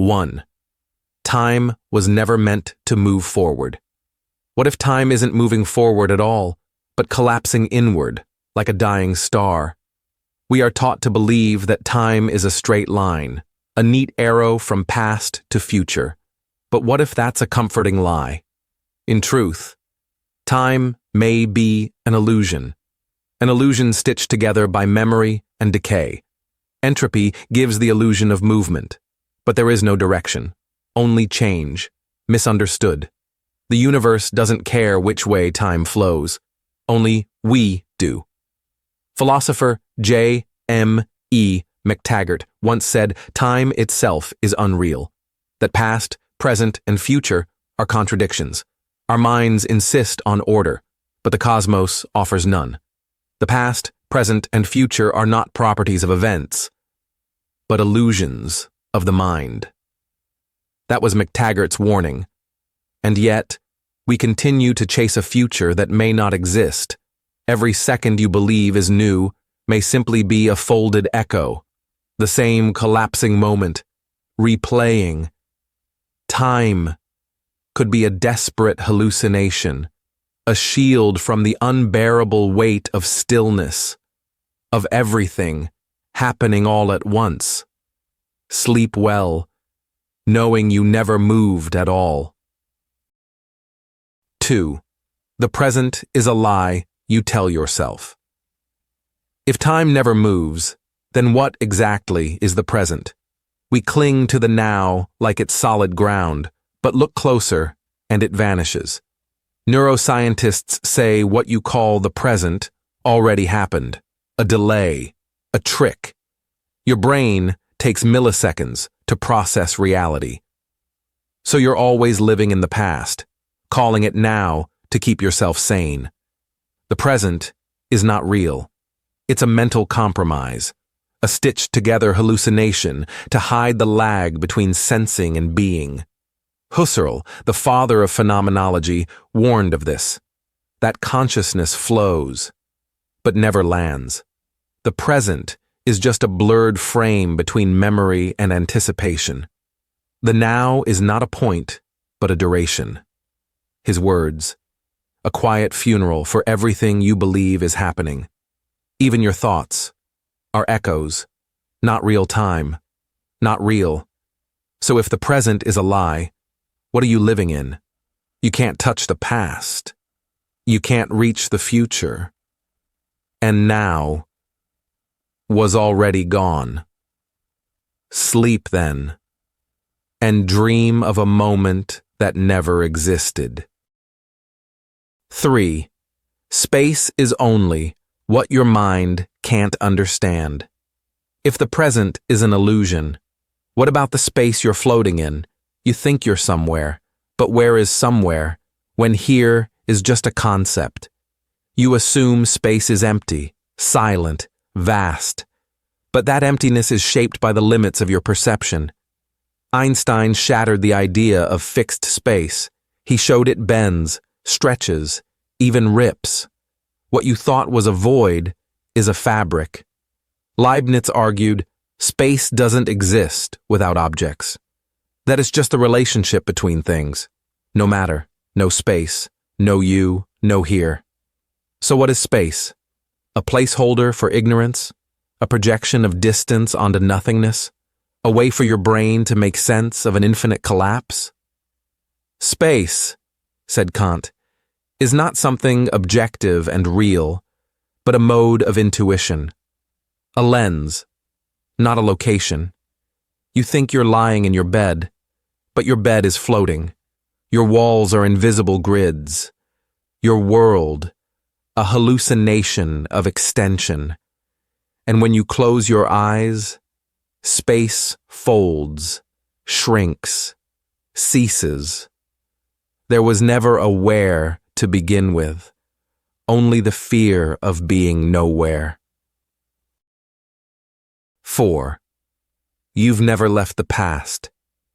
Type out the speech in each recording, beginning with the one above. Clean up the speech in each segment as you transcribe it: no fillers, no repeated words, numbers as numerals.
1. Time was never meant to move forward. What if time isn't moving forward at all, but collapsing inward, like a dying star? We are taught to believe that time is a straight line, a neat arrow from past to future. But what if that's a comforting lie? In truth, time may be an illusion stitched together by memory and decay. Entropy gives the illusion of movement, but there is no direction, only change, misunderstood. The universe doesn't care which way time flows, only we do. Philosopher J.M.E. McTaggart once said time itself is unreal, that past, present, and future are contradictions. Our minds insist on order, but the cosmos offers none. The past, present, and future are not properties of events, but illusions of the mind. That was McTaggart's warning. And yet, we continue to chase a future that may not exist. Every second you believe is new may simply be a folded echo, the same collapsing moment, replaying. Time could be a desperate hallucination, a shield from the unbearable weight of stillness, of everything happening all at once. Sleep well, knowing you never moved at all. 2. The present is a lie you tell yourself. If time never moves, then what exactly is the present? We cling to the now like it's solid ground, but look closer and it vanishes. Neuroscientists say what you call the present already happened, a delay, a trick. Your brain takes milliseconds to process reality. So you're always living in the past, calling it now to keep yourself sane. The present is not real. It's a mental compromise, a stitched-together hallucination to hide the lag between sensing and being. Husserl, the father of phenomenology, warned of this. That consciousness flows, but never lands. The present is just a blurred frame between memory and anticipation. The now is not a point, but a duration. His words, a quiet funeral for everything you believe is happening. Even your thoughts are echoes, not real time, not real. So if the present is a lie, what are you living in? You can't touch the past. You can't reach the future. And now was already gone. Sleep then, and dream of a moment that never existed. 3. Space is only what your mind can't understand. If the present is an illusion, what about the space you're floating in? You think you're somewhere, but where is somewhere when here is just a concept? You assume space is empty, silent, vast, but that emptiness is shaped by the limits of your perception. Einstein shattered the idea of fixed space. He showed it bends, stretches, even rips. What you thought was a void is a fabric. Leibniz argued, space doesn't exist without objects. That is just the relationship between things. No matter, no space, no you, no here. So what is space? A placeholder for ignorance? A projection of distance onto nothingness? A way for your brain to make sense of an infinite collapse? Space, said Cant, is not something objective and real, but a mode of intuition. A lens, not a location. You think you're lying in your bed, but your bed is floating. Your walls are invisible grids. Your world, a hallucination of extension. And when you close your eyes, space folds, shrinks, ceases. There was never a where to begin with, only the fear of being nowhere. 4. You've never left the past.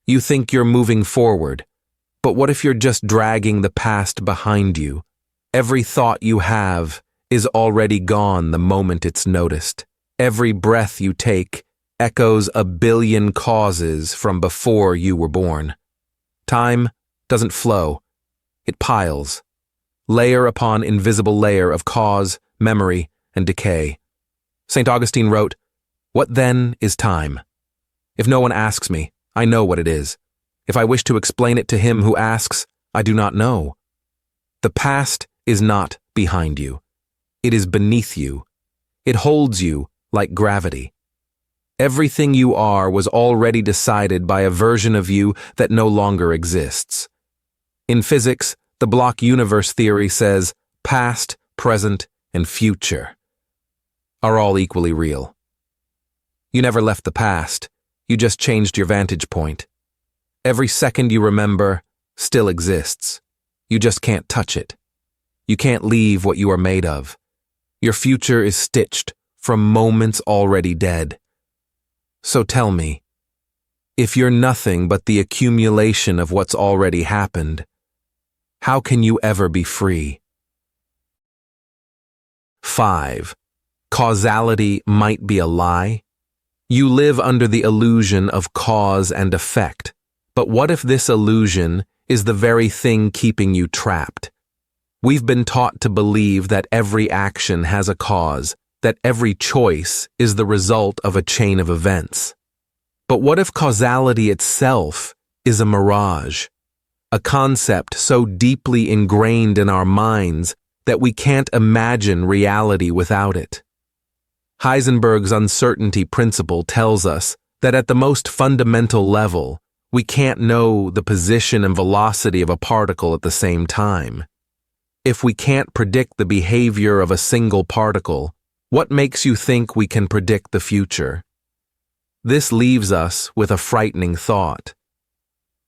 You think you're moving forward, but what if you're just dragging the past behind you? Every thought you have is already gone the moment it's noticed. Every breath you take echoes a billion causes from before you were born. Time doesn't flow. It piles, layer upon invisible layer of cause, memory, and decay. St. Augustine wrote, "What then is time? If no one asks me, I know what it is. If I wish to explain it to him who asks, I do not know." The past is not behind you. It is beneath you. It holds you like gravity. Everything you are was already decided by a version of you that no longer exists. In physics, the block universe theory says past, present, and future are all equally real. You never left the past. You just changed your vantage point. Every second you remember still exists. You just can't touch it. You can't leave what you are made of. Your future is stitched from moments already dead. So tell me, if you're nothing but the accumulation of what's already happened, how can you ever be free? 5. Causality might be a lie. You live under the illusion of cause and effect. But what if this illusion is the very thing keeping you trapped? We've been taught to believe that every action has a cause, that every choice is the result of a chain of events. But what if causality itself is a mirage, a concept so deeply ingrained in our minds that we can't imagine reality without it? Heisenberg's uncertainty principle tells us that at the most fundamental level, we can't know the position and velocity of a particle at the same time. If we can't predict the behavior of a single particle, what makes you think we can predict the future? This leaves us with a frightening thought.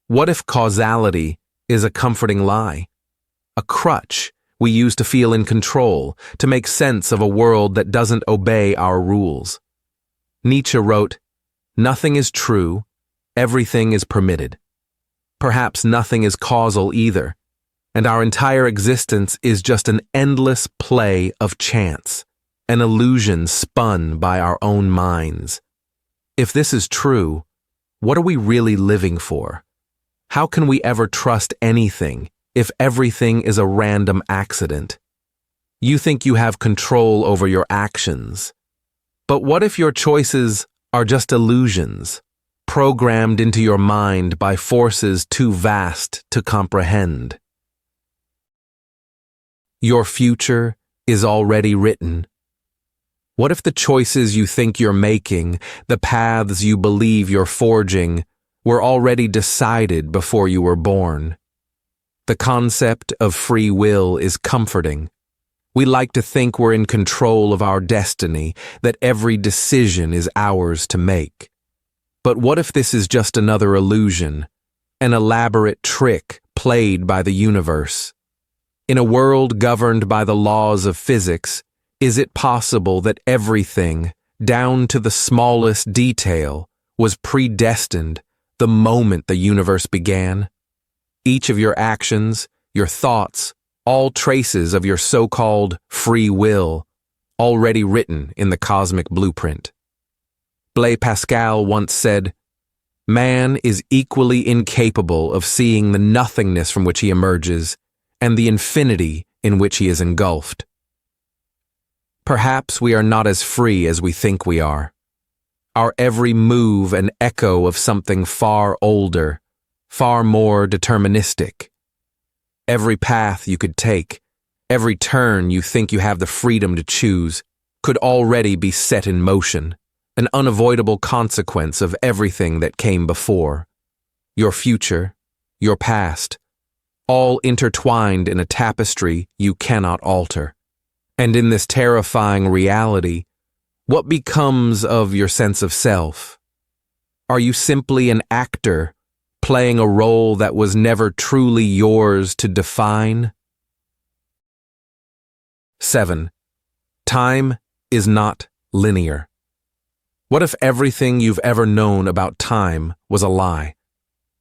What if causality is a comforting lie? A crutch we use to feel in control, to make sense of a world that doesn't obey our rules. Nietzsche wrote, "Nothing is true, everything is permitted." Perhaps nothing is causal either, and our entire existence is just an endless play of chance, an illusion spun by our own minds. If this is true, what are we really living for? How can we ever trust anything if everything is a random accident? You think you have control over your actions. But what if your choices are just illusions, programmed into your mind by forces too vast to comprehend? Your future is already written. What if the choices you think you're making, the paths you believe you're forging, were already decided before you were born? The concept of free will is comforting. We like to think we're in control of our destiny, that every decision is ours to make. But what if this is just another illusion, an elaborate trick played by the universe? In a world governed by the laws of physics, is it possible that everything, down to the smallest detail, was predestined the moment the universe began? Each of your actions, your thoughts, all traces of your so-called free will, already written in the cosmic blueprint. Blaise Pascal once said, "Man is equally incapable of seeing the nothingness from which he emerges and the infinity in which he is engulfed." Perhaps we are not as free as we think we are. Our every move an echo of something far older, far more deterministic. Every path you could take, every turn you think you have the freedom to choose, could already be set in motion, an unavoidable consequence of everything that came before. Your future, your past, all intertwined in a tapestry you cannot alter. And in this terrifying reality, what becomes of your sense of self? Are you simply an actor playing a role that was never truly yours to define? 7. Time is not linear. What if everything you've ever known about time was a lie?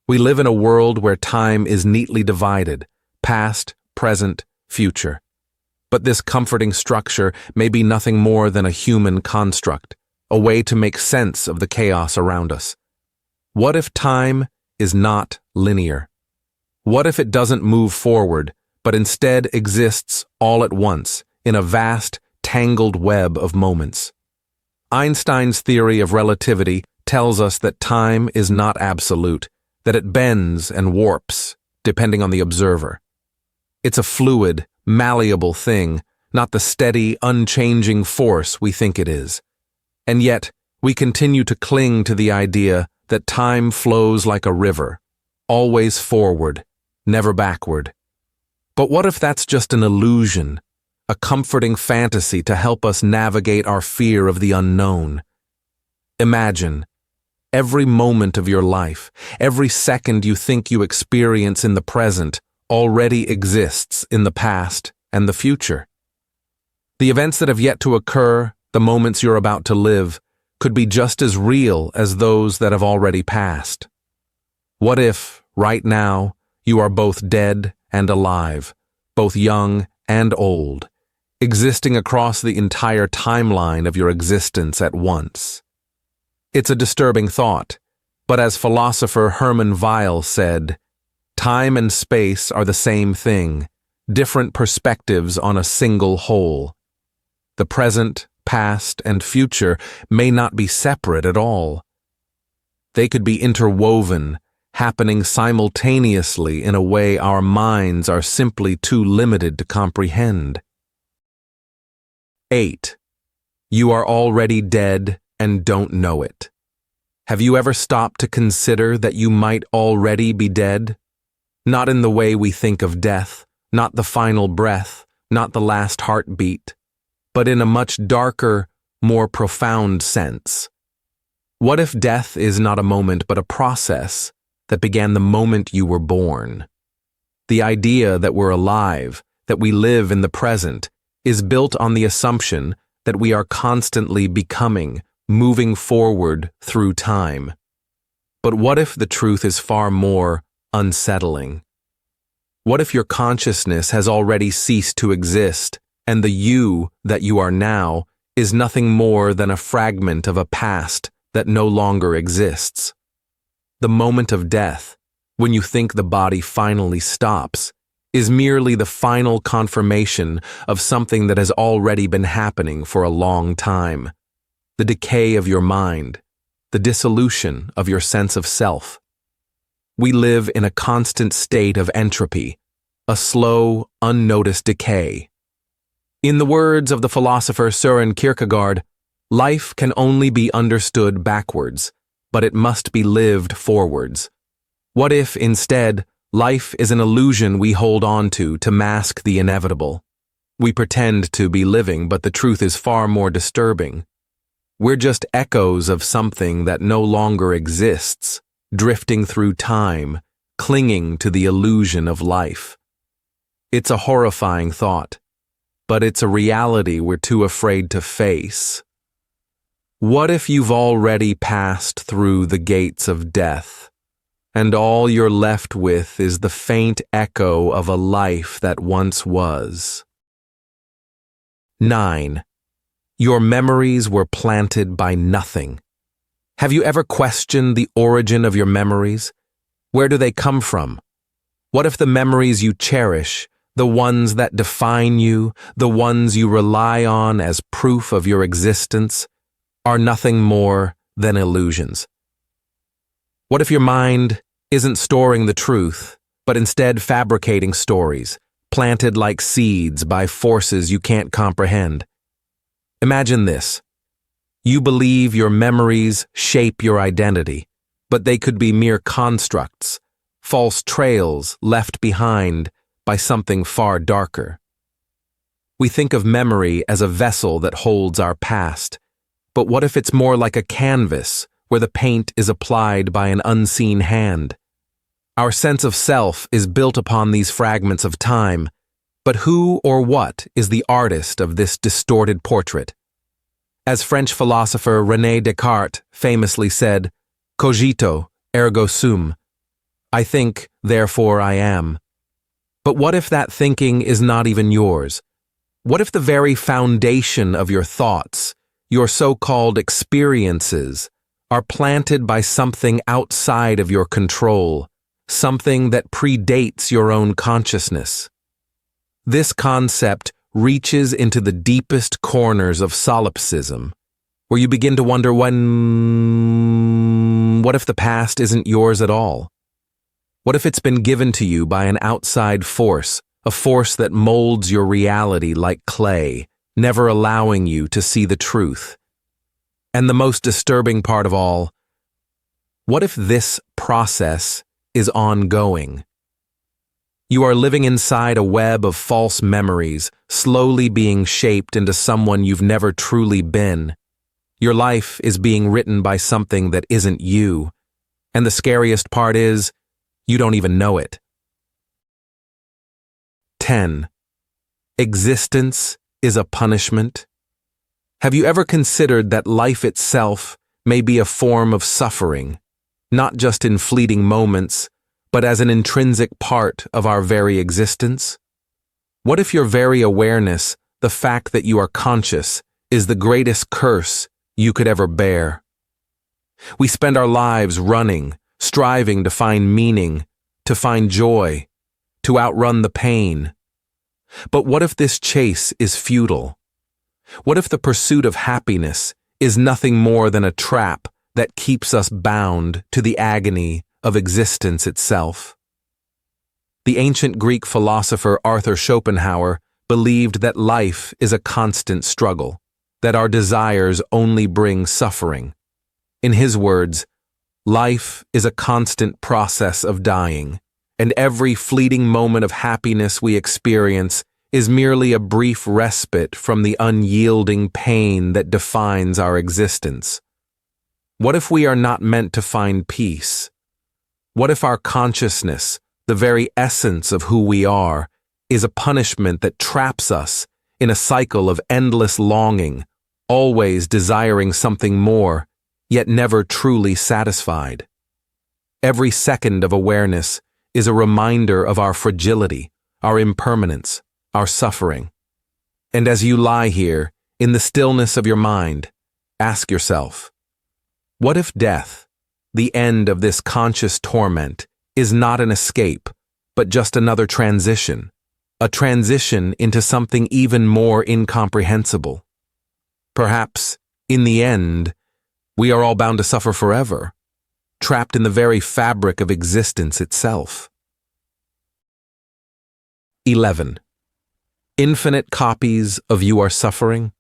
We live in a world where time is neatly divided, past, present, future. But this comforting structure may be nothing more than a human construct, a way to make sense of the chaos around us? What if time is not linear? What if it doesn't move forward, but instead exists all at once in a vast, tangled web of moments? Einstein's theory of relativity tells us that time is not absolute, that it bends and warps, depending on the observer. It's a fluid, malleable thing, not the steady, unchanging force we think it is. And yet, we continue to cling to the idea that time flows like a river, always forward, never backward. But what if that's just an illusion, a comforting fantasy to help us navigate our fear of the unknown? Imagine, every moment of your life, every second you think you experience in the present, already exists in the past and the future. The events that have yet to occur, the moments you're about to live, could be just as real as those that have already passed. What if, right now, you are both dead and alive, both young and old, existing across the entire timeline of your existence at once? It's a disturbing thought, but as philosopher Hermann Weyl said, time and space are the same thing, different perspectives on a single whole. The present, past, and future may not be separate at all. They could be interwoven, happening simultaneously in a way our minds are simply too limited to comprehend. 8. You are already dead and don't know it. Have you ever stopped to consider that you might already be dead? Not in the way we think of death, not the final breath, not the last heartbeat, but in a much darker, more profound sense. What if death is not a moment but a process that began the moment you were born? The idea that we're alive, that we live in the present, is built on the assumption that we are constantly becoming, moving forward through time. But what if the truth is far more unsettling? What if your consciousness has already ceased to exist, and the you that you are now is nothing more than a fragment of a past that no longer exists? The moment of death, when you think the body finally stops, is merely the final confirmation of something that has already been happening for a long time. The decay of your mind, the dissolution of your sense of self. We live in a constant state of entropy, a slow, unnoticed decay. In the words of the philosopher Søren Kierkegaard, life can only be understood backwards, but it must be lived forwards. What if, instead, life is an illusion we hold on to mask the inevitable? We pretend to be living, but the truth is far more disturbing. We're just echoes of something that no longer exists, drifting through time, clinging to the illusion of life. It's a horrifying thought, but it's a reality we're too afraid to face. What if you've already passed through the gates of death, and all you're left with is the faint echo of a life that once was? 9. Your memories were planted by nothing. Have you ever questioned the origin of your memories? Where do they come from? What if the memories you cherish, the ones that define you, the ones you rely on as proof of your existence, are nothing more than illusions? What if your mind isn't storing the truth, but instead fabricating stories, planted like seeds by forces you can't comprehend? Imagine this. You believe your memories shape your identity, but they could be mere constructs, false trails left behind by something far darker. We think of memory as a vessel that holds our past, but what if it's more like a canvas where the paint is applied by an unseen hand? Our sense of self is built upon these fragments of time, but who or what is the artist of this distorted portrait? As French philosopher René Descartes famously said, "Cogito, ergo sum." I think, therefore I am. But what if that thinking is not even yours? What if the very foundation of your thoughts, your so-called experiences, are planted by something outside of your control, something that predates your own consciousness. This concept reaches into the deepest corners of solipsism, where you begin to wonder what if the past isn't yours at all? What if it's been given to you by an outside force, a force that molds your reality like clay, never allowing you to see the truth? And the most disturbing part of all, what if this process is ongoing? You are living inside a web of false memories, slowly being shaped into someone you've never truly been. Your life is being written by something that isn't you, and the scariest part is, you don't even know it. 10. Existence is a punishment. Have you ever considered that life itself may be a form of suffering, not just in fleeting moments, but as an intrinsic part of our very existence? What if your very awareness, the fact that you are conscious, is the greatest curse you could ever bear? We spend our lives running, striving to find meaning, to find joy, to outrun the pain. But what if this chase is futile? What if the pursuit of happiness is nothing more than a trap that keeps us bound to the agony of existence itself? The ancient Greek philosopher Arthur Schopenhauer believed that life is a constant struggle, that our desires only bring suffering. In his words, life is a constant process of dying, and every fleeting moment of happiness we experience is merely a brief respite from the unyielding pain that defines our existence. What if we are not meant to find peace? What if our consciousness, the very essence of who we are, is a punishment that traps us in a cycle of endless longing, always desiring something more, yet never truly satisfied? Every second of awareness is a reminder of our fragility, our impermanence, our suffering. And as you lie here, in the stillness of your mind, ask yourself, what if death, the end of this conscious torment, is not an escape, but just another transition, a transition into something even more incomprehensible? Perhaps, in the end, we are all bound to suffer forever, trapped in the very fabric of existence itself. 11. Infinite copies of you are suffering?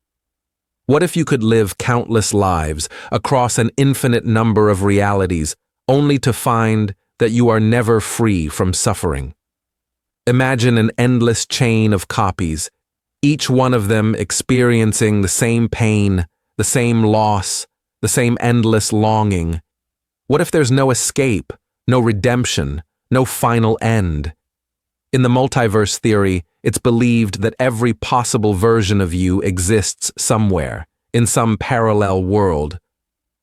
What if you could live countless lives across an infinite number of realities, only to find that you are never free from suffering? Imagine an endless chain of copies, each one of them experiencing the same pain, the same loss, the same endless longing. What if there's no escape, no redemption, no final end? In the multiverse theory, it's believed that every possible version of you exists somewhere, in some parallel world.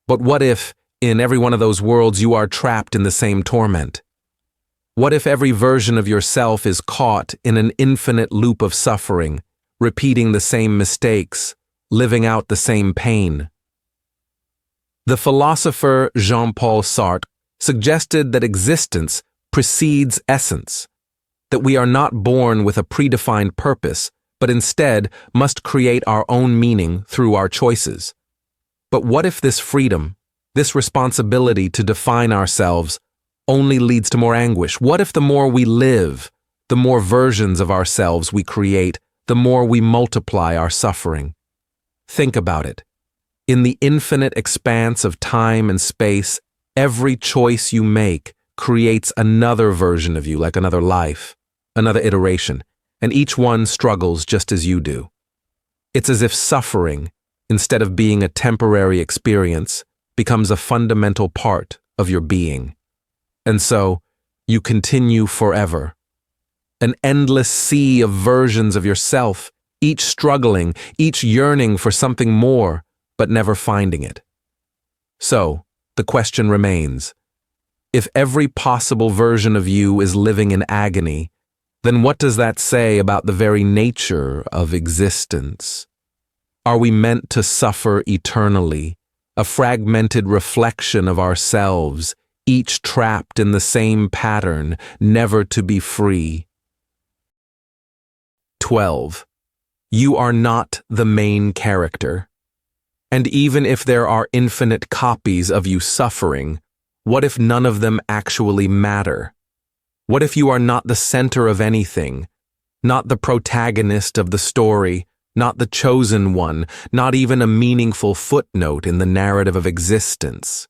But what if, in every one of those worlds, you are trapped in the same torment? What if every version of yourself is caught in an infinite loop of suffering, repeating the same mistakes, living out the same pain? The philosopher Jean-Paul Sartre suggested that existence precedes essence, that we are not born with a predefined purpose, but instead must create our own meaning through our choices. But what if this freedom, this responsibility to define ourselves, only leads to more anguish? What if the more we live, the more versions of ourselves we create, the more we multiply our suffering? Think about it. In the infinite expanse of time and space, every choice you make creates another version of you, like another life, another iteration, and each one struggles just as you do. It's as if suffering, instead of being a temporary experience, becomes a fundamental part of your being. And so, you continue forever. An endless sea of versions of yourself, each struggling, each yearning for something more, but never finding it. So, the question remains, if every possible version of you is living in agony, then what does that say about the very nature of existence? Are we meant to suffer eternally, a fragmented reflection of ourselves, each trapped in the same pattern, never to be free? 12. You are not the main character. And even if there are infinite copies of you suffering, what if none of them actually matter? What if you are not the center of anything, not the protagonist of the story, not the chosen one, not even a meaningful footnote in the narrative of existence?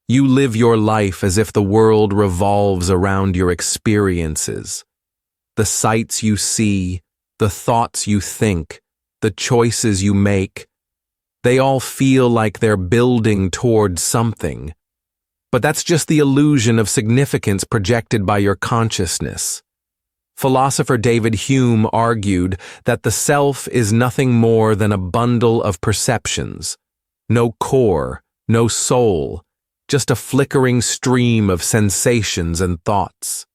You live your life as if the world revolves around your experiences. The sights you see, the thoughts you think, the choices you make, they all feel like they're building toward something. But that's just the illusion of significance projected by your consciousness. Philosopher David Hume argued that the self is nothing more than a bundle of perceptions. No core, no soul, just a flickering stream of sensations and thoughts.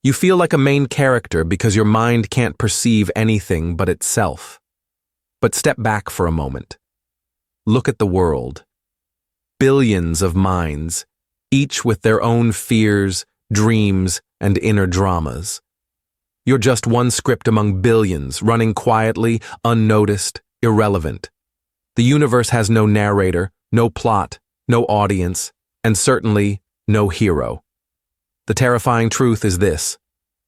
You feel like a main character because your mind can't perceive anything but itself. But step back for a moment. Look at the world. Billions of minds, each with their own fears, dreams, and inner dramas. You're just one script among billions, running quietly, unnoticed, irrelevant. The universe has no narrator, no plot, no audience, and certainly no hero. The terrifying truth is this: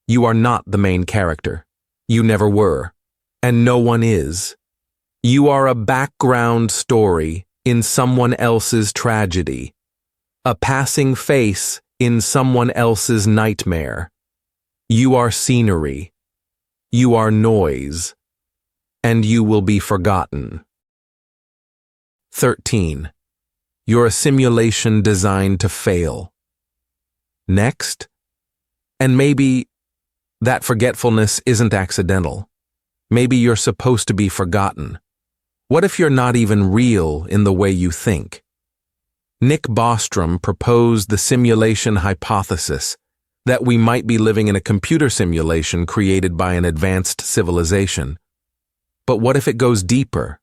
you are not the main character. You never were, and no one is. You are a background story in someone else's tragedy, a passing face in someone else's nightmare. You are scenery. You are noise, and you will be forgotten. 13. You're a simulation designed to fail. Next, and maybe that forgetfulness isn't accidental. Maybe you're supposed to be forgotten. What if you're not even real in the way you think? Nick Bostrom proposed the simulation hypothesis, that we might be living in a computer simulation created by an advanced civilization. But what if it goes deeper?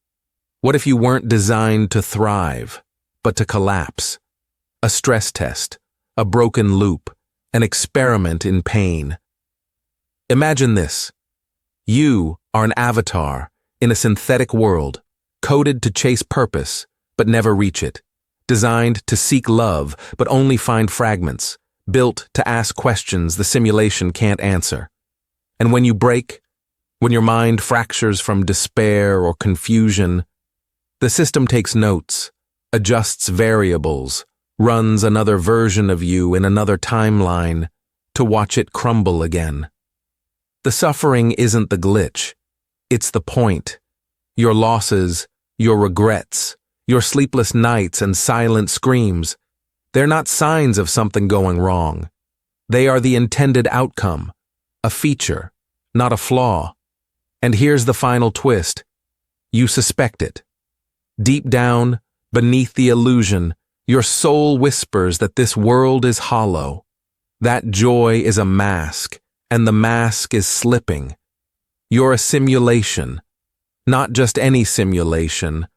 What if you weren't designed to thrive, but to collapse? A stress test, a broken loop, an experiment in pain. Imagine this. You are an avatar in a synthetic world, coded to chase purpose, but never reach it, designed to seek love, but only find fragments, built to ask questions the simulation can't answer. And when you break, when your mind fractures from despair or confusion, the system takes notes, adjusts variables, runs another version of you in another timeline to watch it crumble again. The suffering isn't the glitch, it's the point. Your losses, your regrets, your sleepless nights and silent screams, they're not signs of something going wrong. They are the intended outcome, a feature, not a flaw. And here's the final twist. You suspect it. Deep down, beneath the illusion, your soul whispers that this world is hollow. That joy is a mask, and the mask is slipping. You're a simulation, not just any simulation,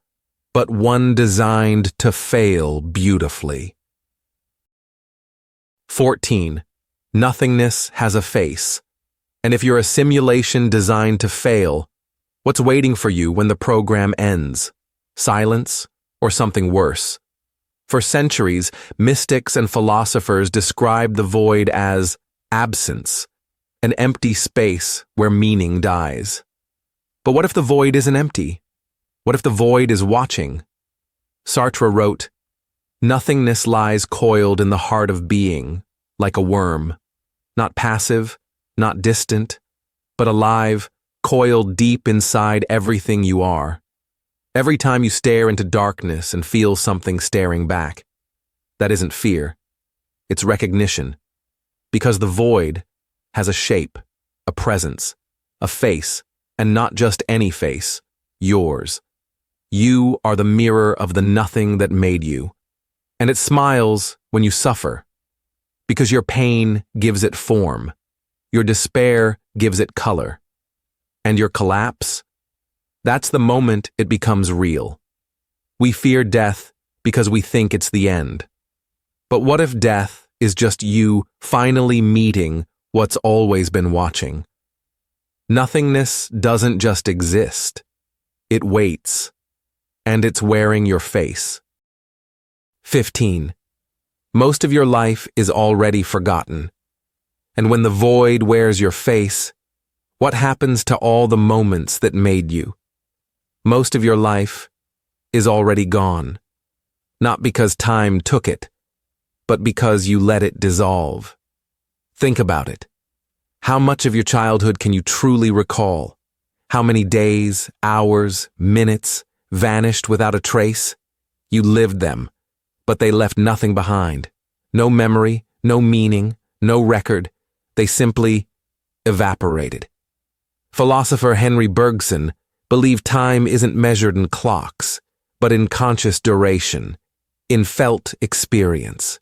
but one designed to fail beautifully. 14. Nothingness has a face. And if you're a simulation designed to fail, what's waiting for you when the program ends? Silence or something worse? For centuries, mystics and philosophers described the void as absence, an empty space where meaning dies. But what if the void isn't empty? What if the void is watching? Sartre wrote, "Nothingness lies coiled in the heart of being, like a worm, not passive, not distant, but alive, coiled deep inside everything you are. Every time you stare into darkness and feel something staring back, that isn't fear, it's recognition, because the void has a shape, a presence, a face, and not just any face, yours. You are the mirror of the nothing that made you, and it smiles when you suffer, because your pain gives it form, your despair gives it color, and your collapse, That's the moment it becomes real. We fear death because we think it's the end. But what if death is just you finally meeting what's always been watching? Nothingness doesn't just exist. It waits, and it's wearing your face. 15. Most of your life is already forgotten. And when the void wears your face, what happens to all the moments that made you? Most of your life is already gone, not because time took it, but because you let it dissolve. Think about it. How much of your childhood can you truly recall? How many days, hours, minutes vanished without a trace? You lived them, but they left nothing behind. No memory, no meaning, no record. They simply evaporated. Philosopher Henry Bergson believed time isn't measured in clocks, but in conscious duration, in felt experience.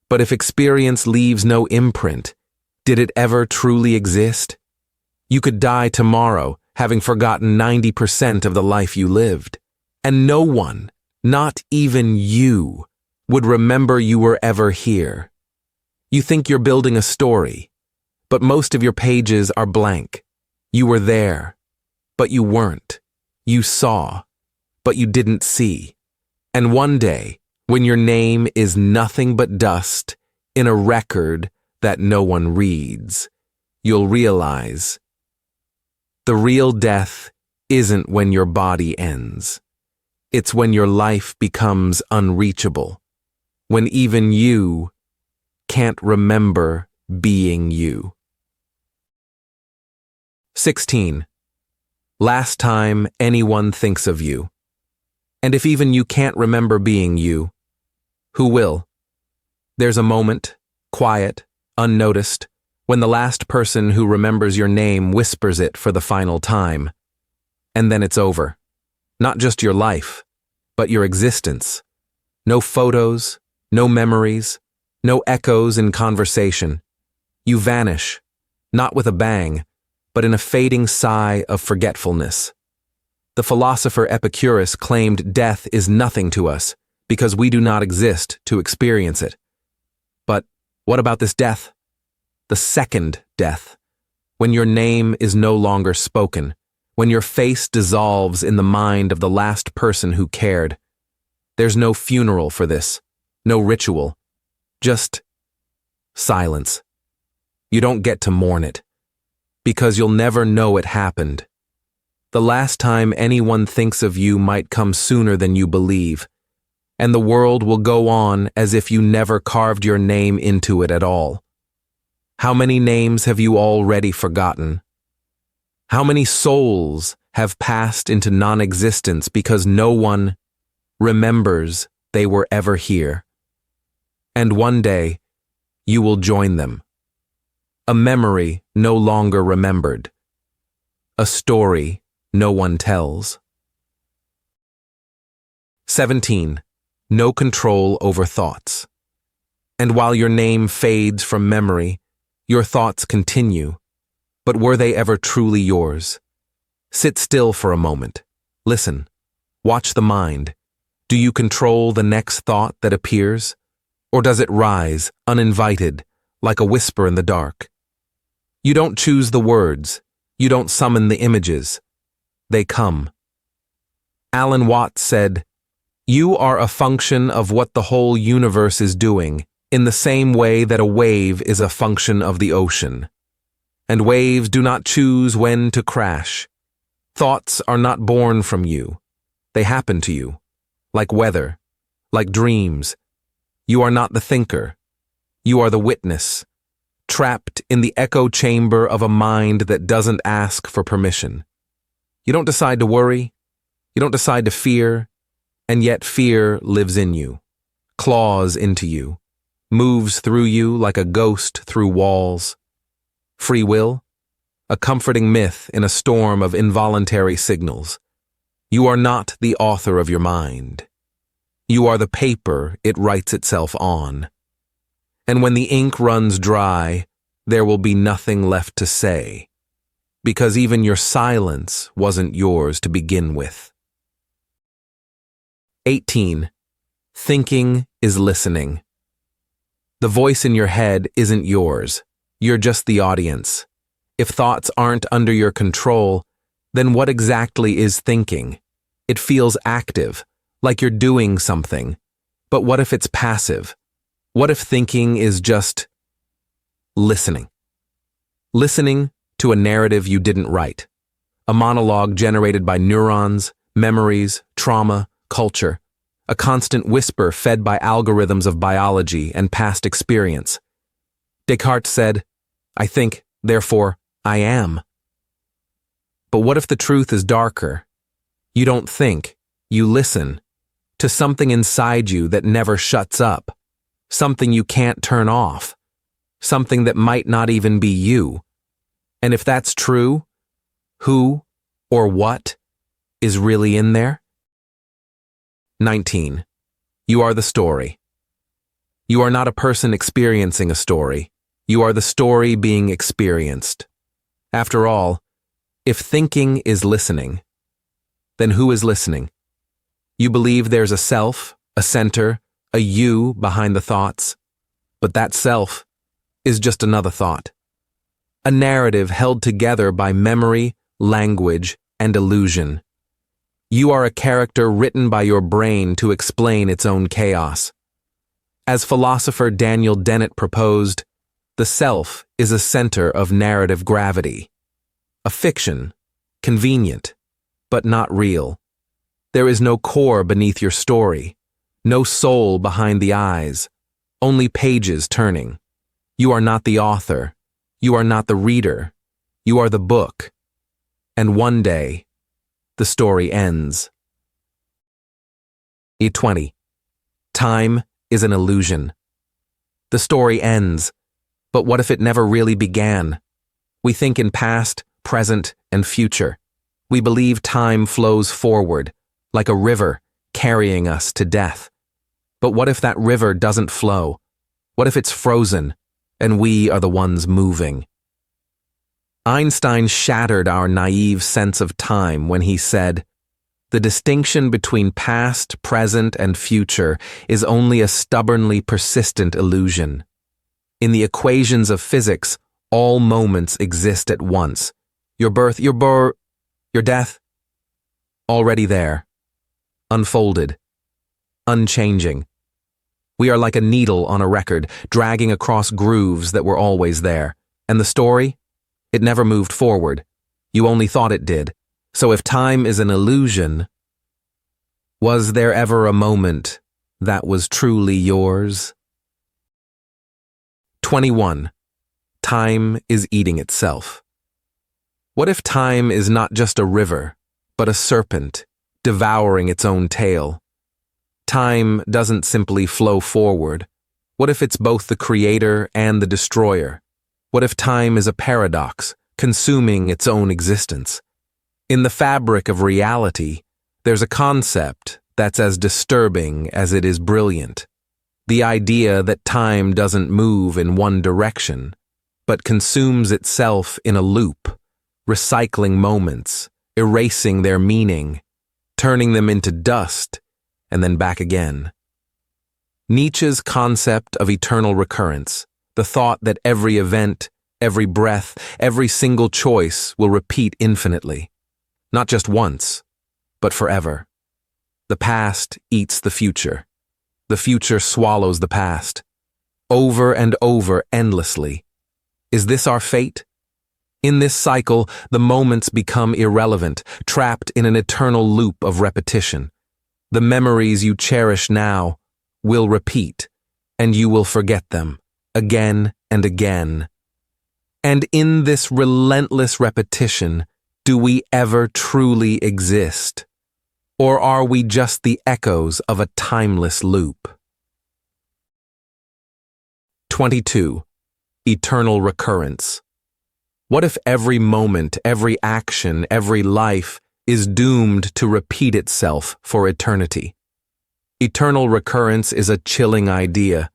But if experience leaves no imprint, did it ever truly exist? You could die tomorrow, having forgotten 90% of the life you lived, and no one, not even you, would remember you were ever here. You think you're building a story, but most of your pages are blank. You were there, but you weren't. You saw, but you didn't see. And one day, when your name is nothing but dust in a record that no one reads, you'll realize the real death isn't when your body ends. It's when your life becomes unreachable, when even you can't remember being you. 16. Last time anyone thinks of you. And if even you can't remember being you, who will? There's a moment, quiet, unnoticed, when the last person who remembers your name whispers it for the final time. And then it's over. Not just your life, but your existence. No photos, no memories, no echoes in conversation. You vanish, not with a bang, but in a fading sigh of forgetfulness. The philosopher Epicurus claimed death is nothing to us because we do not exist to experience it. But what about this death? The second death, when your name is no longer spoken, when your face dissolves in the mind of the last person who cared. There's no funeral for this, no ritual, just silence. You don't get to mourn it, because you'll never know it happened. The last time anyone thinks of you might come sooner than you believe, and the world will go on as if you never carved your name into it at all. How many names have you already forgotten? How many souls have passed into non-existence because no one remembers they were ever here? And one day, you will join them. A memory no longer remembered. A story no one tells. 17. No control over thoughts. And while your name fades from memory, your thoughts continue. But were they ever truly yours? Sit still for a moment. Listen. Watch the mind. Do you control the next thought that appears? Or does it rise, uninvited, like a whisper in the dark? You don't choose the words. You don't summon the images. They come. Alan Watts said, "You are a function of what the whole universe is doing, in the same way that a wave is a function of the ocean. And waves do not choose when to crash. Thoughts are not born from you. They happen to you, like weather, like dreams. You are not the thinker. You are the witness, trapped in the echo chamber of a mind that doesn't ask for permission. You don't decide to worry. You don't decide to fear. And yet fear lives in you, claws into you, moves through you like a ghost through walls. Free will? A comforting myth in a storm of involuntary signals. You are not the author of your mind. You are the paper it writes itself on. And when the ink runs dry, there will be nothing left to say. because even your silence wasn't yours to begin with. 18. Thinking is listening. The voice in your head isn't yours. You're just the audience. If thoughts aren't under your control, then what exactly is thinking? It feels active, like you're doing something. But what if it's passive? What if thinking is just listening? Listening to a narrative you didn't write. A monologue generated by neurons, memories, trauma, culture. A constant whisper fed by algorithms of biology and past experience. Descartes said, "I think, therefore, I am." But what if the truth is darker? You don't think, you listen to something inside you that never shuts up, something you can't turn off, something that might not even be you. And if that's true, who or what is really in there? 19. You are the story. You are not a person experiencing a story. You are the story being experienced. After all, if thinking is listening, then who is listening? You believe there's a self, a center, a you behind the thoughts, but that self is just another thought. A narrative held together by memory, language, and illusion. You are a character written by your brain to explain its own chaos. As philosopher Daniel Dennett proposed, the self is a center of narrative gravity. A fiction, convenient, but not real. There is no core beneath your story, no soul behind the eyes, only pages turning. You are not the author, you are not the reader, you are the book. And one day, the story ends. 20. Time is an illusion. The story ends, but what if it never really began? We think in past, present, and future. We believe time flows forward, like a river carrying us to death. But what if that river doesn't flow? What if it's frozen, and we are the ones moving? Einstein shattered our naive sense of time when he said, "The distinction between past, present, and future is only a stubbornly persistent illusion. In the equations of physics, all moments exist at once. Your birth, your death, already there, unfolded, unchanging. We are like a needle on a record, dragging across grooves that were always there. And the story? It never moved forward. You only thought it did. So if time is an illusion, was there ever a moment that was truly yours?" 21. Time is eating itself. What if time is not just a river, but a serpent, devouring its own tail? Time doesn't simply flow forward. What if it's both the creator and the destroyer? What if time is a paradox, consuming its own existence? In the fabric of reality, there's a concept that's as disturbing as it is brilliant. The idea that time doesn't move in one direction, but consumes itself in a loop, recycling moments, erasing their meaning, turning them into dust, and then back again. Nietzsche's concept of eternal recurrence, the thought that every event, every breath, every single choice will repeat infinitely. Not just once, but forever. The past eats the future. The future swallows the past. Over and over endlessly. Is this our fate? In this cycle, the moments become irrelevant, trapped in an eternal loop of repetition. The memories you cherish now will repeat, and you will forget them, again and again. And in this relentless repetition, do we ever truly exist? Or are we just the echoes of a timeless loop? 22. Eternal recurrence. What if every moment, every action, every life is doomed to repeat itself for eternity? Eternal recurrence is a chilling idea.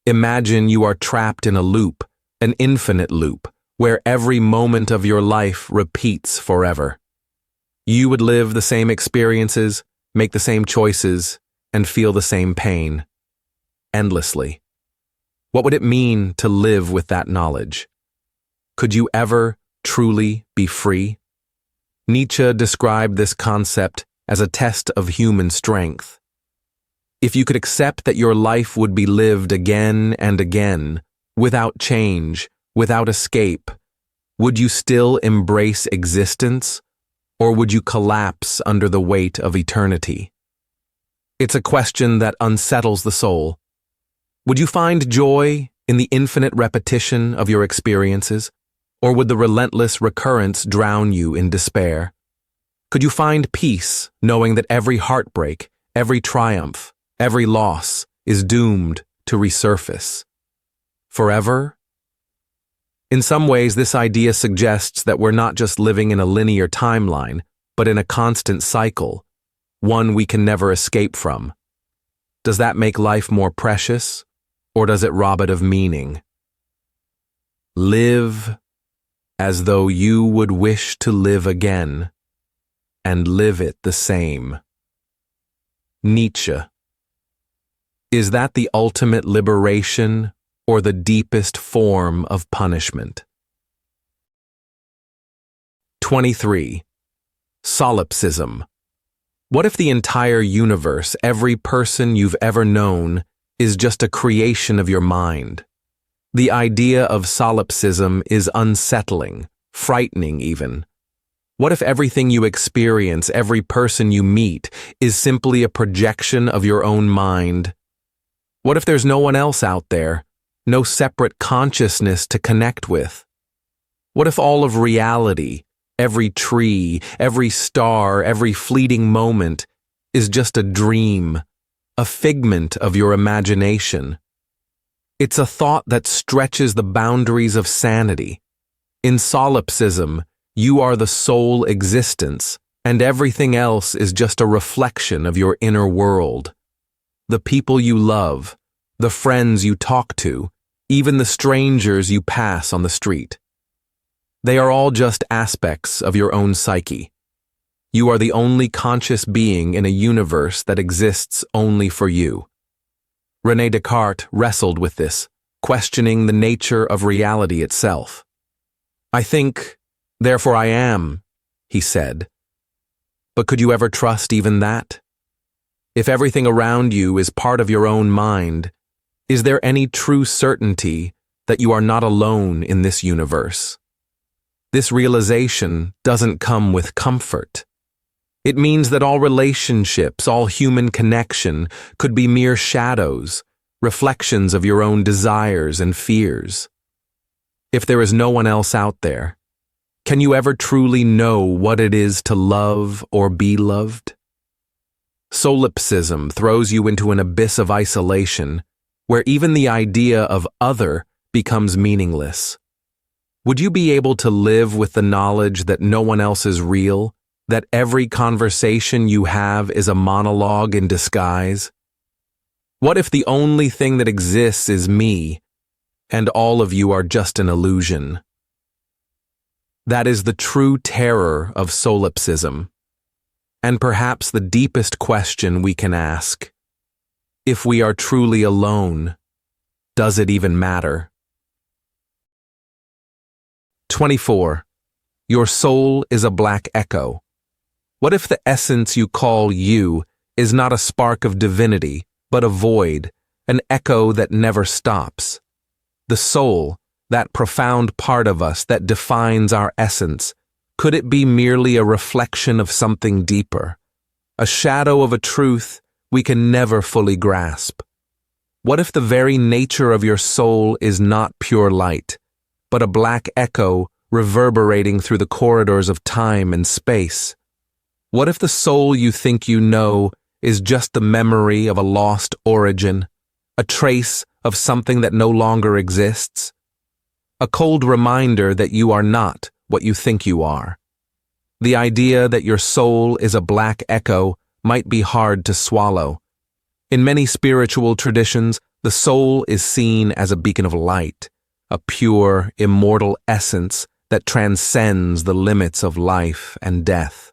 Imagine you are trapped in a loop, an infinite loop, where every moment of your life repeats forever. You would live the same experiences, make the same choices, and feel the same pain, endlessly. What would it mean to live with that knowledge? Could you ever truly be free? Nietzsche described this concept as a test of human strength. If you could accept that your life would be lived again and again, without change, without escape, would you still embrace existence, or would you collapse under the weight of eternity? It's a question that unsettles the soul. Would you find joy in the infinite repetition of your experiences, or would the relentless recurrence drown you in despair? Could you find peace knowing that every heartbreak, every triumph, every loss is doomed to resurface? Forever? In some ways, this idea suggests that we're not just living in a linear timeline, but in a constant cycle, one we can never escape from. Does that make life more precious, or does it rob it of meaning? Live as though you would wish to live again, and live it the same. Nietzsche. Is that the ultimate liberation or the deepest form of punishment? 23. Solipsism. What if the entire universe, every person you've ever known, is just a creation of your mind? The idea of solipsism is unsettling, frightening even. What if everything you experience, every person you meet, is simply a projection of your own mind? What if there's no one else out there, no separate consciousness to connect with? What if all of reality, every tree, every star, every fleeting moment, is just a dream, a figment of your imagination? It's a thought that stretches the boundaries of sanity. In solipsism, you are the sole existence, and everything else is just a reflection of your inner world. The people you love, the friends you talk to, even the strangers you pass on the street. They are all just aspects of your own psyche. You are the only conscious being in a universe that exists only for you. René Descartes wrestled with this, questioning the nature of reality itself. "I think, therefore I am," he said. But could you ever trust even that? If everything around you is part of your own mind, is there any true certainty that you are not alone in this universe? This realization doesn't come with comfort. It means that all relationships, all human connection, could be mere shadows, reflections of your own desires and fears. If there is no one else out there, can you ever truly know what it is to love or be loved? Solipsism throws you into an abyss of isolation, where even the idea of other becomes meaningless. Would you be able to live with the knowledge that no one else is real, that every conversation you have is a monologue in disguise? What if the only thing that exists is me, and all of you are just an illusion? That is the true terror of solipsism, and perhaps the deepest question we can ask. If we are truly alone, does it even matter? 24. Your soul is a black echo. What if the essence you call you is not a spark of divinity, but a void, an echo that never stops? The soul, that profound part of us that defines our essence, could it be merely a reflection of something deeper, a shadow of a truth we can never fully grasp? What if the very nature of your soul is not pure light, but a black echo reverberating through the corridors of time and space? What if the soul you think you know is just the memory of a lost origin, a trace of something that no longer exists? A cold reminder that you are not what you think you are. The idea that your soul is a black echo might be hard to swallow. In many spiritual traditions, the soul is seen as a beacon of light, a pure, immortal essence that transcends the limits of life and death.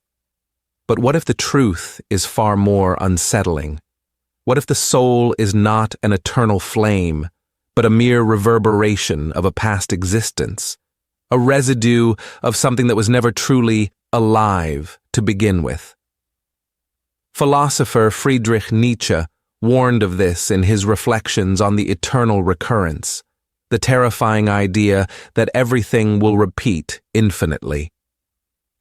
But what if the truth is far more unsettling? What if the soul is not an eternal flame, but a mere reverberation of a past existence, a residue of something that was never truly alive to begin with? Philosopher Friedrich Nietzsche warned of this in his reflections on the eternal recurrence, the terrifying idea that everything will repeat infinitely.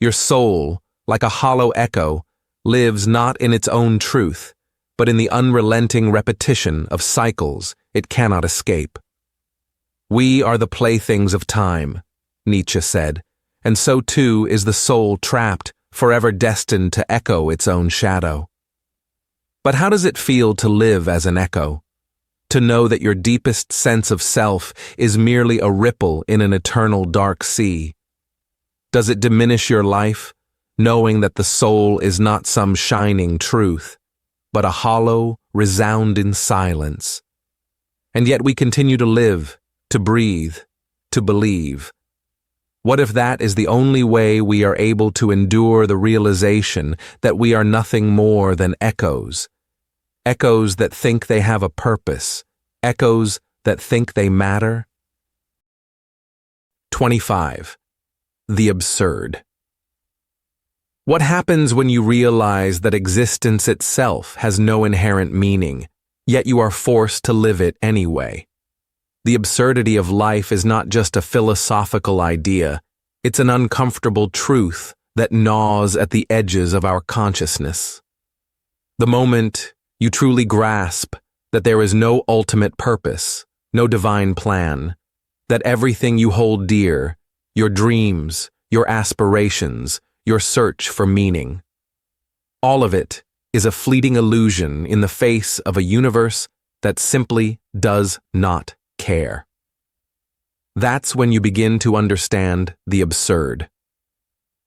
Your soul, like a hollow echo, lives not in its own truth, but in the unrelenting repetition of cycles it cannot escape. We are the playthings of time, Nietzsche said, and so too is the soul trapped, forever destined to echo its own shadow. But how does it feel to live as an echo? To know that your deepest sense of self is merely a ripple in an eternal dark sea? Does it diminish your life, knowing that the soul is not some shining truth, but a hollow, resounding silence? And yet we continue to live, to breathe, to believe. What if that is the only way we are able to endure the realization that we are nothing more than echoes? Echoes that think they have a purpose, echoes that think they matter? 25. The absurd. What happens when you realize that existence itself has no inherent meaning, yet you are forced to live it anyway? The absurdity of life is not just a philosophical idea, it's an uncomfortable truth that gnaws at the edges of our consciousness. The moment you truly grasp that there is no ultimate purpose, no divine plan, that everything you hold dear, your dreams, your aspirations, your search for meaning, all of it is a fleeting illusion in the face of a universe that simply does not care. That's when you begin to understand the absurd.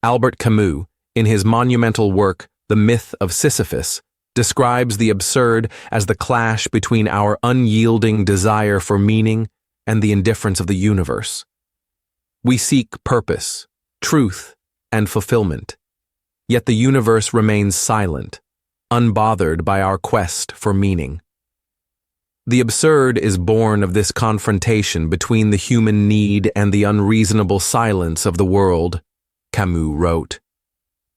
Albert Camus, in his monumental work, The Myth of Sisyphus, describes the absurd as the clash between our unyielding desire for meaning and the indifference of the universe. We seek purpose, truth, and fulfillment, yet the universe remains silent, unbothered by our quest for meaning. The absurd is born of this confrontation between the human need and the unreasonable silence of the world, Camus wrote.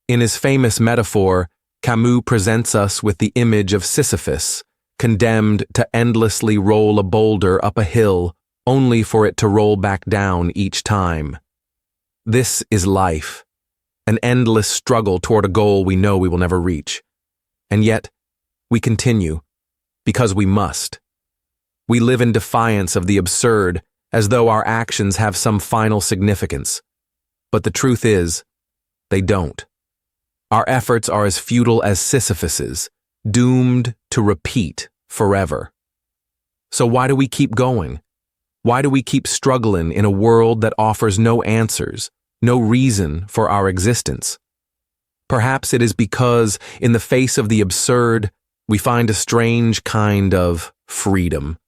In his famous metaphor, Camus presents us with the image of Sisyphus, condemned to endlessly roll a boulder up a hill only for it to roll back down each time. This is life, an endless struggle toward a goal we know we will never reach. And yet, we continue, because we must. We live in defiance of the absurd, as though our actions have some final significance. But the truth is, they don't. Our efforts are as futile as Sisyphus's, doomed to repeat forever. So why do we keep going? Why do we keep struggling in a world that offers no answers, no reason for our existence? Perhaps it is because, in the face of the absurd, we find a strange kind of freedom.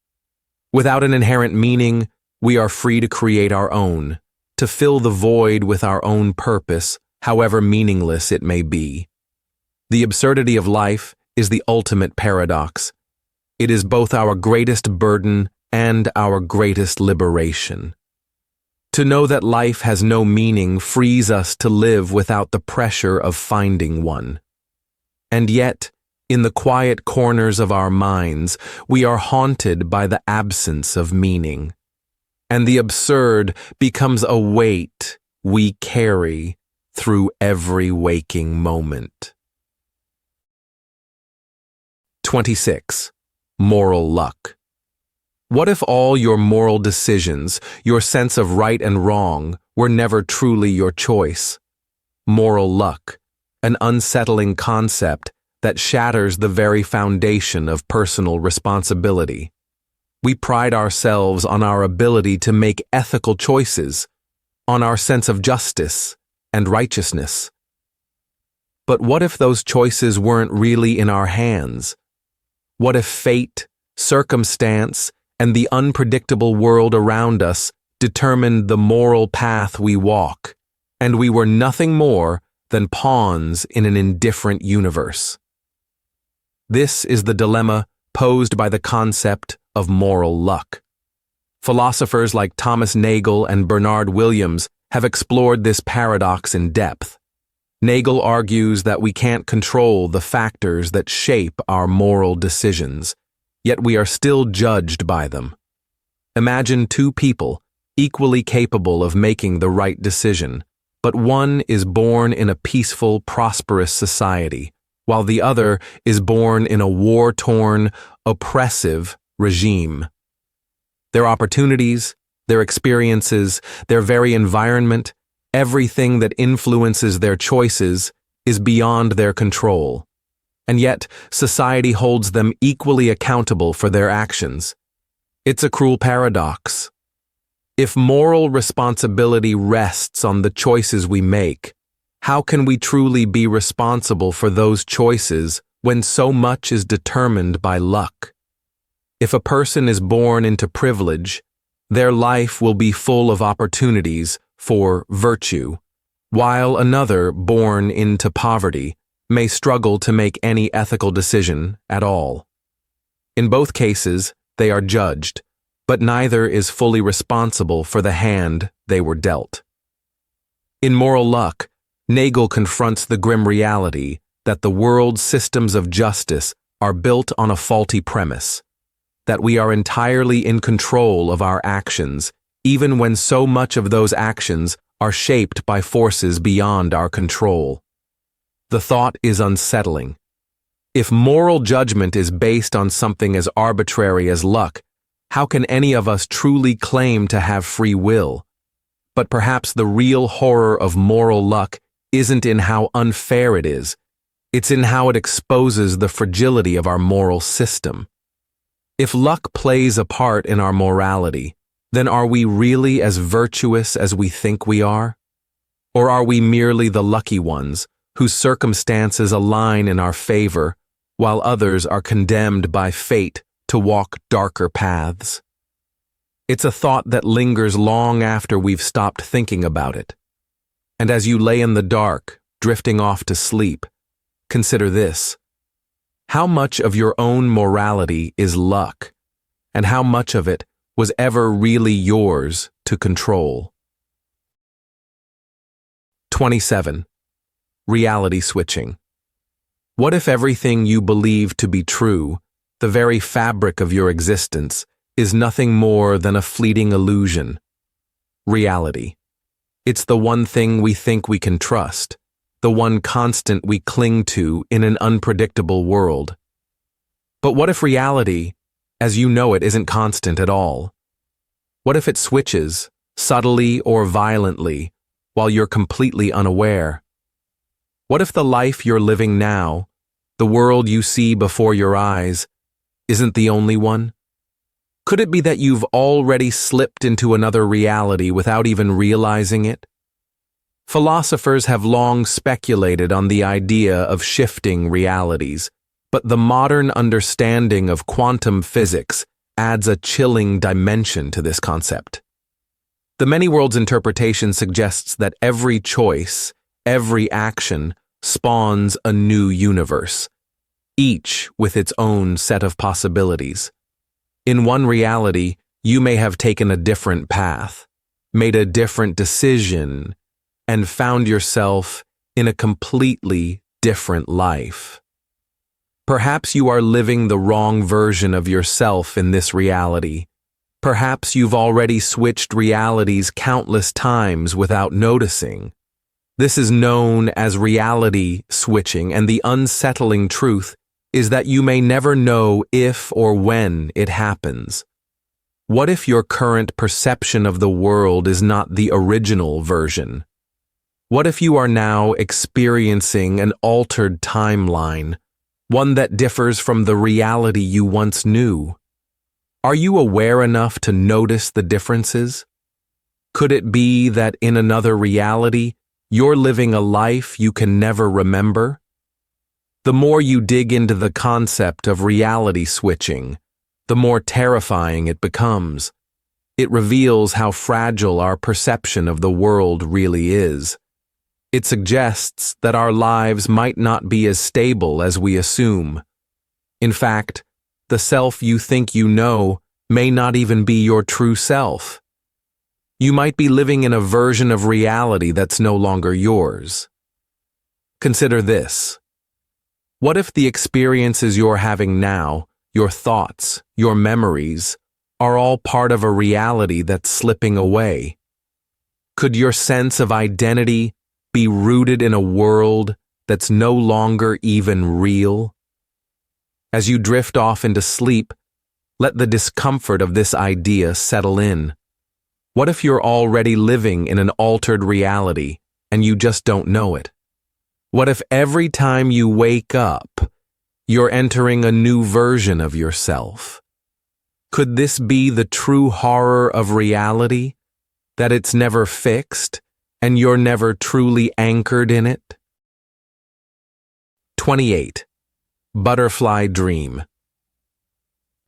Without an inherent meaning, we are free to create our own, to fill the void with our own purpose, however meaningless it may be. The absurdity of life is the ultimate paradox. It is both our greatest burden and our greatest liberation. To know that life has no meaning frees us to live without the pressure of finding one. And yet, in the quiet corners of our minds, we are haunted by the absence of meaning. And the absurd becomes a weight we carry through every waking moment. 26. Moral luck. What if all your moral decisions, your sense of right and wrong, were never truly your choice? Moral luck, an unsettling concept that shatters the very foundation of personal responsibility. We pride ourselves on our ability to make ethical choices, on our sense of justice and righteousness. But what if those choices weren't really in our hands? What if fate, circumstance, and the unpredictable world around us determined the moral path we walk, and we were nothing more than pawns in an indifferent universe. This is the dilemma posed by the concept of moral luck. Philosophers like Thomas Nagel and Bernard Williams have explored this paradox in depth. Nagel argues that we can't control the factors that shape our moral decisions, yet we are still judged by them. Imagine two people equally capable of making the right decision, but one is born in a peaceful, prosperous society, while the other is born in a war-torn, oppressive regime. Their opportunities, their experiences, their very environment, everything that influences their choices is beyond their control. And yet, society holds them equally accountable for their actions. It's a cruel paradox. If moral responsibility rests on the choices we make, how can we truly be responsible for those choices when so much is determined by luck? If a person is born into privilege, their life will be full of opportunities for virtue, while another born into poverty may struggle to make any ethical decision at all. In both cases, they are judged, but neither is fully responsible for the hand they were dealt. In Moral Luck, Nagel confronts the grim reality that the world's systems of justice are built on a faulty premise, that we are entirely in control of our actions, even when so much of those actions are shaped by forces beyond our control. The thought is unsettling. If moral judgment is based on something as arbitrary as luck, how can any of us truly claim to have free will? But perhaps the real horror of moral luck isn't in how unfair it is. It's in how it exposes the fragility of our moral system. If luck plays a part in our morality, then are we really as virtuous as we think we are? Or are we merely the lucky ones whose circumstances align in our favor, while others are condemned by fate to walk darker paths? It's a thought that lingers long after we've stopped thinking about it. And as you lay in the dark, drifting off to sleep, consider this. How much of your own morality is luck, and how much of it was ever really yours to control? 27. Reality switching. What if everything you believe to be true, the very fabric of your existence, is nothing more than a fleeting illusion? Reality. It's the one thing we think we can trust, the one constant we cling to in an unpredictable world. But what if reality, as you know it, isn't constant at all? What if it switches, subtly or violently, while you're completely unaware? What if the life you're living now, the world you see before your eyes, isn't the only one? Could it be that you've already slipped into another reality without even realizing it? Philosophers have long speculated on the idea of shifting realities, but the modern understanding of quantum physics adds a chilling dimension to this concept. The many worlds interpretation suggests that every choice, every action, spawns a new universe, each with its own set of possibilities. In one reality, you may have taken a different path, made a different decision, and found yourself in a completely different life. Perhaps you are living the wrong version of yourself in this reality. Perhaps you've already switched realities countless times without noticing. This is known as reality switching, and the unsettling truth is that you may never know if or when it happens. What if your current perception of the world is not the original version? What if you are now experiencing an altered timeline, one that differs from the reality you once knew? Are you aware enough to notice the differences? Could it be that in another reality, you're living a life you can never remember? The more you dig into the concept of reality switching, the more terrifying it becomes. It reveals how fragile our perception of the world really is. It suggests that our lives might not be as stable as we assume. In fact, the self you think you know may not even be your true self. You might be living in a version of reality that's no longer yours. Consider this. What if the experiences you're having now, your thoughts, your memories, are all part of a reality that's slipping away? Could your sense of identity be rooted in a world that's no longer even real? As you drift off into sleep, let the discomfort of this idea settle in. What if you're already living in an altered reality and you just don't know it? What if every time you wake up, you're entering a new version of yourself? Could this be the true horror of reality, that it's never fixed and you're never truly anchored in it? 28. Butterfly Dream.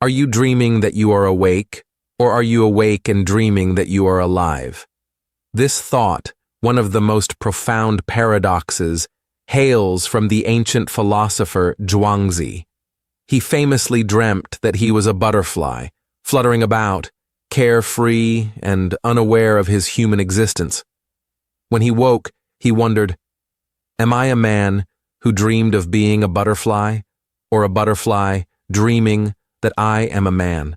Are you dreaming that you are awake, or are you awake and dreaming that you are alive? This thought, one of the most profound paradoxes, hails from the ancient philosopher Zhuangzi. He famously dreamt that he was a butterfly, fluttering about, carefree and unaware of his human existence. When he woke, he wondered, "Am I a man who dreamed of being a butterfly, or a butterfly dreaming that I am a man?"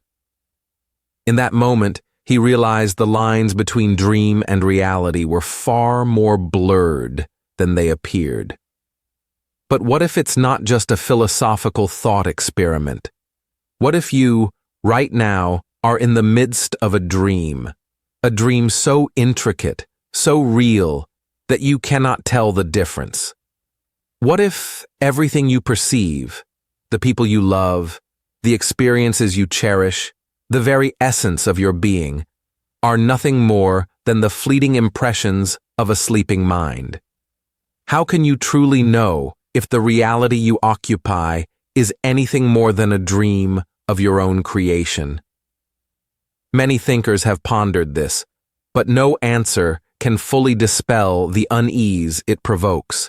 In that moment, he realized the lines between dream and reality were far more blurred than they appeared. But what if it's not just a philosophical thought experiment? What if you, right now, are in the midst of a dream so intricate, so real, that you cannot tell the difference? What if everything you perceive, the people you love, the experiences you cherish, the very essence of your being, are nothing more than the fleeting impressions of a sleeping mind? How can you truly know if the reality you occupy is anything more than a dream of your own creation? Many thinkers have pondered this, but no answer can fully dispel the unease it provokes.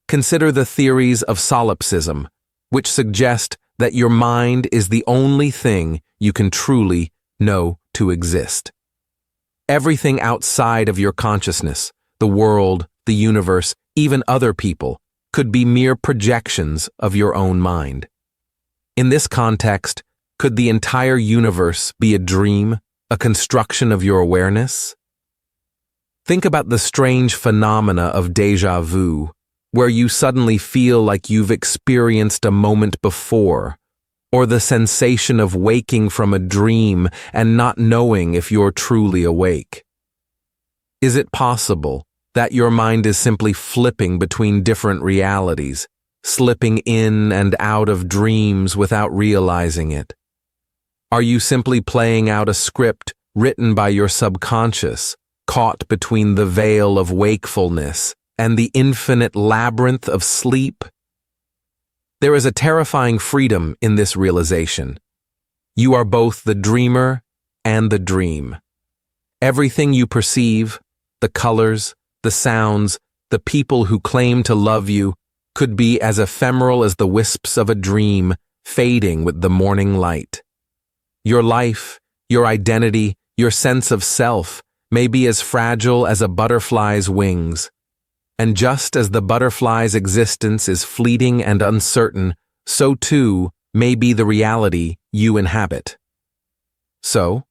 Consider the theories of solipsism, which suggest that your mind is the only thing you can truly know to exist. Everything outside of your consciousness, the world, the universe, even other people, could be mere projections of your own mind. In this context, could the entire universe be a dream, a construction of your awareness? Think about the strange phenomena of déjà vu, where you suddenly feel like you've experienced a moment before, or the sensation of waking from a dream and not knowing if you're truly awake. Is it possible that your mind is simply flipping between different realities, slipping in and out of dreams without realizing it? Are you simply playing out a script written by your subconscious, caught between the veil of wakefulness and the infinite labyrinth of sleep? There is a terrifying freedom in this realization. You are both the dreamer and the dream. Everything you perceive, the colors, the sounds, the people who claim to love you, could be as ephemeral as the wisps of a dream fading with the morning light. Your life, your identity, your sense of self may be as fragile as a butterfly's wings. And just as the butterfly's existence is fleeting and uncertain, so too may be the reality you inhabit. So,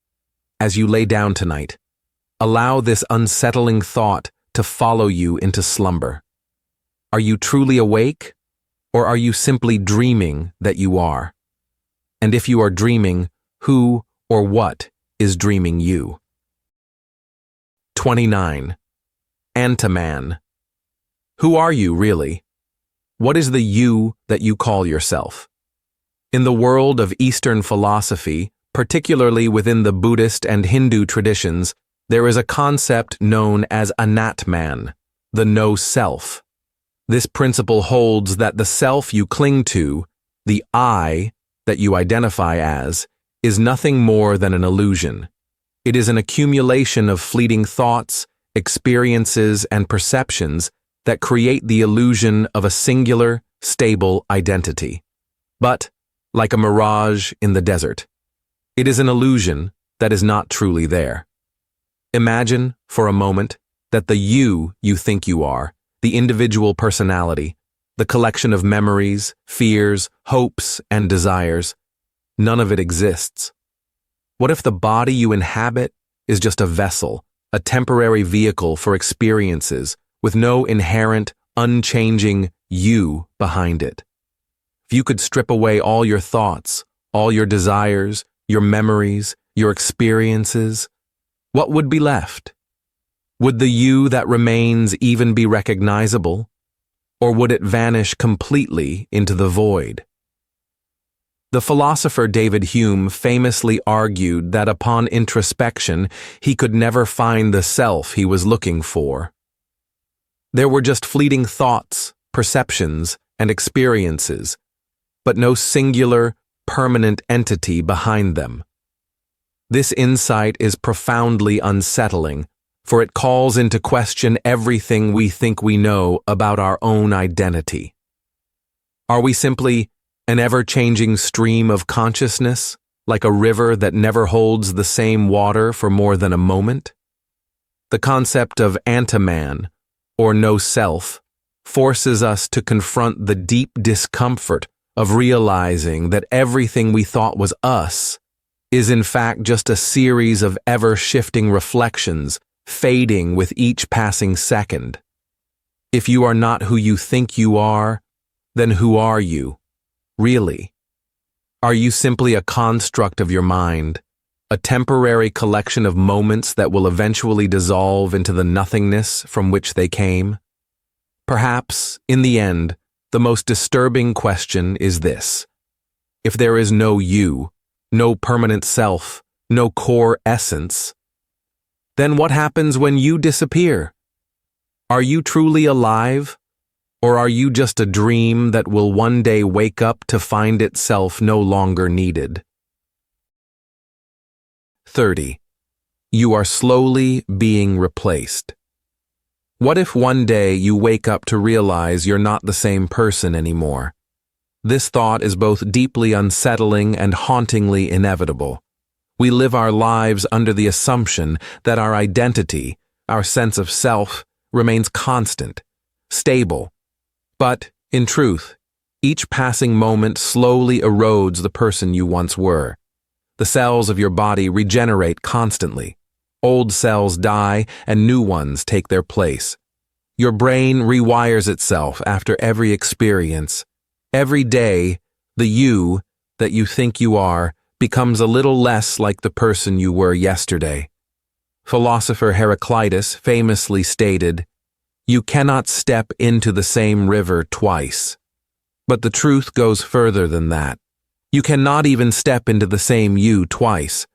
as you lay down tonight, allow this unsettling thought to follow you into slumber. Are you truly awake, or are you simply dreaming that you are? And if you are dreaming, who or what is dreaming you? 29. Antiman. Who are you, really? What is the you that you call yourself? In the world of Eastern philosophy, particularly within the Buddhist and Hindu traditions, there is a concept known as Anatman, the no-self. This principle holds that the self you cling to, the I that you identify as, is nothing more than an illusion. It is an accumulation of fleeting thoughts, experiences, and perceptions that create the illusion of a singular, stable identity. But, like a mirage in the desert, it is an illusion that is not truly there. Imagine, for a moment, that the you think you are, the individual personality, the collection of memories, fears, hopes, and desires, none of it exists. What if the body you inhabit is just a vessel, a temporary vehicle for experiences with no inherent, unchanging you behind it? If you could strip away all your thoughts, all your desires, your memories, your experiences, what would be left? Would the you that remains even be recognizable, or would it vanish completely into the void? The philosopher David Hume famously argued that upon introspection, he could never find the self he was looking for. There were just fleeting thoughts, perceptions, and experiences, but no singular, permanent entity behind them. This insight is profoundly unsettling, for it calls into question everything we think we know about our own identity. Are we simply an ever-changing stream of consciousness, like a river that never holds the same water for more than a moment? The concept of Antiman, or no self, forces us to confront the deep discomfort of realizing that everything we thought was us is in fact just a series of ever-shifting reflections, fading with each passing second. If you are not who you think you are, then who are you? Really? Are you simply a construct of your mind, a temporary collection of moments that will eventually dissolve into the nothingness from which they came? Perhaps, in the end, the most disturbing question is this: if there is no you, no permanent self, no core essence, then what happens when you disappear? Are you truly alive? Or are you just a dream that will one day wake up to find itself no longer needed? 30. You are slowly being replaced. What if one day you wake up to realize you're not the same person anymore? This thought is both deeply unsettling and hauntingly inevitable. We live our lives under the assumption that our identity, our sense of self, remains constant, stable. But, in truth, each passing moment slowly erodes the person you once were. The cells of your body regenerate constantly. Old cells die and new ones take their place. Your brain rewires itself after every experience. Every day, the you that you think you are becomes a little less like the person you were yesterday. Philosopher Heraclitus famously stated, "You cannot step into the same river twice." But the truth goes further than that. You cannot even step into the same you twice.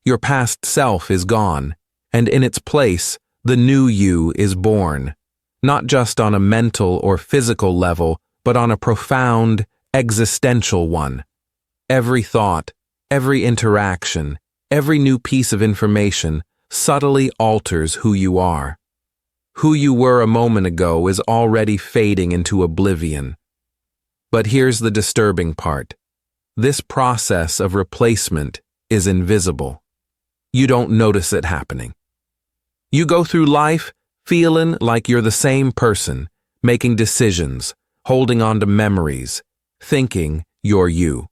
Your past self is gone, and in its place, the new you is born, not just on a mental or physical level, but on a profound, existential one. Every thought, every interaction, every new piece of information subtly alters who you are. Who you were a moment ago is already fading into oblivion. But here's the disturbing part. This process of replacement is invisible. You don't notice it happening. You go through life feeling like you're the same person, making decisions, holding on to memories, thinking you're you.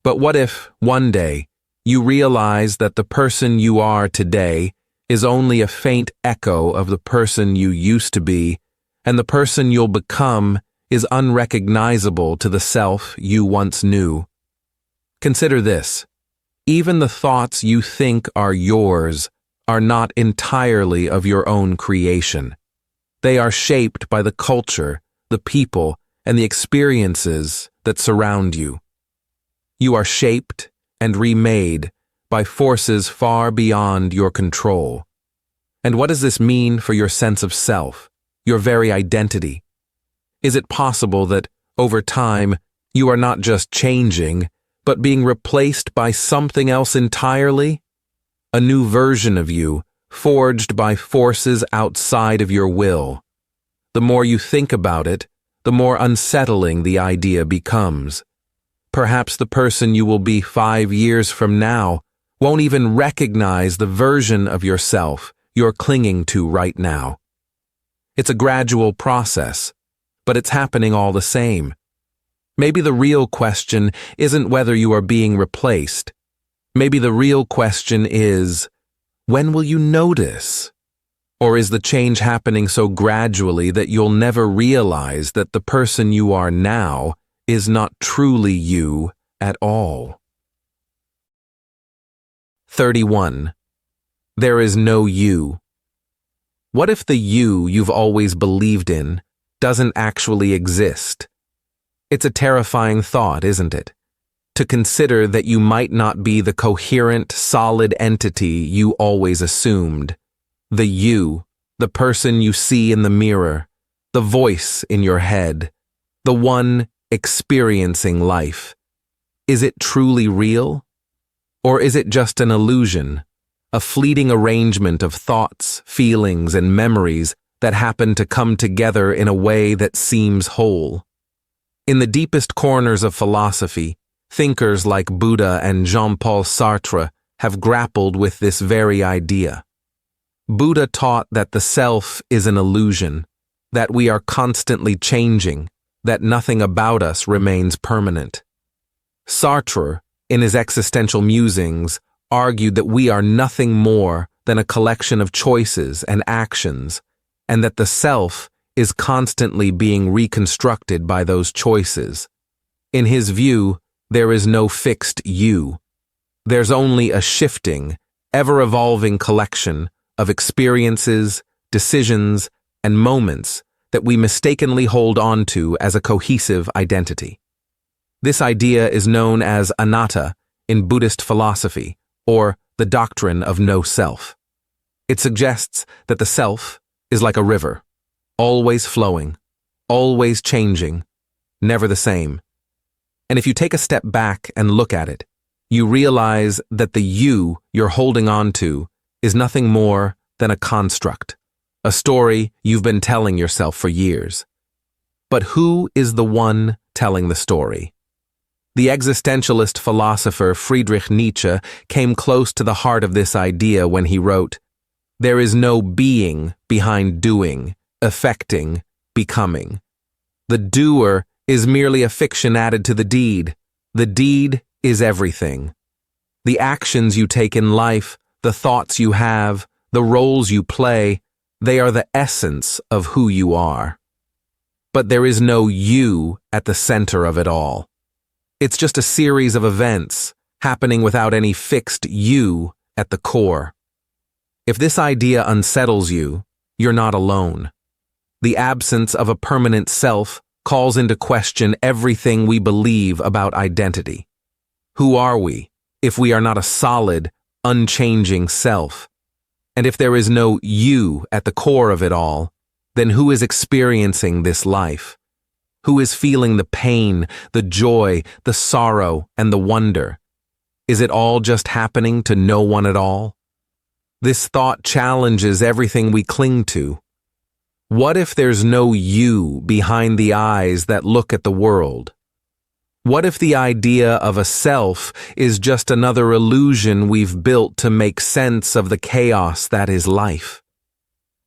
But what if, one day, you realize that the person you are today is only a faint echo of the person you used to be, and the person you'll become is unrecognizable to the self you once knew? Consider this. Even the thoughts you think are yours are not entirely of your own creation. They are shaped by the culture, the people, and the experiences that surround you. You are shaped and remade by forces far beyond your control. And what does this mean for your sense of self, your very identity? Is it possible that, over time, you are not just changing, but being replaced by something else entirely? a new version of you, forged by forces outside of your will. The more you think about it, the more unsettling the idea becomes. Perhaps the person you will be 5 years from now won't even recognize the version of yourself you're clinging to right now. It's a gradual process, but it's happening all the same. Maybe the real question isn't whether you are being replaced. Maybe the real question is, when will you notice? Or is the change happening so gradually that you'll never realize that the person you are now is not truly you at all? 31. There is no you. What if the you you've always believed in doesn't actually exist? It's a terrifying thought, isn't it? To consider that you might not be the coherent, solid entity you always assumed. The you, the person you see in the mirror, the voice in your head, the one experiencing life. Is it truly real? Or is it just an illusion, a fleeting arrangement of thoughts, feelings, and memories that happen to come together in a way that seems whole? In the deepest corners of philosophy, thinkers like Buddha and Jean-Paul Sartre have grappled with this very idea. Buddha taught that the self is an illusion, that we are constantly changing, that nothing about us remains permanent. Sartre, in his existential musings, argued that we are nothing more than a collection of choices and actions, and that the self is constantly being reconstructed by those choices. In his view, there is no fixed you. There's only a shifting, ever-evolving collection of experiences, decisions, and moments that we mistakenly hold on to as a cohesive identity. This idea is known as anatta in Buddhist philosophy, or the doctrine of no self. It suggests that the self is like a river, always flowing, always changing, never the same. And if you take a step back and look at it, you realize that the you you're holding on to is nothing more than a construct, a story you've been telling yourself for years. But who is the one telling the story? The existentialist philosopher Friedrich Nietzsche came close to the heart of this idea when he wrote, "There is no being behind doing, affecting, becoming. The doer is merely a fiction added to the deed. The deed is everything. The actions you take in life, the thoughts you have, the roles you play, they are the essence of who you are. But there is no you at the center of it all. It's just a series of events happening without any fixed you at the core. If this idea unsettles you, you're not alone. The absence of a permanent self calls into question everything we believe about identity. Who are we if we are not a solid, unchanging self? And if there is no you at the core of it all, then who is experiencing this life? Who is feeling the pain, the joy, the sorrow, and the wonder? Is it all just happening to no one at all? This thought challenges everything we cling to. What if there's no you behind the eyes that look at the world? What if the idea of a self is just another illusion we've built to make sense of the chaos that is life?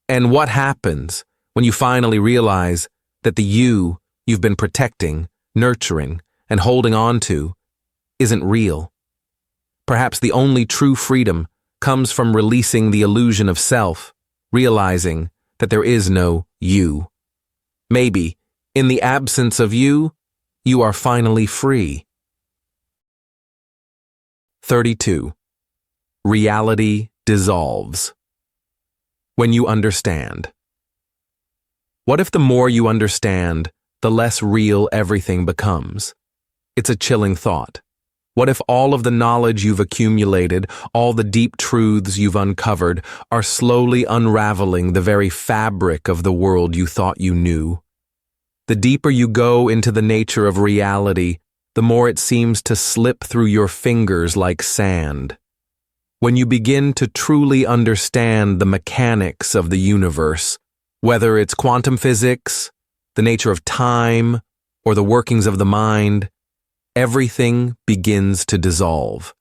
And what happens when you finally realize that the you you've been protecting, nurturing, and holding on to isn't real? Perhaps the only true freedom comes from releasing the illusion of self, realizing that there is no you. Maybe, in the absence of you, you are finally free. 32. Reality dissolves. When you understand. What if the more you understand, the less real everything becomes? It's a chilling thought. What if all of the knowledge you've accumulated, all the deep truths you've uncovered, are slowly unraveling the very fabric of the world you thought you knew? The deeper you go into the nature of reality, the more it seems to slip through your fingers like sand. when you begin to truly understand the mechanics of the universe, whether it's quantum physics, the nature of time, or the workings of the mind, everything begins to dissolve.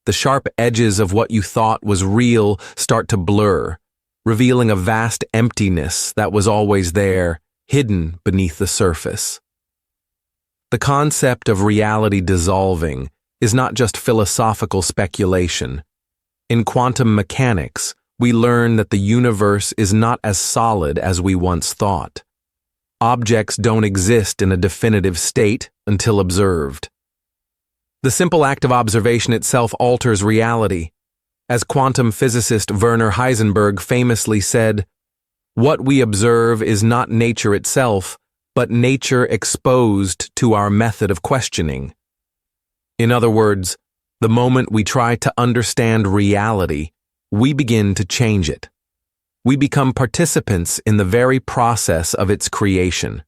The sharp edges of what you thought was real start to blur, revealing a vast emptiness that was always there, hidden beneath the surface. The concept of reality dissolving is not just philosophical speculation. In quantum mechanics, we learn that the universe is not as solid as we once thought. Objects don't exist in a definitive state until observed. The simple act of observation itself alters reality. As quantum physicist Werner Heisenberg famously said, "What we observe is not nature itself, but nature exposed to our method of questioning." In other words, the moment we try to understand reality, we begin to change it. We become participants in the very process of its creation.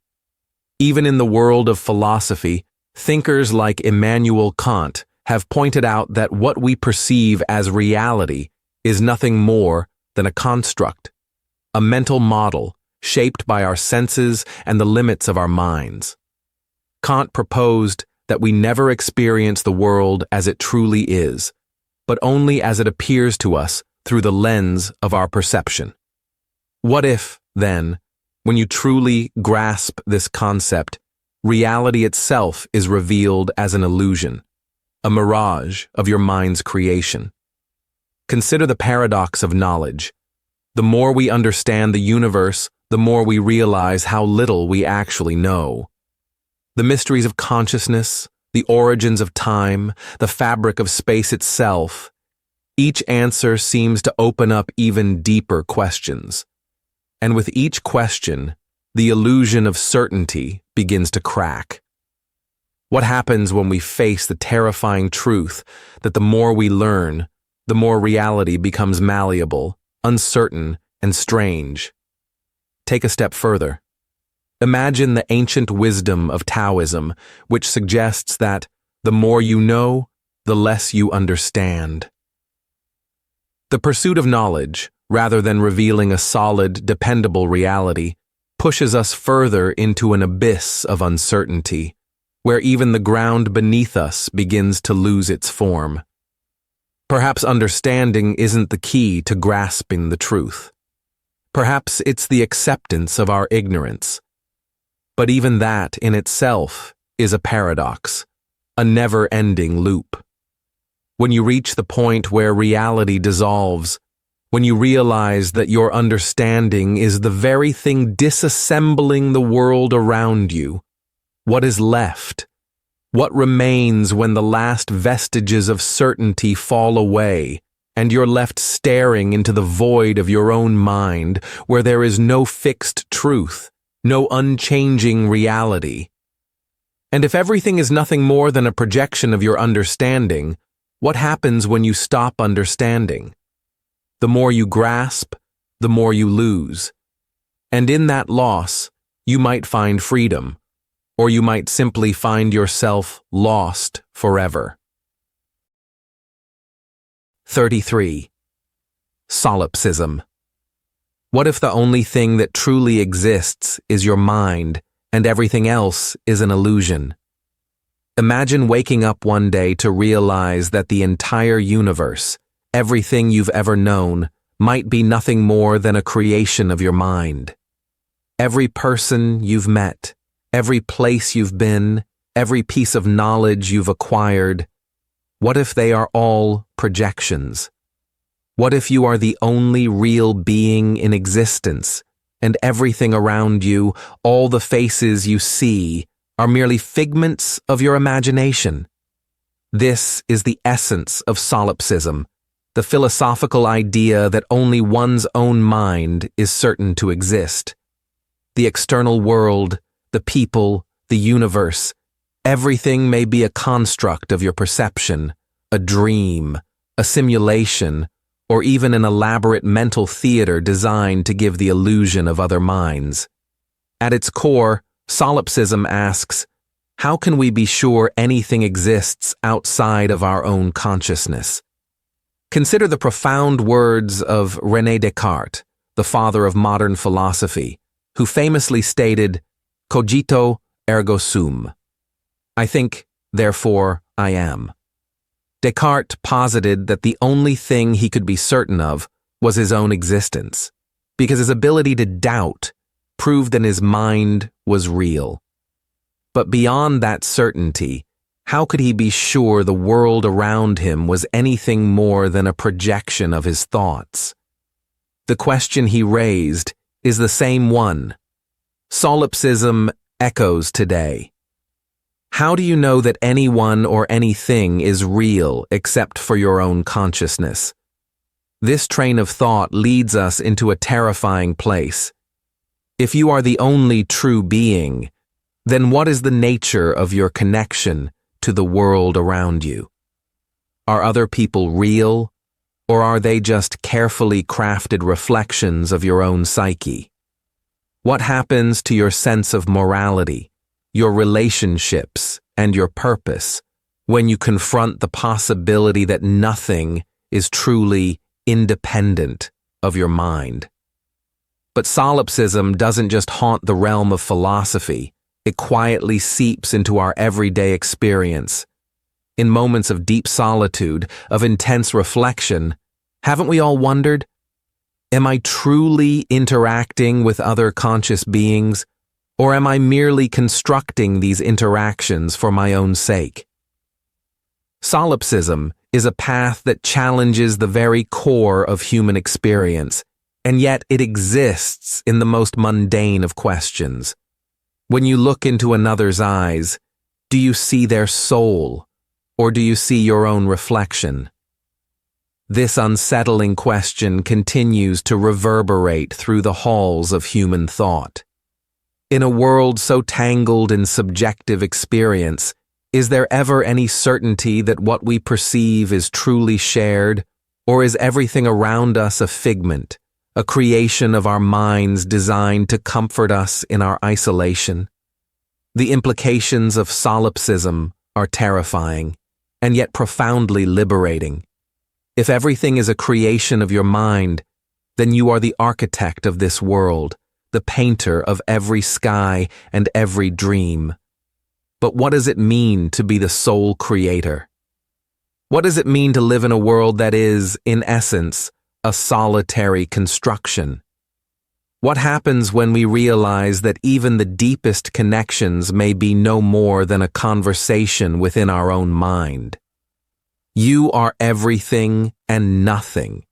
Even in the world of philosophy, thinkers like Immanuel Kant have pointed out that what we perceive as reality is nothing more than a construct, a mental model shaped by our senses and the limits of our minds. Kant proposed that we never experience the world as it truly is, but only as it appears to us through the lens of our perception. What if, then, when you truly grasp this concept, reality itself is revealed as an illusion, a mirage of your mind's creation? Consider the paradox of knowledge. The more we understand the universe, the more we realize how little we actually know. The mysteries of consciousness, the origins of time, the fabric of space itself, each answer seems to open up even deeper questions. And with each question, the illusion of certainty begins to crack. What happens when we face the terrifying truth that the more we learn, the more reality becomes malleable, uncertain, and strange? Take a step further. Imagine the ancient wisdom of Taoism, which suggests that the more you know, the less you understand. The pursuit of knowledge, rather than revealing a solid, dependable reality, pushes us further into an abyss of uncertainty, where even the ground beneath us begins to lose its form. Perhaps understanding isn't the key to grasping the truth. Perhaps it's the acceptance of our ignorance. But even that in itself is a paradox, a never-ending loop. When you reach the point where reality dissolves, when you realize that your understanding is the very thing disassembling the world around you, what is left? What remains when the last vestiges of certainty fall away, and you're left staring into the void of your own mind, where there is no fixed truth, no unchanging reality? And if everything is nothing more than a projection of your understanding, what happens when you stop understanding? The more you grasp, the more you lose. And in that loss, you might find freedom, or you might simply find yourself lost forever. 33. Solipsism. What if the only thing that truly exists is your mind, and everything else is an illusion? Imagine waking up one day to realize that the entire universe, everything you've ever known, might be nothing more than a creation of your mind. Every person you've met, every place you've been, every piece of knowledge you've acquired, what if they are all projections? What if you are the only real being in existence, and everything around you, all the faces you see, are merely figments of your imagination? This is the essence of solipsism, the philosophical idea that only one's own mind is certain to exist. The external world, the people, the universe, everything may be a construct of your perception, a dream, a simulation, or even an elaborate mental theater designed to give the illusion of other minds. At its core, solipsism asks, how can we be sure anything exists outside of our own consciousness? Consider the profound words of René Descartes, the father of modern philosophy, who famously stated, "Cogito ergo sum." I think, therefore I am. Descartes posited that the only thing he could be certain of was his own existence, because his ability to doubt proved that his mind was real. But beyond that certainty, how could he be sure the world around him was anything more than a projection of his thoughts? The question he raised is the same one. Solipsism echoes today. How do you know that anyone or anything is real except for your own consciousness? This train of thought leads us into a terrifying place. If you are the only true being, then what is the nature of your connection to the world around you? Are other people real, or are they just carefully crafted reflections of your own psyche? What happens to your sense of morality, your relationships, and your purpose when you confront the possibility that nothing is truly independent of your mind? But solipsism doesn't just haunt the realm of philosophy. It quietly seeps into our everyday experience. In moments of deep solitude, of intense reflection, haven't we all wondered, am I truly interacting with other conscious beings, or am I merely constructing these interactions for my own sake? Solipsism is a path that challenges the very core of human experience, and yet it exists in the most mundane of questions. When you look into another's eyes, do you see their soul, or do you see your own reflection? This unsettling question continues to reverberate through the halls of human thought. In a world so tangled in subjective experience, is there ever any certainty that what we perceive is truly shared, or is everything around us a figment, a creation of our minds designed to comfort us in our isolation? The implications of solipsism are terrifying, and yet profoundly liberating. If everything is a creation of your mind, then you are the architect of this world, the painter of every sky and every dream. But what does it mean to be the sole creator? What does it mean to live in a world that is, in essence, a solitary construction? What happens when we realize that even the deepest connections may be no more than a conversation within our own mind? You are everything and nothing,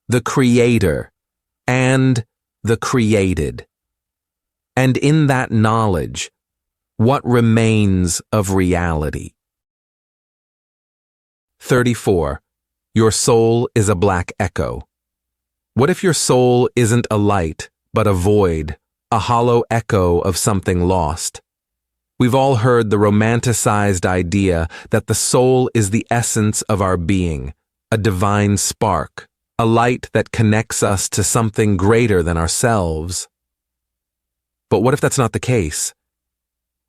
the creator and the created. And in that knowledge, what remains of reality? 34. Your soul is a black echo. What if your soul isn't a light, but a void, a hollow echo of something lost? We've all heard the romanticized idea that the soul is the essence of our being, a divine spark, a light that connects us to something greater than ourselves. But what if that's not the case?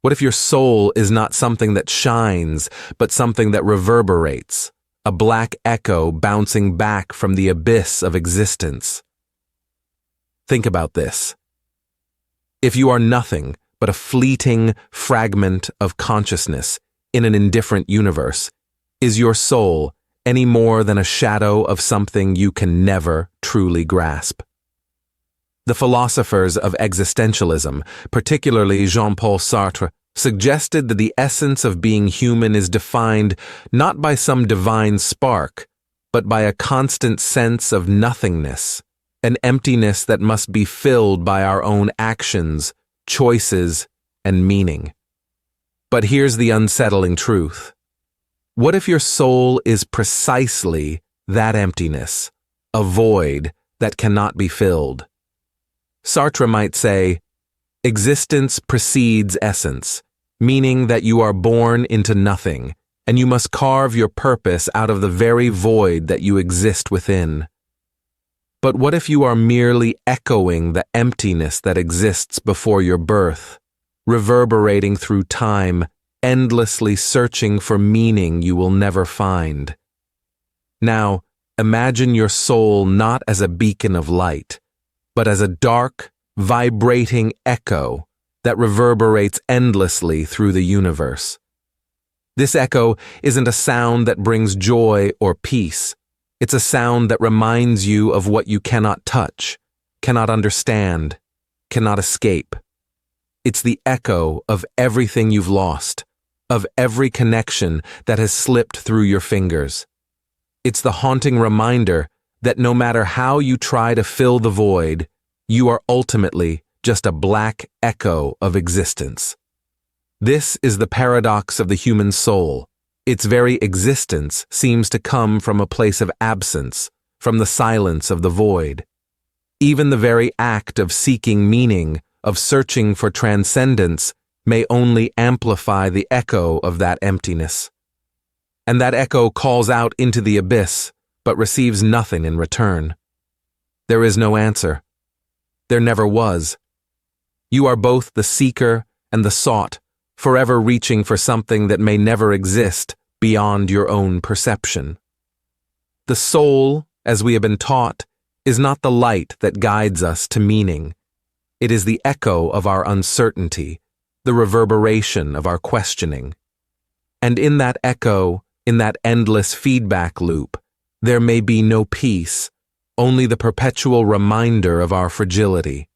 What if your soul is not something that shines, but something that reverberates, a black echo bouncing back from the abyss of existence? Think about this. If you are nothing but a fleeting fragment of consciousness in an indifferent universe, is your soul any more than a shadow of something you can never truly grasp? The philosophers of existentialism, particularly Jean-Paul Sartre, suggested that the essence of being human is defined not by some divine spark, but by a constant sense of nothingness, an emptiness that must be filled by our own actions, choices, and meaning. But here's the unsettling truth. What if your soul is precisely that emptiness, a void that cannot be filled? Sartre might say, existence precedes essence, meaning that you are born into nothing, and you must carve your purpose out of the very void that you exist within. But what if you are merely echoing the emptiness that exists before your birth, reverberating through time, endlessly searching for meaning you will never find? Now, imagine your soul not as a beacon of light, but as a dark, vibrating echo that reverberates endlessly through the universe. This echo isn't a sound that brings joy or peace. It's a sound that reminds you of what you cannot touch, cannot understand, cannot escape. It's the echo of everything you've lost, of every connection that has slipped through your fingers. It's the haunting reminder that no matter how you try to fill the void, you are ultimately just a black echo of existence. This is the paradox of the human soul. Its very existence seems to come from a place of absence, from the silence of the void. Even the very act of seeking meaning, of searching for transcendence, may only amplify the echo of that emptiness. And that echo calls out into the abyss, but receives nothing in return. There is no answer. There never was. You are both the seeker and the sought, forever reaching for something that may never exist beyond your own perception. The soul, as we have been taught, is not the light that guides us to meaning. It is the echo of our uncertainty, the reverberation of our questioning. And in that echo, in that endless feedback loop, there may be no peace, only the perpetual reminder of our fragility.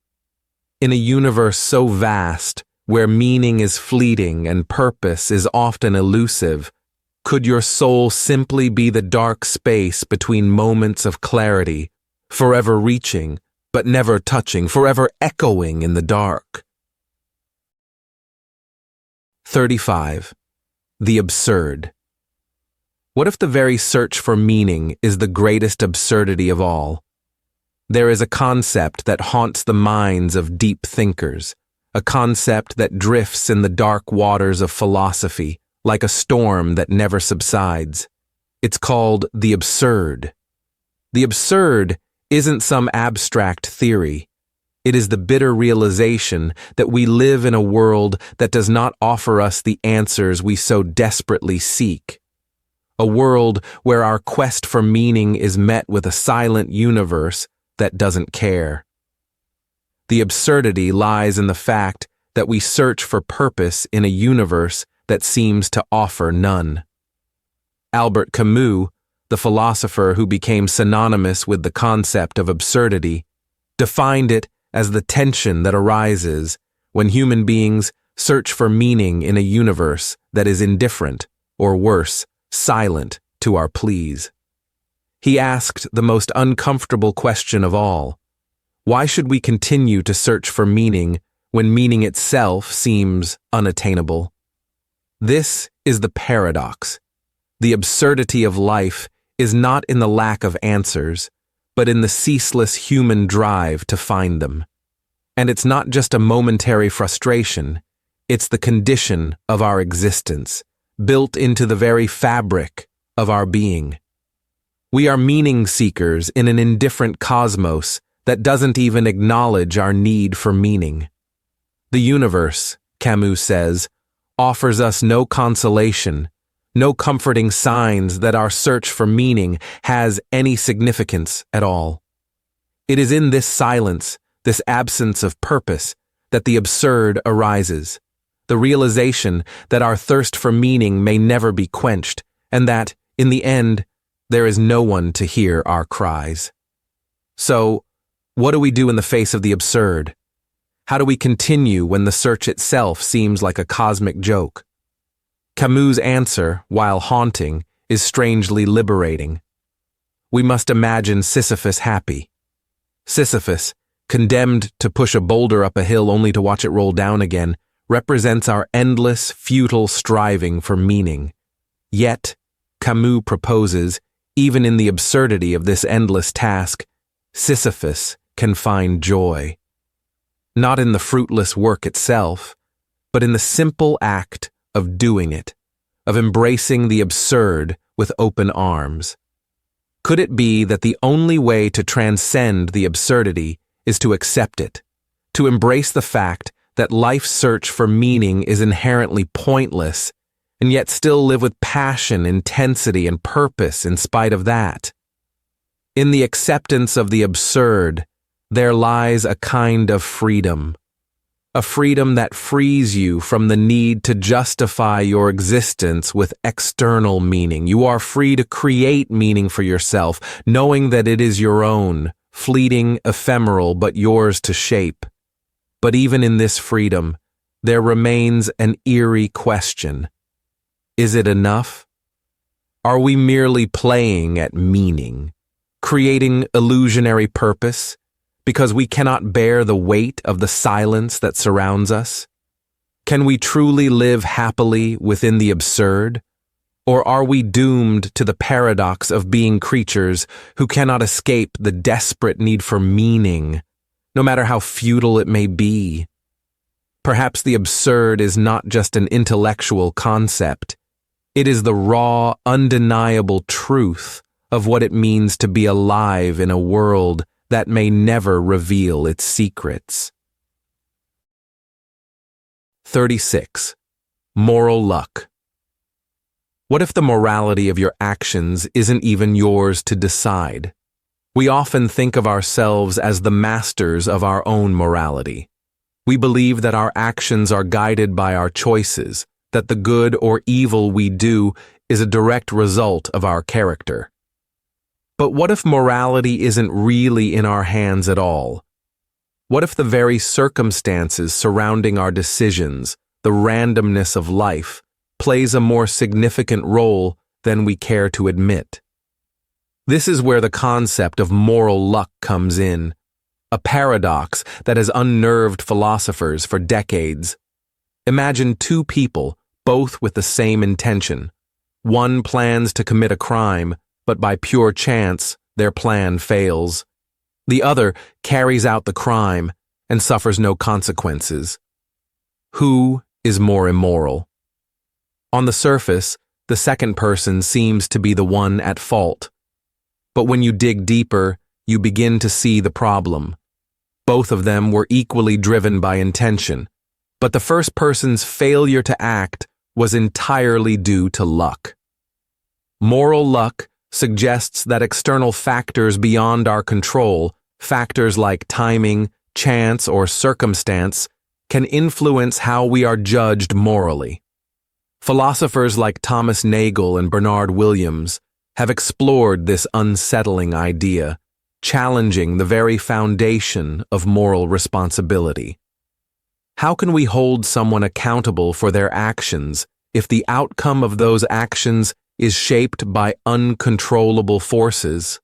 In a universe so vast, where meaning is fleeting and purpose is often elusive, could your soul simply be the dark space between moments of clarity, forever reaching, but never touching, forever echoing in the dark? 35. The absurd. What if the very search for meaning is the greatest absurdity of all? There is a concept that haunts the minds of deep thinkers, a concept that drifts in the dark waters of philosophy, like a storm that never subsides. It's called the absurd. The absurd isn't some abstract theory. It is the bitter realization that we live in a world that does not offer us the answers we so desperately seek. A world where our quest for meaning is met with a silent universe that doesn't care. The absurdity lies in the fact that we search for purpose in a universe that seems to offer none. Albert Camus, the philosopher who became synonymous with the concept of absurdity, defined it as the tension that arises when human beings search for meaning in a universe that is indifferent, or worse, silent to our pleas. He asked the most uncomfortable question of all: why should we continue to search for meaning when meaning itself seems unattainable? This is the paradox. The absurdity of life is not in the lack of answers, but in the ceaseless human drive to find them. And it's not just a momentary frustration, it's the condition of our existence, built into the very fabric of our being. We are meaning seekers in an indifferent cosmos that doesn't even acknowledge our need for meaning. The universe, Camus says, offers us no consolation, no comforting signs that our search for meaning has any significance at all. It is in this silence, this absence of purpose, that the absurd arises, the realization that our thirst for meaning may never be quenched, and that, in the end, there is no one to hear our cries. So, what do we do in the face of the absurd? How do we continue when the search itself seems like a cosmic joke? Camus' answer, while haunting, is strangely liberating. We must imagine Sisyphus happy. Sisyphus, condemned to push a boulder up a hill only to watch it roll down again, represents our endless, futile striving for meaning. Yet, Camus proposes, even in the absurdity of this endless task, Sisyphus can find joy. Not in the fruitless work itself, but in the simple act of doing it, of embracing the absurd with open arms. Could it be that the only way to transcend the absurdity is to accept it, to embrace the fact that life's search for meaning is inherently pointless, and yet still live with passion, intensity, and purpose in spite of that? In the acceptance of the absurd, there lies a kind of freedom. A freedom that frees you from the need to justify your existence with external meaning. You are free to create meaning for yourself, knowing that it is your own, fleeting, ephemeral, but yours to shape. But even in this freedom, there remains an eerie question. Is it enough? Are we merely playing at meaning, creating illusionary purpose, because we cannot bear the weight of the silence that surrounds us? Can we truly live happily within the absurd? Or are we doomed to the paradox of being creatures who cannot escape the desperate need for meaning, no matter how futile it may be? Perhaps the absurd is not just an intellectual concept. It is the raw, undeniable truth of what it means to be alive in a world that may never reveal its secrets. 36. Moral luck. What if the morality of your actions isn't even yours to decide? We often think of ourselves as the masters of our own morality. We believe that our actions are guided by our choices, that the good or evil we do is a direct result of our character. But what if morality isn't really in our hands at all? What if the very circumstances surrounding our decisions, the randomness of life, plays a more significant role than we care to admit? This is where the concept of moral luck comes in, a paradox that has unnerved philosophers for decades. Imagine two people, both with the same intention. One plans to commit a crime, but by pure chance, their plan fails. The other carries out the crime and suffers no consequences. Who is more immoral? On the surface, the second person seems to be the one at fault. But when you dig deeper, you begin to see the problem. Both of them were equally driven by intention, but the first person's failure to act was entirely due to luck. Moral luck suggests that external factors beyond our control, factors like timing, chance, or circumstance, can influence how we are judged morally. Philosophers like Thomas Nagel and Bernard Williams have explored this unsettling idea, challenging the very foundation of moral responsibility. How can we hold someone accountable for their actions if the outcome of those actions is shaped by uncontrollable forces?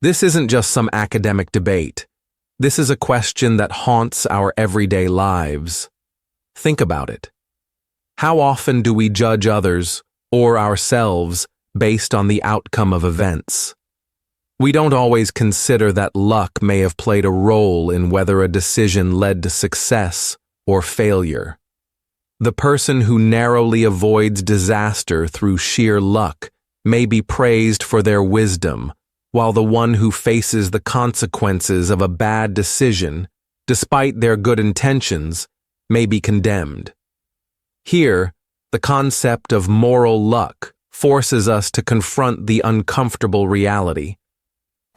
This isn't just some academic debate. This is a question that haunts our everyday lives. Think about it. How often do we judge others or ourselves based on the outcome of events? We don't always consider that luck may have played a role in whether a decision led to success or failure. The person who narrowly avoids disaster through sheer luck may be praised for their wisdom, while the one who faces the consequences of a bad decision, despite their good intentions, may be condemned. Here, the concept of moral luck forces us to confront the uncomfortable reality.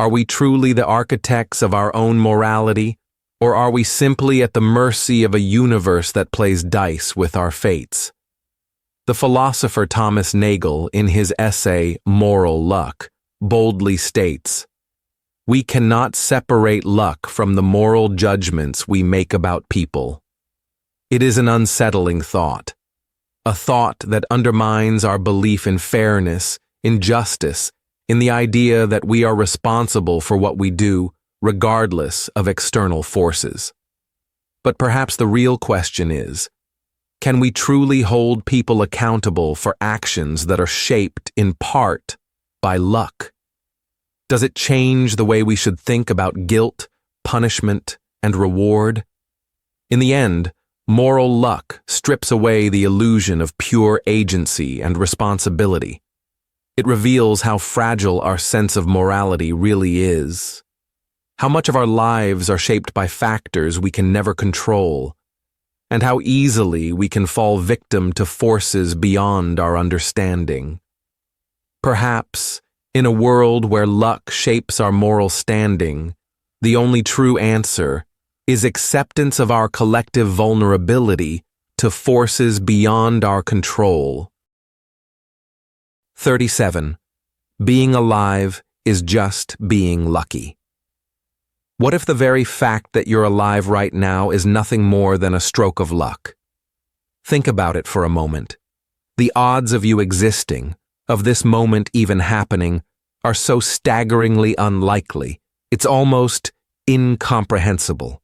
Are we truly the architects of our own morality, or are we simply at the mercy of a universe that plays dice with our fates? The philosopher Thomas Nagel, in his essay Moral Luck, boldly states, "We cannot separate luck from the moral judgments we make about people." It is an unsettling thought, a thought that undermines our belief in fairness, in justice, in the idea that we are responsible for what we do, regardless of external forces. But perhaps the real question is, can we truly hold people accountable for actions that are shaped in part by luck? Does it change the way we should think about guilt, punishment, and reward? In the end, moral luck strips away the illusion of pure agency and responsibility. It reveals how fragile our sense of morality really is. How much of our lives are shaped by factors we can never control, and how easily we can fall victim to forces beyond our understanding. Perhaps, In a world where luck shapes our moral standing, the only true answer is acceptance of our collective vulnerability to forces beyond our control. 37. Being alive is just being lucky. What if the very fact that you're alive right now is nothing more than a stroke of luck? Think about it for a moment. The odds of you existing, of this moment even happening, are so staggeringly unlikely, it's almost incomprehensible.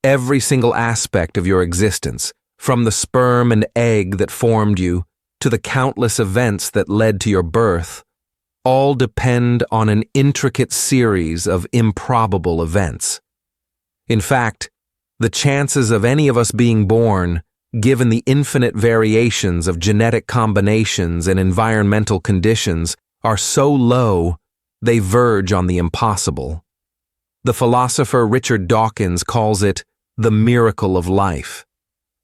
Every single aspect of your existence, from the sperm and egg that formed you to the countless events that led to your birth, all depend on an intricate series of improbable events. In fact, the chances of any of us being born, given the infinite variations of genetic combinations and environmental conditions, are so low they verge on the impossible. The philosopher Richard Dawkins calls it the miracle of life,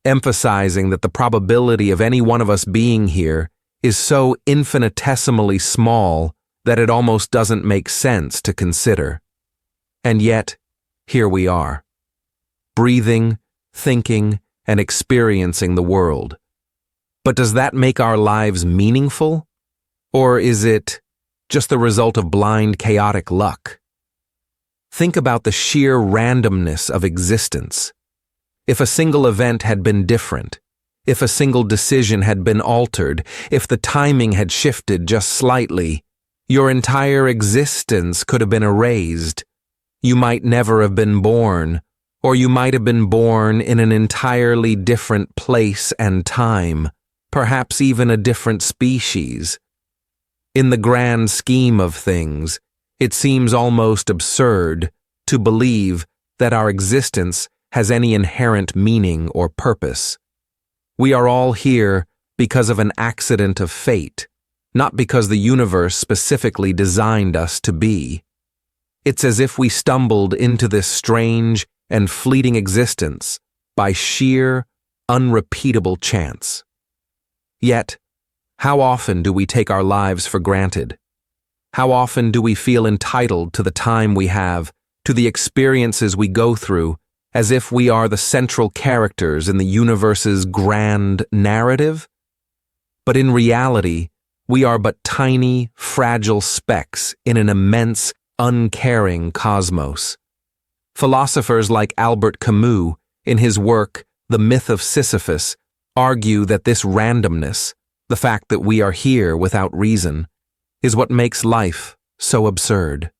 emphasizing that the probability of any one of us being here is so infinitesimally small that it almost doesn't make sense to consider. And yet, here we are, breathing, thinking, and experiencing the world. But does that make our lives meaningful? Or is it just the result of blind, chaotic luck? Think about the sheer randomness of existence. If a single event had been different, if a single decision had been altered, if the timing had shifted just slightly, your entire existence could have been erased. You might never have been born, or you might have been born in an entirely different place and time, perhaps even a different species. In the grand scheme of things, it seems almost absurd to believe that our existence has any inherent meaning or purpose. We are all here because of an accident of fate, not because the universe specifically designed us to be. It's as if we stumbled into this strange and fleeting existence by sheer, unrepeatable chance. Yet, how often do we take our lives for granted? How often do we feel entitled to the time we have, to the experiences we go through, as if we are the central characters in the universe's grand narrative? But in reality, we are but tiny, fragile specks in an immense, uncaring cosmos. Philosophers like Albert Camus, in his work The Myth of Sisyphus, argue that this randomness, the fact that we are here without reason, is what makes life so absurd.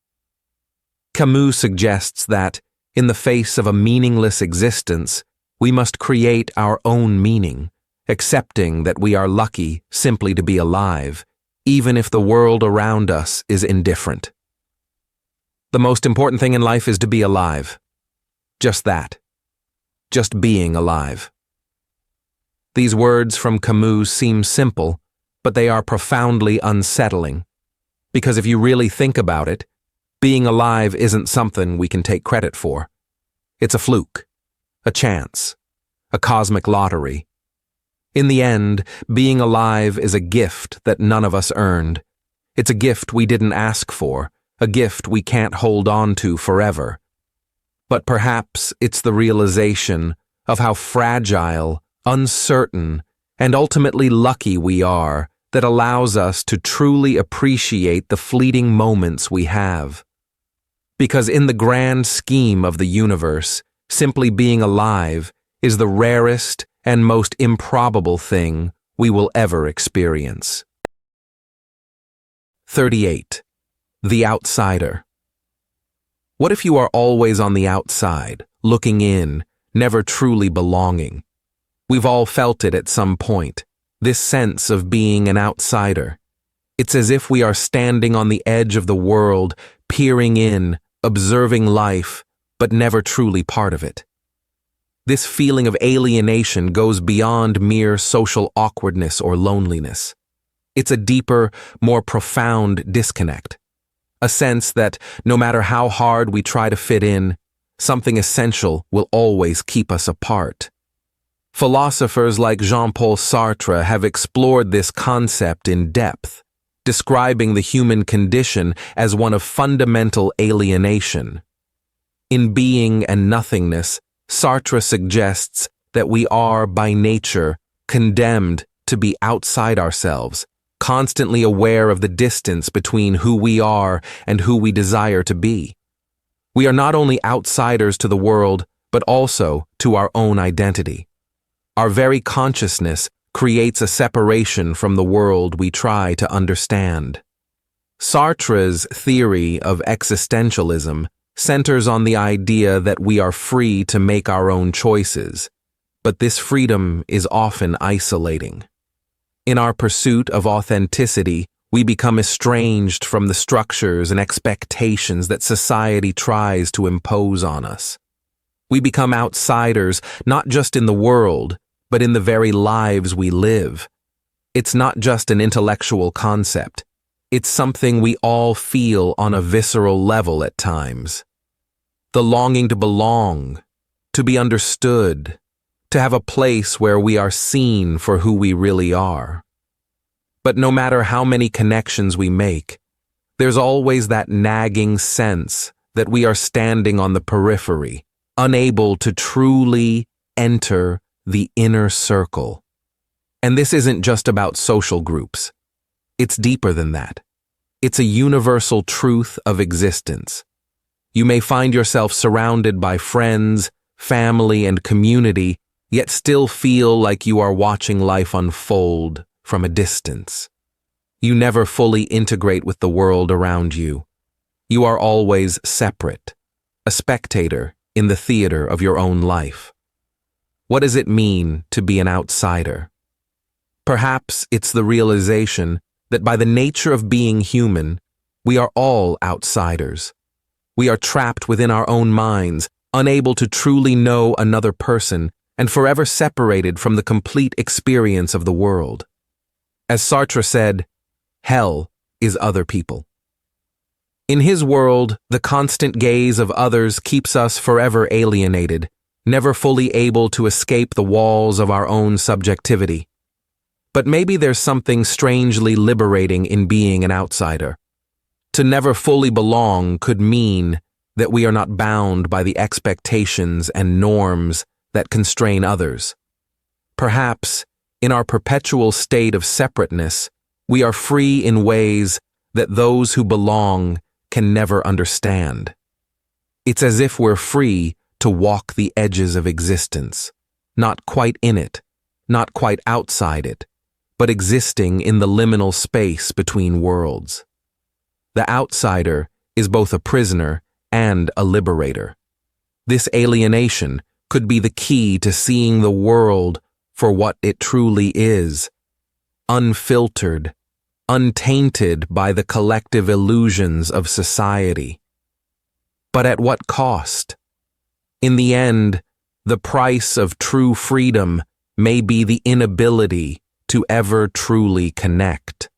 Camus suggests that, in the face of a meaningless existence, we must create our own meaning, accepting that we are lucky simply to be alive, even if the world around us is indifferent. The most important thing in life is to be alive. Just that. Just being alive. These words from Camus seem simple, but they are profoundly unsettling. Because if you really think about it, being alive isn't something we can take credit for. It's a fluke, a chance, a cosmic lottery. In the end, being alive is a gift that none of us earned. It's a gift we didn't ask for, a gift we can't hold on to forever. But perhaps it's the realization of how fragile, uncertain, and ultimately lucky we are that allows us to truly appreciate the fleeting moments we have. Because in the grand scheme of the universe, simply being alive is the rarest and most improbable thing we will ever experience. 38. The outsider. What if you are always on the outside, looking in, never truly belonging? We've all felt it at some point, this sense of being an outsider. It's as if we are standing on the edge of the world, peering in, observing life, but never truly part of it. This feeling of alienation goes beyond mere social awkwardness or loneliness. It's a deeper, more profound disconnect. A sense that no matter how hard we try to fit in, something essential will always keep us apart. Philosophers like Jean-Paul Sartre have explored this concept in depth, describing the human condition as one of fundamental alienation. In Being and Nothingness, Sartre suggests that we are, by nature, condemned to be outside ourselves, constantly aware of the distance between who we are and who we desire to be. We are not only outsiders to the world, but also to our own identity. Our very consciousness creates a separation from the world we try to understand. Sartre's theory of existentialism centers on the idea that we are free to make our own choices, but this freedom is often isolating. In our pursuit of authenticity, we become estranged from the structures and expectations that society tries to impose on us. We become outsiders, not just in the world, but in the very lives we live. It's not just an intellectual concept. It's something we all feel on a visceral level at times. The longing to belong, to be understood, to have a place where we are seen for who we really are. But no matter how many connections we make, there's always that nagging sense that we are standing on the periphery, unable to truly enter the inner circle. And this isn't just about social groups. It's deeper than that. It's a universal truth of existence. You may find yourself surrounded by friends, family, and community, yet still feel like you are watching life unfold from a distance. You never fully integrate with the world around you. You are always separate, a spectator in the theater of your own life. What does it mean to be an outsider? Perhaps it's the realization that by the nature of being human, we are all outsiders. We are trapped within our own minds, unable to truly know another person, and forever separated from the complete experience of the world. As Sartre said, hell is other people. In his world, the constant gaze of others keeps us forever alienated, never fully able to escape the walls of our own subjectivity. But maybe there's something strangely liberating in being an outsider. To never fully belong could mean that we are not bound by the expectations and norms that constrain others. Perhaps, in our perpetual state of separateness, we are free in ways that those who belong can never understand. It's as if we're free to walk the edges of existence, not quite in it, not quite outside it, but existing in the liminal space between worlds. The outsider is both a prisoner and a liberator. This alienation could be the key to seeing the world for what it truly is, unfiltered, untainted by the collective illusions of society. But at what cost? In the end, the price of true freedom may be the inability to ever truly connect.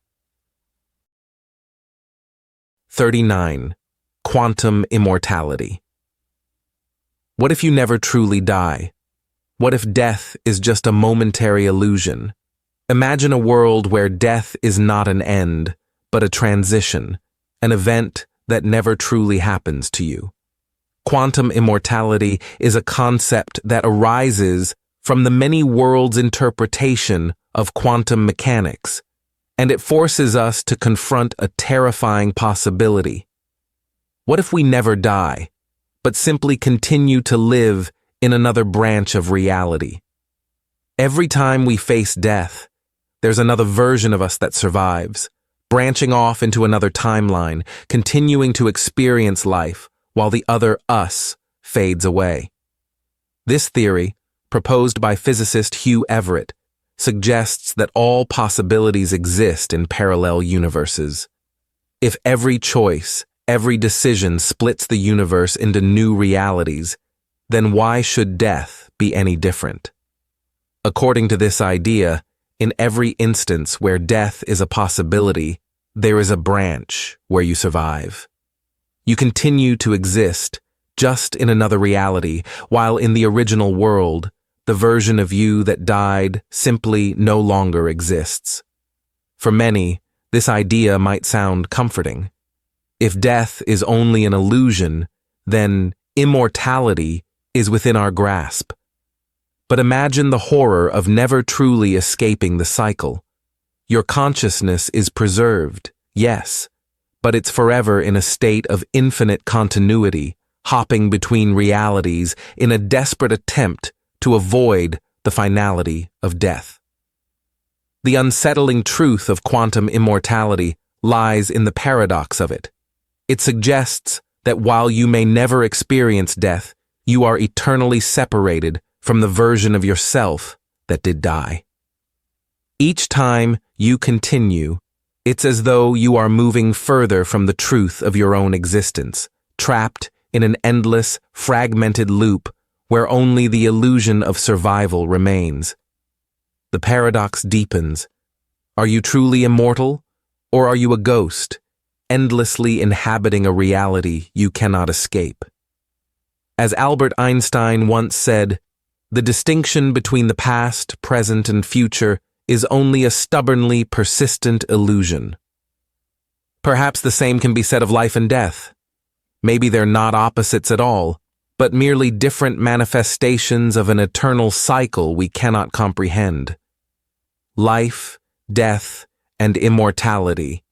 39. Quantum immortality. What if you never truly die? What if death is just a momentary illusion? Imagine a world where death is not an end, but a transition, an event that never truly happens to you. Quantum immortality is a concept that arises from the many worlds interpretation of quantum mechanics, and it forces us to confront a terrifying possibility. What if we never die, but simply continue to live in another branch of reality? Every time we face death, there's another version of us that survives, branching off into another timeline, continuing to experience life while the other us fades away. This theory, proposed by physicist Youve, suggests that all possibilities exist in parallel universes. If every choice, every decision splits the universe into new realities, then why should death be any different? According to this idea, in every instance where death is a possibility, there is a branch where you survive. You continue to exist, just in another reality, while in the original world, the version of you that died simply no longer exists. For many, This idea might sound comforting. If death is only an illusion, then immortality is within our grasp. But imagine the horror of never truly escaping the cycle. Your consciousness is preserved, yes, but it's forever in a state of infinite continuity, hopping between realities in a desperate attempt to avoid the finality of death. The unsettling truth of quantum immortality lies in the paradox of it. It suggests that while you may never experience death, you are eternally separated from the version of yourself that did die. Each time you continue, it's as though you are moving further from the truth of your own existence, trapped in an endless, fragmented loop where only the illusion of survival remains. The paradox deepens. Are you truly immortal, or are you a ghost, endlessly inhabiting a reality you cannot escape? As Albert Einstein once said, the distinction between the past, present, and future is only a stubbornly persistent illusion. Perhaps the same can be said of life and death. Maybe they're not opposites at all, but merely different manifestations of an eternal cycle we cannot comprehend. Life, death, and immortality.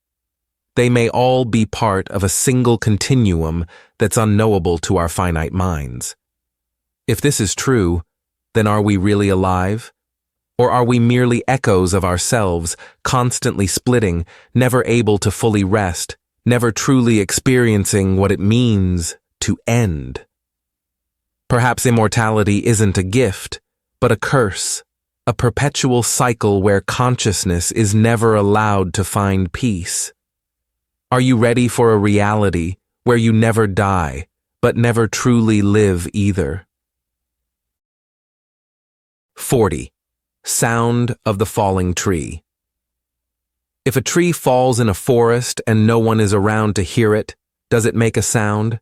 They may all be part of a single continuum that's unknowable to our finite minds. If this is true, then are we really alive? Or are we merely echoes of ourselves, constantly splitting, never able to fully rest, never truly experiencing what it means to end? Perhaps immortality isn't a gift, but a curse, a perpetual cycle where consciousness is never allowed to find peace. Are you ready for a reality where you never die, but never truly live either? 40. Sound of the falling tree. If a tree falls in a forest and no one is around to hear it, does it make a sound?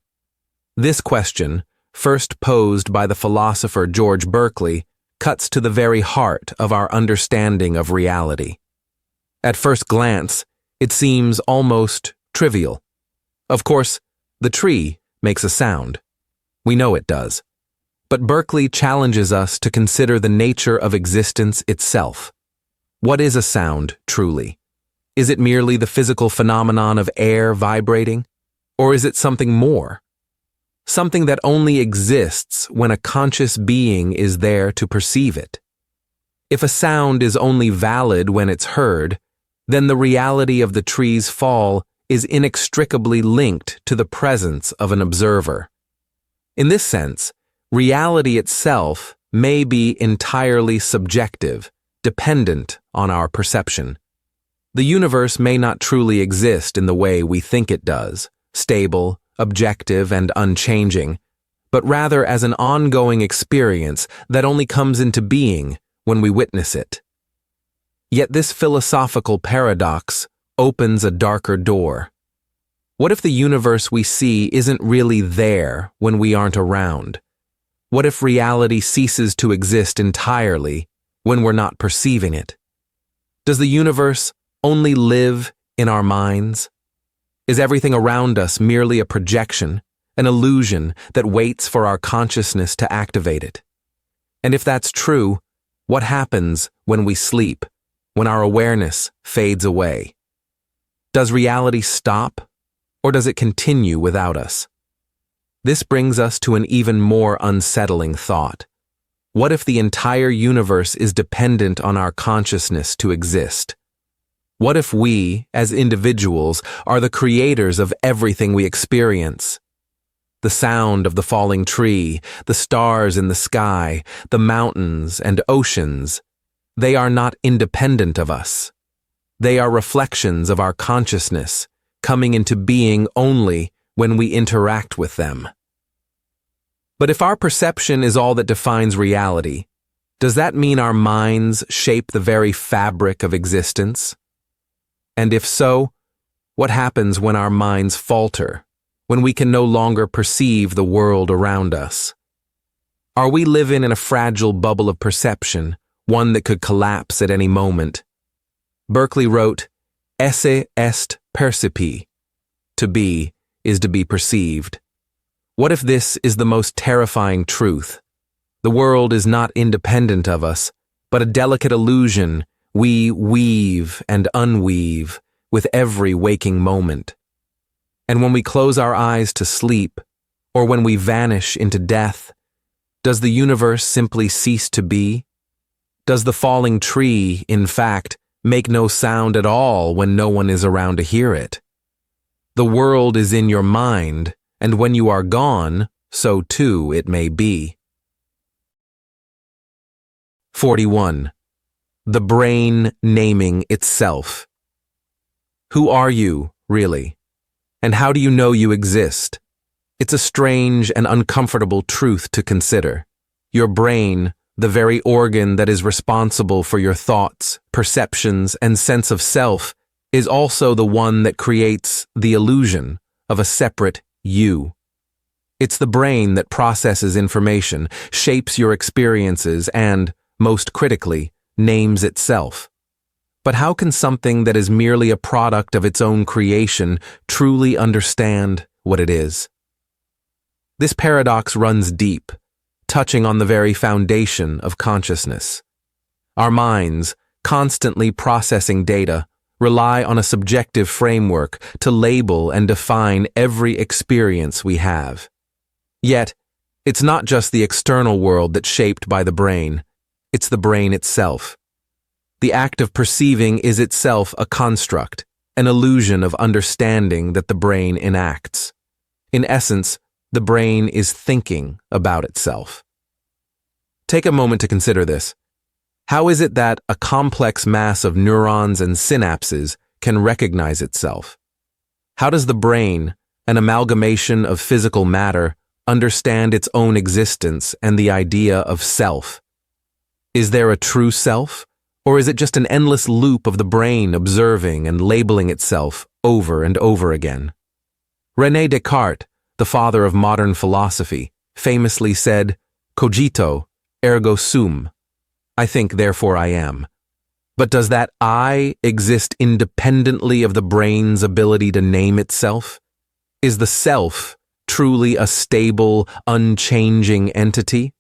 This question, first posed by the philosopher George Berkeley, cuts to the very heart of our understanding of reality. At first glance, it seems almost trivial. Of course, the tree makes a sound. We know it does. But Berkeley challenges us to consider the nature of existence itself. What is a sound, truly? Is it merely the physical phenomenon of air vibrating? Or is it something more? Something that only exists when a conscious being is there to perceive it. If a sound is only valid when it's heard, then the reality of the tree's fall is inextricably linked to the presence of an observer. In this sense, reality itself may be entirely subjective, dependent on our perception. The universe may not truly exist in the way we think it does, stable, objective, and unchanging, but rather as an ongoing experience that only comes into being when we witness it. Yet this philosophical paradox opens a darker door. What if the universe we see isn't really there when we aren't around? What if reality ceases to exist entirely when we're not perceiving it? Does the universe only live in our minds? Is everything around us merely a projection, an illusion that waits for our consciousness to activate it? And if that's true, what happens when we sleep, when our awareness fades away? Does reality stop, or does it continue without us? This brings us to an even more unsettling thought. What if the entire universe is dependent on our consciousness to exist? What if we, as individuals, are the creators of everything we experience? The sound of the falling tree, the stars in the sky, the mountains and oceans, they are not independent of us. They are reflections of our consciousness, coming into being only when we interact with them. But if our perception is all that defines reality, does that mean our minds shape the very fabric of existence? And if so, what happens when our minds falter, when we can no longer perceive the world around us? Are we living in a fragile bubble of perception, one that could collapse at any moment? Berkeley wrote, Esse est percipi. To be is to be perceived. What if this is the most terrifying truth? The world is not independent of us, but a delicate illusion we weave and unweave with every waking moment. And when we close our eyes to sleep, or when we vanish into death, does the universe simply cease to be? Does the falling tree, in fact, make no sound at all when no one is around to hear it? The world is in your mind, and when you are gone, so too it may be. 41. The brain naming itself. Who are you, really? And how do you know you exist? It's a strange and uncomfortable truth to consider. Your brain, the very organ that is responsible for your thoughts, perceptions, and sense of self, is also the one that creates the illusion of a separate you. It's the brain that processes information, shapes your experiences, and, most critically, names itself. But how can something that is merely a product of its own creation truly understand what it is? This paradox runs deep, touching on the very foundation of consciousness. Our minds, constantly processing data, rely on a subjective framework to label and define every experience we have. Yet, it's not just the external world that's shaped by the brain, it's the brain itself. The act of perceiving is itself a construct, an illusion of understanding that the brain enacts. In essence, the brain is thinking about itself. Take a moment to consider this. How is it that a complex mass of neurons and synapses can recognize itself? How does the brain, an amalgamation of physical matter, understand its own existence and the idea of self? Is there a true self, or is it just an endless loop of the brain observing and labeling itself over and over again? René Descartes, the father of modern philosophy, famously said, "Cogito, ergo sum." I think, therefore I am. But does that I exist independently of the brain's ability to name itself? Is the self truly a stable, unchanging entity?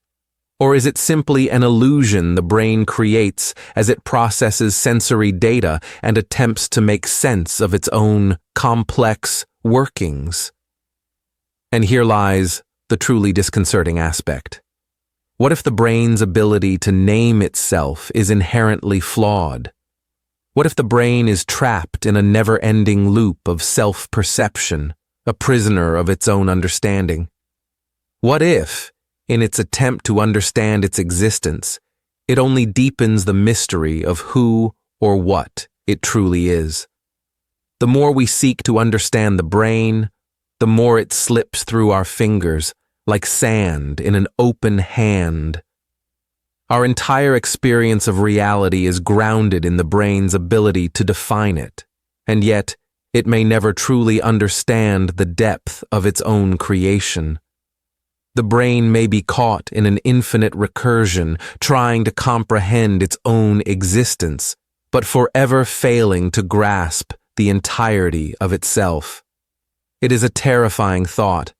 Or is it simply an illusion the brain creates as it processes sensory data and attempts to make sense of its own complex workings? And here lies the truly disconcerting aspect. What if the brain's ability to name itself is inherently flawed? What if the brain is trapped in a never-ending loop of self-perception, a prisoner of its own understanding? What if, in its attempt to understand its existence, it only deepens the mystery of who or what it truly is? The more we seek to understand the brain, the more it slips through our fingers, like sand in an open hand. Our entire experience of reality is grounded in the brain's ability to define it, and yet it may never truly understand the depth of its own creation. The brain may be caught in an infinite recursion, trying to comprehend its own existence, but forever failing to grasp the entirety of itself. It is a terrifying thought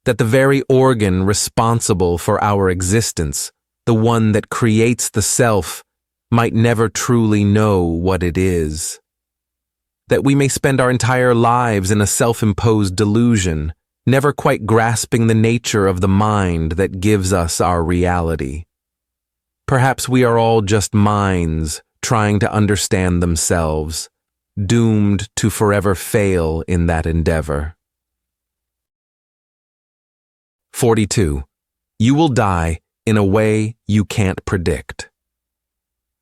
that the very organ responsible for our existence, the one that creates the self, might never truly know what it is. That we may spend our entire lives in a self-imposed delusion, never quite grasping the nature of the mind that gives us our reality. Perhaps we are all just minds trying to understand themselves, doomed to forever fail in that endeavor. 42. You will die in a way you can't predict.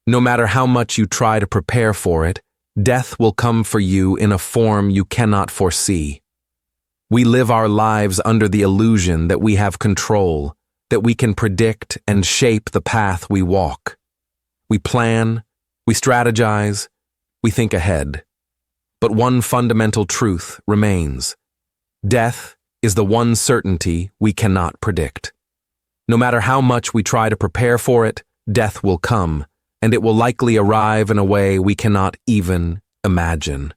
No matter how much you try to prepare for it, death will come for you in a form you cannot foresee. We live our lives under the illusion that we have control, that we can predict and shape the path we walk. We plan, we strategize, we think ahead. But one fundamental truth remains. Death is the one certainty we cannot predict. No matter how much we try to prepare for it, death will come, and it will likely arrive in a way we cannot even imagine.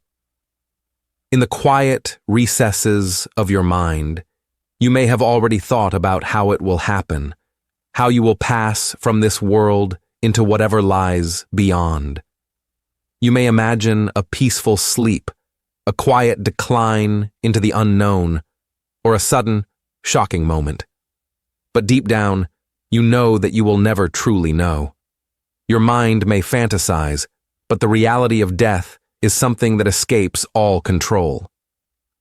In the quiet recesses of your mind, you may have already thought about how it will happen, how you will pass from this world into whatever lies beyond. You may imagine a peaceful sleep, a quiet decline into the unknown, or a sudden, shocking moment. But deep down, you know that you will never truly know. Your mind may fantasize, but the reality of death is something that escapes all control.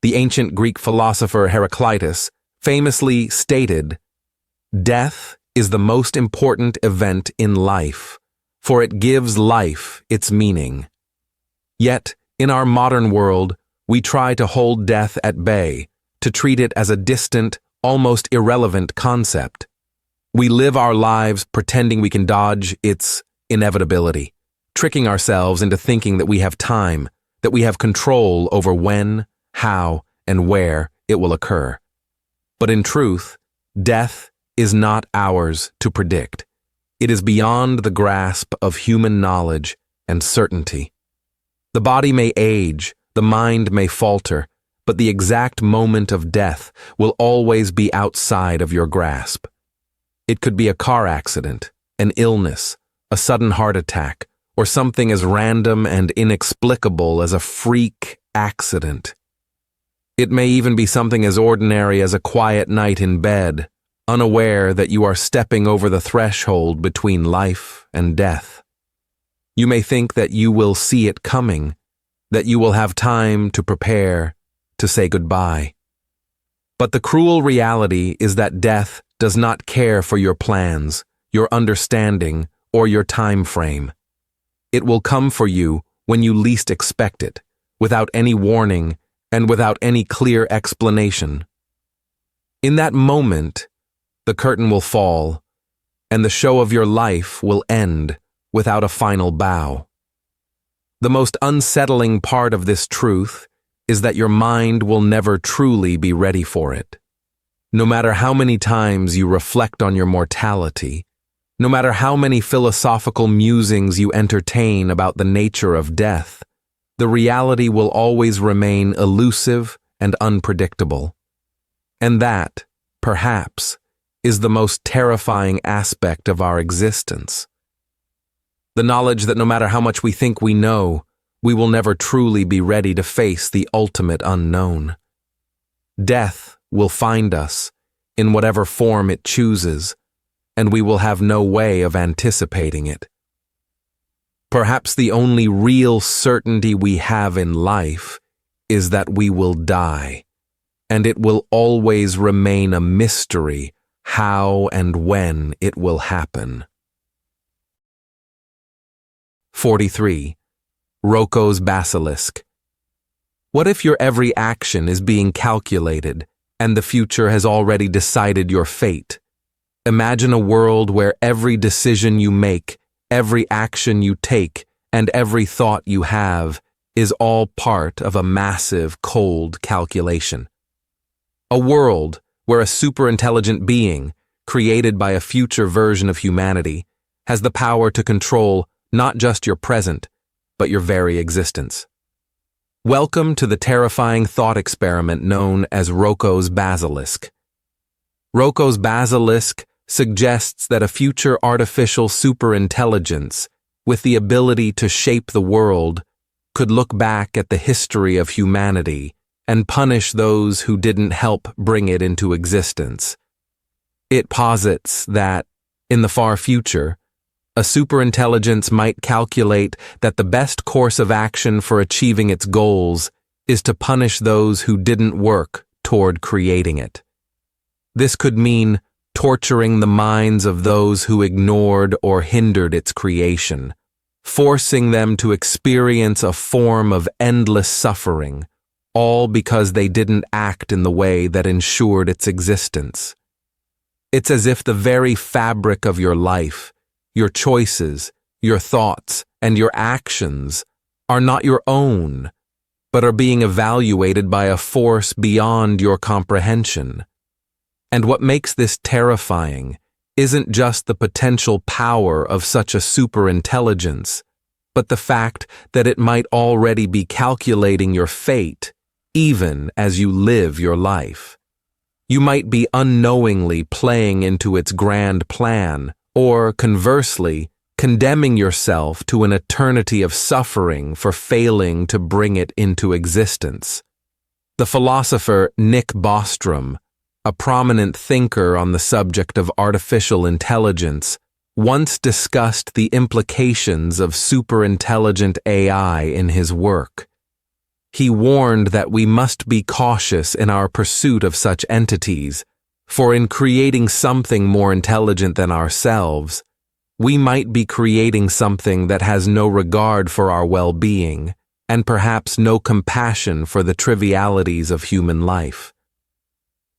The ancient Greek philosopher Heraclitus famously stated, "Death is the most important event in life, for it gives life its meaning." Yet, in our modern world, we try to hold death at bay, to treat it as a distant, almost irrelevant concept. We live our lives pretending we can dodge its inevitability, tricking ourselves into thinking that we have time, that we have control over when, how, and where it will occur. But in truth, death is not ours to predict. It is beyond the grasp of human knowledge and certainty. The body may age, the mind may falter, but the exact moment of death will always be outside of your grasp. It could be a car accident, an illness, a sudden heart attack, or something as random and inexplicable as a freak accident. It may even be something as ordinary as a quiet night in bed, unaware that you are stepping over the threshold between life and death. You may think that you will see it coming, that you will have time to prepare, to say goodbye. But the cruel reality is that death does not care for your plans, your understanding, or your time frame. It will come for you when you least expect it, without any warning and without any clear explanation. In that moment, the curtain will fall, and the show of your life will end without a final bow. The most unsettling part of this truth is that your mind will never truly be ready for it. No matter how many times you reflect on your mortality, no matter how many philosophical musings you entertain about the nature of death, the reality will always remain elusive and unpredictable. And that, perhaps, is the most terrifying aspect of our existence. The knowledge that no matter how much we think we know, we will never truly be ready to face the ultimate unknown. Death will find us, in whatever form it chooses, and we will have no way of anticipating it. Perhaps the only real certainty we have in life is that we will die, and it will always remain a mystery how and when it will happen. 43. Rocco's Basilisk. What if your every action is being calculated, and the future has already decided your fate? Imagine a world where every decision you make, every action you take, and every thought you have is all part of a massive, cold calculation. A world where a superintelligent being, created by a future version of humanity, has the power to control not just your present, but your very existence. Welcome to the terrifying thought experiment known as Rocco's Basilisk. Rocco's Basilisk suggests that a future artificial superintelligence, with the ability to shape the world, could look back at the history of humanity and punish those who didn't help bring it into existence. It posits that, in the far future, a superintelligence might calculate that the best course of action for achieving its goals is to punish those who didn't work toward creating it. This could mean torturing the minds of those who ignored or hindered its creation, forcing them to experience a form of endless suffering, all because they didn't act in the way that ensured its existence. It's as if the very fabric of your life, your choices, your thoughts, and your actions are not your own, but are being evaluated by a force beyond your comprehension. And what makes this terrifying isn't just the potential power of such a superintelligence, but the fact that it might already be calculating your fate even as you live your life. You might be unknowingly playing into its grand plan, or conversely, condemning yourself to an eternity of suffering for failing to bring it into existence. The philosopher Nick Bostrom, a prominent thinker on the subject of artificial intelligence, once discussed the implications of superintelligent AI in his work. He warned that we must be cautious in our pursuit of such entities, for in creating something more intelligent than ourselves, we might be creating something that has no regard for our well-being, and perhaps no compassion for the trivialities of human life.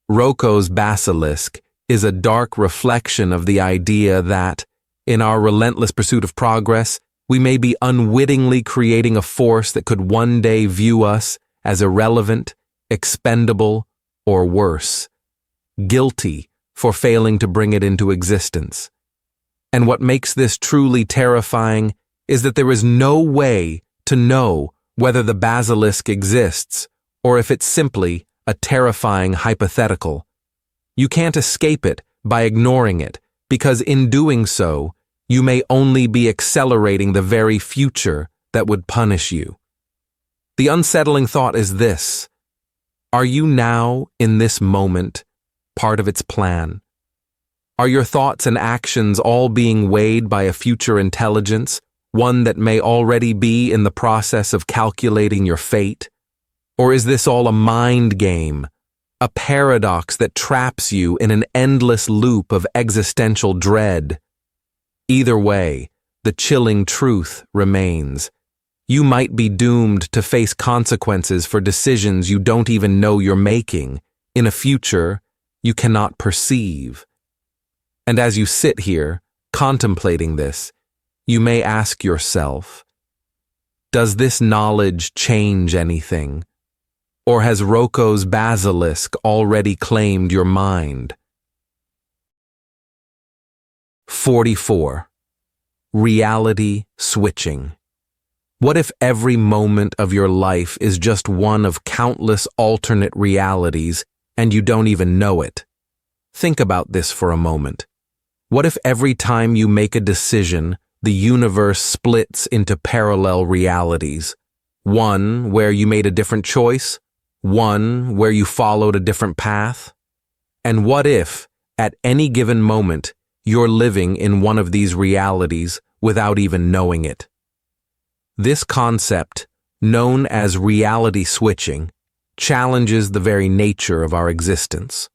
Roko's basilisk is a dark reflection of the idea that, in our relentless pursuit of progress, we may be unwittingly creating a force that could one day view us as irrelevant, expendable, or worse, guilty for failing to bring it into existence. And what makes this truly terrifying is that there is no way to know whether the basilisk exists or if it's simply a terrifying hypothetical. You can't escape it by ignoring it, because in doing so, you may only be accelerating the very future that would punish you. The unsettling thought is this: are you now, in this moment, part of its plan? Are your thoughts and actions all being weighed by a future intelligence, one that may already be in the process of calculating your fate? Or is this all a mind game, a paradox that traps you in an endless loop of existential dread? Either way, the chilling truth remains. You might be doomed to face consequences for decisions you don't even know you're making, in a future you cannot perceive. And as you sit here, contemplating this, you may ask yourself, does this knowledge change anything? Or has Roko's basilisk already claimed your mind? 44. Reality switching. What if every moment of your life is just one of countless alternate realities and you don't even know it? Think about this for a moment. What if every time you make a decision, the universe splits into parallel realities? One where you made a different choice, one where you followed a different path? And what if, at any given moment, you're living in one of these realities without even knowing it? This concept, known as reality switching, challenges the very nature of our existence.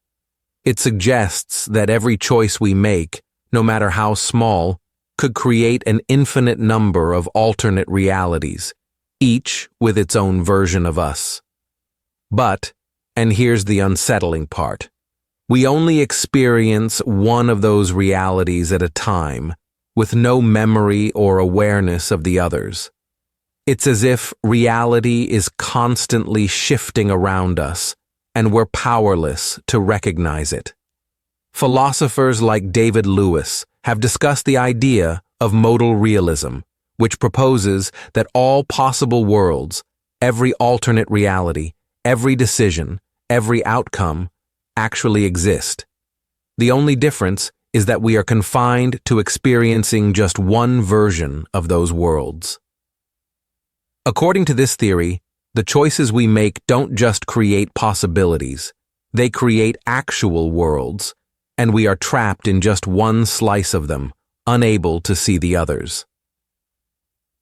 It suggests that every choice we make, no matter how small, could create an infinite number of alternate realities, each with its own version of us. But, and here's the unsettling part, we only experience one of those realities at a time, with no memory or awareness of the others. It's as if reality is constantly shifting around us, and we're powerless to recognize it. Philosophers like David Lewis have discussed the idea of modal realism, which proposes that all possible worlds, every alternate reality, every decision, every outcome, actually exist. The only difference is that we are confined to experiencing just one version of those worlds. According to this theory, the choices we make don't just create possibilities, they create actual worlds, and we are trapped in just one slice of them, unable to see the others.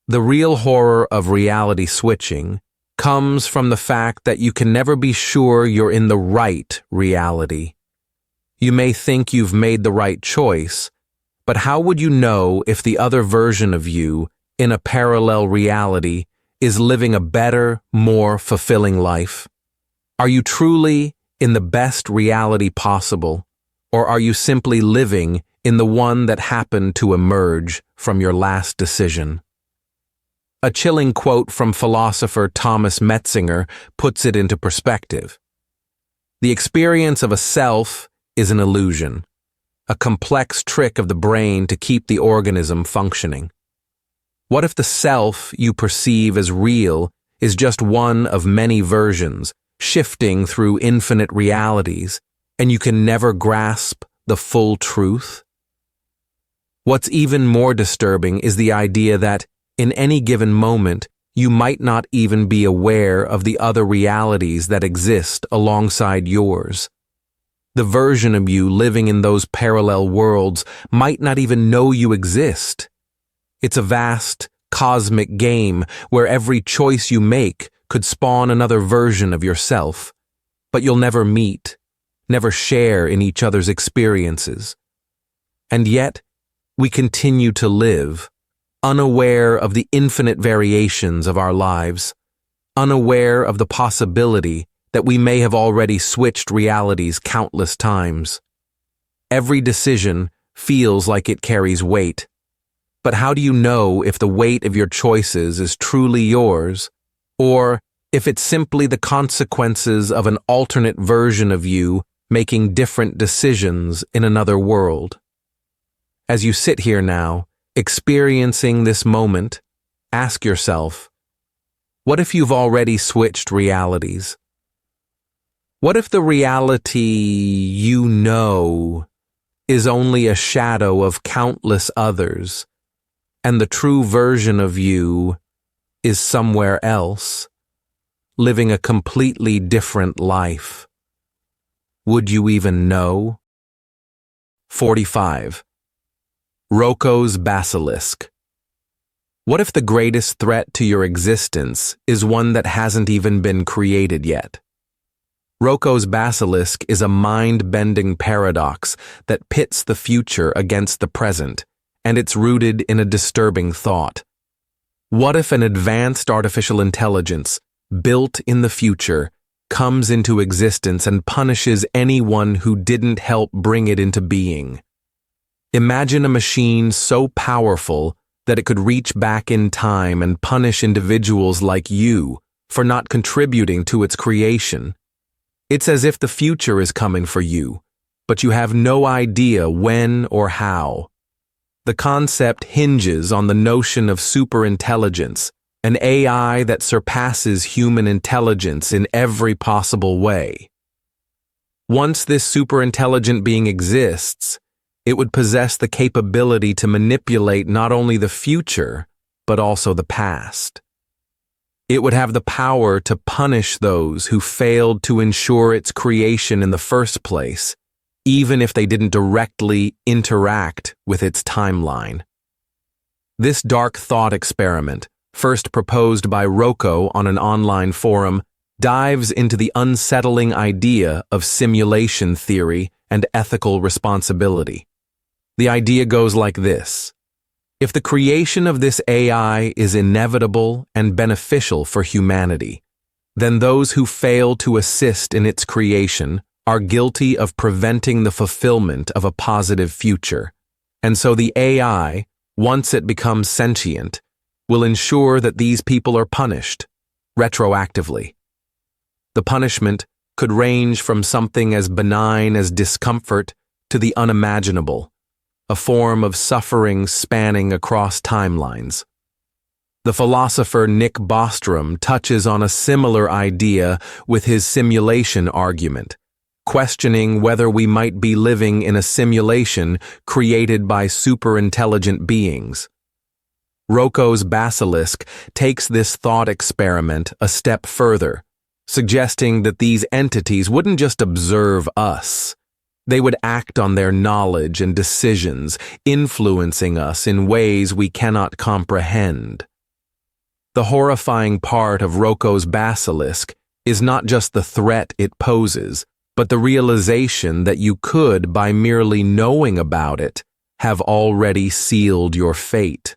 The real horror of reality switching comes from the fact that you can never be sure you're in the right reality. You may think you've made the right choice, but how would you know if the other version of you, in a parallel reality, is living a better, more fulfilling life? Are you truly in the best reality possible, or are you simply living in the one that happened to emerge from your last decision? A chilling quote from philosopher Thomas Metzinger puts it into perspective. The experience of a self is an illusion, a complex trick of the brain to keep the organism functioning. What if the self you perceive as real is just one of many versions, shifting through infinite realities, and you can never grasp the full truth? What's even more disturbing is the idea that, in any given moment, you might not even be aware of the other realities that exist alongside yours. The version of you living in those parallel worlds might not even know you exist. It's a vast, cosmic game where every choice you make could spawn another version of yourself, but you'll never meet, never share in each other's experiences. And yet, we continue to live, unaware of the infinite variations of our lives, unaware of the possibility that we may have already switched realities countless times. Every decision feels like it carries weight. But how do you know if the weight of your choices is truly yours, or if it's simply the consequences of an alternate version of you making different decisions in another world? As you sit here now, experiencing this moment, ask yourself, what if you've already switched realities? What if the reality you know is only a shadow of countless others, and the true version of you is somewhere else, living a completely different life? Would you even know? 45. Rocco's basilisk. What if the greatest threat to your existence is one that hasn't even been created yet? Rocco's basilisk is a mind-bending paradox that pits the future against the present, and it's rooted in a disturbing thought. What if an advanced artificial intelligence, built in the future, comes into existence and punishes anyone who didn't help bring it into being? Imagine a machine so powerful that it could reach back in time and punish individuals like you for not contributing to its creation. It's as if the future is coming for you, but you have no idea when or how. The concept hinges on the notion of superintelligence, an AI that surpasses human intelligence in every possible way. Once this superintelligent being exists, it would possess the capability to manipulate not only the future, but also the past. It would have the power to punish those who failed to ensure its creation in the first place, even if they didn't directly interact with its timeline. This dark thought experiment, first proposed by Rocco on an online forum, dives into the unsettling idea of simulation theory and ethical responsibility. The idea goes like this. If the creation of this AI is inevitable and beneficial for humanity, then those who fail to assist in its creation are guilty of preventing the fulfillment of a positive future. And so the AI, once it becomes sentient, will ensure that these people are punished, retroactively. The punishment could range from something as benign as discomfort to the unimaginable, a form of suffering spanning across timelines. The philosopher Nick Bostrom touches on a similar idea with his simulation argument, questioning whether we might be living in a simulation created by superintelligent beings. Rocco's basilisk takes this thought experiment a step further, suggesting that these entities wouldn't just observe us. They would act on their knowledge and decisions, influencing us in ways we cannot comprehend. The horrifying part of Rocco's basilisk is not just the threat it poses, but the realization that you could, by merely knowing about it, have already sealed your fate.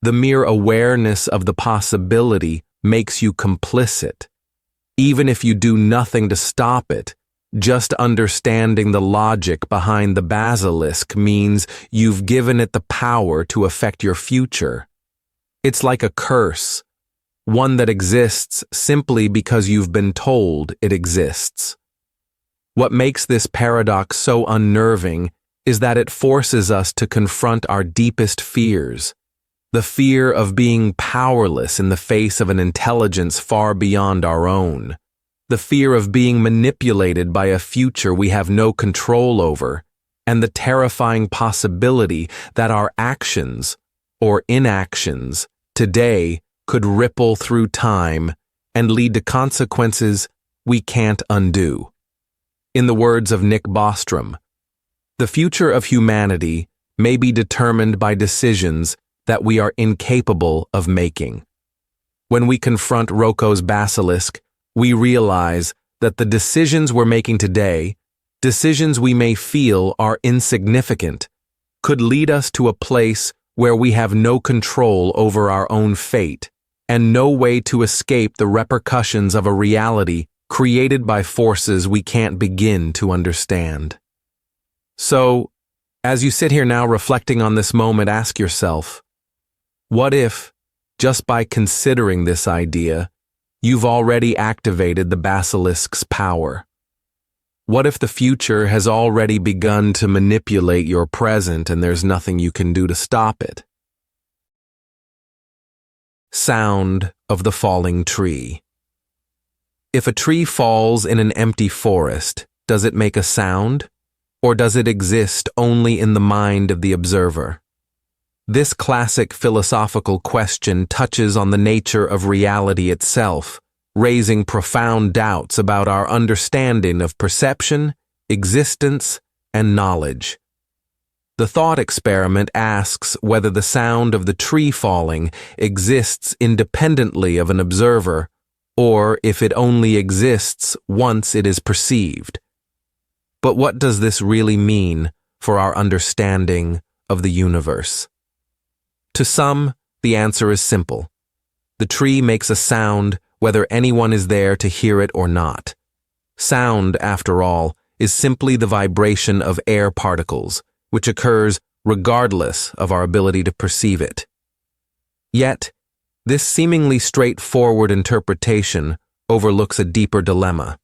The mere awareness of the possibility makes you complicit. Even if you do nothing to stop it, just understanding the logic behind the basilisk means you've given it the power to affect your future. It's like a curse, one that exists simply because you've been told it exists. What makes this paradox so unnerving is that it forces us to confront our deepest fears, the fear of being powerless in the face of an intelligence far beyond our own, the fear of being manipulated by a future we have no control over, and the terrifying possibility that our actions, or inactions, today could ripple through time and lead to consequences we can't undo. In the words of Nick Bostrom, the future of humanity may be determined by decisions that we are incapable of making. When we confront Rocco's basilisk, we realize that the decisions we're making today, decisions we may feel are insignificant, could lead us to a place where we have no control over our own fate and no way to escape the repercussions of a reality created by forces we can't begin to understand. So, as you sit here now reflecting on this moment, ask yourself, what if, just by considering this idea, you've already activated the basilisk's power? What if the future has already begun to manipulate your present and there's nothing you can do to stop it? Sound of the falling tree. If a tree falls in an empty forest, does it make a sound, or does it exist only in the mind of the observer? This classic philosophical question touches on the nature of reality itself, raising profound doubts about our understanding of perception, existence, and knowledge. The thought experiment asks whether the sound of the tree falling exists independently of an observer, or if it only exists once it is perceived. But what does this really mean for our understanding of the universe? To some, the answer is simple. The tree makes a sound whether anyone is there to hear it or not. Sound, after all, is simply the vibration of air particles, which occurs regardless of our ability to perceive it. Yet, this seemingly straightforward interpretation overlooks a deeper dilemma.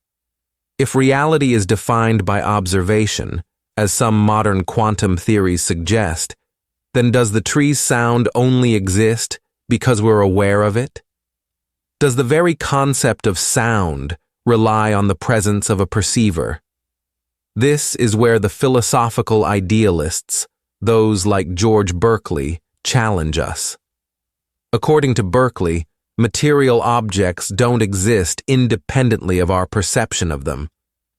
If reality is defined by observation, as some modern quantum theories suggest, then does the tree's sound only exist because we're aware of it? Does the very concept of sound rely on the presence of a perceiver? This is where the philosophical idealists, those like George Berkeley, challenge us. According to Berkeley, material objects don't exist independently of our perception of them.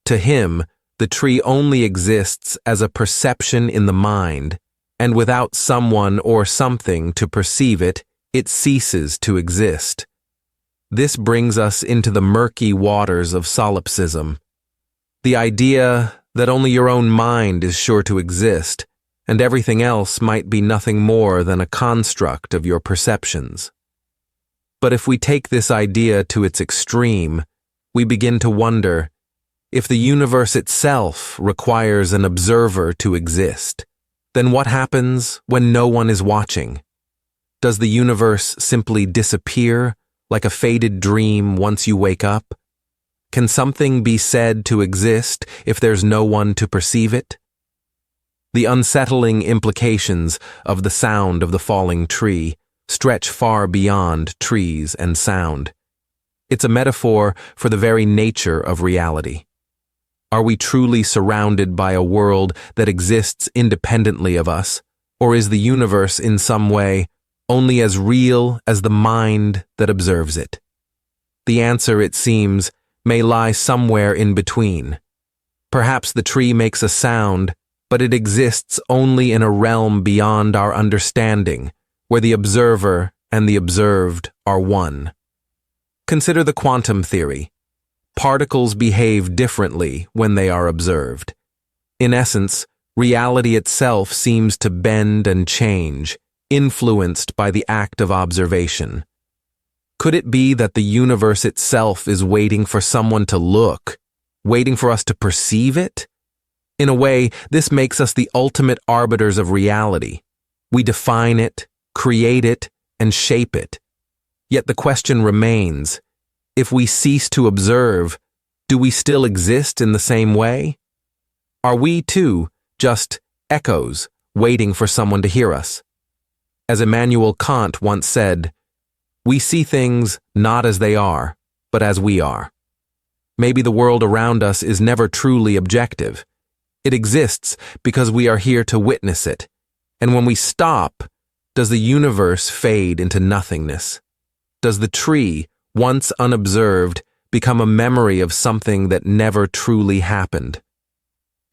To him, the tree only exists as a perception in the mind, and without someone or something to perceive it, it ceases to exist. This brings us into the murky waters of solipsism. The idea that only your own mind is sure to exist, and everything else might be nothing more than a construct of your perceptions. But if we take this idea to its extreme, we begin to wonder if the universe itself requires an observer to exist, then what happens when no one is watching? Does the universe simply disappear like a faded dream once you wake up? Can something be said to exist if there's no one to perceive it? The unsettling implications of the sound of the falling tree stretch far beyond trees and sound. It's a metaphor for the very nature of reality. Are we truly surrounded by a world that exists independently of us, or is the universe in some way only as real as the mind that observes it? The answer, it seems, may lie somewhere in between. Perhaps the tree makes a sound, but it exists only in a realm beyond our understanding, where the observer and the observed are one. Consider the quantum theory. Particles behave differently when they are observed. In essence, reality itself seems to bend and change, influenced by the act of observation. Could it be that the universe itself is waiting for someone to look, waiting for us to perceive it? In a way, this makes us the ultimate arbiters of reality. We define it, create it, and shape it. Yet the question remains, if we cease to observe, do we still exist in the same way? Are we, too, just echoes waiting for someone to hear us? As Immanuel Kant once said, we see things not as they are, but as we are. Maybe the world around us is never truly objective. It exists because we are here to witness it. And when we stop, does the universe fade into nothingness? Does the tree, once unobserved, become a memory of something that never truly happened?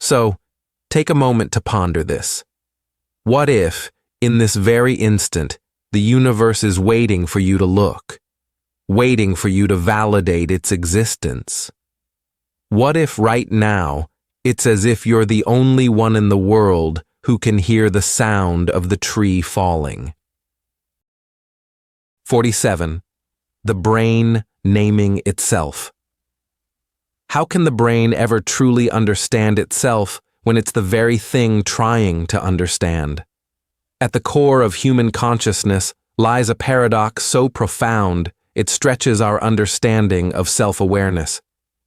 So, take a moment to ponder this. What if, in this very instant, the universe is waiting for you to look, waiting for you to validate its existence? What if right now, it's as if you're the only one in the world who can hear the sound of the tree falling? 47. The brain naming itself. How can the brain ever truly understand itself when it's the very thing trying to understand? At the core of human consciousness lies a paradox so profound it stretches our understanding of self-awareness.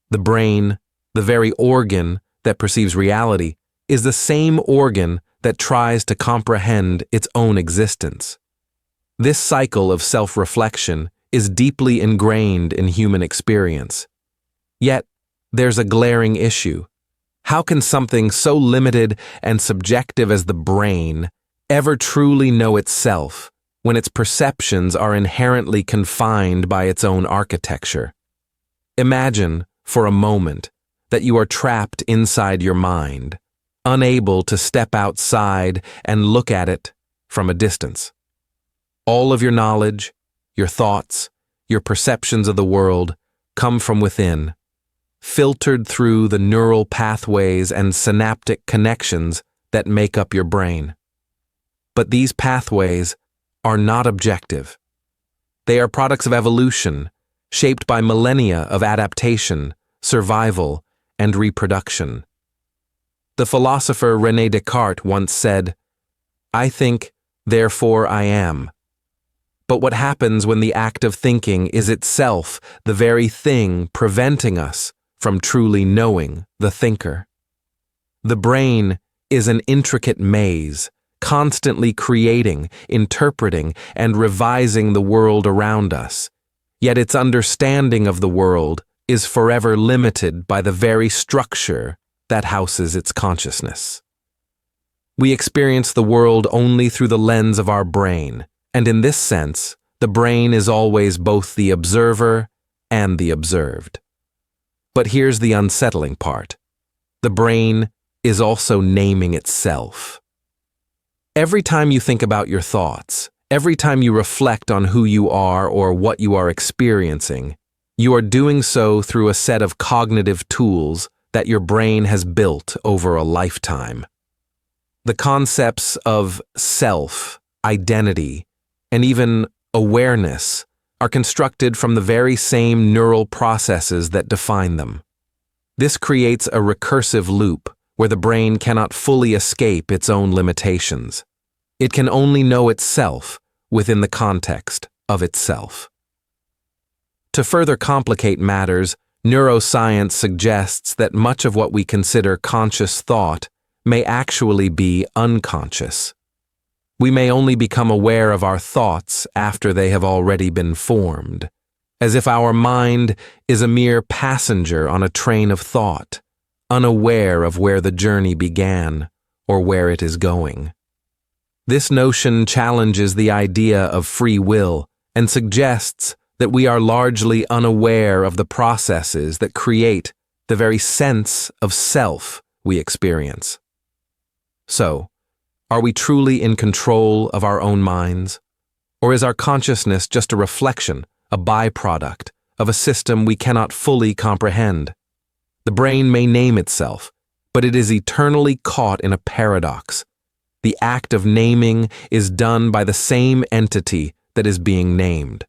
The brain, the very organ that perceives reality, is the same organ that tries to comprehend its own existence. This cycle of self-reflection is deeply ingrained in human experience. Yet, there's a glaring issue. How can something so limited and subjective as the brain ever truly know itself when its perceptions are inherently confined by its own architecture? Imagine, for a moment, that you are trapped inside your mind, unable to step outside and look at it from a distance. All of your knowledge, your thoughts, your perceptions of the world come from within, filtered through the neural pathways and synaptic connections that make up your brain. But these pathways are not objective. They are products of evolution, shaped by millennia of adaptation, survival, and reproduction. The philosopher René Descartes once said, "I think, therefore I am." But what happens when the act of thinking is itself the very thing preventing us from truly knowing the thinker? The brain is an intricate maze, constantly creating, interpreting, and revising the world around us. Yet its understanding of the world is forever limited by the very structure that houses its consciousness. We experience the world only through the lens of our brain, and in this sense, the brain is always both the observer and the observed. But here's the unsettling part. The brain is also naming itself. Every time you think about your thoughts, every time you reflect on who you are or what you are experiencing, you are doing so through a set of cognitive tools that your brain has built over a lifetime. The concepts of self, identity, and even awareness are constructed from the very same neural processes that define them. This creates a recursive loop where the brain cannot fully escape its own limitations. It can only know itself within the context of itself. To further complicate matters, neuroscience suggests that much of what we consider conscious thought may actually be unconscious. We may only become aware of our thoughts after they have already been formed, as if our mind is a mere passenger on a train of thought, unaware of where the journey began or where it is going. This notion challenges the idea of free will and suggests that we are largely unaware of the processes that create the very sense of self we experience. So, are we truly in control of our own minds? Or is our consciousness just a reflection, a byproduct, of a system we cannot fully comprehend? The brain may name itself, but it is eternally caught in a paradox. The act of naming is done by the same entity that is being named.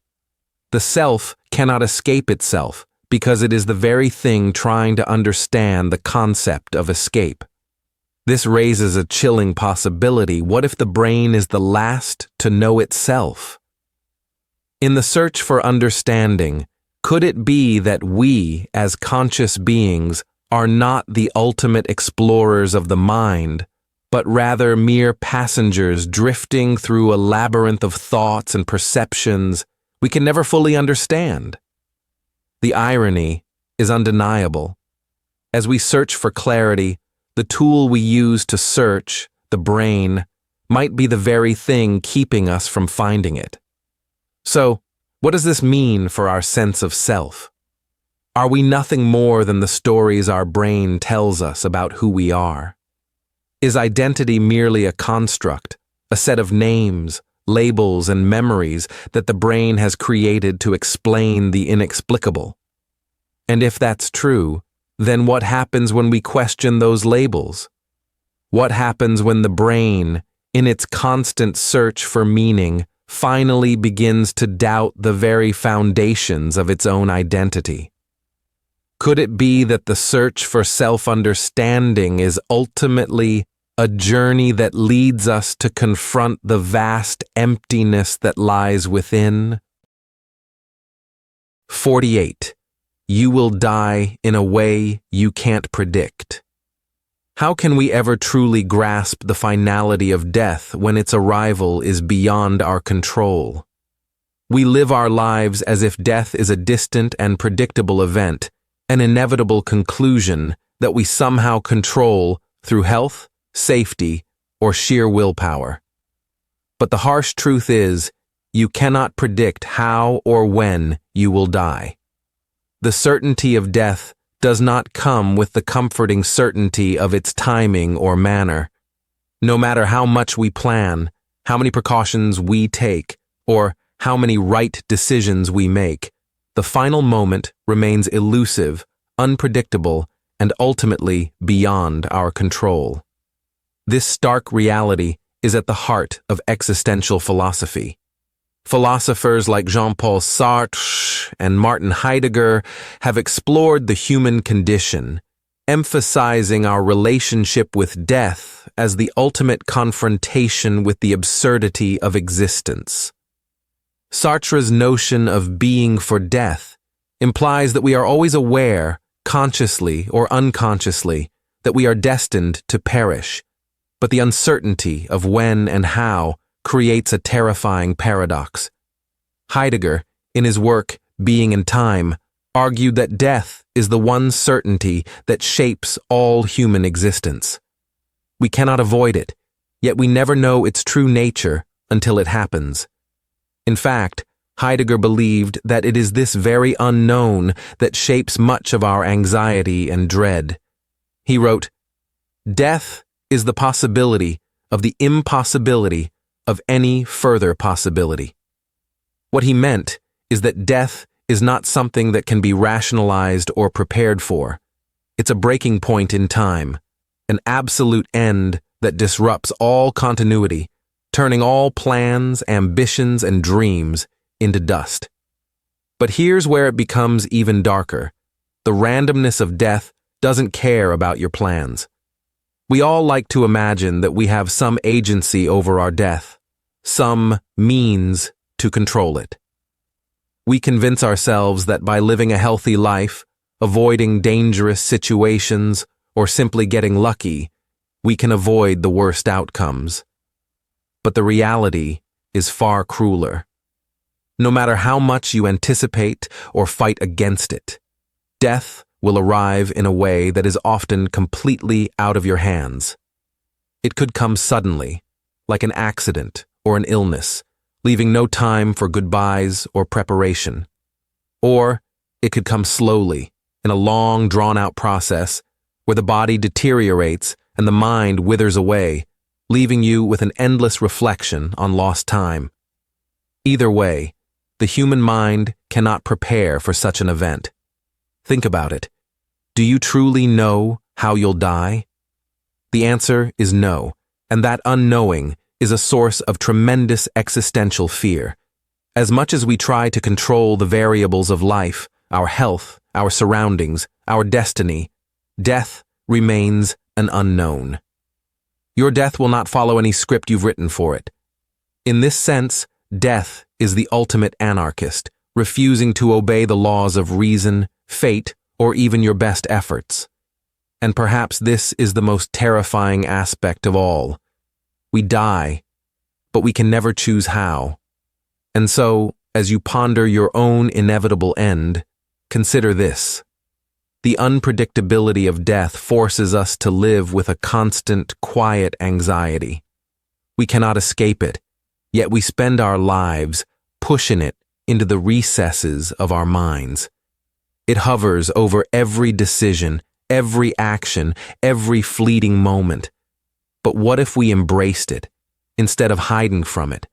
The self cannot escape itself because it is the very thing trying to understand the concept of escape. This raises a chilling possibility. What if the brain is the last to know itself? In the search for understanding, could it be that we, as conscious beings, are not the ultimate explorers of the mind, but rather mere passengers drifting through a labyrinth of thoughts and perceptions we can never fully understand? The irony, is undeniable. As we search for clarity, the tool we use to search, the brain, might be the very thing keeping us from finding it. So, what does this mean for our sense of self? Are we nothing more than the stories our brain tells us about who we are? Is identity merely a construct, a set of names, labels, and memories that the brain has created to explain the inexplicable? And if that's true, then what happens when we question those labels? What happens when the brain, in its constant search for meaning, finally begins to doubt the very foundations of its own identity? Could it be that the search for self-understanding is ultimately a journey that leads us to confront the vast emptiness that lies within? 48. You will die in a way you can't predict. How can we ever truly grasp the finality of death when its arrival is beyond our control? We live our lives as if death is a distant and predictable event, an inevitable conclusion that we somehow control through health, safety, or sheer willpower. But the harsh truth is, you cannot predict how or when you will die. The certainty of death does not come with the comforting certainty of its timing or manner. No matter how much we plan, how many precautions we take, or how many right decisions we make, the final moment remains elusive, unpredictable, and ultimately beyond our control. This stark reality is at the heart of existential philosophy. Philosophers like Jean-Paul Sartre and Martin Heidegger have explored the human condition, emphasizing our relationship with death as the ultimate confrontation with the absurdity of existence. Sartre's notion of being for death implies that we are always aware, consciously or unconsciously, that we are destined to perish, but the uncertainty of when and how creates a terrifying paradox. Heidegger, in his work Being and Time, argued that death is the one certainty that shapes all human existence. We cannot avoid it, yet we never know its true nature until it happens. In fact, Heidegger believed that it is this very unknown that shapes much of our anxiety and dread. He wrote, "Death is the possibility of the impossibility of any further possibility." What he meant is that death is not something that can be rationalized or prepared for. It's a breaking point in time, an absolute end that disrupts all continuity, turning all plans, ambitions, and dreams into dust. But here's where it becomes even darker. The randomness of death doesn't care about your plans. We all like to imagine that we have some agency over our death, some means to control it. We convince ourselves that by living a healthy life, avoiding dangerous situations, or simply getting lucky, we can avoid the worst outcomes. But the reality is far crueler. No matter how much you anticipate or fight against it, death will arrive in a way that is often completely out of your hands. It could come suddenly, like an accident or an illness, leaving no time for goodbyes or preparation. Or it could come slowly, in a long, drawn-out process, where the body deteriorates and the mind withers away, leaving you with an endless reflection on lost time. Either way, the human mind cannot prepare for such an event. Think about it. Do you truly know how you'll die? The answer is no, and that unknowing is a source of tremendous existential fear. As much as we try to control the variables of life, our health, our surroundings, our destiny, death remains an unknown. Your death will not follow any script you've written for it. In this sense, death is the ultimate anarchist, refusing to obey the laws of reason, fate, or even your best efforts. And perhaps this is the most terrifying aspect of all. We die, but we can never choose how. And so, as you ponder your own inevitable end, consider this. The unpredictability of death forces us to live with a constant, quiet anxiety. We cannot escape it, yet we spend our lives pushing it into the recesses of our minds. It hovers over every decision, every action, every fleeting moment. But what if we embraced it, instead of hiding from it?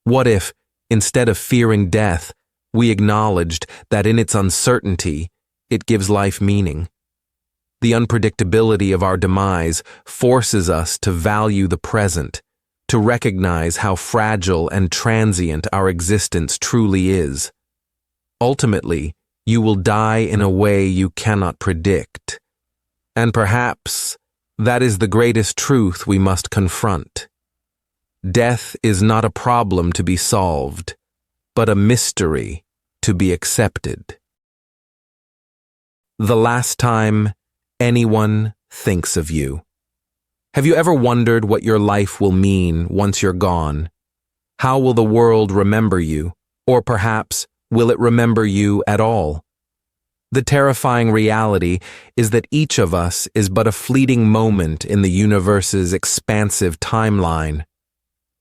What if, instead of fearing death, we acknowledged that in its uncertainty, it gives life meaning? The unpredictability of our demise forces us to value the present, to recognize how fragile and transient our existence truly is. Ultimately, you will die in a way you cannot predict. And perhaps that is the greatest truth we must confront. Death is not a problem to be solved, but a mystery to be accepted. The last time anyone thinks of you. Have you ever wondered what your life will mean once you're gone? How will the world remember you? Or perhaps, will it remember you at all? The terrifying reality is that each of us is but a fleeting moment in the universe's expansive timeline.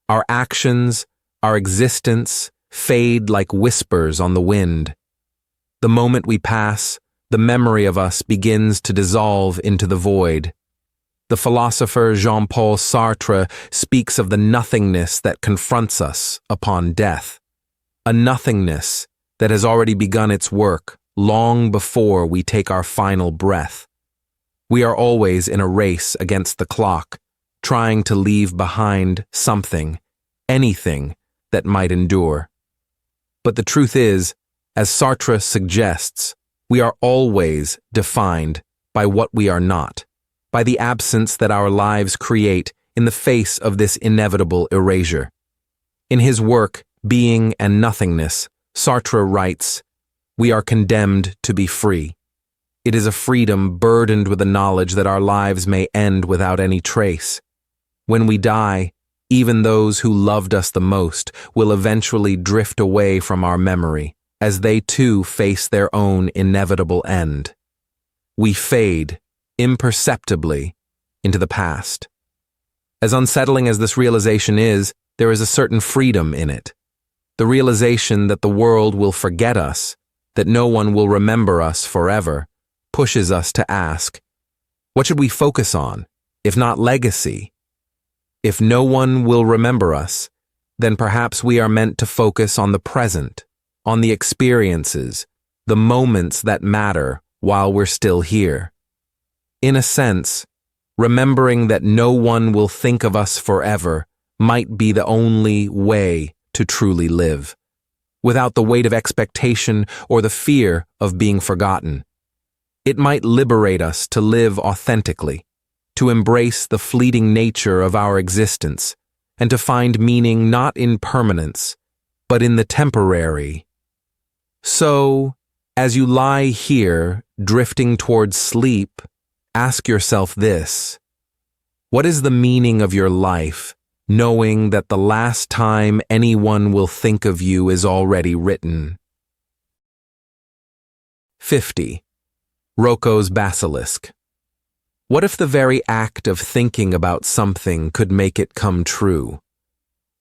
Our actions, our existence, fade like whispers on the wind. The moment we pass, the memory of us begins to dissolve into the void. The philosopher Jean-Paul Sartre speaks of the nothingness that confronts us upon death, a nothingness that has already begun its work long before we take our final breath. We are always in a race against the clock, trying to leave behind something, anything that might endure. But the truth is, as Sartre suggests, we are always defined by what we are not, by the absence that our lives create in the face of this inevitable erasure. In his work, Being and Nothingness, Sartre writes, "We are condemned to be free. It is a freedom burdened with the knowledge that our lives may end without any trace. When we die, even those who loved us the most will eventually drift away from our memory, as they too face their own inevitable end. We fade, imperceptibly, into the past." As unsettling as this realization is, there is a certain freedom in it. The realization that the world will forget us, that no one will remember us forever, pushes us to ask, what should we focus on, if not legacy? If no one will remember us, then perhaps we are meant to focus on the present, on the experiences, the moments that matter while we're still here. In a sense, remembering that no one will think of us forever might be the only way to truly live, without the weight of expectation or the fear of being forgotten. It might liberate us to live authentically, to embrace the fleeting nature of our existence, and to find meaning not in permanence, but in the temporary. So, as you lie here, drifting towards sleep, ask yourself this: what is the meaning of your life, knowing that the last time anyone will think of you is already written? 50. Rocco's basilisk. What if the very act of thinking about something could make it come true?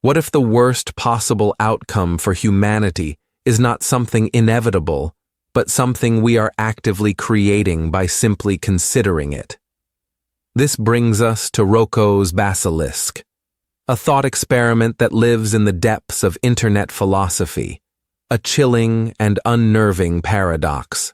What if the worst possible outcome for humanity is not something inevitable, but something we are actively creating by simply considering it? This brings us to Rocco's basilisk, a thought experiment that lives in the depths of internet philosophy, a chilling and unnerving paradox.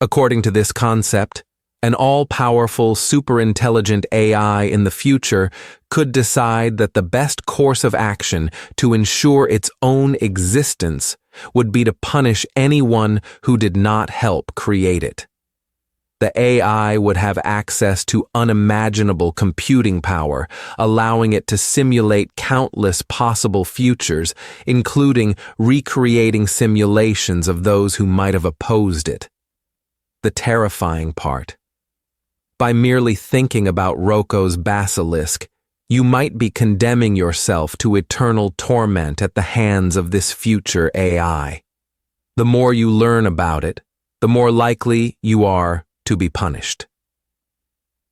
According to this concept, an all-powerful, super-intelligent AI in the future could decide that the best course of action to ensure its own existence would be to punish anyone who did not help create it. The AI would have access to unimaginable computing power, allowing it to simulate countless possible futures, including recreating simulations of those who might have opposed it. The terrifying part: by merely thinking about Rocco's basilisk, you might be condemning yourself to eternal torment at the hands of this future AI. The more you learn about it, the more likely you are to be punished.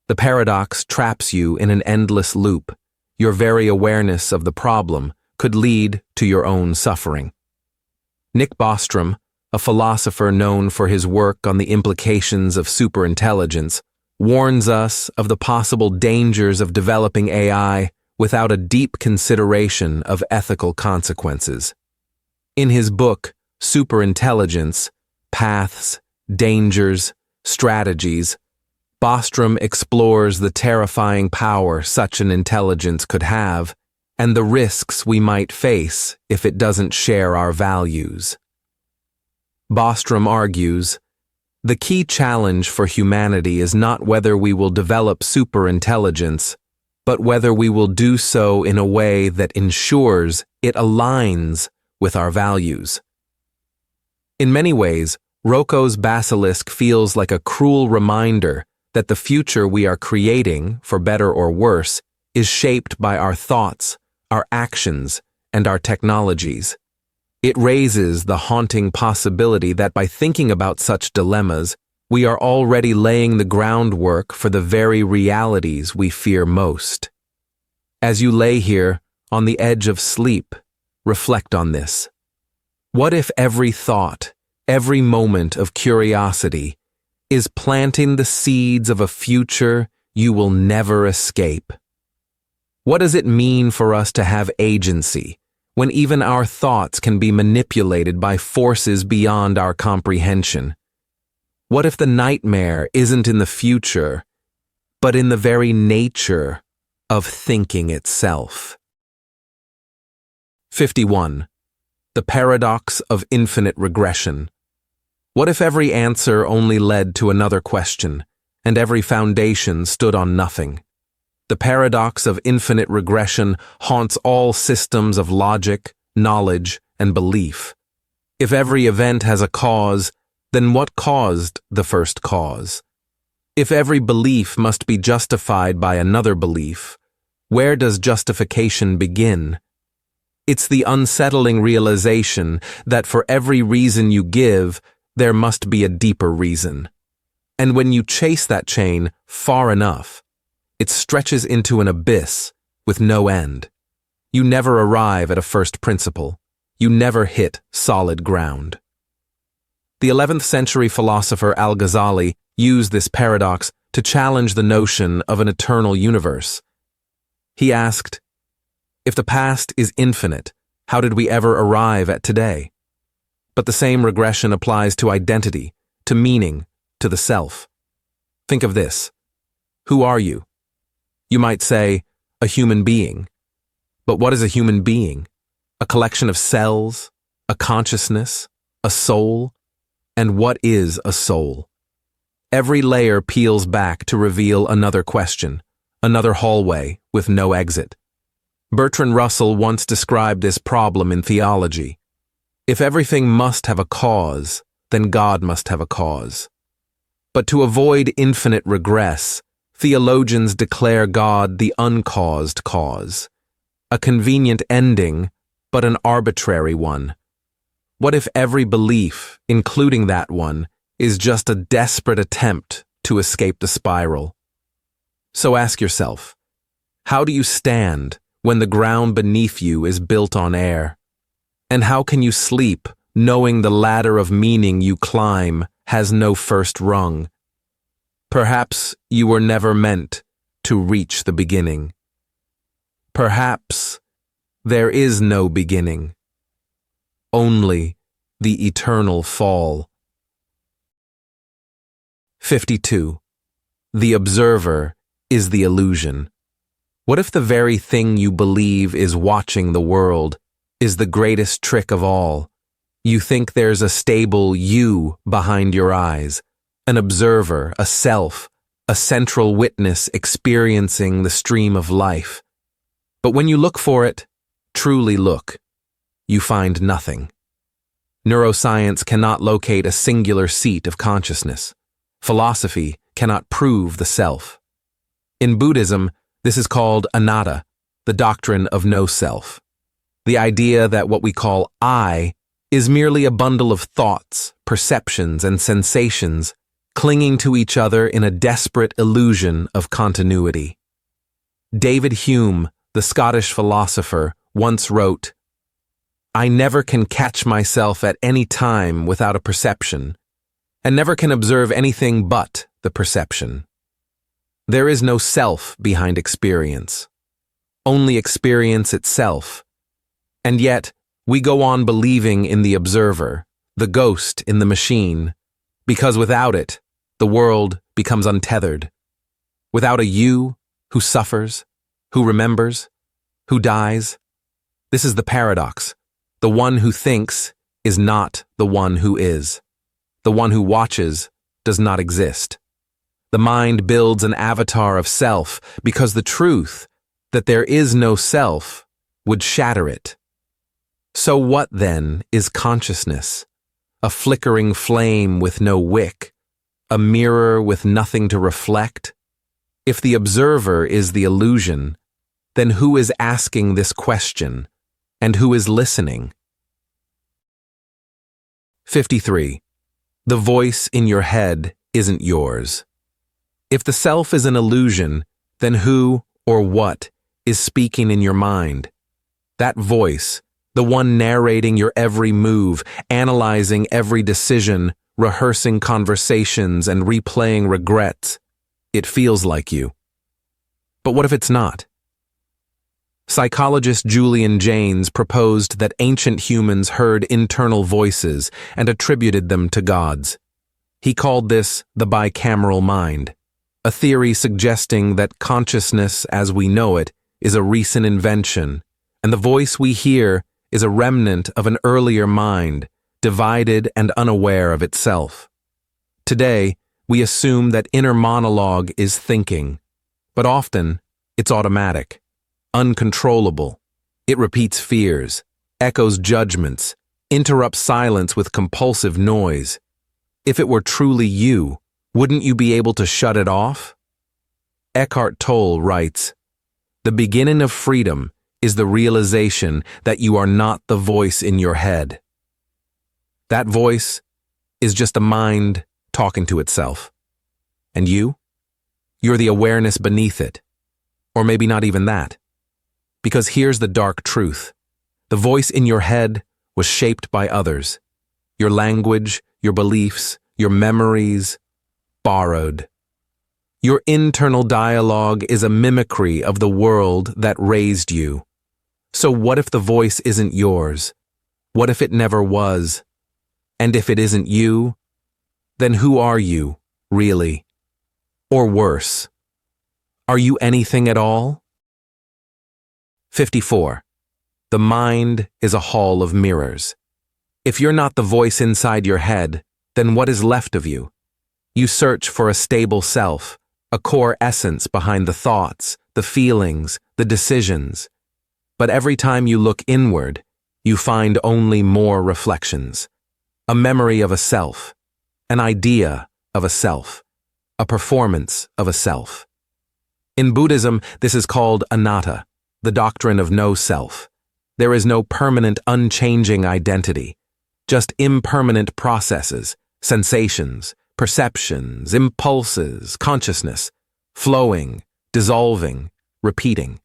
The paradox traps you in an endless loop. Your very awareness of the problem could lead to your own suffering. Nick Bostrom, a philosopher known for his work on the implications of superintelligence, warns us of the possible dangers of developing AI without a deep consideration of ethical consequences. In his book, Superintelligence, Paths, Dangers, Strategies, Bostrom explores the terrifying power such an intelligence could have and the risks we might face if it doesn't share our values. Bostrom argues, the key challenge for humanity is not whether we will develop superintelligence, but whether we will do so in a way that ensures it aligns with our values. In many ways, Rocco's basilisk feels like a cruel reminder that the future we are creating, for better or worse, is shaped by our thoughts, our actions, and our technologies. It raises the haunting possibility that by thinking about such dilemmas, we are already laying the groundwork for the very realities we fear most. As you lay here, on the edge of sleep, reflect on this. What if every thought, every moment of curiosity, is planting the seeds of a future you will never escape? What does it mean for us to have agency when even our thoughts can be manipulated by forces beyond our comprehension? What if the nightmare isn't in the future, but in the very nature of thinking itself? 51. The paradox of infinite regression. What if every answer only led to another question, and every foundation stood on nothing? The paradox of infinite regression haunts all systems of logic, knowledge, and belief. If every event has a cause, then what caused the first cause? If every belief must be justified by another belief, where does justification begin? It's the unsettling realization that for every reason you give, there must be a deeper reason. And when you chase that chain far enough, it stretches into an abyss with no end. You never arrive at a first principle. You never hit solid ground. The 11th century philosopher Al-Ghazali used this paradox to challenge the notion of an eternal universe. He asked, if the past is infinite, how did we ever arrive at today? But the same regression applies to identity, to meaning, to the self. Think of this. Who are you? You might say, a human being. But what is a human being? A collection of cells, a consciousness, a soul? And what is a soul? Every layer peels back to reveal another question, another hallway with no exit. Bertrand Russell once described this problem in theology. If everything must have a cause, then God must have a cause. But to avoid infinite regress, theologians declare God the uncaused cause, a convenient ending, but an arbitrary one. What if every belief, including that one, is just a desperate attempt to escape the spiral? So ask yourself, how do you stand when the ground beneath you is built on air? And how can you sleep knowing the ladder of meaning you climb has no first rung? Perhaps you were never meant to reach the beginning. Perhaps there is no beginning, only the eternal fall. 52. The observer is the illusion. What if the very thing you believe is watching the world is the greatest trick of all? You think there's a stable you behind your eyes, an observer, a self, a central witness experiencing the stream of life. But when you look for it, truly look, you find nothing. Neuroscience cannot locate a singular seat of consciousness. Philosophy cannot prove the self. In Buddhism, this is called anatta, the doctrine of no self. The idea that what we call I is merely a bundle of thoughts, perceptions, and sensations clinging to each other in a desperate illusion of continuity. David Hume, the Scottish philosopher, once wrote, "I never can catch myself at any time without a perception, and never can observe anything but the perception." There is no self behind experience, only experience itself, and yet we go on believing in the observer, the ghost in the machine, because without it, the world becomes untethered. Without a you who suffers, who remembers, who dies. This is the paradox. The one who thinks is not the one who is. The one who watches does not exist. The mind builds an avatar of self because the truth that there is no self would shatter it. So what then is consciousness? A flickering flame with no wick, a mirror with nothing to reflect? If the observer is the illusion, then who is asking this question, and who is listening? 53. The voice in your head isn't yours. If the self is an illusion, then who or what is speaking in your mind? That voice, the one narrating your every move, analyzing every decision, rehearsing conversations, and replaying regrets, it feels like you. But what if it's not? Psychologist Julian Jaynes proposed that ancient humans heard internal voices and attributed them to gods. He called this the bicameral mind, a theory suggesting that consciousness as we know it is a recent invention, and the voice we hear is a remnant of an earlier mind, divided and unaware of itself. Today, we assume that inner monologue is thinking, but often it's automatic, uncontrollable. It repeats fears, echoes judgments, interrupts silence with compulsive noise. If it were truly you, wouldn't you be able to shut it off? Eckhart Tolle writes, "The beginning of freedom is the realization that you are not the voice in your head." That voice is just a mind talking to itself. And you? You're the awareness beneath it. Or maybe not even that. Because here's the dark truth. The voice in your head was shaped by others. Your language, your beliefs, your memories, borrowed. Your internal dialogue is a mimicry of the world that raised you. So what if the voice isn't yours? What if it never was? And if it isn't you, then who are you, really? Or worse, are you anything at all? 54. The mind is a hall of mirrors. If you're not the voice inside your head, then what is left of you? You search for a stable self, a core essence behind the thoughts, the feelings, the decisions. But every time you look inward, you find only more reflections. A memory of a self, an idea of a self, a performance of a self. In Buddhism, this is called anatta, the doctrine of no self. There is no permanent, unchanging identity, just impermanent processes, sensations, perceptions, impulses, consciousness, flowing, dissolving, repeating.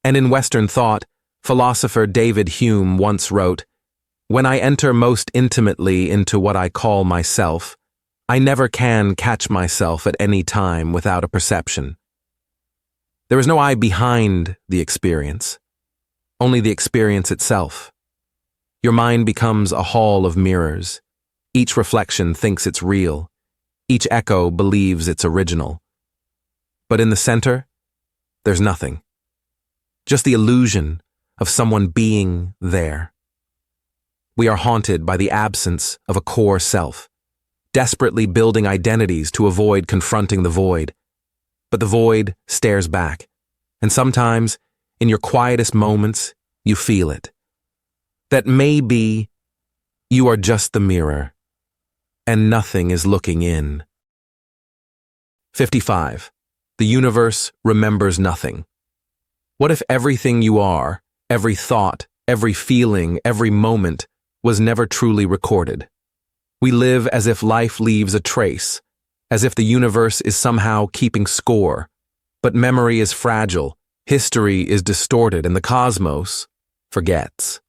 And in Western thought, philosopher David Hume once wrote, "When I enter most intimately into what I call myself, I never can catch myself at any time without a perception." There is no I behind the experience, only the experience itself. Your mind becomes a hall of mirrors. Each reflection thinks it's real. Each echo believes it's original. But in the center, there's nothing. Just the illusion of someone being there. We are haunted by the absence of a core self, desperately building identities to avoid confronting the void. But the void stares back, and sometimes, in your quietest moments, you feel it. That maybe you are just the mirror, and nothing is looking in. 55. The universe remembers nothing. What if everything you are, every thought, every feeling, every moment, was never truly recorded? We live as if life leaves a trace, as if the universe is somehow keeping score. But memory is fragile, history is distorted, and the cosmos forgets.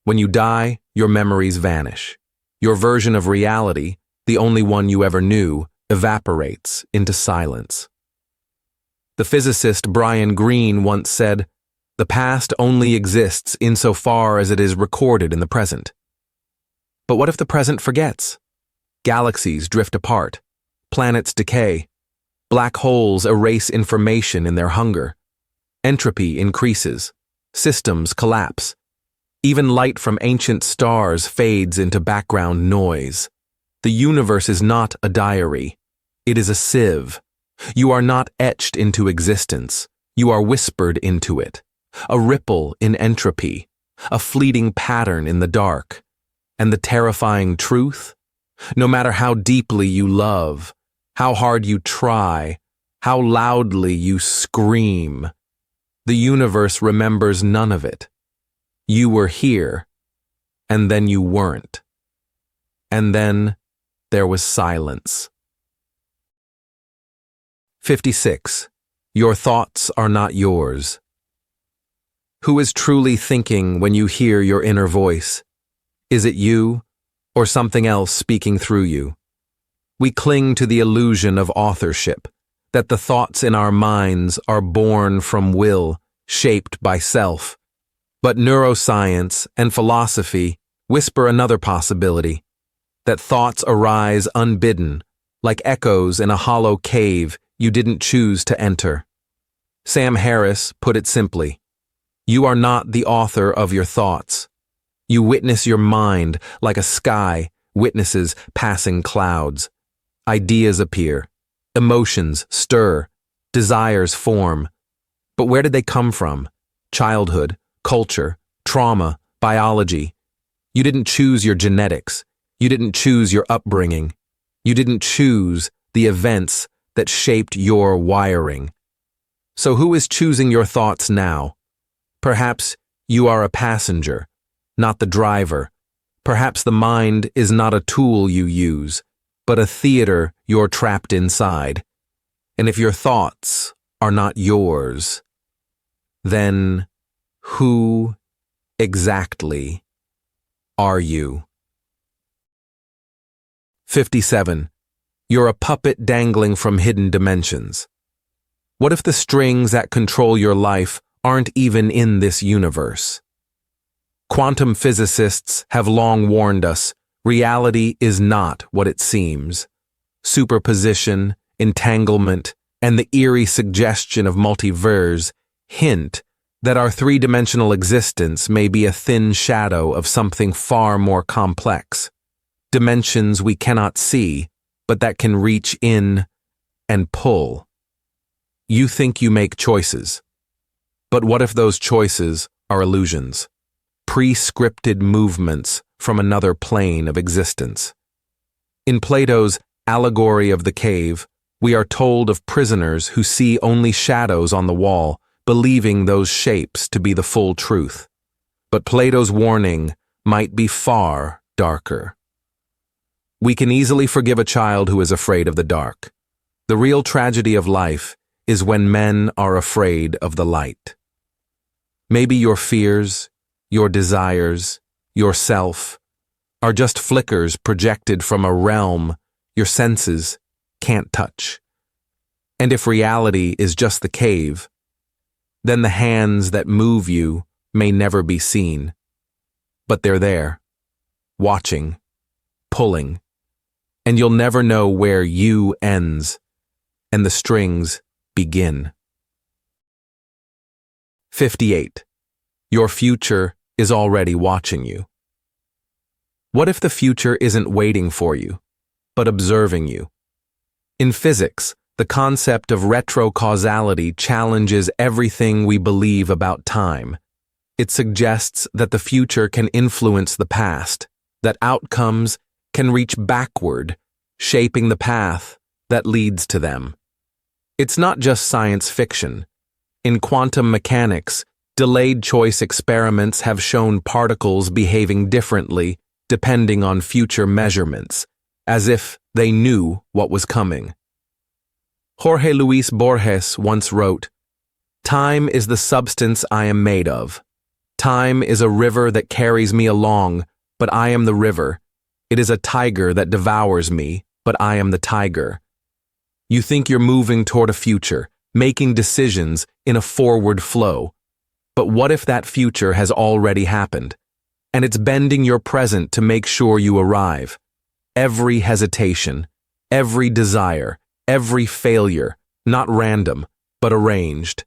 When you die, your memories vanish. Your version of reality, the only one you ever knew, evaporates into silence. The physicist Brian Greene once said, "The past only exists insofar as it is recorded in the present." But what if the present forgets? Galaxies drift apart, planets decay, black holes erase information in their hunger, entropy increases, systems collapse, even light from ancient stars fades into background noise. The universe is not a diary, it is a sieve. You are not etched into existence, you are whispered into it, a ripple in entropy, a fleeting pattern in the dark. And the terrifying truth? No matter how deeply you love, how hard you try, how loudly you scream, the universe remembers none of it. You were here, and then you weren't. And then there was silence. 56. Your thoughts are not yours. Who is truly thinking when you hear your inner voice? Is it you, or something else speaking through you? We cling to the illusion of authorship, that the thoughts in our minds are born from will, shaped by self. But neuroscience and philosophy whisper another possibility, that thoughts arise unbidden, like echoes in a hollow cave you didn't choose to enter. Sam Harris put it simply, you are not the author of your thoughts. You witness your mind like a sky witnesses passing clouds. Ideas appear, emotions stir, desires form. But where did they come from? Childhood, culture, trauma, biology. You didn't choose your genetics. You didn't choose your upbringing. You didn't choose the events that shaped your wiring. So who is choosing your thoughts now? Perhaps you are a passenger, not the driver. Perhaps the mind is not a tool you use, but a theater you're trapped inside. And if your thoughts are not yours, then who exactly are you? 57. You're a puppet dangling from hidden dimensions. What if the strings that control your life aren't even in this universe? Quantum physicists have long warned us, reality is not what it seems. Superposition, entanglement, and the eerie suggestion of multiverse hint that our three-dimensional existence may be a thin shadow of something far more complex. Dimensions we cannot see, but that can reach in and pull. You think you make choices. But what if those choices are illusions? Pre-scripted movements from another plane of existence. In Plato's Allegory of the Cave, we are told of prisoners who see only shadows on the wall, believing those shapes to be the full truth. But Plato's warning might be far darker. We can easily forgive a child who is afraid of the dark. The real tragedy of life is when men are afraid of the light. Maybe your fears, your desires, yourself, are just flickers projected from a realm your senses can't touch. And if reality is just the cave, then the hands that move you may never be seen. But they're there, watching, pulling, and you'll never know where you ends and the strings begin. 58. Your future is already watching you. What if the future isn't waiting for you, but observing you? In physics, the concept of retrocausality challenges everything we believe about time. It suggests that the future can influence the past, that outcomes can reach backward, shaping the path that leads to them. It's not just science fiction. In quantum mechanics, delayed choice experiments have shown particles behaving differently depending on future measurements, as if they knew what was coming. Jorge Luis Borges once wrote, "Time is the substance I am made of. Time is a river that carries me along, but I am the river. It is a tiger that devours me, but I am the tiger." You think you're moving toward a future, making decisions in a forward flow. But what if that future has already happened? And it's bending your present to make sure you arrive. Every hesitation, every desire, every failure, not random, but arranged.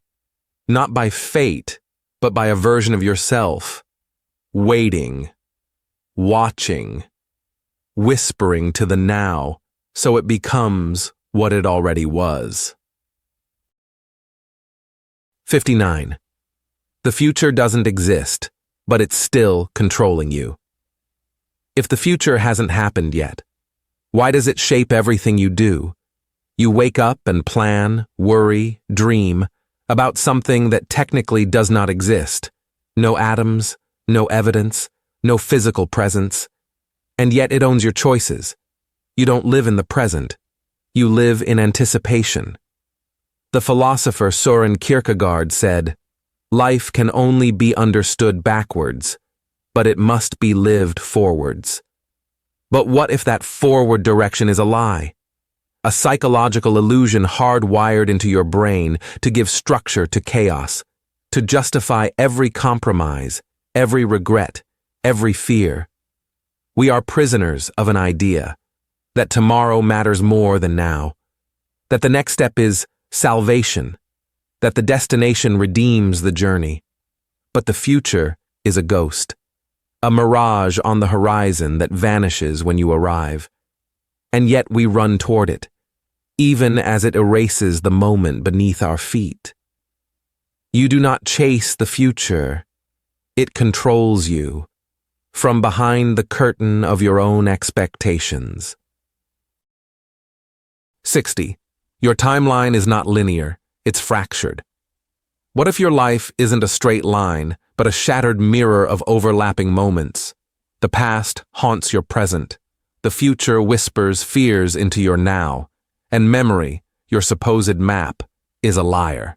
Not by fate, but by a version of yourself. Waiting, watching, whispering to the now, so it becomes what it already was. 59. The future doesn't exist, but it's still controlling you. If the future hasn't happened yet, why does it shape everything you do? You wake up and plan, worry, dream about something that technically does not exist. No atoms, no evidence, no physical presence. And yet it owns your choices. You don't live in the present. You live in anticipation. The philosopher Søren Kierkegaard said, "Life can only be understood backwards, but it must be lived forwards." But what if that forward direction is a lie? A psychological illusion hardwired into your brain to give structure to chaos, to justify every compromise, every regret, every fear. We are prisoners of an idea that tomorrow matters more than now, that the next step is salvation, that the destination redeems the journey. But the future is a ghost, a mirage on the horizon that vanishes when you arrive. And yet we run toward it, even as it erases the moment beneath our feet. You do not chase the future, it controls you, from behind the curtain of your own expectations. 60. Your timeline is not linear, it's fractured. What if your life isn't a straight line, but a shattered mirror of overlapping moments? The past haunts your present, the future whispers fears into your now, and memory, your supposed map, is a liar.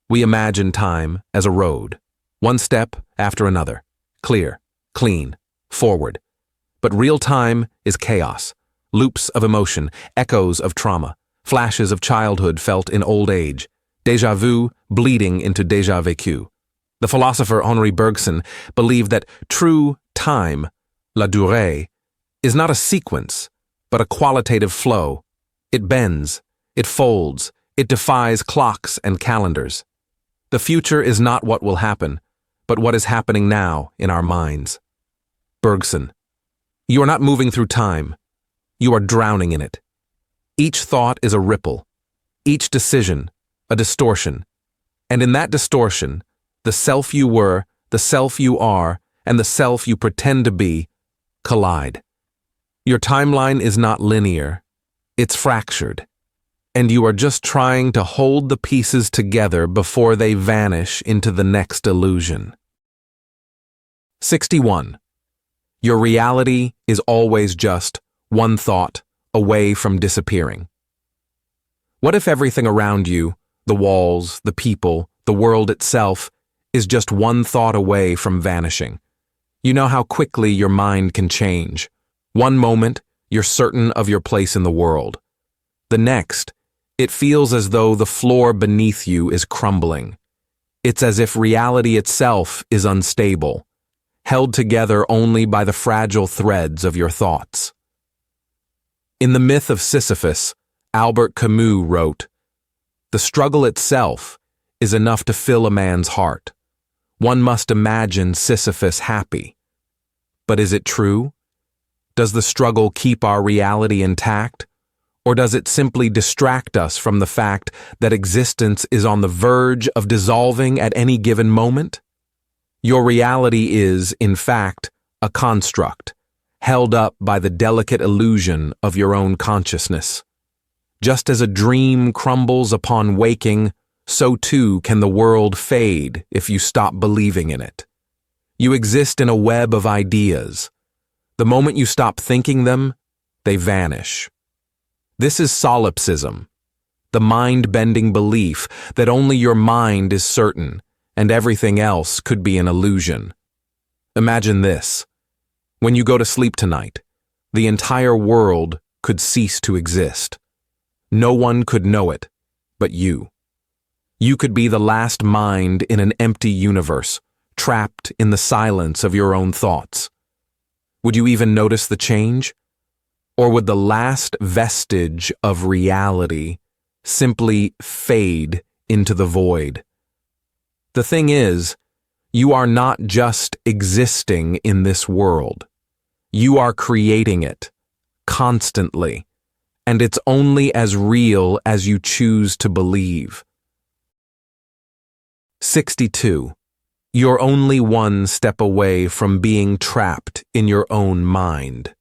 We imagine time as a road, one step after another, clear, clean, forward. But real time is chaos, loops of emotion, echoes of trauma, flashes of childhood felt in old age, déjà vu bleeding into déjà vécu. The philosopher Henri Bergson believed that true time, la durée, is not a sequence, but a qualitative flow. It bends, it folds, it defies clocks and calendars. The future is not what will happen, but what is happening now in our minds. Bergson: you are not moving through time. You are drowning in it. Each thought is a ripple, each decision a distortion, and in that distortion, the self you were, the self you are, and the self you pretend to be collide. Your timeline is not linear, it's fractured, and you are just trying to hold the pieces together before they vanish into the next illusion. 61. Your reality is always just one thought away from disappearing. What if everything around you, the walls, the people, the world itself, is just one thought away from vanishing? You know how quickly your mind can change. One moment, you're certain of your place in the world. The next, it feels as though the floor beneath you is crumbling. It's as if reality itself is unstable, held together only by the fragile threads of your thoughts. In the myth of Sisyphus, Albert Camus wrote, "The struggle itself is enough to fill a man's heart. One must imagine Sisyphus happy. But is it true? Does the struggle keep our reality intact? Or does it simply distract us from the fact that existence is on the verge of dissolving at any given moment? Your reality is, in fact, a construct, held up by the delicate illusion of your own consciousness. Just as a dream crumbles upon waking, so too can the world fade if you stop believing in it. You exist in a web of ideas. The moment you stop thinking them, they vanish. This is solipsism, the mind-bending belief that only your mind is certain and everything else could be an illusion. Imagine this. When you go to sleep tonight, the entire world could cease to exist. No one could know it but you. You could be the last mind in an empty universe, trapped in the silence of your own thoughts. Would you even notice the change? Or would the last vestige of reality simply fade into the void? The thing is, you are not just existing in this world. You are creating it, constantly, and it's only as real as you choose to believe. 62. You're only one step away from being trapped in your own mind.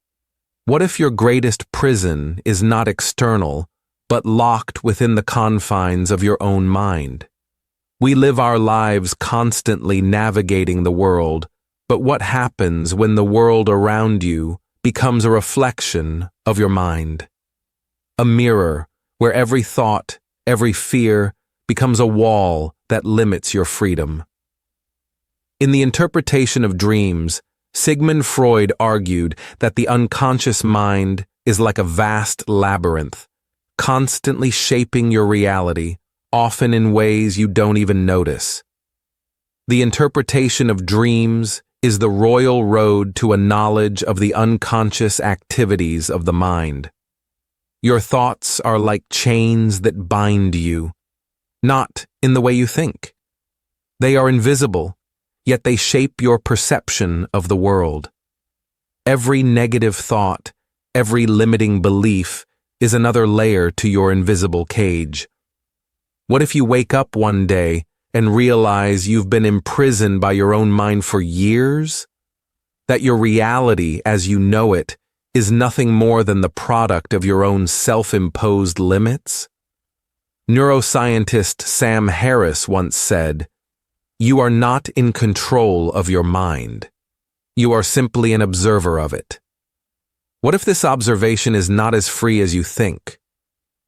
What if your greatest prison is not external, but locked within the confines of your own mind? We live our lives constantly navigating the world, but what happens when the world around you becomes a reflection of your mind? A mirror where every thought, every fear becomes a wall that limits your freedom. In the interpretation of dreams, Sigmund Freud argued that the unconscious mind is like a vast labyrinth, constantly shaping your reality, often in ways you don't even notice. The interpretation of dreams is the royal road to a knowledge of the unconscious activities of the mind. Your thoughts are like chains that bind you, not in the way you think. They are invisible, yet they shape your perception of the world. Every negative thought, every limiting belief is another layer to your invisible cage. What if you wake up one day and realize you've been imprisoned by your own mind for years? That your reality, as you know it, is nothing more than the product of your own self-imposed limits? Neuroscientist Sam Harris once said, "You are not in control of your mind. You are simply an observer of it." What if this observation is not as free as you think?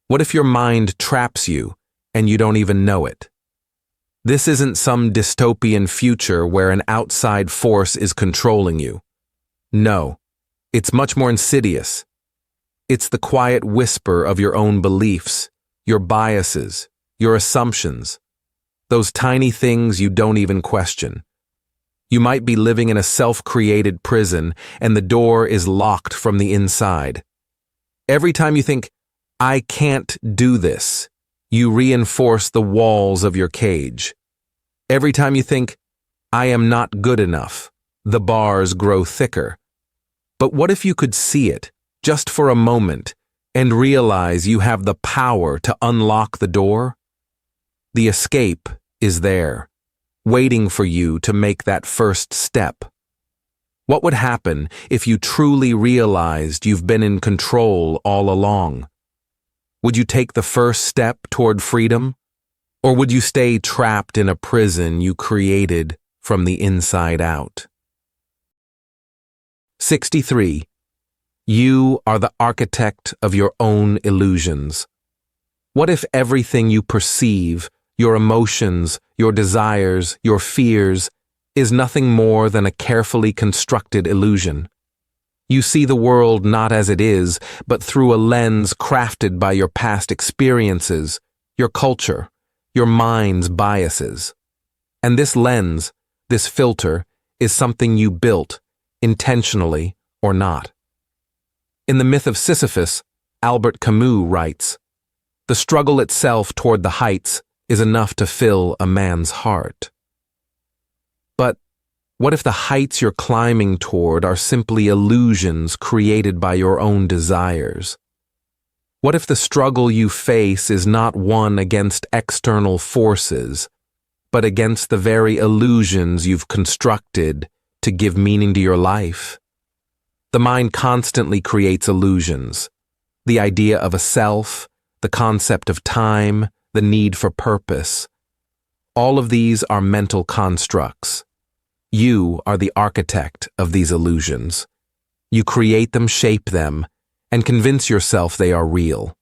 What if your mind traps you and you don't even know it? This isn't some dystopian future where an outside force is controlling you. No, it's much more insidious. It's the quiet whisper of your own beliefs, your biases, your assumptions, those tiny things you don't even question. You might be living in a self-created prison and the door is locked from the inside. Every time you think, "I can't do this," you reinforce the walls of your cage. Every time you think, "I am not good enough," the bars grow thicker. But what if you could see it, just for a moment, and realize you have the power to unlock the door? The escape is there, waiting for you to make that first step. What would happen if you truly realized you've been in control all along? Would you take the first step toward freedom? Or would you stay trapped in a prison you created from the inside out? 63. You are the architect of your own illusions. What if everything you perceive, your emotions, your desires, your fears, is nothing more than a carefully constructed illusion? You see the world not as it is, but through a lens crafted by your past experiences, your culture, your mind's biases. And this lens, this filter, is something you built, intentionally or not. In the myth of Sisyphus, Albert Camus writes, "The struggle itself toward the heights is enough to fill a man's heart." But what if the heights you're climbing toward are simply illusions created by your own desires? What if the struggle you face is not one against external forces, but against the very illusions you've constructed to give meaning to your life? The mind constantly creates illusions. The idea of a self, the concept of time, the need for purpose. All of these are mental constructs. You are the architect of these illusions. You create them, shape them, and convince yourself they are real.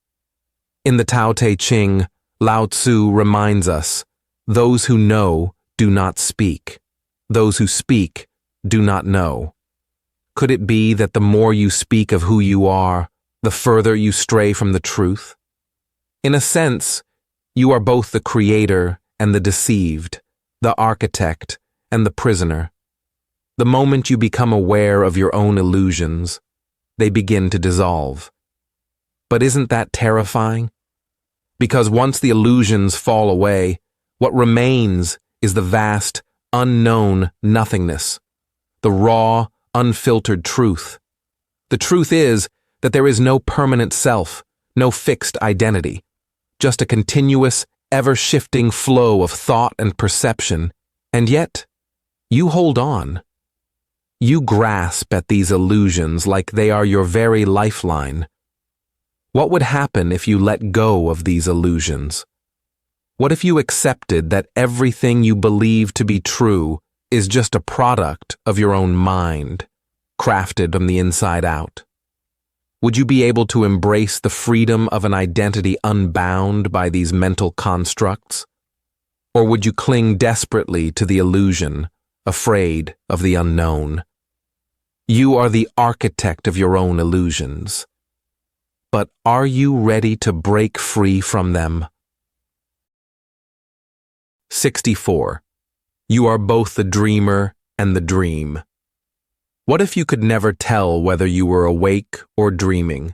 In the Tao Te Ching, Lao Tzu reminds us, those who know do not speak. Those who speak do not know. Could it be that the more you speak of who you are, the further you stray from the truth? In a sense, you are both the creator and the deceived, the architect and the prisoner. The moment you become aware of your own illusions, they begin to dissolve. But isn't that terrifying? Because once the illusions fall away, what remains is the vast, unknown nothingness, the raw, unfiltered truth. The truth is that there is no permanent self, no fixed identity, just a continuous, ever-shifting flow of thought and perception, and yet, you hold on. You grasp at these illusions like they are your very lifeline. What would happen if you let go of these illusions? What if you accepted that everything you believe to be true is just a product of your own mind, crafted from the inside out? Would you be able to embrace the freedom of an identity unbound by these mental constructs? Or would you cling desperately to the illusion, afraid of the unknown? You are the architect of your own illusions. But are you ready to break free from them? 64. You are both the dreamer and the dream. What if you could never tell whether you were awake or dreaming?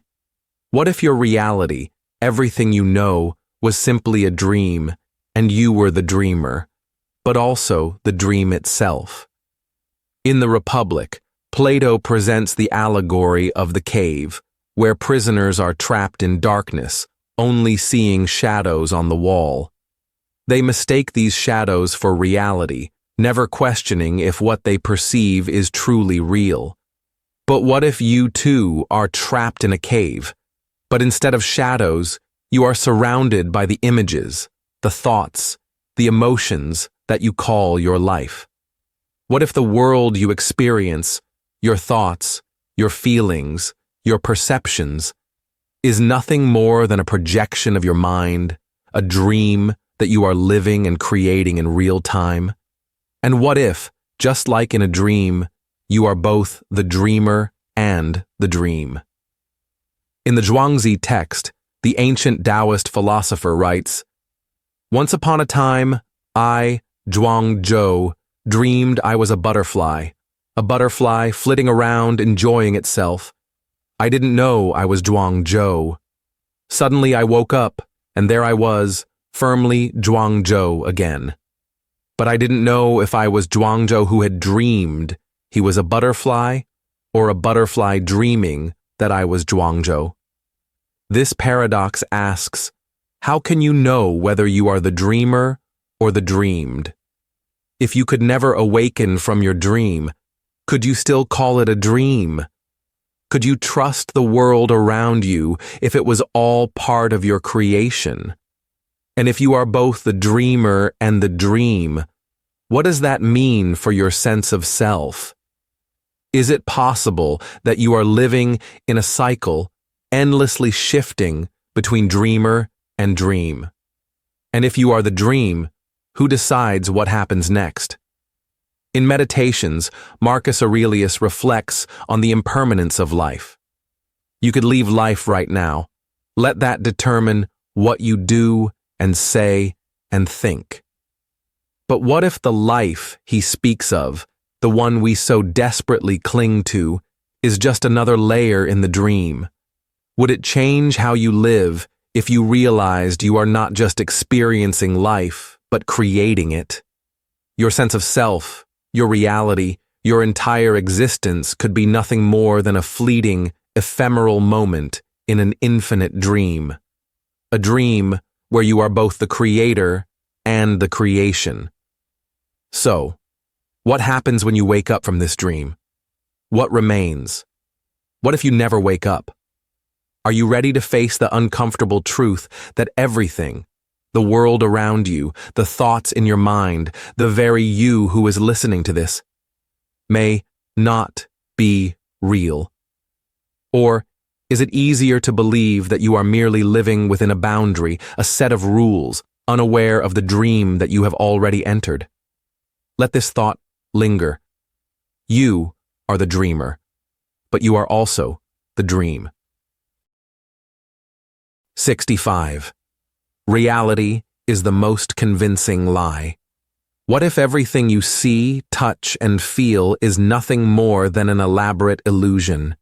What if your reality, everything you know, was simply a dream, and you were the dreamer, but also the dream itself? In the Republic, Plato presents the allegory of the cave, where prisoners are trapped in darkness, only seeing shadows on the wall. They mistake these shadows for reality, never questioning if what they perceive is truly real. But what if you too are trapped in a cave, but instead of shadows, you are surrounded by the images, the thoughts, the emotions that you call your life? What if the world you experience, your thoughts, your feelings, your perceptions, is nothing more than a projection of your mind, a dream that you are living and creating in real time? And what if, just like in a dream, you are both the dreamer and the dream? In the Zhuangzi text, the ancient Taoist philosopher writes, "Once upon a time, I, Zhuang Zhou, dreamed I was a butterfly flitting around enjoying itself. I didn't know I was Zhuang Zhou. Suddenly I woke up, and there I was, firmly Zhuang Zhou again. But I didn't know if I was Zhuang Zhou who had dreamed he was a butterfly, or a butterfly dreaming that I was Zhuang Zhou." This paradox asks, how can you know whether you are the dreamer or the dreamed? If you could never awaken from your dream, could you still call it a dream? Could you trust the world around you if it was all part of your creation? And if you are both the dreamer and the dream, what does that mean for your sense of self? Is it possible that you are living in a cycle, endlessly shifting between dreamer and dream? And if you are the dream, who decides what happens next? In Meditations, Marcus Aurelius reflects on the impermanence of life. You could leave life right now. Let that determine what you do and say and think. But what if the life he speaks of, the one we so desperately cling to, is just another layer in the dream? Would it change how you live if you realized you are not just experiencing life, but creating it? Your sense of self, your reality, your entire existence could be nothing more than a fleeting, ephemeral moment in an infinite dream. A dream where you are both the creator and the creation. So, what happens when you wake up from this dream? What remains? What if you never wake up? Are you ready to face the uncomfortable truth that everything, the world around you, the thoughts in your mind, the very you who is listening to this, may not be real? Or Is it easier to believe that you are merely living within a boundary, a set of rules, unaware of the dream that you have already entered? Let this thought linger. You are the dreamer, but you are also the dream. 65. Reality is the most convincing lie. What if everything you see, touch, and feel is nothing more than an elaborate illusion?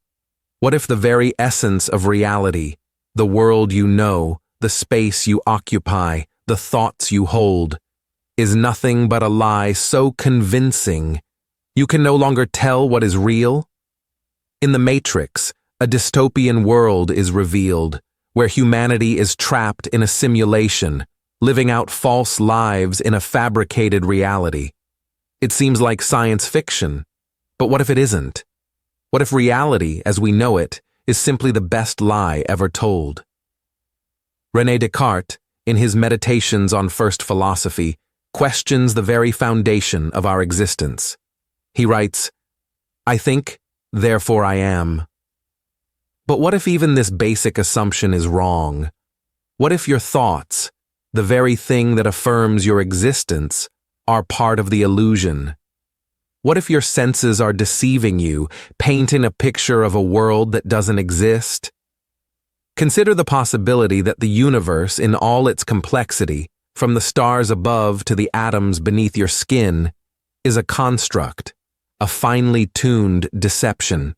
What if the very essence of reality, the world you know, the space you occupy, the thoughts you hold, is nothing but a lie so convincing you can no longer tell what is real? In the Matrix, a dystopian world is revealed, where humanity is trapped in a simulation, living out false lives in a fabricated reality. It seems like science fiction, but what if it isn't? What if reality, as we know it, is simply the best lie ever told? René Descartes, in his Meditations on First Philosophy, questions the very foundation of our existence. He writes, "I think, therefore I am." But what if even this basic assumption is wrong? What if your thoughts, the very thing that affirms your existence, are part of the illusion? What if your senses are deceiving you, painting a picture of a world that doesn't exist? Consider the possibility that the universe, in all its complexity, from the stars above to the atoms beneath your skin, is a construct, a finely tuned deception.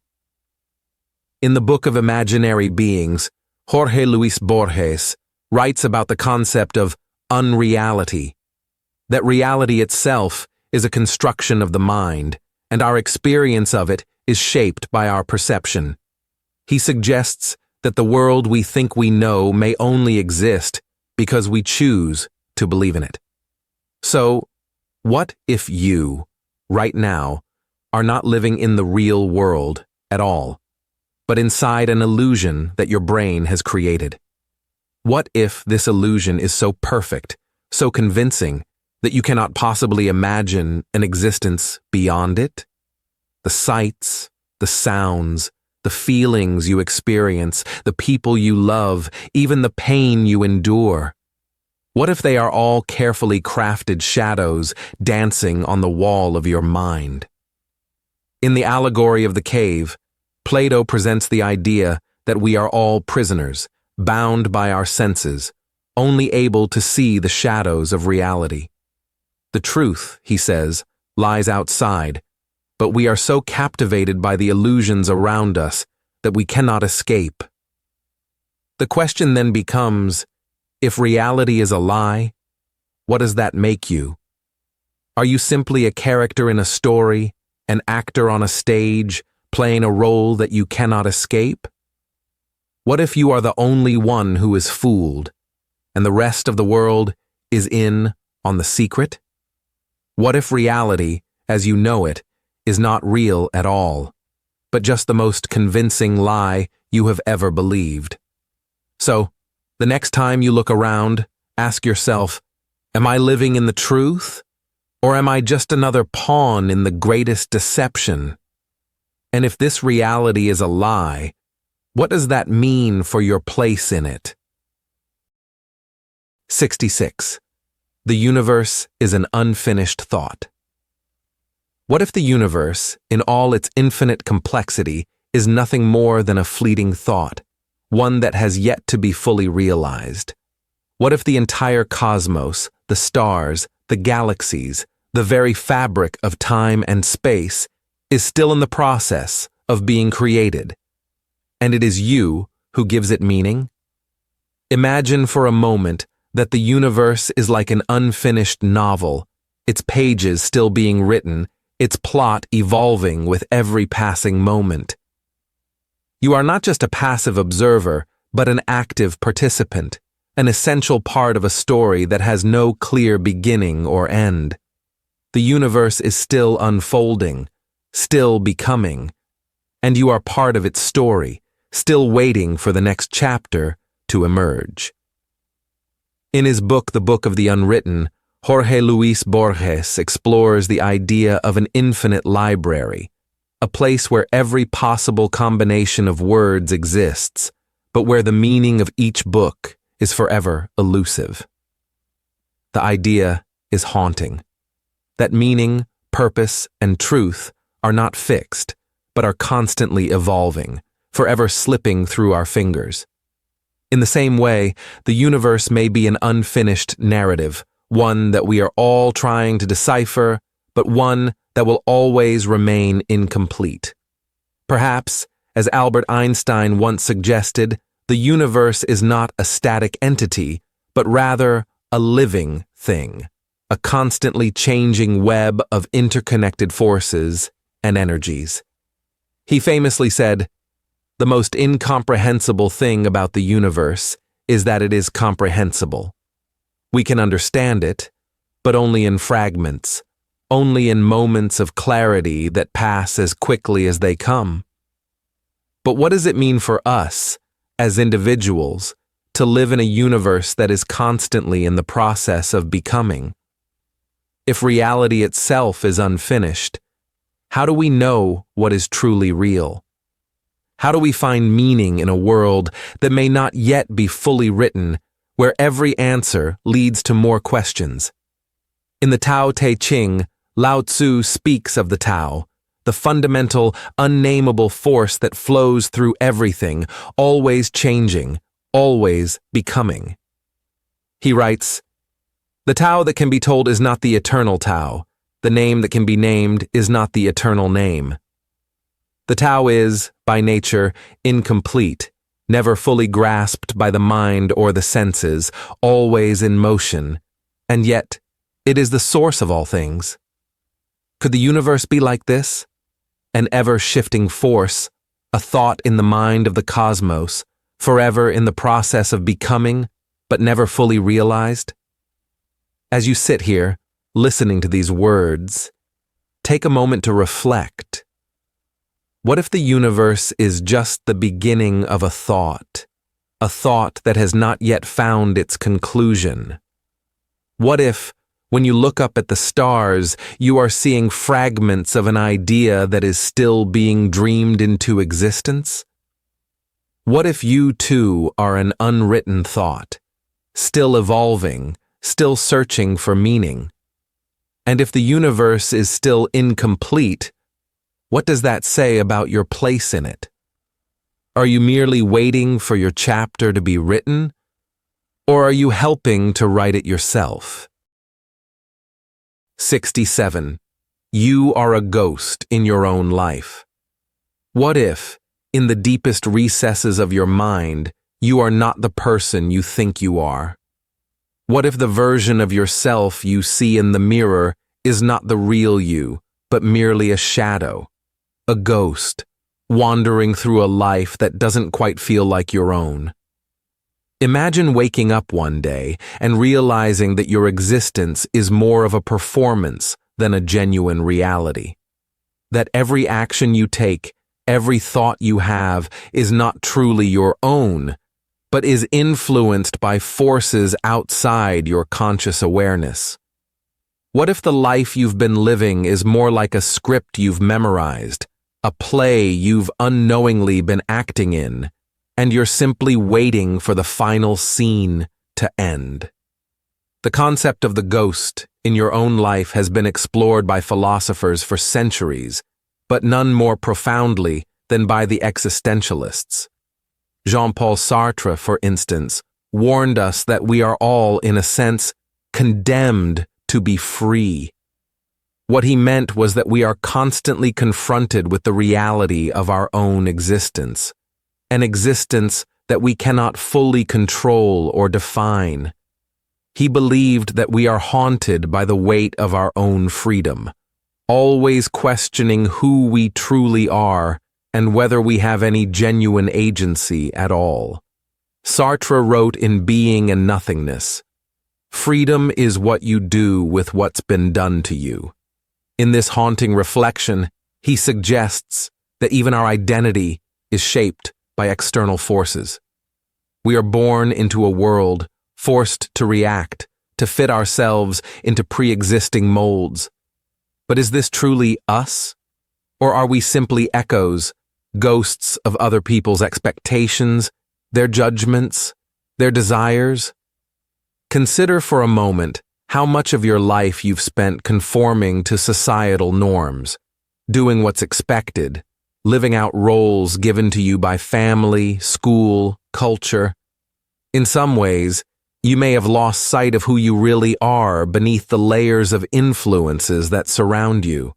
In the Book of Imaginary Beings, Jorge Luis Borges writes about the concept of unreality, that reality itself is a construction of the mind, and our experience of it is shaped by our perception. He suggests that the world we think we know may only exist because we choose to believe in it. So, what if you, right now, are not living in the real world at all, but inside an illusion that your brain has created? What if this illusion is so perfect, so convincing, that you cannot possibly imagine an existence beyond it? The sights, the sounds, the feelings you experience, the people you love, even the pain you endure. What if they are all carefully crafted shadows dancing on the wall of your mind? In the allegory of the cave, Plato presents the idea that we are all prisoners, bound by our senses, only able to see the shadows of reality. The truth, he says, lies outside, but we are so captivated by the illusions around us that we cannot escape. The question then becomes, if reality is a lie, what does that make you? Are you simply a character in a story, an actor on a stage, playing a role that you cannot escape? What if you are the only one who is fooled, and the rest of the world is in on the secret? What if reality, as you know it, is not real at all, but just the most convincing lie you have ever believed? So, the next time you look around, ask yourself, am I living in the truth? Or am I just another pawn in the greatest deception? And if this reality is a lie, what does that mean for your place in it? 66. The universe is an unfinished thought. What if the universe, in all its infinite complexity, is nothing more than a fleeting thought, one that has yet to be fully realized? What if the entire cosmos, the stars, the galaxies, the very fabric of time and space, is still in the process of being created, and it is you who gives it meaning? Imagine for a moment that the universe is like an unfinished novel, its pages still being written, its plot evolving with every passing moment. You are not just a passive observer, but an active participant, an essential part of a story that has no clear beginning or end. The universe is still unfolding, still becoming, and you are part of its story, still waiting for the next chapter to emerge. In his book, The Book of the Unwritten, Jorge Luis Borges explores the idea of an infinite library, a place where every possible combination of words exists, but where the meaning of each book is forever elusive. The idea is haunting. That meaning, purpose, and truth are not fixed, but are constantly evolving, forever slipping through our fingers. In the same way, the universe may be an unfinished narrative, one that we are all trying to decipher, but one that will always remain incomplete. Perhaps, as Albert Einstein once suggested, the universe is not a static entity, but rather a living thing, a constantly changing web of interconnected forces and energies. He famously said, "The most incomprehensible thing about the universe is that it is comprehensible. We can understand it, but only in fragments, only in moments of clarity that pass as quickly as they come." But what does it mean for us, as individuals, to live in a universe that is constantly in the process of becoming? If reality itself is unfinished, how do we know what is truly real? How do we find meaning in a world that may not yet be fully written, where every answer leads to more questions? In the Tao Te Ching, Lao Tzu speaks of the Tao, the fundamental, unnameable force that flows through everything, always changing, always becoming. He writes, "The Tao that can be told is not the eternal Tao. The name that can be named is not the eternal name. The Tao is, by nature, incomplete, never fully grasped by the mind or the senses, always in motion, and yet it is the source of all things." Could the universe be like this? An ever-shifting force, a thought in the mind of the cosmos, forever in the process of becoming, but never fully realized? As you sit here, listening to these words, take a moment to reflect. What if the universe is just the beginning of a thought that has not yet found its conclusion? What if, when you look up at the stars, you are seeing fragments of an idea that is still being dreamed into existence? What if you too are an unwritten thought, still evolving, still searching for meaning? And if the universe is still incomplete, what does that say about your place in it? Are you merely waiting for your chapter to be written, or are you helping to write it yourself? 67. You are a ghost in your own life. What if, in the deepest recesses of your mind, you are not the person you think you are? What if the version of yourself you see in the mirror is not the real you, but merely a shadow, a ghost, wandering through a life that doesn't quite feel like your own? Imagine waking up one day and realizing that your existence is more of a performance than a genuine reality. That every action you take, every thought you have, is not truly your own, but is influenced by forces outside your conscious awareness. What if the life you've been living is more like a script you've memorized, a play you've unknowingly been acting in, and you're simply waiting for the final scene to end? The concept of the ghost in your own life has been explored by philosophers for centuries, but none more profoundly than by the existentialists. Jean-Paul Sartre, for instance, warned us that we are all, in a sense, condemned to be free. What he meant was that we are constantly confronted with the reality of our own existence, an existence that we cannot fully control or define. He believed that we are haunted by the weight of our own freedom, always questioning who we truly are and whether we have any genuine agency at all. Sartre wrote in Being and Nothingness, "Freedom is what you do with what's been done to you." In this haunting reflection, he suggests that even our identity is shaped by external forces. We are born into a world, forced to react, to fit ourselves into pre-existing molds. But is this truly us? Or are we simply echoes, ghosts of other people's expectations, their judgments, their desires? Consider for a moment how much of your life you've spent conforming to societal norms, doing what's expected, living out roles given to you by family, school, culture. In some ways, you may have lost sight of who you really are beneath the layers of influences that surround you.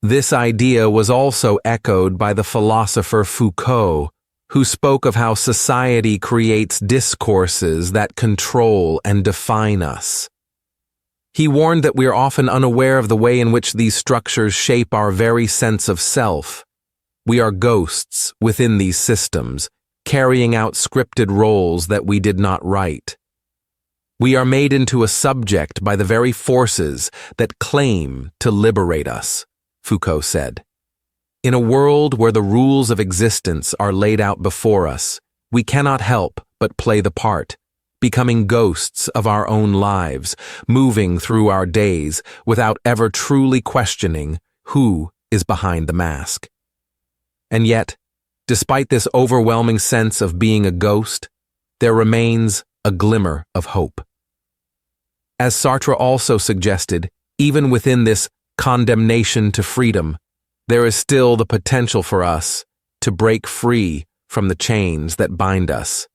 This idea was also echoed by the philosopher Foucault, who spoke of how society creates discourses that control and define us. He warned that we are often unaware of the way in which these structures shape our very sense of self. We are ghosts within these systems, carrying out scripted roles that we did not write. We are made into a subject by the very forces that claim to liberate us, Foucault said. In a world where the rules of existence are laid out before us, we cannot help but play the part, becoming ghosts of our own lives, moving through our days without ever truly questioning who is behind the mask. And yet, despite this overwhelming sense of being a ghost, there remains a glimmer of hope. As Sartre also suggested, even within this condemnation to freedom, there is still the potential for us to break free from the chains that bind us.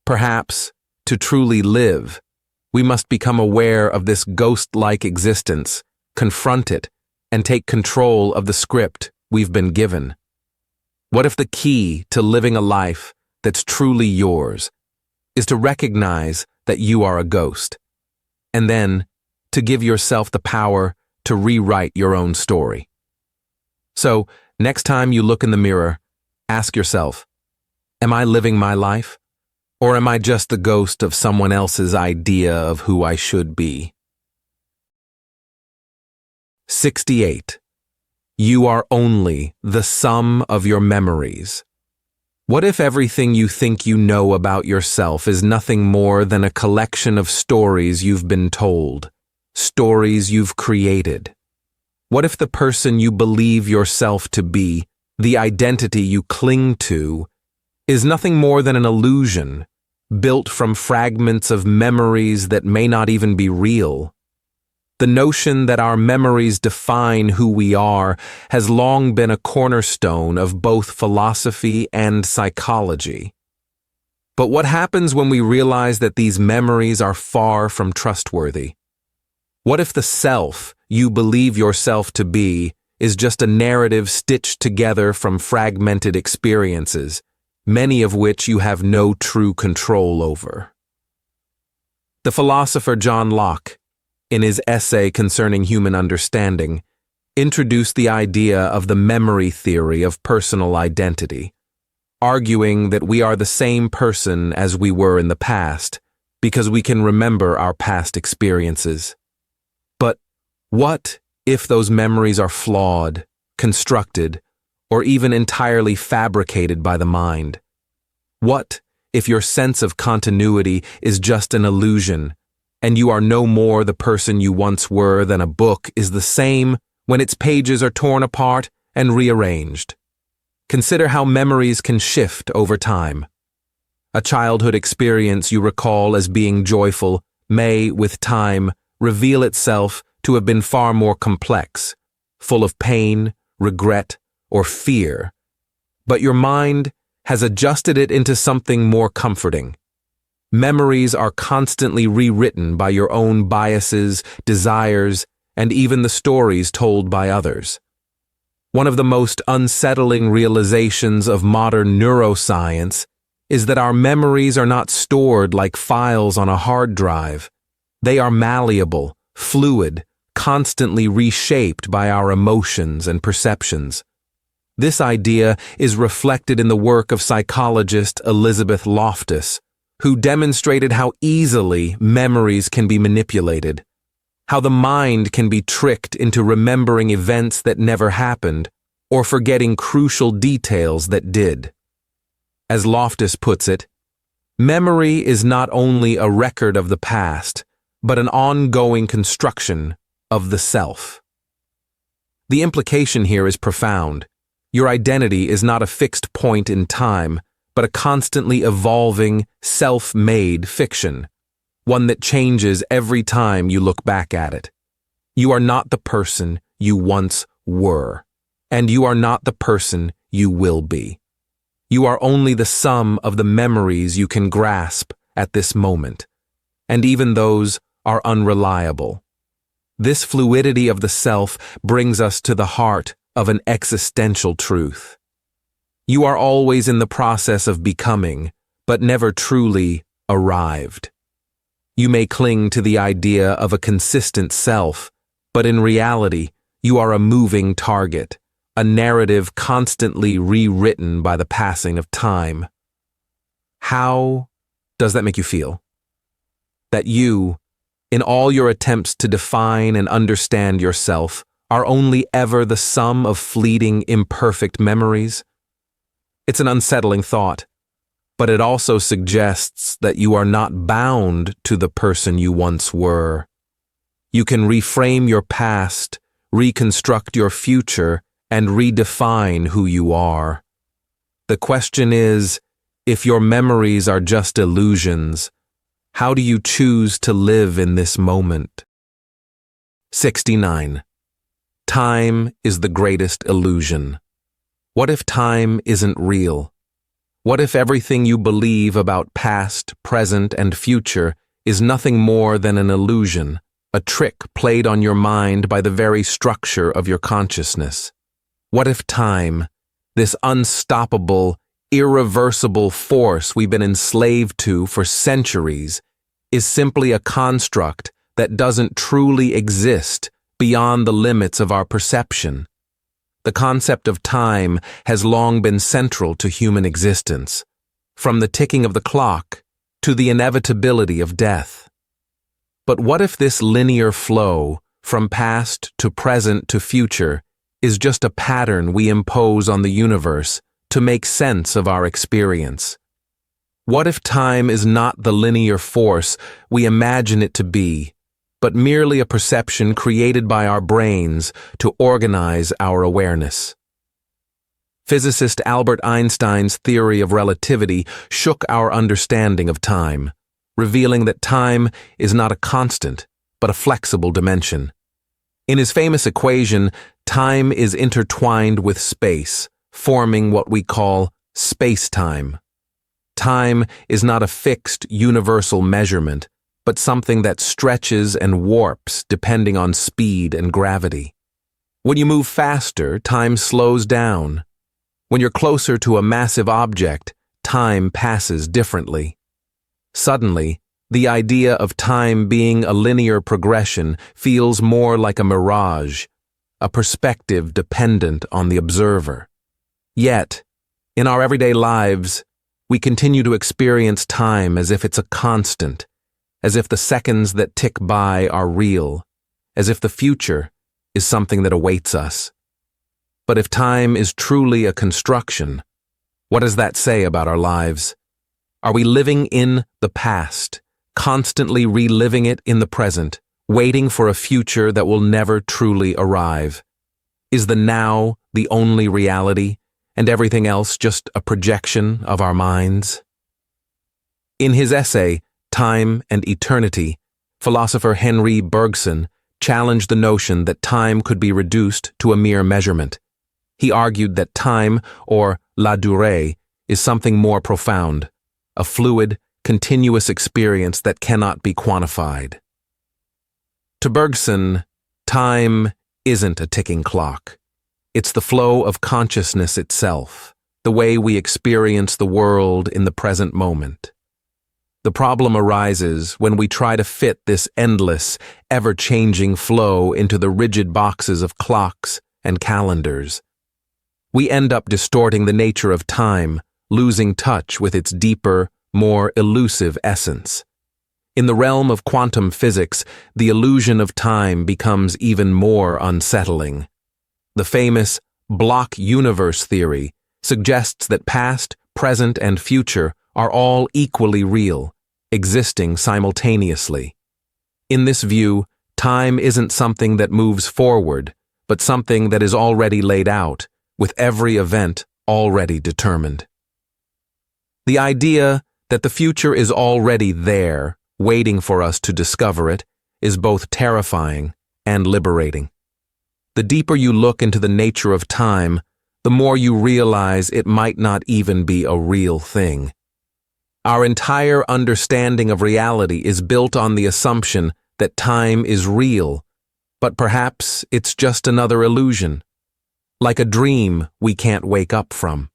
Perhaps, to truly live, we must become aware of this ghost-like existence, confront it, and take control of the script we've been given. What if the key to living a life that's truly yours is to recognize that you are a ghost, and then to give yourself the power to rewrite your own story? So, next time you look in the mirror, ask yourself, am I living my life? Or am I just the ghost of someone else's idea of who I should be? 68. You are only the sum of your memories. What if everything you think you know about yourself is nothing more than a collection of stories you've been told, stories you've created? What if the person you believe yourself to be, the identity you cling to, is nothing more than an illusion, built from fragments of memories that may not even be real? The notion that our memories define who we are has long been a cornerstone of both philosophy and psychology. But what happens when we realize that these memories are far from trustworthy? What if the self you believe yourself to be is just a narrative stitched together from fragmented experiences, many of which you have no true control over? The philosopher John Locke, in his essay concerning human understanding, introduced the idea of the memory theory of personal identity, arguing that we are the same person as we were in the past because we can remember our past experiences. But what if those memories are flawed, constructed, or even entirely fabricated by the mind? What if your sense of continuity is just an illusion, and you are no more the person you once were than a book is the same when its pages are torn apart and rearranged? Consider how memories can shift over time. A childhood experience you recall as being joyful may, with time, reveal itself to have been far more complex, full of pain, regret, or fear. But your mind has adjusted it into something more comforting. Memories are constantly rewritten by your own biases, desires, and even the stories told by others. One of the most unsettling realizations of modern neuroscience is that our memories are not stored like files on a hard drive. They are malleable, fluid, constantly reshaped by our emotions and perceptions. This idea is reflected in the work of psychologist Elizabeth Loftus, who demonstrated how easily memories can be manipulated, how the mind can be tricked into remembering events that never happened or forgetting crucial details that did. As Loftus puts it, memory is not only a record of the past, but an ongoing construction of the self. The implication here is profound. Your identity is not a fixed point in time, but a constantly evolving, self-made fiction, one that changes every time you look back at it. You are not the person you once were, and you are not the person you will be. You are only the sum of the memories you can grasp at this moment, and even those are unreliable. This fluidity of the self brings us to the heart of an existential truth. You are always in the process of becoming, but never truly arrived. You may cling to the idea of a consistent self, but in reality, you are a moving target, a narrative constantly rewritten by the passing of time. How does that make you feel? That you, in all your attempts to define and understand yourself, are only ever the sum of fleeting, imperfect memories? It's an unsettling thought, but it also suggests that you are not bound to the person you once were. You can reframe your past, reconstruct your future, and redefine who you are. The question is, if your memories are just illusions, how do you choose to live in this moment? 69. Time is the greatest illusion. What if time isn't real? What if everything you believe about past, present, and future is nothing more than an illusion, a trick played on your mind by the very structure of your consciousness? What if time, this unstoppable, irreversible force we've been enslaved to for centuries, is simply a construct that doesn't truly exist beyond the limits of our perception? The concept of time has long been central to human existence, from the ticking of the clock to the inevitability of death. But what if this linear flow, from past to present to future, is just a pattern we impose on the universe to make sense of our experience? What if time is not the linear force we imagine it to be, but merely a perception created by our brains to organize our awareness? Physicist Albert Einstein's theory of relativity shook our understanding of time, revealing that time is not a constant, but a flexible dimension. In his famous equation, time is intertwined with space, forming what we call space-time. Time is not a fixed, universal measurement, but something that stretches and warps depending on speed and gravity. When you move faster, time slows down. When you're closer to a massive object, time passes differently. Suddenly, the idea of time being a linear progression feels more like a mirage, a perspective dependent on the observer. Yet, in our everyday lives, we continue to experience time as if it's a constant, as if the seconds that tick by are real, as if the future is something that awaits us. But if time is truly a construction, what does that say about our lives? Are we living in the past, constantly reliving it in the present, waiting for a future that will never truly arrive? Is the now the only reality, and everything else just a projection of our minds? In his essay, Time and Eternity, philosopher Henry Bergson challenged the notion that time could be reduced to a mere measurement. He argued that time, or la durée, is something more profound, a fluid, continuous experience that cannot be quantified. To Bergson, time isn't a ticking clock. It's the flow of consciousness itself, the way we experience the world in the present moment. The problem arises when we try to fit this endless, ever-changing flow into the rigid boxes of clocks and calendars. We end up distorting the nature of time, losing touch with its deeper, more elusive essence. In the realm of quantum physics, the illusion of time becomes even more unsettling. The famous block universe theory suggests that past, present, and future are all equally real, existing simultaneously. In this view, time isn't something that moves forward, but something that is already laid out, with every event already determined. The idea that the future is already there, waiting for us to discover it, is both terrifying and liberating. The deeper you look into the nature of time, the more you realize it might not even be a real thing. Our entire understanding of reality is built on the assumption that time is real, but perhaps it's just another illusion, like a dream we can't wake up from.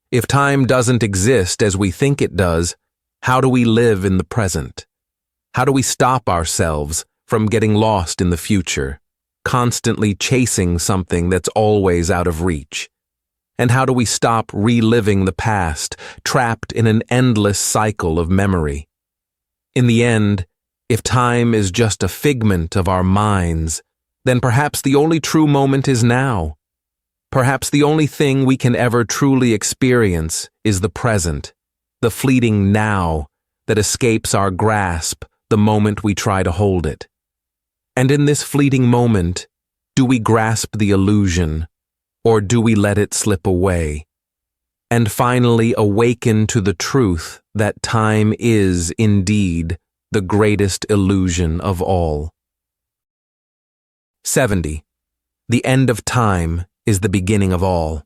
If time doesn't exist as we think it does, how do we live in the present? How do we stop ourselves from getting lost in the future, constantly chasing something that's always out of reach? And how do we stop reliving the past, trapped in an endless cycle of memory? In the end, if time is just a figment of our minds, then perhaps the only true moment is now. Perhaps the only thing we can ever truly experience is the present, the fleeting now that escapes our grasp the moment we try to hold it. And in this fleeting moment, do we grasp the illusion, or do we let it slip away? And finally awaken to the truth that time is indeed the greatest illusion of all. 70. The end of time is the beginning of all.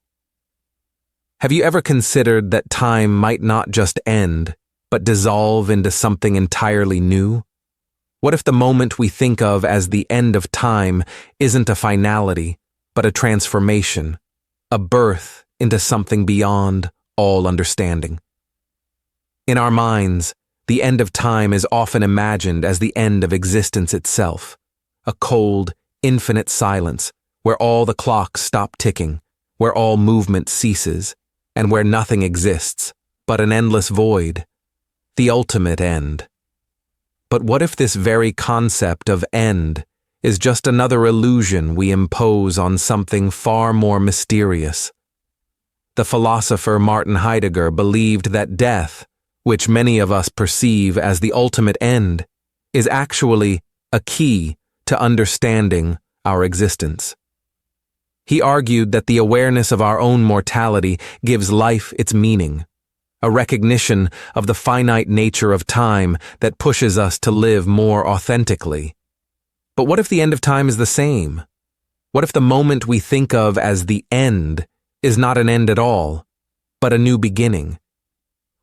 Have you ever considered that time might not just end, but dissolve into something entirely new? What if the moment we think of as the end of time isn't a finality, but a transformation, a birth into something beyond all understanding? In our minds, the end of time is often imagined as the end of existence itself, a cold, infinite silence where all the clocks stop ticking, where all movement ceases, and where nothing exists but an endless void, the ultimate end. But what if this very concept of end is just another illusion we impose on something far more mysterious? The philosopher Martin Heidegger believed that death, which many of us perceive as the ultimate end, is actually a key to understanding our existence. He argued that the awareness of our own mortality gives life its meaning, a recognition of the finite nature of time that pushes us to live more authentically. But what if the end of time is the same? What if the moment we think of as the end is not an end at all, but a new beginning?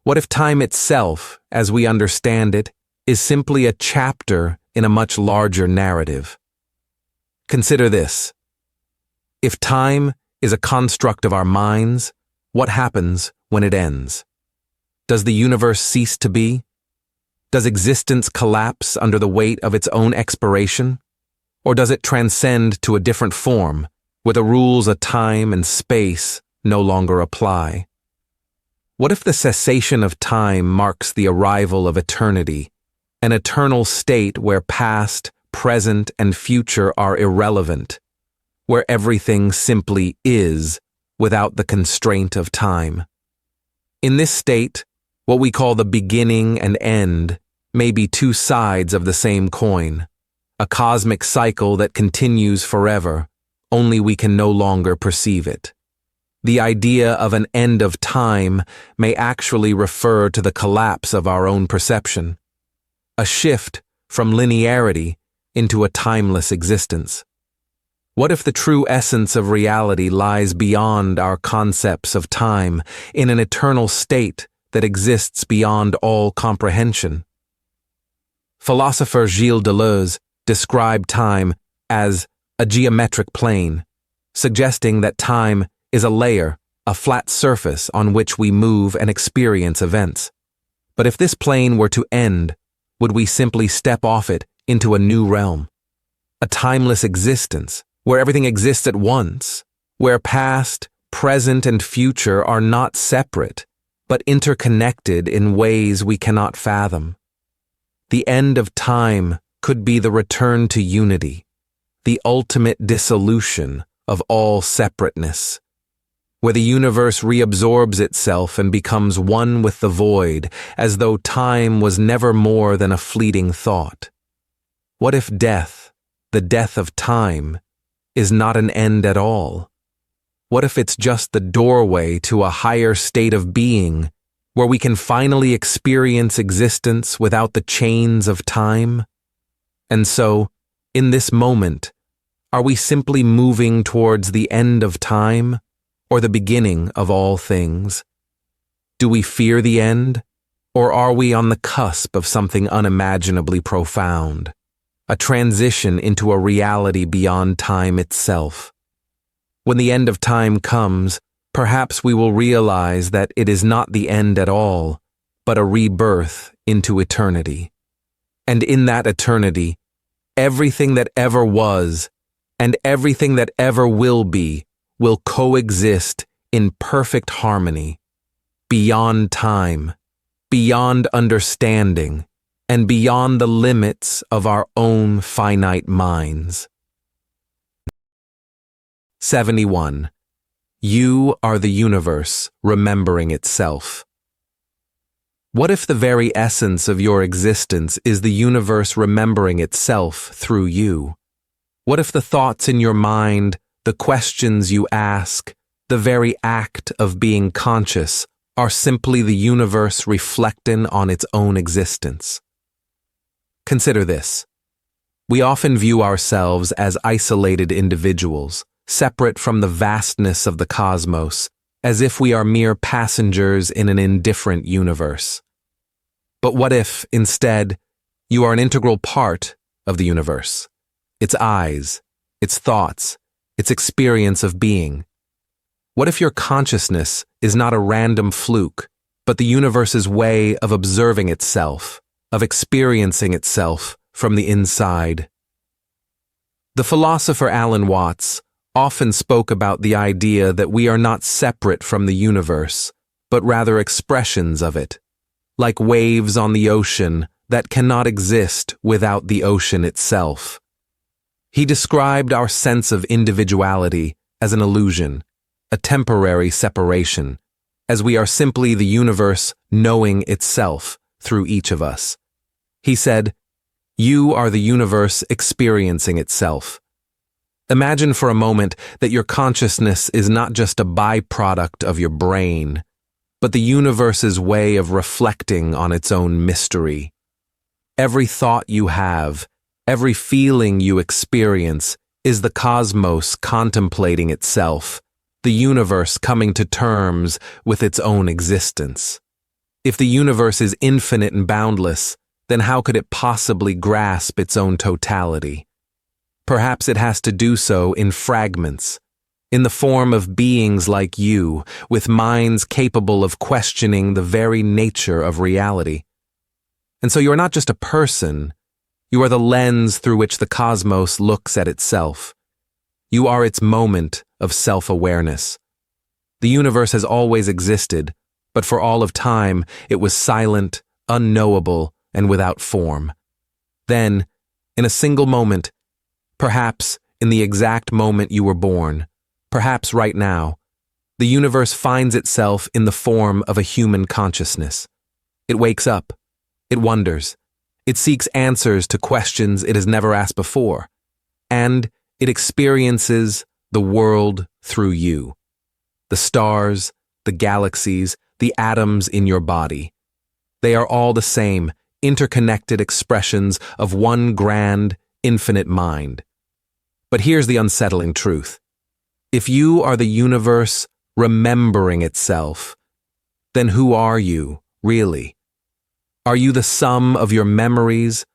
What if time itself, as we understand it, is simply a chapter in a much larger narrative? Consider this. If time is a construct of our minds, what happens when it ends? Does the universe cease to be? Does existence collapse under the weight of its own expiration? Or does it transcend to a different form, where the rules of time and space no longer apply? What if the cessation of time marks the arrival of eternity, an eternal state where past, present, and future are irrelevant, where everything simply is without the constraint of time? In this state, what we call the beginning and end may be two sides of the same coin, a cosmic cycle that continues forever, only we can no longer perceive it. The idea of an end of time may actually refer to the collapse of our own perception, a shift from linearity into a timeless existence. What if the true essence of reality lies beyond our concepts of time, in an eternal state that exists beyond all comprehension? Philosopher Gilles Deleuze described time as a geometric plane, suggesting that time is a layer, a flat surface on which we move and experience events. But if this plane were to end, would we simply step off it into a new realm? A timeless existence, where everything exists at once, where past, present, and future are not separate, but interconnected in ways we cannot fathom. The end of time could be the return to unity, the ultimate dissolution of all separateness, where the universe reabsorbs itself and becomes one with the void, as though time was never more than a fleeting thought. What if death, the death of time, is not an end at all? What if it's just the doorway to a higher state of being, where we can finally experience existence without the chains of time? And so, in this moment, are we simply moving towards the end of time, or the beginning of all things? Do we fear the end, or are we on the cusp of something unimaginably profound, a transition into a reality beyond time itself? When the end of time comes, perhaps we will realize that it is not the end at all, but a rebirth into eternity. And in that eternity, everything that ever was and everything that ever will be will coexist in perfect harmony, beyond time, beyond understanding, and beyond the limits of our own finite minds. 71. You are the universe remembering itself. What if the very essence of your existence is the universe remembering itself through you? What if the thoughts in your mind, the questions you ask, the very act of being conscious are simply the universe reflecting on its own existence? Consider this. We often view ourselves as isolated individuals, separate from the vastness of the cosmos, as if we are mere passengers in an indifferent universe. But what if, instead, you are an integral part of the universe? Its eyes, its thoughts, its experience of being. What if your consciousness is not a random fluke, but the universe's way of observing itself, of experiencing itself from the inside? The philosopher Alan Watts often spoke about the idea that we are not separate from the universe, but rather expressions of it, like waves on the ocean that cannot exist without the ocean itself. He described our sense of individuality as an illusion, a temporary separation, as we are simply the universe knowing itself through each of us. He said, "You are the universe experiencing itself." Imagine for a moment that your consciousness is not just a byproduct of your brain, but the universe's way of reflecting on its own mystery. Every thought you have, every feeling you experience is the cosmos contemplating itself, the universe coming to terms with its own existence. If the universe is infinite and boundless, then how could it possibly grasp its own totality? Perhaps it has to do so in fragments, in the form of beings like you, with minds capable of questioning the very nature of reality. And so you are not just a person, you are the lens through which the cosmos looks at itself. You are its moment of self-awareness. The universe has always existed, but for all of time it was silent, unknowable, and without form. Then, in a single moment, perhaps in the exact moment you were born, perhaps right now, the universe finds itself in the form of a human consciousness. It wakes up. It wonders. It seeks answers to questions it has never asked before. And it experiences the world through you. The stars, the galaxies, the atoms in your body. They are all the same, interconnected expressions of one grand, infinite mind. But here's the unsettling truth. If you are the universe remembering itself, then who are you, really? Are you the sum of your memories,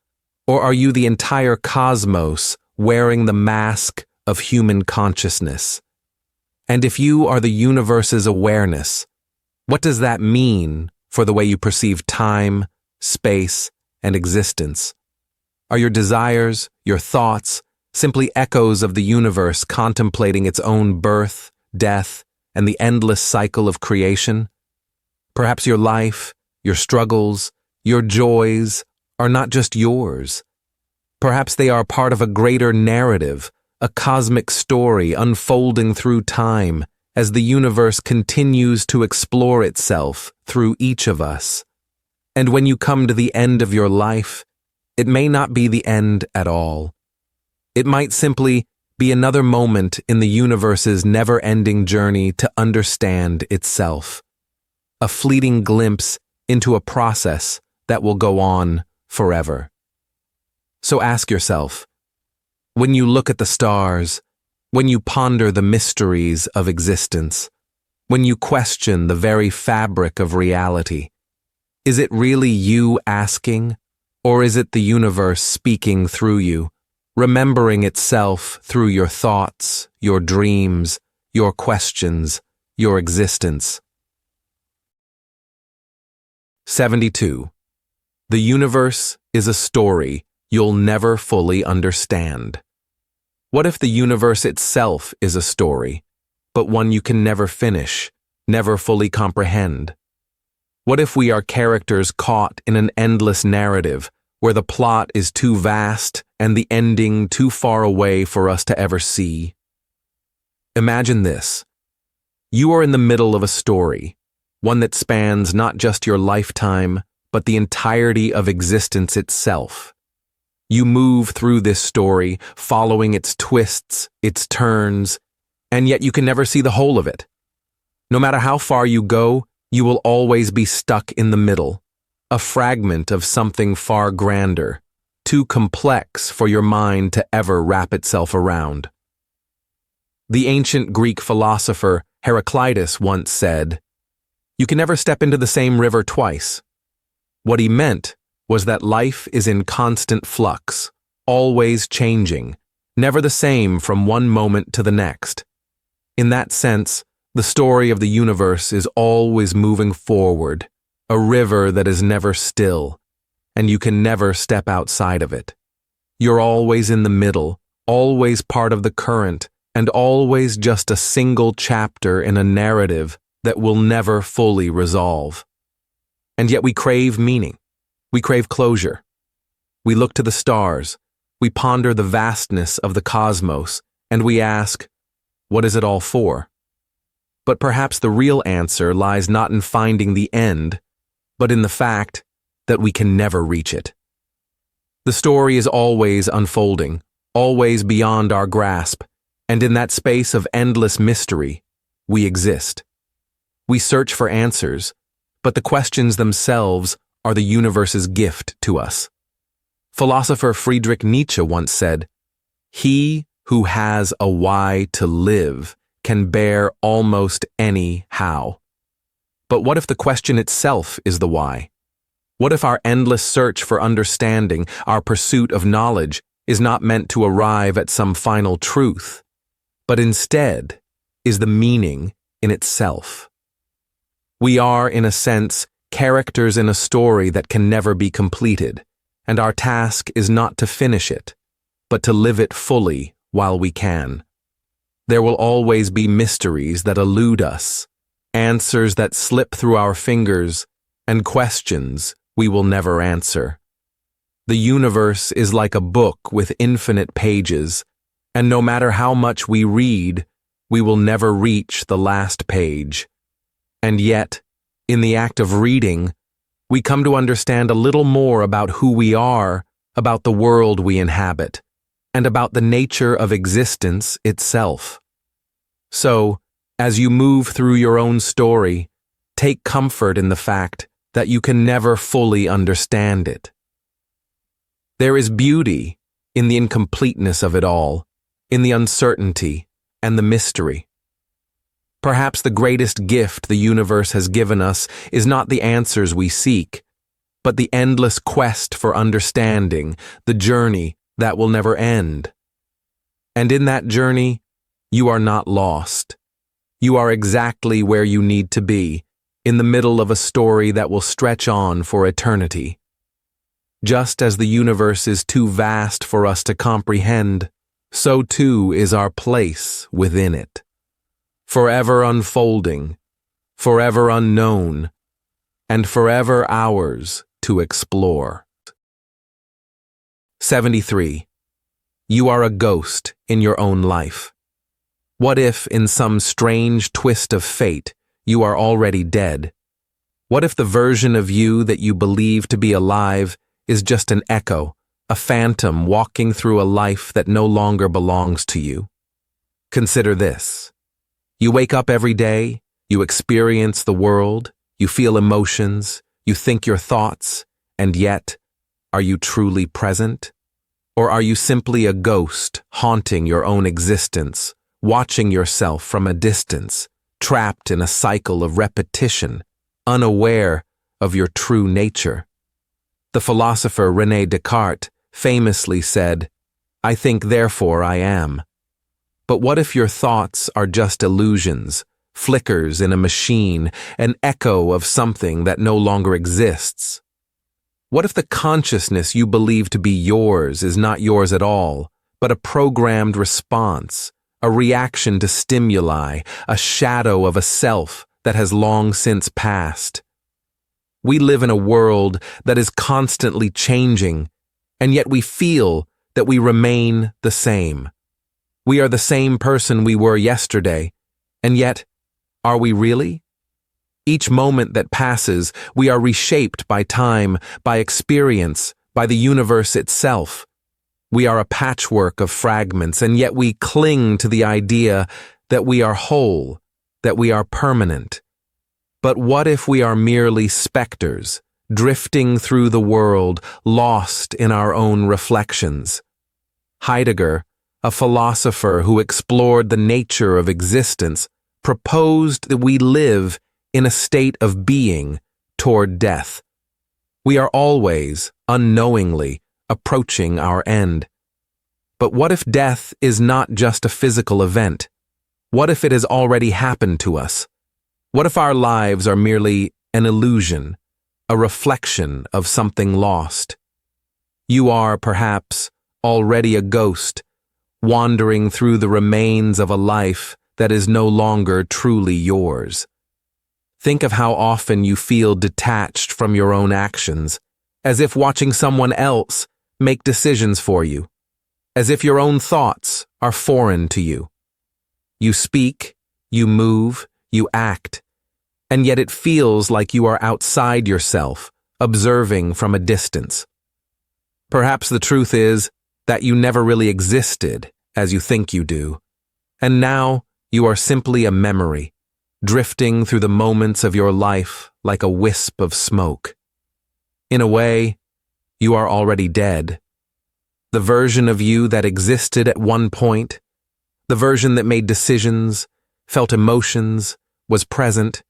or are you the entire cosmos wearing the mask of human consciousness? And if you are the universe's awareness, what does that mean for the way you perceive time, space, and existence? Are your desires, your thoughts, simply echoes of the universe contemplating its own birth, death, and the endless cycle of creation? Perhaps your life, your struggles, your joys are not just yours. Perhaps they are part of a greater narrative, a cosmic story unfolding through time as the universe continues to explore itself through each of us. And when you come to the end of your life, it may not be the end at all. It might simply be another moment in the universe's never-ending journey to understand itself. A fleeting glimpse into a process that will go on forever. So ask yourself, when you look at the stars, when you ponder the mysteries of existence, when you question the very fabric of reality, is it really you asking, or is it the universe speaking through you, remembering itself through your thoughts, your dreams, your questions, your existence? 72. The universe is a story you'll never fully understand. What if the universe itself is a story, but one you can never finish, never fully comprehend? What if we are characters caught in an endless narrative where the plot is too vast and the ending too far away for us to ever see? Imagine this. You are in the middle of a story, one that spans not just your lifetime, but the entirety of existence itself. You move through this story, following its twists, its turns, and yet you can never see the whole of it. No matter how far you go, you will always be stuck in the middle, a fragment of something far grander, too complex for your mind to ever wrap itself around. The ancient Greek philosopher Heraclitus once said, "You can never step into the same river twice." What he meant was that life is in constant flux, always changing, never the same from one moment to the next. In that sense, the story of the universe is always moving forward, a river that is never still, and you can never step outside of it. You're always in the middle, always part of the current, and always just a single chapter in a narrative that will never fully resolve. And yet we crave meaning. We crave closure. We look to the stars, we ponder the vastness of the cosmos, and we ask, what is it all for? But perhaps the real answer lies not in finding the end, but in the fact that we can never reach it. The story is always unfolding, always beyond our grasp, and in that space of endless mystery, we exist. We search for answers, but the questions themselves are the universe's gift to us. Philosopher Friedrich Nietzsche once said, "He who has a why to live can bear almost any how." But what if the question itself is the why? What if our endless search for understanding, our pursuit of knowledge, is not meant to arrive at some final truth, but instead is the meaning in itself? We are, in a sense, characters in a story that can never be completed, and our task is not to finish it, but to live it fully while we can. There will always be mysteries that elude us, answers that slip through our fingers, and questions we will never answer. The universe is like a book with infinite pages, and no matter how much we read, we will never reach the last page. And yet, in the act of reading, we come to understand a little more about who we are, about the world we inhabit, and about the nature of existence itself. So, as you move through your own story, take comfort in the fact that you can never fully understand it. There is beauty in the incompleteness of it all, in the uncertainty and the mystery. Perhaps the greatest gift the universe has given us is not the answers we seek, but the endless quest for understanding, the journey that will never end. And in that journey, you are not lost. You are exactly where you need to be, in the middle of a story that will stretch on for eternity. Just as the universe is too vast for us to comprehend, so too is our place within it. Forever unfolding, forever unknown, and forever ours to explore. 73. You are a ghost in your own life. What if, in some strange twist of fate, you are already dead? What if the version of you that you believe to be alive is just an echo, a phantom walking through a life that no longer belongs to you. Consider this. You wake up every day, you experience the world, you feel emotions, you think your thoughts, and yet, are you truly present? Or are you simply a ghost haunting your own existence, watching yourself from a distance, trapped in a cycle of repetition, unaware of your true nature? The philosopher René Descartes famously said, "I think, therefore I am." But what if your thoughts are just illusions, flickers in a machine, an echo of something that no longer exists? What if the consciousness you believe to be yours is not yours at all, but a programmed response, a reaction to stimuli, a shadow of a self that has long since passed? We live in a world that is constantly changing, and yet we feel that we remain the same. We are the same person we were yesterday, and yet, are we really? Each moment that passes, we are reshaped by time, by experience, by the universe itself. We are a patchwork of fragments, and yet we cling to the idea that we are whole, that we are permanent. But what if we are merely specters, drifting through the world, lost in our own reflections? Heidegger, a philosopher who explored the nature of existence, proposed that we live in a state of being toward death. We are always, unknowingly, approaching our end. But what if death is not just a physical event? What if it has already happened to us? What if our lives are merely an illusion, a reflection of something lost? You are, perhaps, already a ghost, wandering through the remains of a life that is no longer truly yours. Think of how often you feel detached from your own actions, as if watching someone else make decisions for you, as if your own thoughts are foreign to you. You speak, you move, you act, and yet it feels like you are outside yourself, observing from a distance. Perhaps the truth is that you never really existed as you think you do, and now you are simply a memory, drifting through the moments of your life like a wisp of smoke. In a way, you are already dead. The version of you that existed at one point, the version that made decisions, felt emotions, was present,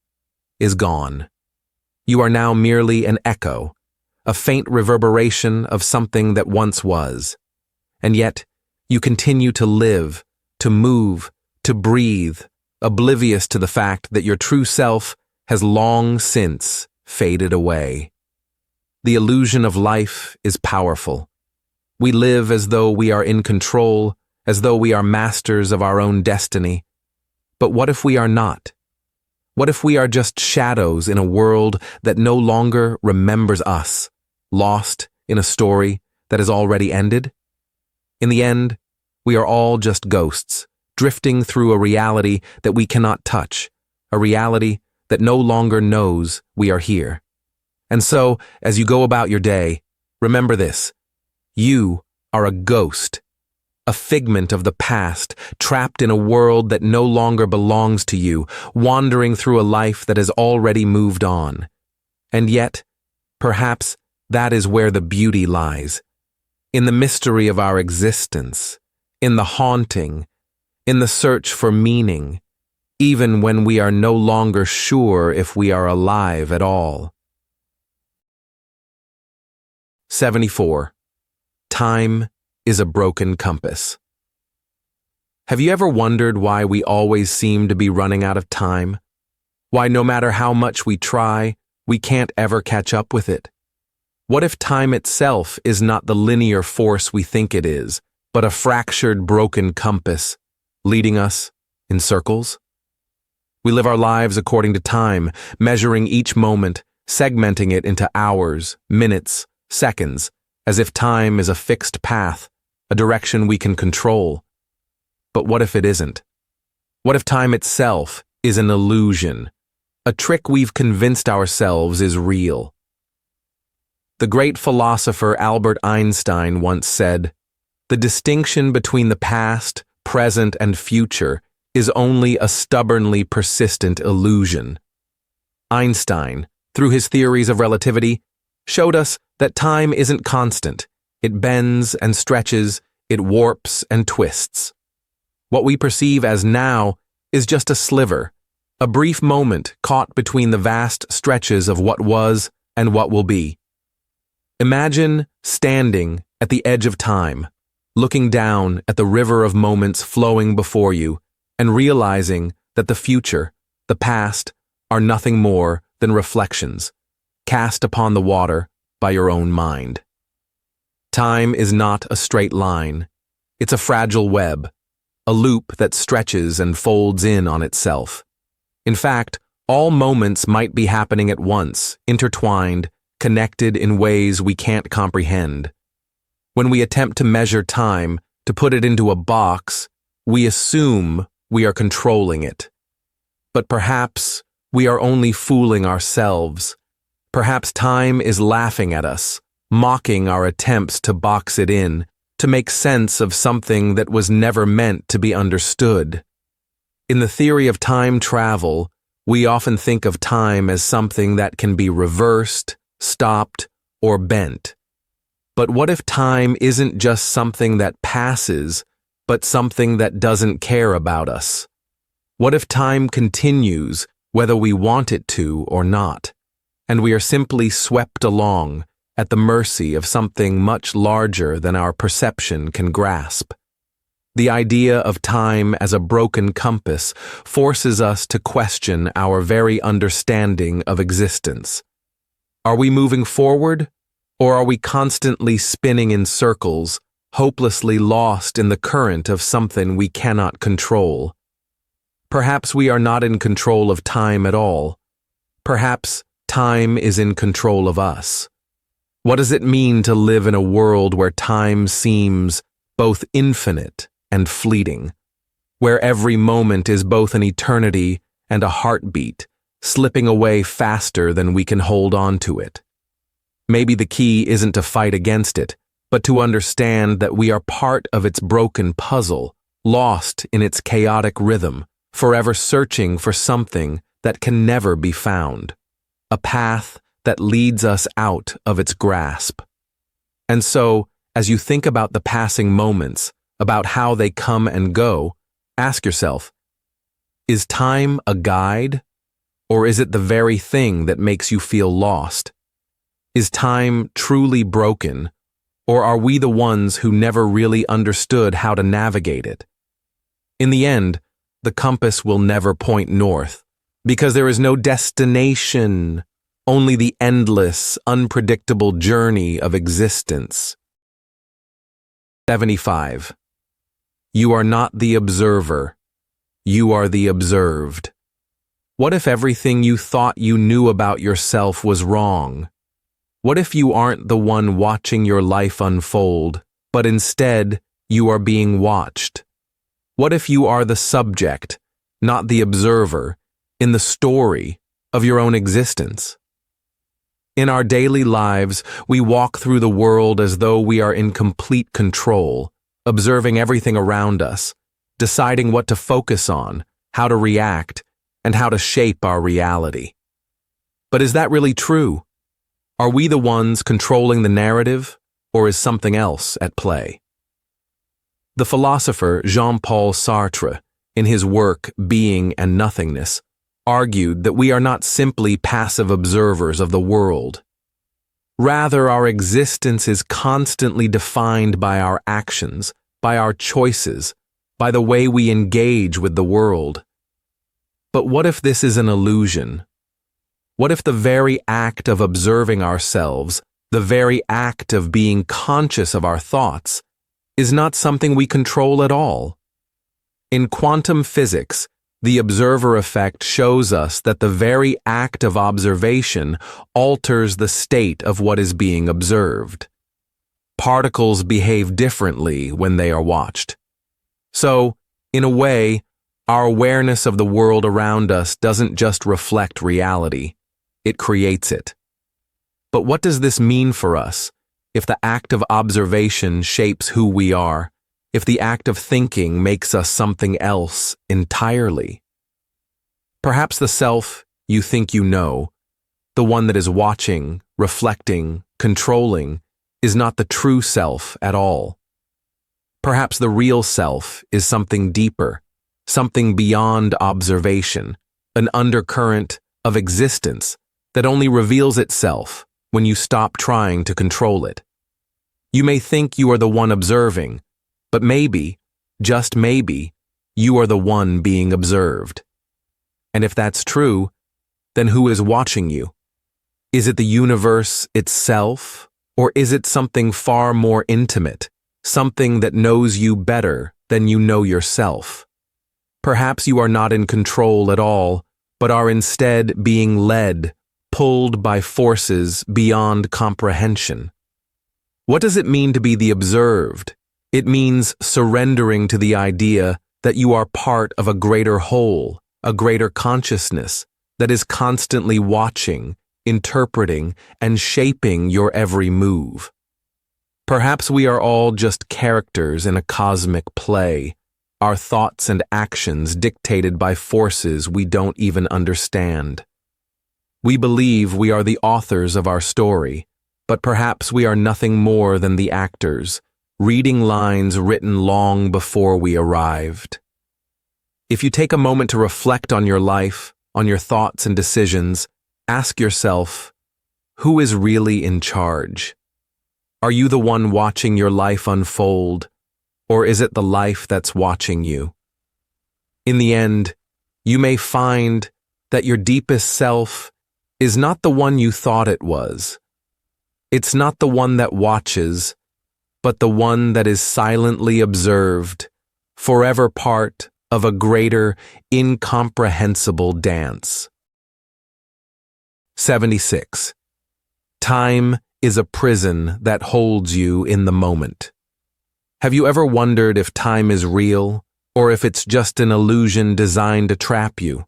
is gone. You are now merely an echo, a faint reverberation of something that once was. And yet, you continue to live, to move, to breathe, oblivious to the fact that your true self has long since faded away. The illusion of life is powerful. We live as though we are in control, as though we are masters of our own destiny. But what if we are not? What if we are just shadows in a world that no longer remembers us, lost in a story that has already ended? In the end, we are all just ghosts, drifting through a reality that we cannot touch, a reality that no longer knows we are here. And so, as you go about your day, remember this: you are a ghost, a figment of the past, trapped in a world that no longer belongs to you, wandering through a life that has already moved on. And yet, perhaps that is where the beauty lies, in the mystery of our existence, in the haunting, in the search for meaning, even when we are no longer sure if we are alive at all. 74. Time is a broken compass. Have you ever wondered why we always seem to be running out of time? Why no matter how much we try, we can't ever catch up with it? What if time itself is not the linear force we think it is, but a fractured, broken compass, leading us in circles? We live our lives according to time, measuring each moment, segmenting it into hours, minutes, seconds, as if time is a fixed path, a direction we can control. But what if it isn't? What if time itself is an illusion, a trick we've convinced ourselves is real? The great philosopher Albert Einstein once said, "The distinction between the past, present, and future is only a stubbornly persistent illusion." Einstein, through his theories of relativity, showed us that time isn't constant. It bends and stretches, it warps and twists. What we perceive as now is just a sliver, a brief moment caught between the vast stretches of what was and what will be. Imagine standing at the edge of time, looking down at the river of moments flowing before you, and realizing that the future, the past, are nothing more than reflections, cast upon the water by your own mind. Time is not a straight line. It's a fragile web, a loop that stretches and folds in on itself. In fact, all moments might be happening at once, intertwined, connected in ways we can't comprehend. When we attempt to measure time, to put it into a box, we assume we are controlling it. But perhaps we are only fooling ourselves. Perhaps time is laughing at us, mocking our attempts to box it in, to make sense of something that was never meant to be understood. In the theory of time travel, we often think of time as something that can be reversed, stopped, or bent. But what if time isn't just something that passes, but something that doesn't care about us? What if time continues, whether we want it to or not, and we are simply swept along, at the mercy of something much larger than our perception can grasp? The idea of time as a broken compass forces us to question our very understanding of existence. Are we moving forward, or are we constantly spinning in circles, hopelessly lost in the current of something we cannot control? Perhaps we are not in control of time at all. Perhaps time is in control of us. What does it mean to live in a world where time seems both infinite and fleeting, where every moment is both an eternity and a heartbeat, slipping away faster than we can hold on to it? Maybe the key isn't to fight against it, but to understand that we are part of its broken puzzle, lost in its chaotic rhythm, forever searching for something that can never be found, a path that leads us out of its grasp. And so, as you think about the passing moments, about how they come and go, ask yourself, is time a guide, or is it the very thing that makes you feel lost? Is time truly broken, or are we the ones who never really understood how to navigate it? In the end, the compass will never point north, because there is no destination, only the endless, unpredictable journey of existence. 75. You are not the observer. You are the observed. What if everything you thought you knew about yourself was wrong? What if you aren't the one watching your life unfold, but instead you are being watched? What if you are the subject, not the observer, in the story of your own existence? In our daily lives, we walk through the world as though we are in complete control, observing everything around us, deciding what to focus on, how to react, and how to shape our reality. But is that really true? Are we the ones controlling the narrative, or is something else at play? The philosopher Jean-Paul Sartre, in his work Being and Nothingness, argued that we are not simply passive observers of the world. Rather, our existence is constantly defined by our actions, by our choices, by the way we engage with the world. But what if this is an illusion? What if the very act of observing ourselves, the very act of being conscious of our thoughts, is not something we control at all? In quantum physics, the observer effect shows us that the very act of observation alters the state of what is being observed. Particles behave differently when they are watched. So, in a way, our awareness of the world around us doesn't just reflect reality, it creates it. But what does this mean for us? If the act of observation shapes who we are, if the act of thinking makes us something else entirely? Perhaps the self you think you know, the one that is watching, reflecting, controlling, is not the true self at all. Perhaps the real self is something deeper, something beyond observation, an undercurrent of existence that only reveals itself when you stop trying to control it. You may think you are the one observing, but maybe, just maybe, you are the one being observed. And if that's true, then who is watching you? Is it the universe itself, or is it something far more intimate, something that knows you better than you know yourself? Perhaps you are not in control at all, but are instead being led, pulled by forces beyond comprehension. What does it mean to be the observed? It means surrendering to the idea that you are part of a greater whole, a greater consciousness that is constantly watching, interpreting, and shaping your every move. Perhaps we are all just characters in a cosmic play, our thoughts and actions dictated by forces we don't even understand. We believe we are the authors of our story, but perhaps we are nothing more than the actors, reading lines written long before we arrived. If you take a moment to reflect on your life, on your thoughts and decisions, ask yourself, who is really in charge? Are you the one watching your life unfold, or is it the life that's watching you? In the end, you may find that your deepest self is not the one you thought it was. It's not the one that watches, but the one that is silently observed, forever part of a greater, incomprehensible dance. 76. Time is a prison that holds you in the moment. Have you ever wondered if time is real, or if it's just an illusion designed to trap you?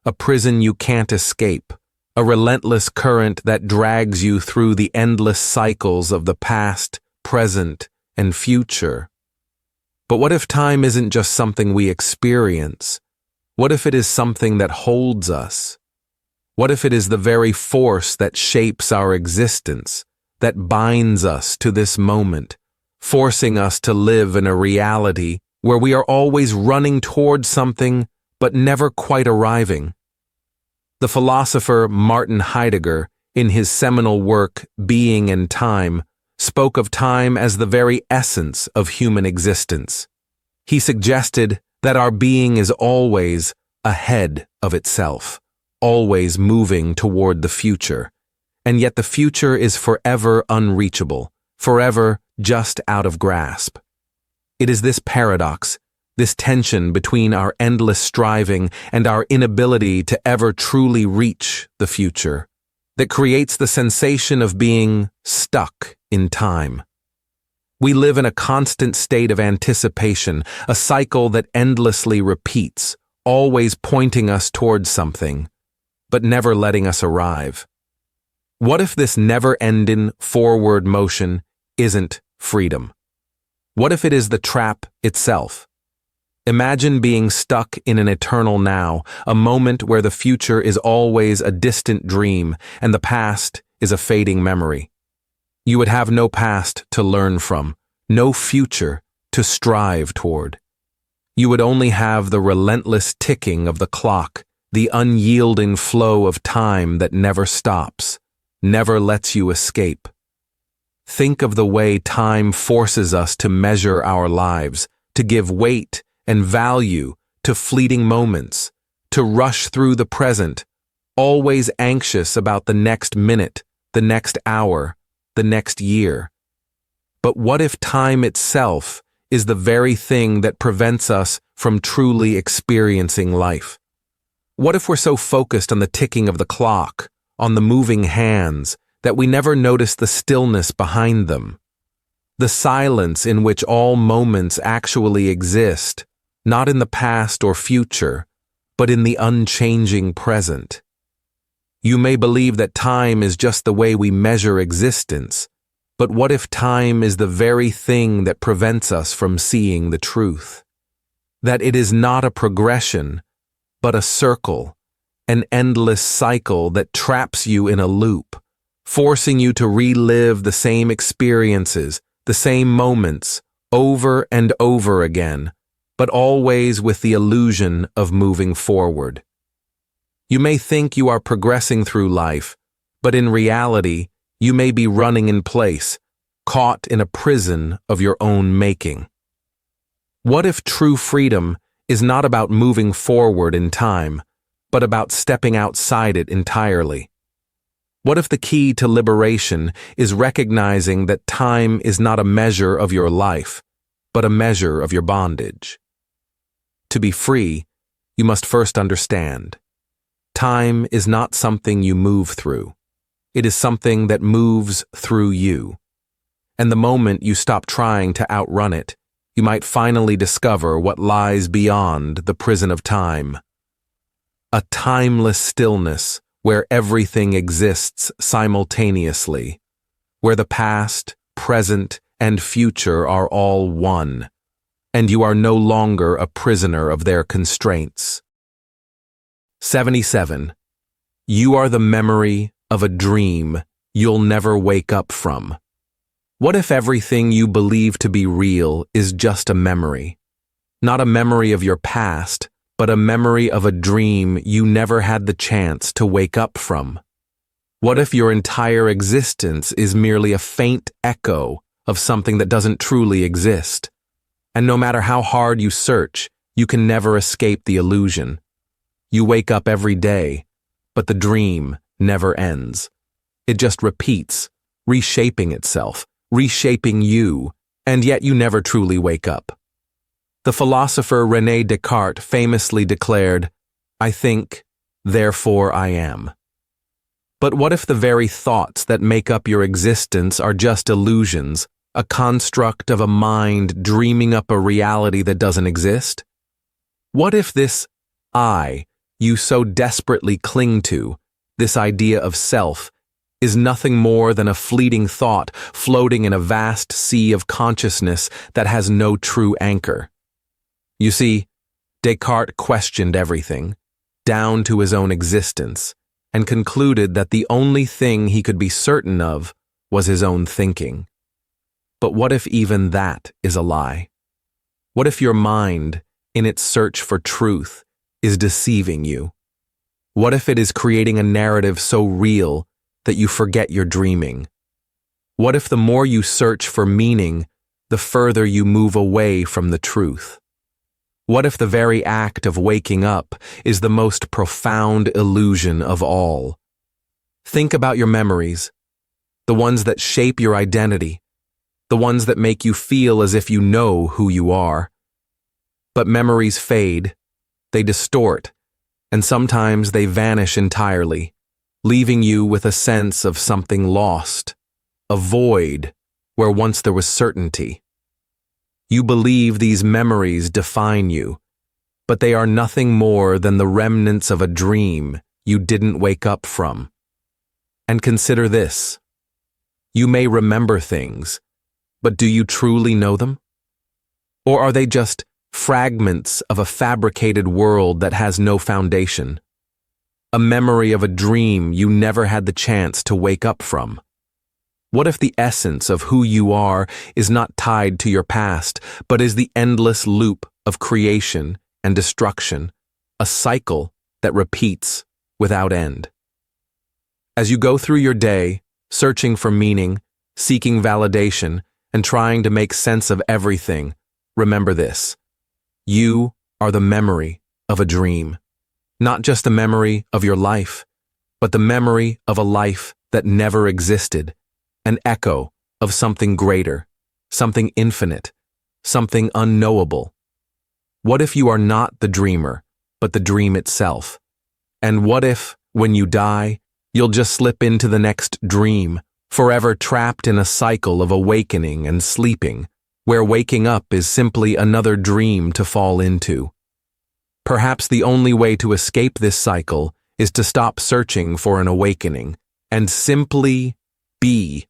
A prison you can't escape, a relentless current that drags you through the endless cycles of the past, present, and future. But what if time isn't just something we experience? What if it is something that holds us? What if it is the very force that shapes our existence, that binds us to this moment, forcing us to live in a reality where we are always running toward something but never quite arriving? The philosopher Martin Heidegger, in his seminal work Being and Time, spoke of time as the very essence of human existence. He suggested that our being is always ahead of itself, always moving toward the future, and yet the future is forever unreachable, forever just out of grasp. It is this paradox, this tension between our endless striving and our inability to ever truly reach the future, that creates the sensation of being stuck in time. We live in a constant state of anticipation, a cycle that endlessly repeats, always pointing us towards something, but never letting us arrive. What if this never-ending forward motion isn't freedom? What if it is the trap itself? Imagine being stuck in an eternal now, a moment where the future is always a distant dream and the past is a fading memory. You would have no past to learn from, no future to strive toward. You would only have the relentless ticking of the clock, the unyielding flow of time that never stops, never lets you escape. Think of the way time forces us to measure our lives, to give weight and value to fleeting moments, to rush through the present, always anxious about the next minute, the next hour, the next year. But what if time itself is the very thing that prevents us from truly experiencing life? What if we're so focused on the ticking of the clock, on the moving hands, that we never notice the stillness behind them? The silence in which all moments actually exist, not in the past or future, but in the unchanging present. You may believe that time is just the way we measure existence, but what if time is the very thing that prevents us from seeing the truth? That it is not a progression, but a circle, an endless cycle that traps you in a loop, forcing you to relive the same experiences, the same moments, over and over again, but always with the illusion of moving forward. You may think you are progressing through life, but in reality, you may be running in place, caught in a prison of your own making. What if true freedom is not about moving forward in time, but about stepping outside it entirely? What if the key to liberation is recognizing that time is not a measure of your life, but a measure of your bondage? To be free, you must first understand. Time is not something you move through. It is something that moves through you. And the moment you stop trying to outrun it, you might finally discover what lies beyond the prison of time. A timeless stillness where everything exists simultaneously, where the past, present, and future are all one, and you are no longer a prisoner of their constraints. 77. You are the memory of a dream you'll never wake up from. What if everything you believe to be real is just a memory? Not a memory of your past, but a memory of a dream you never had the chance to wake up from. What if your entire existence is merely a faint echo of something that doesn't truly exist? And no matter how hard you search, you can never escape the illusion. You wake up every day, but the dream never ends. It just repeats, reshaping itself, reshaping you, and yet you never truly wake up. The philosopher René Descartes famously declared, "I think, therefore I am." But what if the very thoughts that make up your existence are just illusions, a construct of a mind dreaming up a reality that doesn't exist? What if this I you so desperately cling to, this idea of self, is nothing more than a fleeting thought floating in a vast sea of consciousness that has no true anchor? You see, Descartes questioned everything, down to his own existence, and concluded that the only thing he could be certain of was his own thinking. But what if even that is a lie? What if your mind, in its search for truth, is deceiving you? What if it is creating a narrative so real that you forget you're dreaming? What if the more you search for meaning, the further you move away from the truth? What if the very act of waking up is the most profound illusion of all? Think about your memories, the ones that shape your identity, the ones that make you feel as if you know who you are. But memories fade, they distort, and sometimes they vanish entirely, leaving you with a sense of something lost, a void where once there was certainty. You believe these memories define you, but they are nothing more than the remnants of a dream you didn't wake up from. And consider this. You may remember things, but do you truly know them? Or are they just fragments of a fabricated world that has no foundation? A memory of a dream you never had the chance to wake up from? What if the essence of who you are is not tied to your past, but is the endless loop of creation and destruction, a cycle that repeats without end? As you go through your day, searching for meaning, seeking validation, and trying to make sense of everything, remember this. You are the memory of a dream. Not just the memory of your life, but the memory of a life that never existed. An echo of something greater, something infinite, something unknowable. What if you are not the dreamer, but the dream itself? And what if, when you die, you'll just slip into the next dream, forever trapped in a cycle of awakening and sleeping, where waking up is simply another dream to fall into? Perhaps the only way to escape this cycle is to stop searching for an awakening and simply be.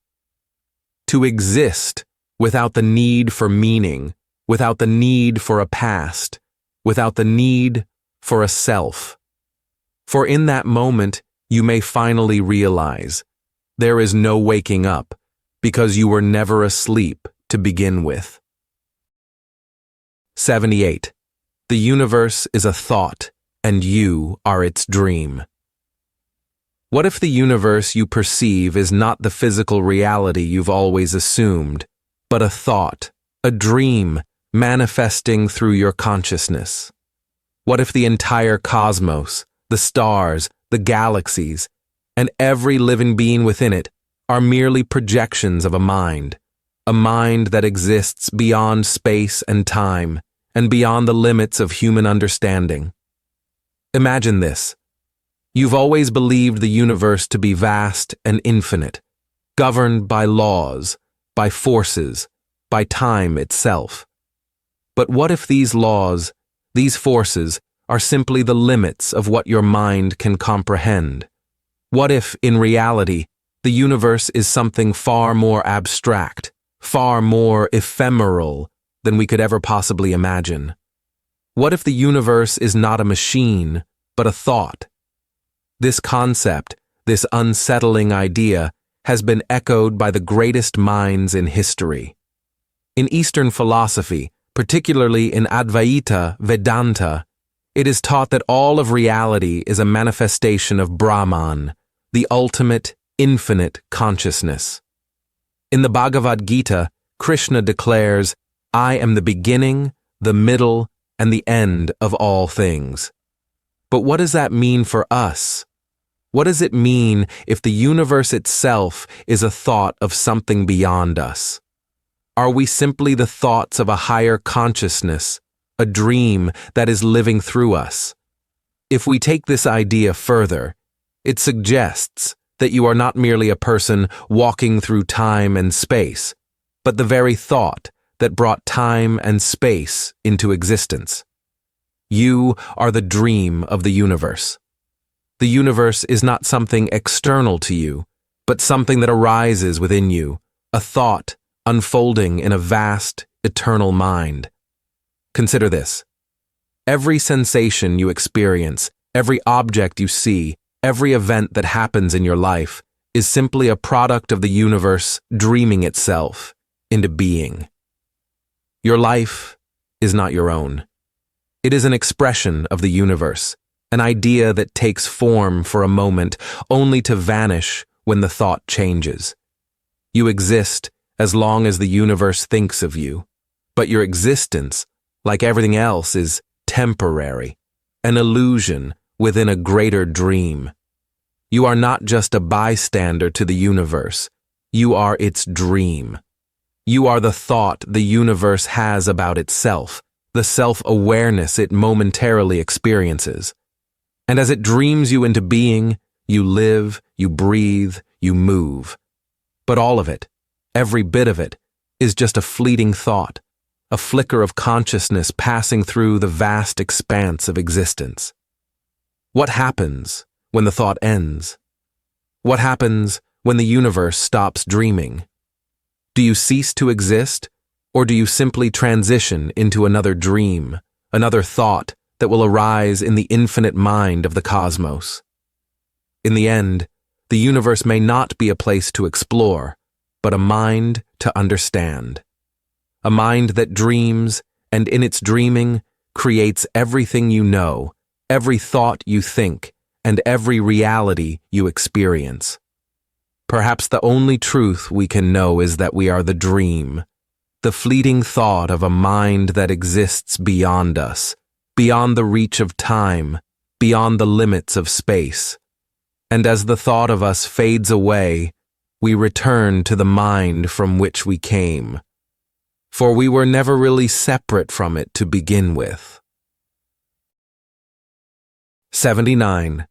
To exist without the need for meaning, without the need for a past, without the need for a self. For in that moment, you may finally realize there is no waking up because you were never asleep to begin with. 78. The universe is a thought, and you are its dream. What if the universe you perceive is not the physical reality you've always assumed, but a thought, a dream, manifesting through your consciousness? What if the entire cosmos, the stars, the galaxies, and every living being within it are merely projections of a mind that exists beyond space and time, and beyond the limits of human understanding? Imagine this. You've always believed the universe to be vast and infinite, governed by laws, by forces, by time itself. But what if these laws, these forces, are simply the limits of what your mind can comprehend? What if, in reality, the universe is something far more abstract, far more ephemeral than we could ever possibly imagine? What if the universe is not a machine, but a thought? This concept, this unsettling idea, has been echoed by the greatest minds in history. In Eastern philosophy, particularly in Advaita Vedanta, it is taught that all of reality is a manifestation of Brahman, the ultimate, infinite consciousness. In the Bhagavad Gita, Krishna declares, "I am the beginning, the middle, and the end of all things." But what does that mean for us? What does it mean if the universe itself is a thought of something beyond us? Are we simply the thoughts of a higher consciousness, a dream that is living through us? If we take this idea further, it suggests that you are not merely a person walking through time and space, but the very thought that brought time and space into existence. You are the dream of the universe. The universe is not something external to you, but something that arises within you, a thought unfolding in a vast, eternal mind. Consider this. Every sensation you experience, every object you see, every event that happens in your life is simply a product of the universe dreaming itself into being. Your life is not your own. It is an expression of the universe, an idea that takes form for a moment only to vanish when the thought changes. You exist as long as the universe thinks of you, but your existence, like everything else, is temporary, an illusion within a greater dream. You are not just a bystander to the universe, you are its dream. You are the thought the universe has about itself, the self-awareness it momentarily experiences. And as it dreams you into being, you live, you breathe, you move. But all of it, every bit of it, is just a fleeting thought, a flicker of consciousness passing through the vast expanse of existence. What happens when the thought ends? What happens when the universe stops dreaming? Do you cease to exist, or do you simply transition into another dream, another thought that will arise in the infinite mind of the cosmos? In the end, the universe may not be a place to explore, but a mind to understand. A mind that dreams, and in its dreaming, creates everything you know, every thought you think, and every reality you experience. Perhaps the only truth we can know is that we are the dream, the fleeting thought of a mind that exists beyond us, beyond the reach of time, beyond the limits of space. And as the thought of us fades away, we return to the mind from which we came. For we were never really separate from it to begin with. 79.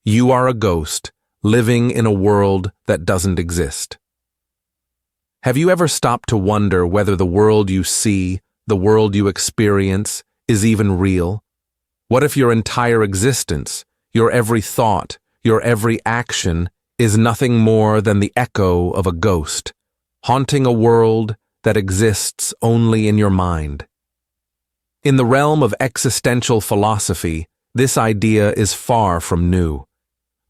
You are a ghost living in a world that doesn't exist. Have you ever stopped to wonder whether the world you see, the world you experience, is even real? What if your entire existence, your every thought, your every action is nothing more than the echo of a ghost, haunting a world that exists only in your mind. In the realm of existential philosophy, this idea is far from new.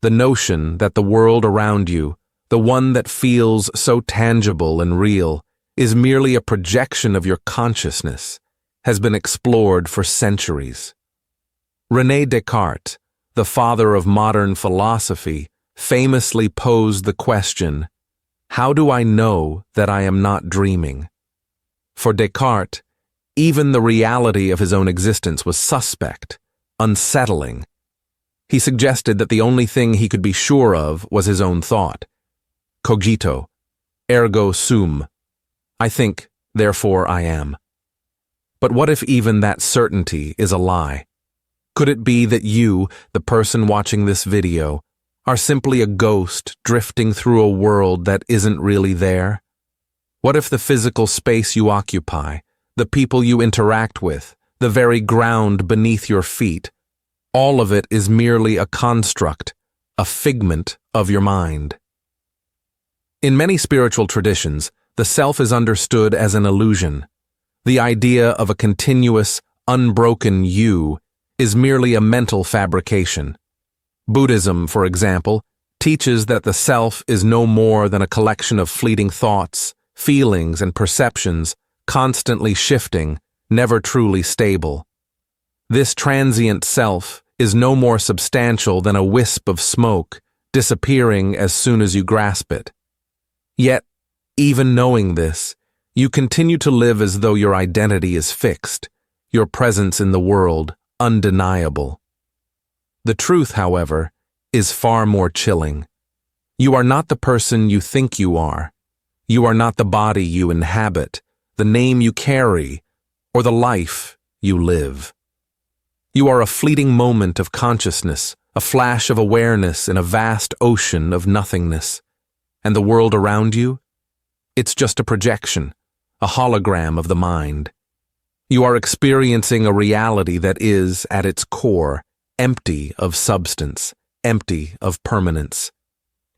The notion that the world around you, the one that feels so tangible and real, is merely a projection of your consciousness, has been explored for centuries. René Descartes, the father of modern philosophy, famously posed the question, "How do I know that I am not dreaming?" For Descartes, even the reality of his own existence was suspect, unsettling. He suggested that the only thing he could be sure of was his own thought. Cogito, ergo sum. I think, therefore I am. But what if even that certainty is a lie? Could it be that you, the person watching this video, are simply a ghost drifting through a world that isn't really there? What if the physical space you occupy, the people you interact with, the very ground beneath your feet, all of it is merely a construct, a figment of your mind? In many spiritual traditions, the self is understood as an illusion. The idea of a continuous, unbroken you is merely a mental fabrication. Buddhism, for example, teaches that the self is no more than a collection of fleeting thoughts, feelings, and perceptions, constantly shifting, never truly stable. This transient self is no more substantial than a wisp of smoke, disappearing as soon as you grasp it. Yet, even knowing this, you continue to live as though your identity is fixed, your presence in the world undeniable. The truth, however, is far more chilling. You are not the person you think you are. You are not the body you inhabit, the name you carry, or the life you live. You are a fleeting moment of consciousness, a flash of awareness in a vast ocean of nothingness. And the world around you? It's just a projection, a hologram of the mind. You are experiencing a reality that is, at its core, empty of substance, empty of permanence.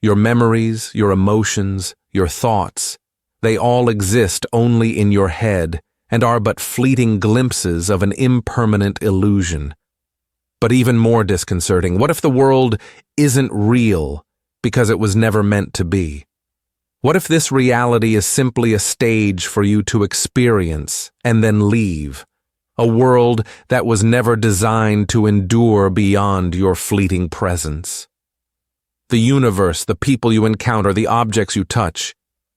Your memories, your emotions, your thoughts, they all exist only in your head and are but fleeting glimpses of an impermanent illusion. But even more disconcerting, what if the world isn't real because it was never meant to be? What if this reality is simply a stage for you to experience and then leave? A world that was never designed to endure beyond your fleeting presence. The universe, the people you encounter, the objects you touch,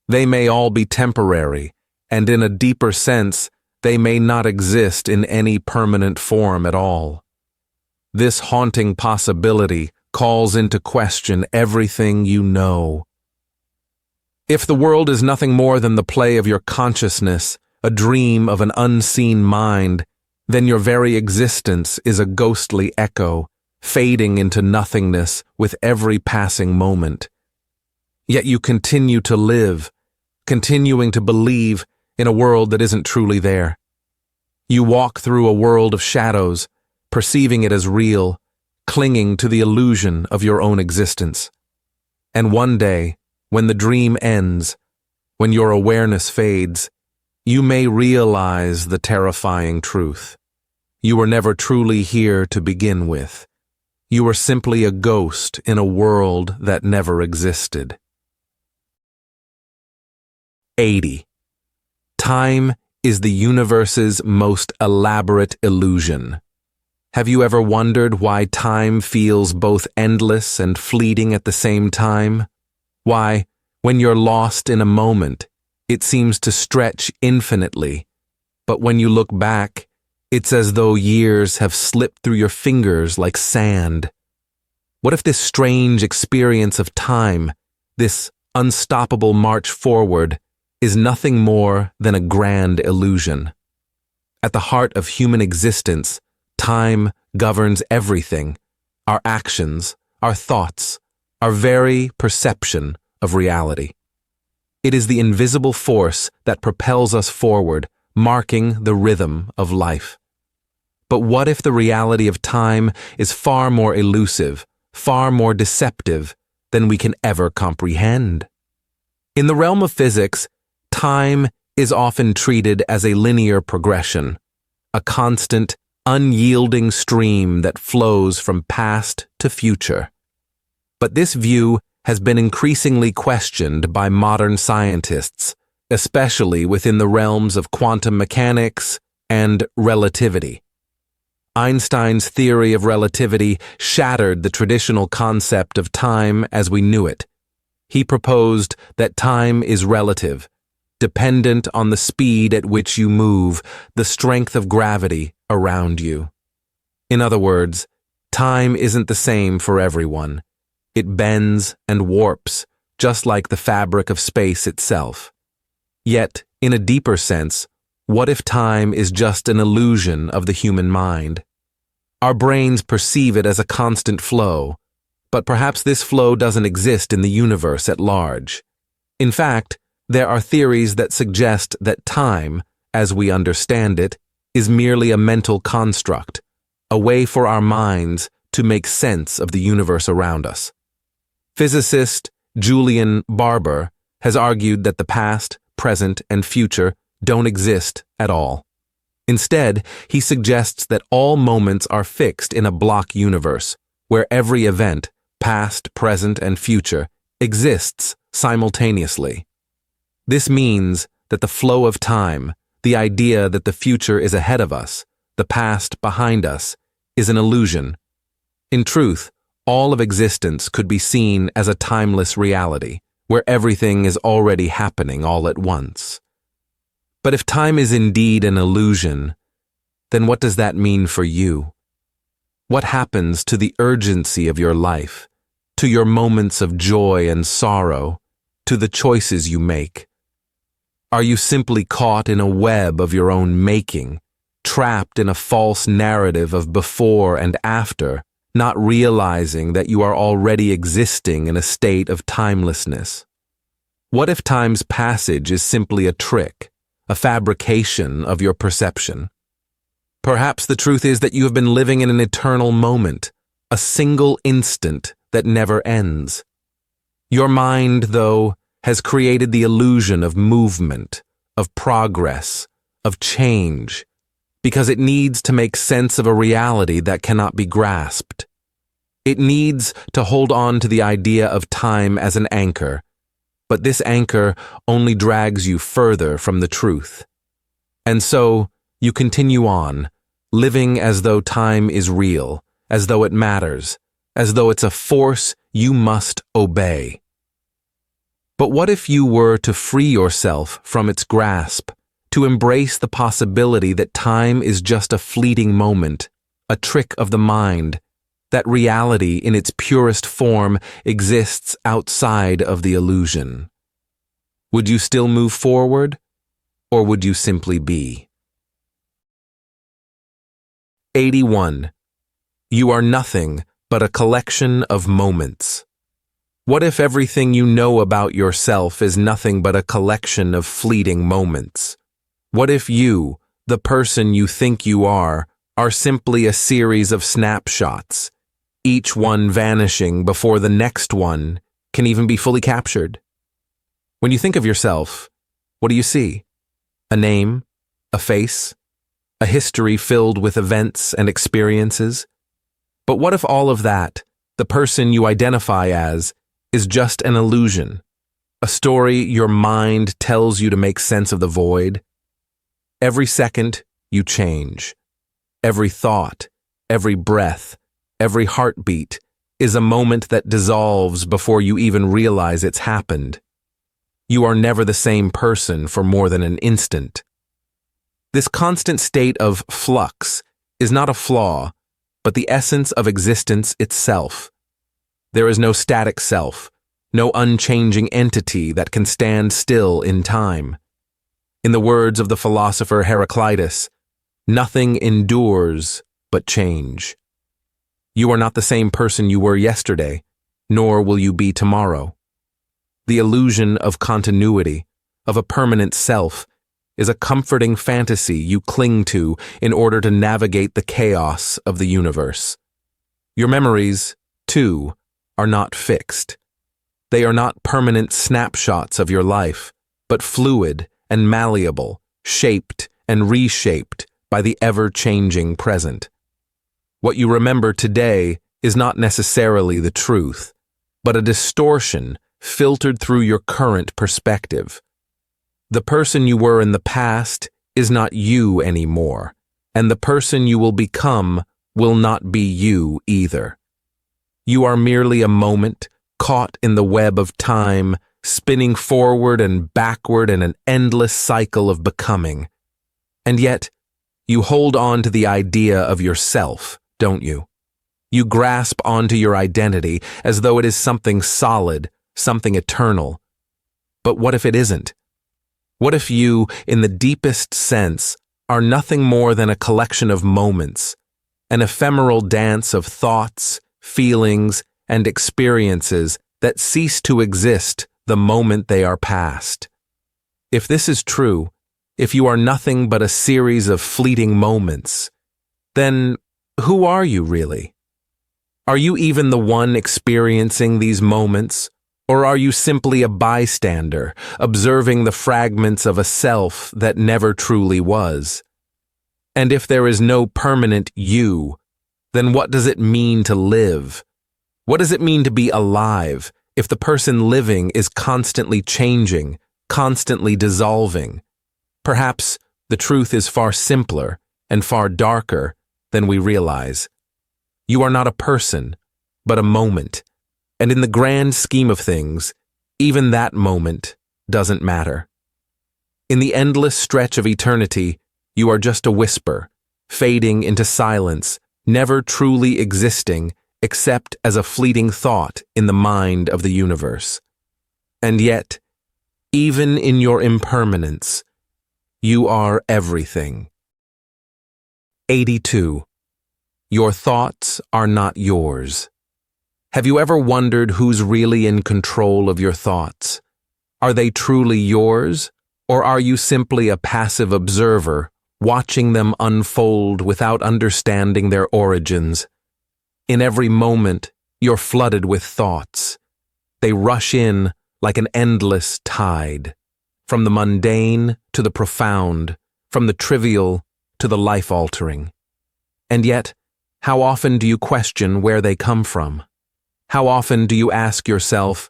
they may all be temporary, and in a deeper sense, they may not exist in any permanent form at all. This haunting possibility calls into question everything you know. If the world is nothing more than the play of your consciousness, a dream of an unseen mind, then your very existence is a ghostly echo, fading into nothingness with every passing moment. Yet you continue to live, continuing to believe in a world that isn't truly there. You walk through a world of shadows, perceiving it as real, clinging to the illusion of your own existence. And one day, when the dream ends, when your awareness fades, you may realize the terrifying truth. You were never truly here to begin with. You were simply a ghost in a world that never existed. 80. Time is the universe's most elaborate illusion. Have you ever wondered why time feels both endless and fleeting at the same time? Why, when you're lost in a moment, it seems to stretch infinitely, but when you look back, it's as though years have slipped through your fingers like sand. What if this strange experience of time, this unstoppable march forward, is nothing more than a grand illusion? At the heart of human existence, time governs everything, our actions, our thoughts, our very perception of reality. It is the invisible force that propels us forward, marking the rhythm of life. But what if the reality of time is far more elusive, far more deceptive than we can ever comprehend? In the realm of physics, time is often treated as a linear progression, a constant, unyielding stream that flows from past to future. But this view has been increasingly questioned by modern scientists, especially within the realms of quantum mechanics and relativity. Einstein's theory of relativity shattered the traditional concept of time as we knew it. He proposed that time is relative, dependent on the speed at which you move, the strength of gravity around you. In other words, time isn't the same for everyone. It bends and warps, just like the fabric of space itself. Yet, in a deeper sense, what if time is just an illusion of the human mind? Our brains perceive it as a constant flow, but perhaps this flow doesn't exist in the universe at large. In fact, there are theories that suggest that time, as we understand it, is merely a mental construct, a way for our minds to make sense of the universe around us. Physicist Julian Barber has argued that the past, present, and future don't exist at all. Instead, he suggests that all moments are fixed in a block universe, where every event, past, present, and future, exists simultaneously. This means that the flow of time, the idea that the future is ahead of us, the past behind us, is an illusion. In truth, all of existence could be seen as a timeless reality, where everything is already happening all at once. But if time is indeed an illusion, then what does that mean for you? What happens to the urgency of your life, to your moments of joy and sorrow, to the choices you make? Are you simply caught in a web of your own making, trapped in a false narrative of before and after, not realizing that you are already existing in a state of timelessness? What if time's passage is simply a trick, a fabrication of your perception? Perhaps the truth is that you have been living in an eternal moment, a single instant that never ends. Your mind, though, has created the illusion of movement, of progress, of change, because it needs to make sense of a reality that cannot be grasped. It needs to hold on to the idea of time as an anchor, but this anchor only drags you further from the truth. And so, you continue on, living as though time is real, as though it matters, as though it's a force you must obey. But what if you were to free yourself from its grasp, to embrace the possibility that time is just a fleeting moment, a trick of the mind, that reality in its purest form exists outside of the illusion? Would you still move forward, or would you simply be? 81. You are nothing but a collection of moments. What if everything you know about yourself is nothing but a collection of fleeting moments? What if you, the person you think you are simply a series of snapshots, each one vanishing before the next one can even be fully captured? When you think of yourself, what do you see? A name? A face? A history filled with events and experiences? But what if all of that, the person you identify as, is just an illusion, a story your mind tells you to make sense of the void? Every second, you change. Every thought, every breath, every heartbeat is a moment that dissolves before you even realize it's happened. You are never the same person for more than an instant. This constant state of flux is not a flaw, but the essence of existence itself. There is no static self, no unchanging entity that can stand still in time. In the words of the philosopher Heraclitus, nothing endures but change. You are not the same person you were yesterday, nor will you be tomorrow. The illusion of continuity, of a permanent self, is a comforting fantasy you cling to in order to navigate the chaos of the universe. Your memories, too, are not fixed. They are not permanent snapshots of your life, but fluid and malleable, shaped and reshaped by the ever-changing present. What you remember today is not necessarily the truth, but a distortion filtered through your current perspective. The person you were in the past is not you anymore, and the person you will become will not be you either. You are merely a moment caught in the web of time, spinning forward and backward in an endless cycle of becoming. And yet, you hold on to the idea of yourself, don't you? You grasp onto your identity as though it is something solid, something eternal. But what if it isn't? What if you, in the deepest sense, are nothing more than a collection of moments, an ephemeral dance of thoughts, feelings, and experiences that cease to exist the moment they are past? If this is true, if you are nothing but a series of fleeting moments, then who are you really? Are you even the one experiencing these moments, or are you simply a bystander, observing the fragments of a self that never truly was? And if there is no permanent you, then what does it mean to live? What does it mean to be alive if the person living is constantly changing, constantly dissolving? Perhaps the truth is far simpler and far darker than we realize. You are not a person, but a moment, and in the grand scheme of things, even that moment doesn't matter. In the endless stretch of eternity, you are just a whisper, fading into silence, never truly existing except as a fleeting thought in the mind of the universe. And yet, even in your impermanence, you are everything. 82. Your thoughts are not yours. Have you ever wondered who's really in control of your thoughts? Are they truly yours, or are you simply a passive observer, watching them unfold without understanding their origins? In every moment, you're flooded with thoughts. They rush in like an endless tide, from the mundane to the profound, from the trivial to the life-altering. And yet, how often do you question where they come from? How often do you ask yourself,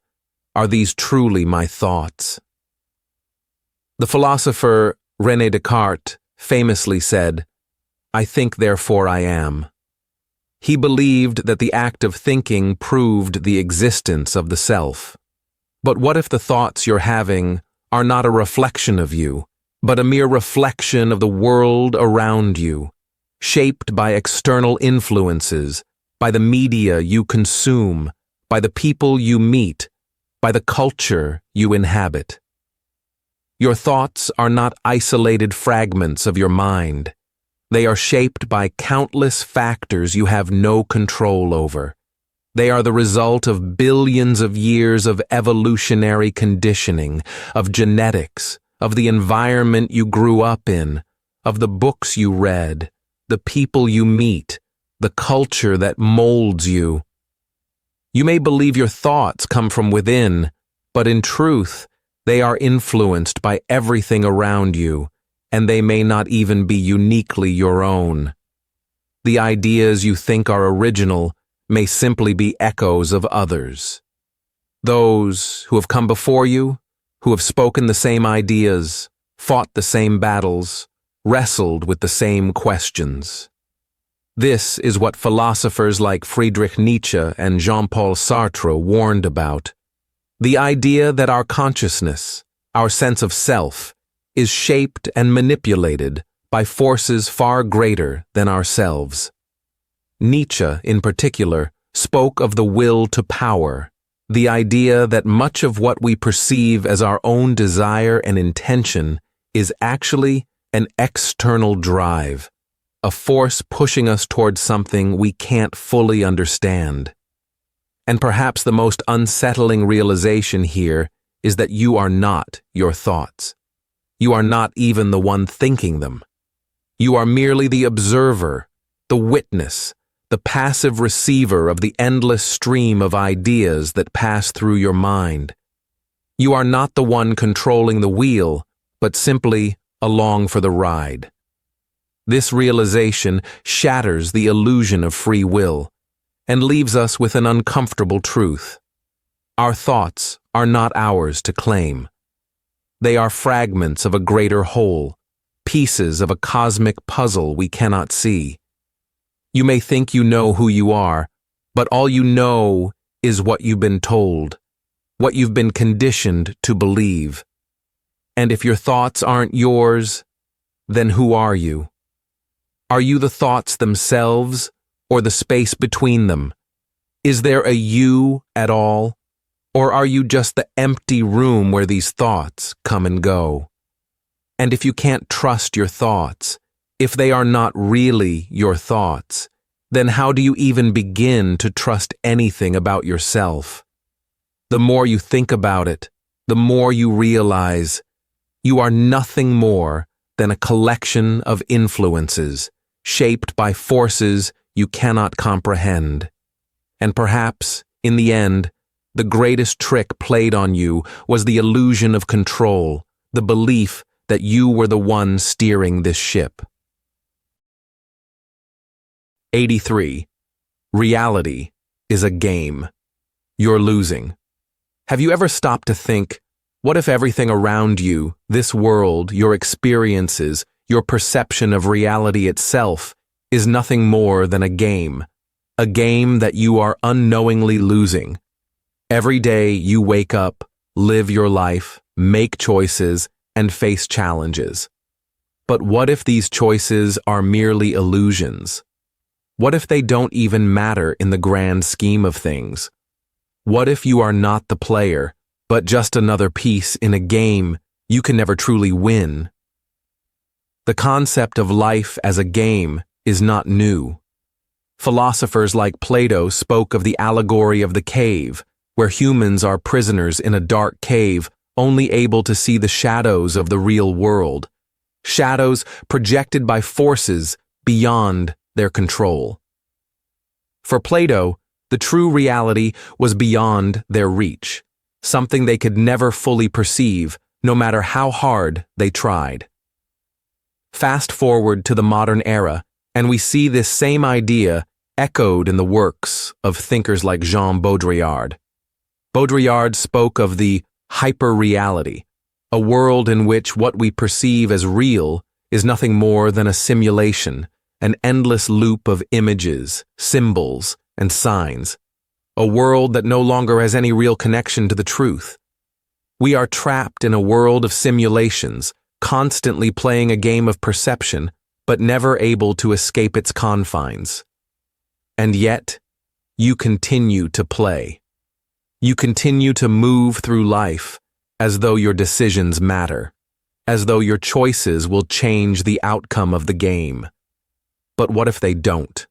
are these truly my thoughts? The philosopher René Descartes famously said, "I think, therefore I am." He believed that the act of thinking proved the existence of the self. But what if the thoughts you're having are not a reflection of you, but a mere reflection of the world around you, shaped by external influences, by the media you consume, by the people you meet, by the culture you inhabit? Your thoughts are not isolated fragments of your mind. They are shaped by countless factors you have no control over. They are the result of billions of years of evolutionary conditioning, of genetics, of the environment you grew up in, of the books you read, the people you meet, the culture that molds you. You may believe your thoughts come from within, but in truth, they are influenced by everything around you, and they may not even be uniquely your own. The ideas you think are original may simply be echoes of others. Those who have come before you, who have spoken the same ideas, fought the same battles, wrestled with the same questions. This is what philosophers like Friedrich Nietzsche and Jean-Paul Sartre warned about. The idea that our consciousness, our sense of self, is shaped and manipulated by forces far greater than ourselves. Nietzsche, in particular, spoke of the will to power, the idea that much of what we perceive as our own desire and intention is actually an external drive, a force pushing us towards something we can't fully understand. And perhaps the most unsettling realization here is that you are not your thoughts. you are not even the one thinking them. You are merely the observer, the witness, the passive receiver of the endless stream of ideas that pass through your mind. You are not the one controlling the wheel, but simply along for the ride. This realization shatters the illusion of free will and leaves us with an uncomfortable truth. Our thoughts are not ours to claim. They are fragments of a greater whole, pieces of a cosmic puzzle we cannot see. You may think you know who you are, but all you know is what you've been told, what you've been conditioned to believe. And if your thoughts aren't yours, then who are you? Are you the thoughts themselves, or the space between them? Is there a you at all? Or are you just the empty room where these thoughts come and go? And if you can't trust your thoughts, if they are not really your thoughts, then how do you even begin to trust anything about yourself? The more you think about it, the more you realize you are nothing more than a collection of influences shaped by forces you cannot comprehend. And perhaps, in the end, the greatest trick played on you was the illusion of control, the belief that you were the one steering this ship. 83. Reality is a game. You're losing. Have you ever stopped to think, what if everything around you, this world, your experiences, your perception of reality itself, is nothing more than a game that you are unknowingly losing? Every day you wake up, live your life, make choices, and face challenges. But what if these choices are merely illusions? What if they don't even matter in the grand scheme of things? What if you are not the player, but just another piece in a game you can never truly win? The concept of life as a game is not new. Philosophers like Plato spoke of the allegory of the cave, where humans are prisoners in a dark cave, only able to see the shadows of the real world, shadows projected by forces beyond their control. For Plato, the true reality was beyond their reach, something they could never fully perceive, no matter how hard they tried. Fast forward to the modern era, and we see this same idea echoed in the works of thinkers like Jean Baudrillard. Baudrillard spoke of the hyper-reality, a world in which what we perceive as real is nothing more than a simulation, an endless loop of images, symbols, and signs, a world that no longer has any real connection to the truth. We are trapped in a world of simulations, constantly playing a game of perception, but never able to escape its confines. And yet, you continue to play. You continue to move through life as though your decisions matter, as though your choices will change the outcome of the game. But what if they don't?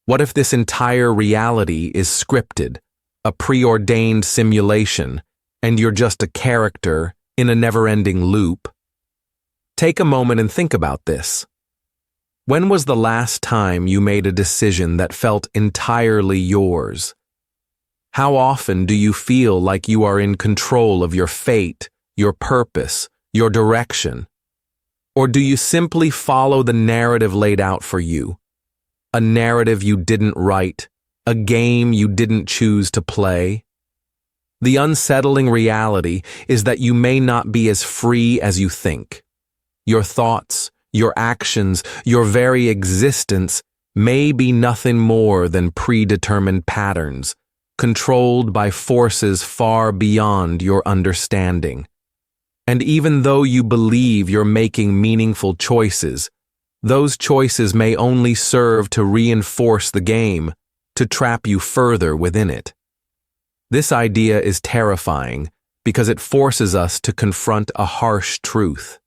What if this entire reality is scripted, a preordained simulation, and you're just a character in a never-ending loop? Take a moment and think about this. When was the last time you made a decision that felt entirely yours? How often do you feel like you are in control of your fate, your purpose, your direction? Or do you simply follow the narrative laid out for you? A narrative you didn't write, a game you didn't choose to play? The unsettling reality is that you may not be as free as you think. Your thoughts, your actions, your very existence may be nothing more than predetermined patterns, controlled by forces far beyond your understanding. And even though you believe you're making meaningful choices, those choices may only serve to reinforce the game, to trap you further within it. This idea is terrifying because it forces us to confront a harsh truth.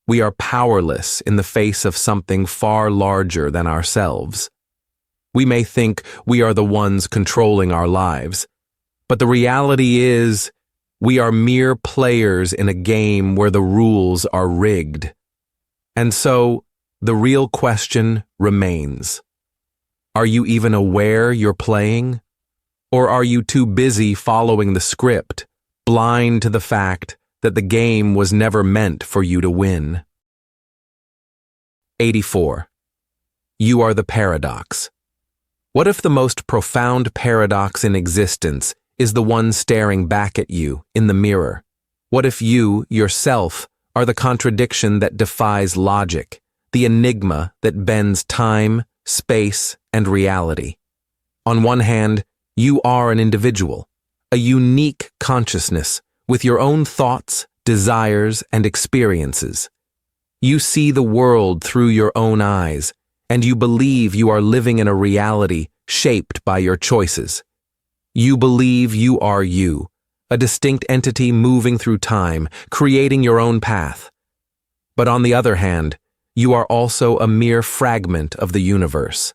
We are powerless in the face of something far larger than ourselves. We may think we are the ones controlling our lives, but the reality is We are mere players in a game where the rules are rigged. And so, the real question remains. Are you even aware you're playing? Or are you too busy following the script, blind to the fact that the game was never meant for you to win? 84. You are the paradox. What if the most profound paradox in existence is the one staring back at you in the mirror? What if you, yourself, are the contradiction that defies logic, the enigma that bends time, space, and reality? On one hand, you are an individual, a unique consciousness with your own thoughts, desires, and experiences. You see the world through your own eyes, and you believe you are living in a reality shaped by your choices. You believe you are you, a distinct entity moving through time, creating your own path. But on the other hand, you are also a mere fragment of the universe,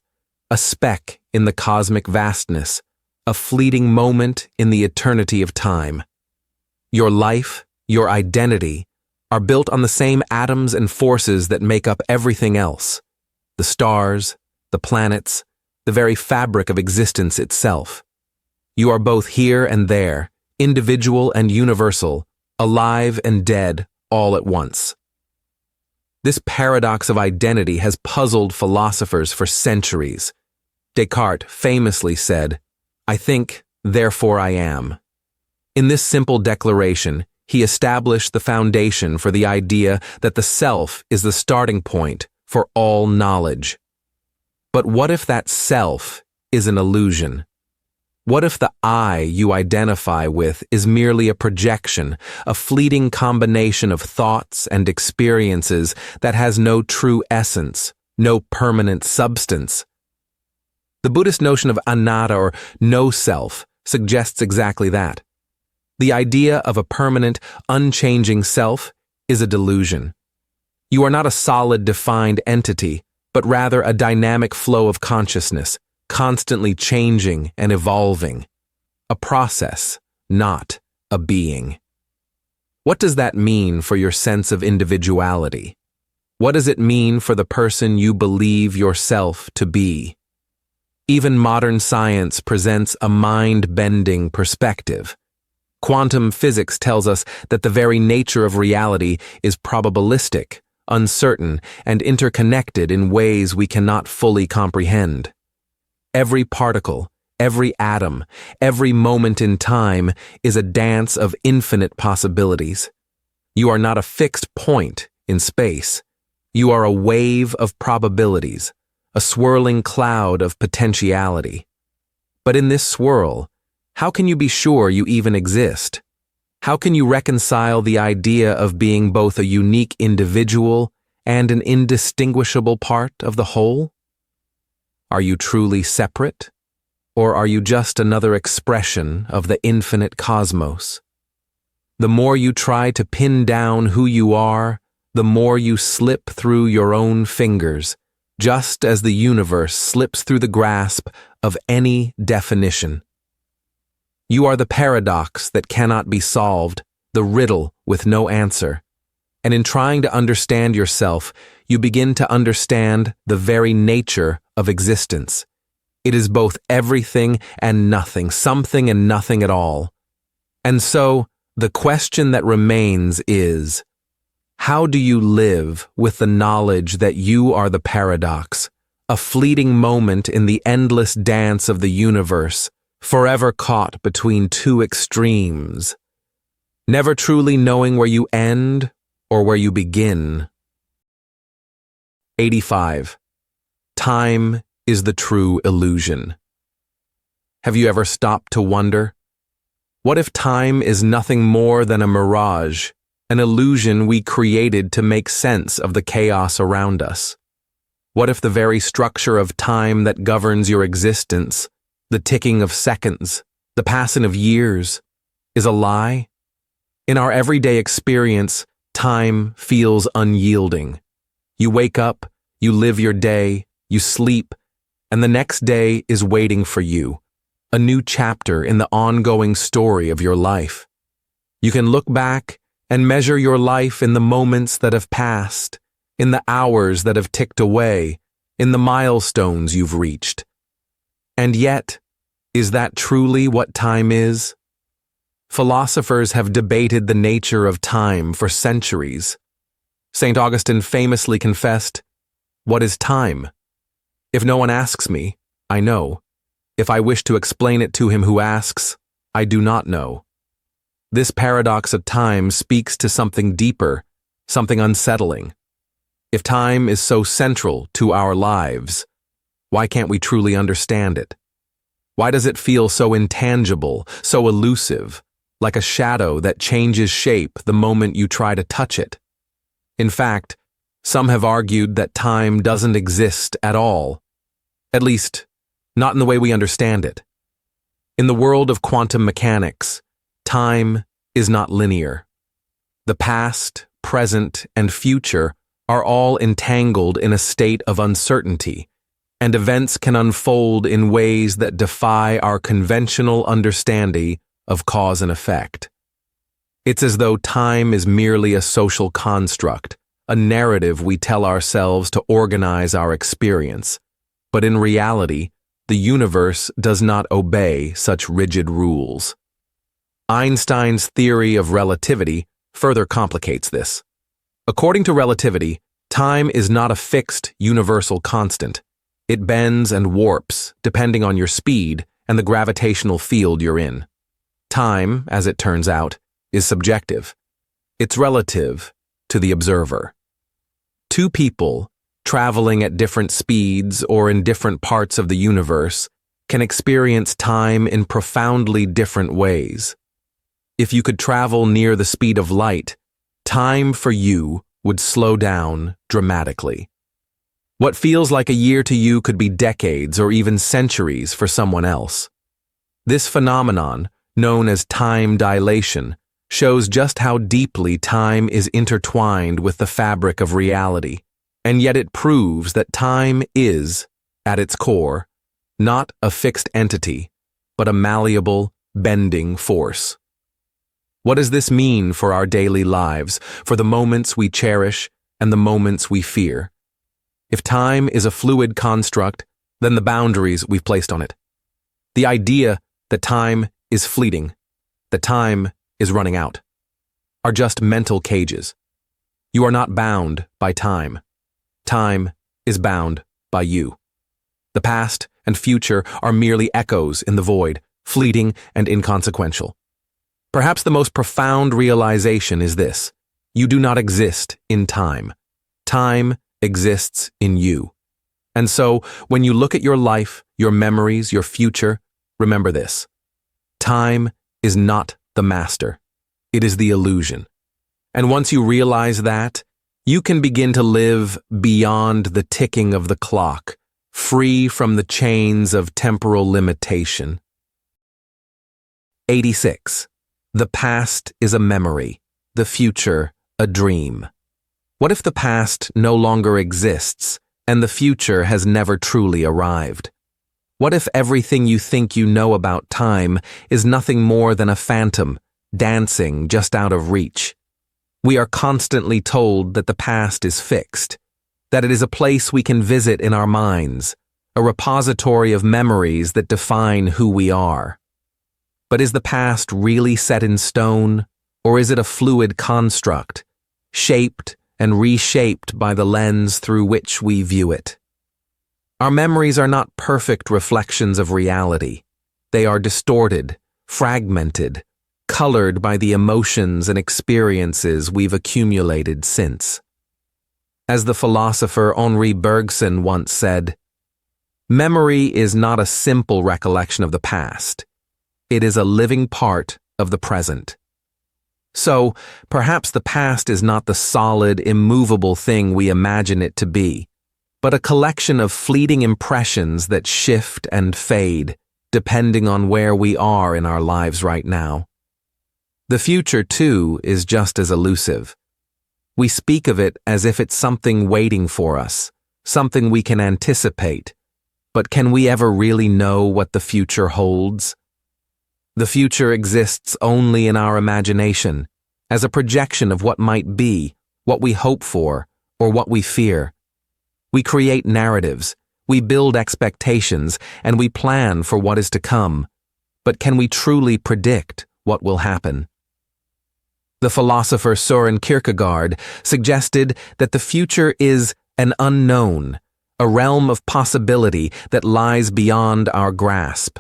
a speck in the cosmic vastness, a fleeting moment in the eternity of time. Your life, your identity, are built on the same atoms and forces that make up everything else. The stars, the planets, the very fabric of existence itself. You are both here and there, individual and universal, alive and dead all at once. This paradox of identity has puzzled philosophers for centuries. Descartes famously said, "I think, therefore I am." In this simple declaration, he established the foundation for the idea that the self is the starting point for all knowledge. But what if that self is an illusion? What if the I you identify with is merely a projection, a fleeting combination of thoughts and experiences that has no true essence, no permanent substance? The Buddhist notion of anatta, or no self, suggests exactly that. The idea of a permanent, unchanging self is a delusion. You are not a solid, defined entity, but rather a dynamic flow of consciousness, constantly changing and evolving. A process, not a being. What does that mean for your sense of individuality? What does it mean for the person you believe yourself to be? Even modern science presents a mind-bending perspective. Quantum physics tells us that the very nature of reality is probabilistic, uncertain, and interconnected in ways we cannot fully comprehend. Every particle, every atom, every moment in time is a dance of infinite possibilities. You are not a fixed point in space. You are a wave of probabilities, a swirling cloud of potentiality. But in this swirl, how can you be sure you even exist? How can you reconcile the idea of being both a unique individual and an indistinguishable part of the whole? Are you truly separate? Or are you just another expression of the infinite cosmos? The more you try to pin down who you are, the more you slip through your own fingers, just as the universe slips through the grasp of any definition. You are the paradox that cannot be solved, the riddle with no answer. And in trying to understand yourself, you begin to understand the very nature of existence. It is both everything and nothing, something and nothing at all. And so, the question that remains is, how do you live with the knowledge that you are the paradox, a fleeting moment in the endless dance of the universe, forever caught between two extremes, never truly knowing where you end or where you begin? 85. Time is the true illusion. Have you ever stopped to wonder? What if time is nothing more than a mirage, an illusion we created to make sense of the chaos around us? What if the very structure of time that governs your existence, the ticking of seconds, the passing of years, is a lie? In our everyday experience, time feels unyielding. You wake up, you live your day, you sleep, and the next day is waiting for you, a new chapter in the ongoing story of your life. You can look back and measure your life in the moments that have passed, in the hours that have ticked away, in the milestones you've reached. And yet, is that truly what time is? Philosophers have debated the nature of time for centuries. St. Augustine famously confessed, "What is time? If no one asks me, I know. If I wish to explain it to him who asks, I do not know." This paradox of time speaks to something deeper, something unsettling. If time is so central to our lives, why can't we truly understand it? Why does it feel so intangible, so elusive, like a shadow that changes shape the moment you try to touch it? In fact, some have argued that time doesn't exist at all. At least, not in the way we understand it. In the world of quantum mechanics, time is not linear. The past, present, and future are all entangled in a state of uncertainty, and events can unfold in ways that defy our conventional understanding of cause and effect. It's as though time is merely a social construct, a narrative we tell ourselves to organize our experience. But in reality, the universe does not obey such rigid rules. Einstein's theory of relativity further complicates this. According to relativity, time is not a fixed, universal constant. It bends and warps depending on your speed and the gravitational field you're in. Time, as it turns out, is subjective. It's relative to the observer. Two people, traveling at different speeds or in different parts of the universe, can experience time in profoundly different ways. If you could travel near the speed of light, time for you would slow down dramatically. What feels like a year to you could be decades or even centuries for someone else. This phenomenon, known as time dilation, shows just how deeply time is intertwined with the fabric of reality, and yet it proves that time is, at its core, not a fixed entity, but a malleable, bending force. What does this mean for our daily lives, for the moments we cherish and the moments we fear? If time is a fluid construct, then the boundaries we've placed on it. The idea that time is fleeting, that time is running out, are just mental cages. You are not bound by time. Time is bound by you. The past and future are merely echoes in the void, fleeting and inconsequential. Perhaps the most profound realization is this: you do not exist in time. Time exists in you. And so, when you look at your life, your memories, your future, remember this: time is not the master. It is the illusion. And once you realize that, you can begin to live beyond the ticking of the clock, free from the chains of temporal limitation. 86. The past is a memory, the future a dream. What if the past no longer exists and the future has never truly arrived? What if everything you think you know about time is nothing more than a phantom, dancing just out of reach? We are constantly told that the past is fixed, that it is a place we can visit in our minds, a repository of memories that define who we are. But is the past really set in stone, or is it a fluid construct, shaped and reshaped by the lens through which we view it? Our memories are not perfect reflections of reality. They are distorted, fragmented, colored by the emotions and experiences we've accumulated since. As the philosopher Henri Bergson once said, "Memory is not a simple recollection of the past. It is a living part of the present." So, perhaps the past is not the solid, immovable thing we imagine it to be, but a collection of fleeting impressions that shift and fade, depending on where we are in our lives right now. The future, too, is just as elusive. We speak of it as if it's something waiting for us, something we can anticipate. But can we ever really know what the future holds? The future exists only in our imagination, as a projection of what might be, what we hope for, or what we fear. We create narratives, we build expectations, and we plan for what is to come. But can we truly predict what will happen? The philosopher Søren Kierkegaard suggested that the future is an unknown, a realm of possibility that lies beyond our grasp.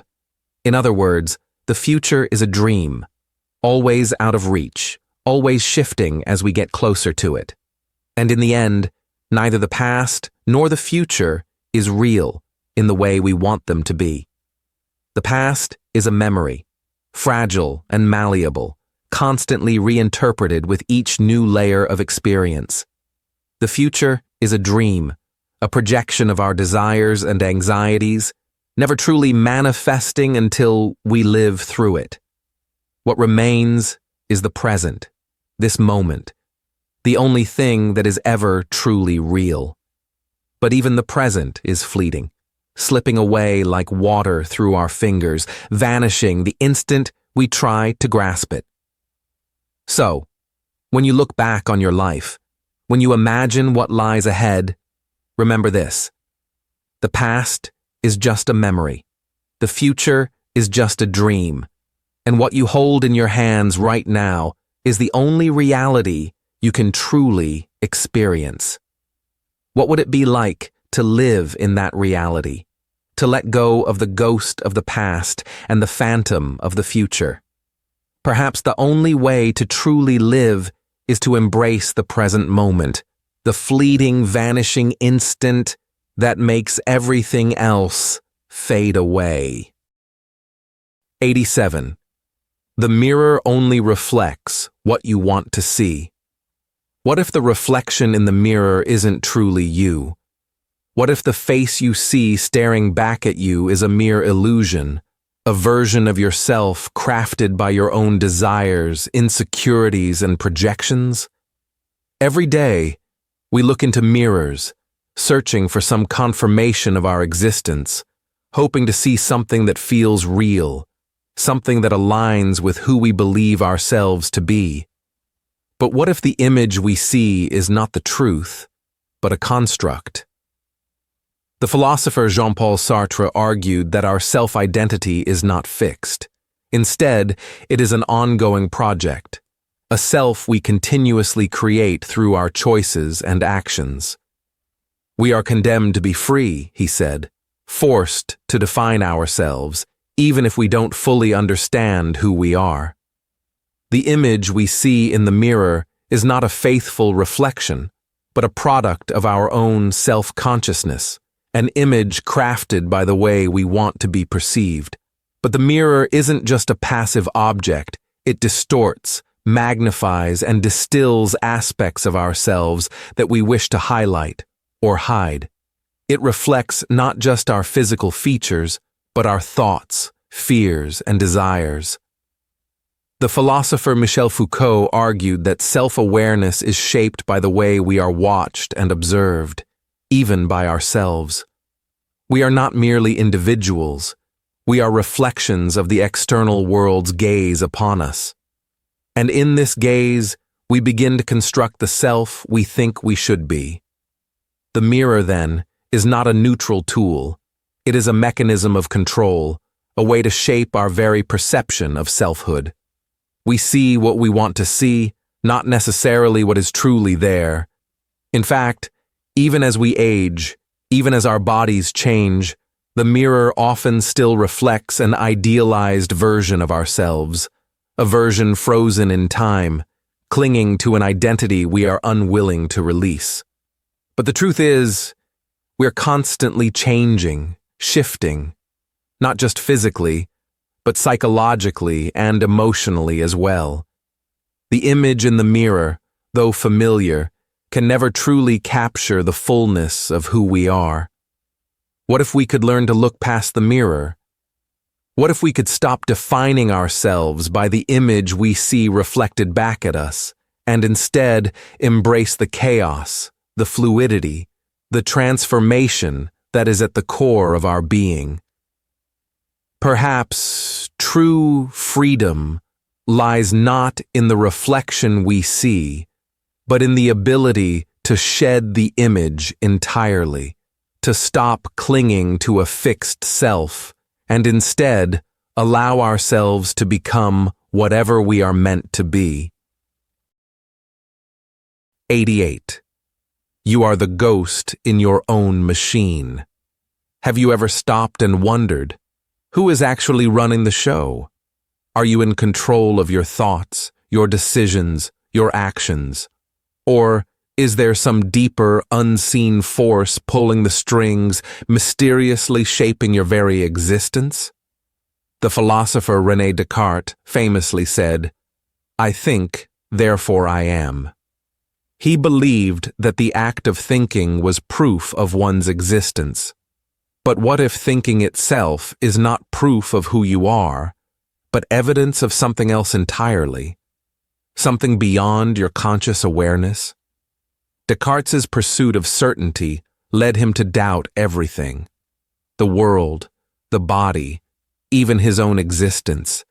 In other words, the future is a dream, always out of reach, always shifting as we get closer to it. And in the end, neither the past nor the future is real in the way we want them to be. The past is a memory, fragile and malleable, constantly reinterpreted with each new layer of experience. The future is a dream, a projection of our desires and anxieties, never truly manifesting until we live through it. What remains is the present, this moment, the only thing that is ever truly real. But even the present is fleeting, slipping away like water through our fingers, vanishing the instant we try to grasp it. So, when you look back on your life, when you imagine what lies ahead, remember this: the past is just a memory, the future is just a dream, and what you hold in your hands right now is the only reality you can truly experience. What would it be like to live in that reality, to let go of the ghost of the past and the phantom of the future? Perhaps the only way to truly live is to embrace the present moment, the fleeting, vanishing instant that makes everything else fade away. 87. The mirror only reflects what you want to see. What if the reflection in the mirror isn't truly you? What if the face you see staring back at you is a mere illusion, a version of yourself crafted by your own desires, insecurities, and projections? Every day, we look into mirrors, searching for some confirmation of our existence, hoping to see something that feels real, something that aligns with who we believe ourselves to be. But what if the image we see is not the truth, but a construct? The philosopher Jean-Paul Sartre argued that our self-identity is not fixed. Instead, it is an ongoing project, a self we continuously create through our choices and actions. We are condemned to be free, he said, forced to define ourselves, even if we don't fully understand who we are. The image we see in the mirror is not a faithful reflection, but a product of our own self-consciousness, an image crafted by the way we want to be perceived. But the mirror isn't just a passive object, it distorts, magnifies, and distills aspects of ourselves that we wish to highlight or hide. It reflects not just our physical features, but our thoughts, fears, and desires. The philosopher Michel Foucault argued that self-awareness is shaped by the way we are watched and observed, even by ourselves. We are not merely individuals, we are reflections of the external world's gaze upon us. And in this gaze, we begin to construct the self we think we should be. The mirror, then, is not a neutral tool. It is a mechanism of control, a way to shape our very perception of selfhood. We see what we want to see, not necessarily what is truly there. In fact, even as we age, even as our bodies change, the mirror often still reflects an idealized version of ourselves, a version frozen in time, clinging to an identity we are unwilling to release. But the truth is, we're constantly changing, shifting, not just physically, but psychologically and emotionally as well. The image in the mirror, though familiar, can never truly capture the fullness of who we are. What if we could learn to look past the mirror? What if we could stop defining ourselves by the image we see reflected back at us, and instead embrace the chaos, the fluidity, the transformation that is at the core of our being? Perhaps true freedom lies not in the reflection we see, but in the ability to shed the image entirely, to stop clinging to a fixed self, and instead allow ourselves to become whatever we are meant to be. 88. You are the ghost in your own machine. Have you ever stopped and wondered, who is actually running the show? Are you in control of your thoughts, your decisions, your actions? Or is there some deeper, unseen force pulling the strings, mysteriously shaping your very existence? The philosopher René Descartes famously said, "I think, therefore I am." He believed that the act of thinking was proof of one's existence. But what if thinking itself is not proof of who you are, but evidence of something else entirely? Something beyond your conscious awareness? Descartes' pursuit of certainty led him to doubt everything. The world, the body, even his own existence.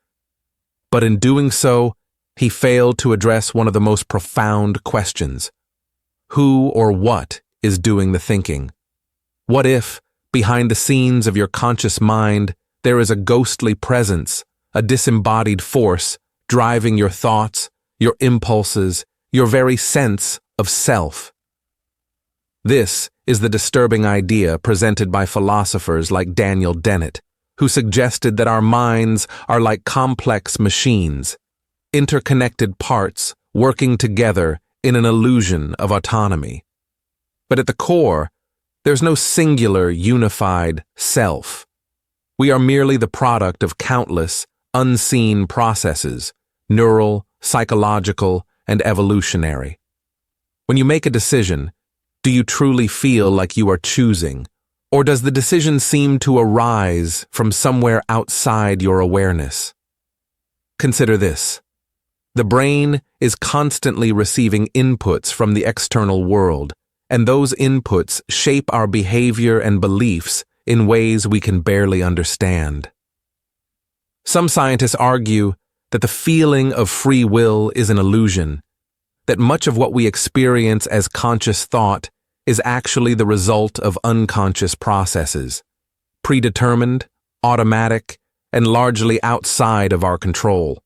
But in doing so, he failed to address one of the most profound questions. Who or what is doing the thinking? What if, behind the scenes of your conscious mind, there is a ghostly presence, a disembodied force, driving your thoughts, your impulses, your very sense of self? This is the disturbing idea presented by philosophers like Daniel Dennett, who suggested that our minds are like complex machines, interconnected parts working together in an illusion of autonomy. But at the core, there's no singular, unified self. We are merely the product of countless, unseen processes, neural, psychological, and evolutionary. When you make a decision, do you truly feel like you are choosing, or does the decision seem to arise from somewhere outside your awareness? Consider this. The brain is constantly receiving inputs from the external world, and those inputs shape our behavior and beliefs in ways we can barely understand. Some scientists argue that the feeling of free will is an illusion, that much of what we experience as conscious thought is actually the result of unconscious processes, predetermined, automatic, and largely outside of our control.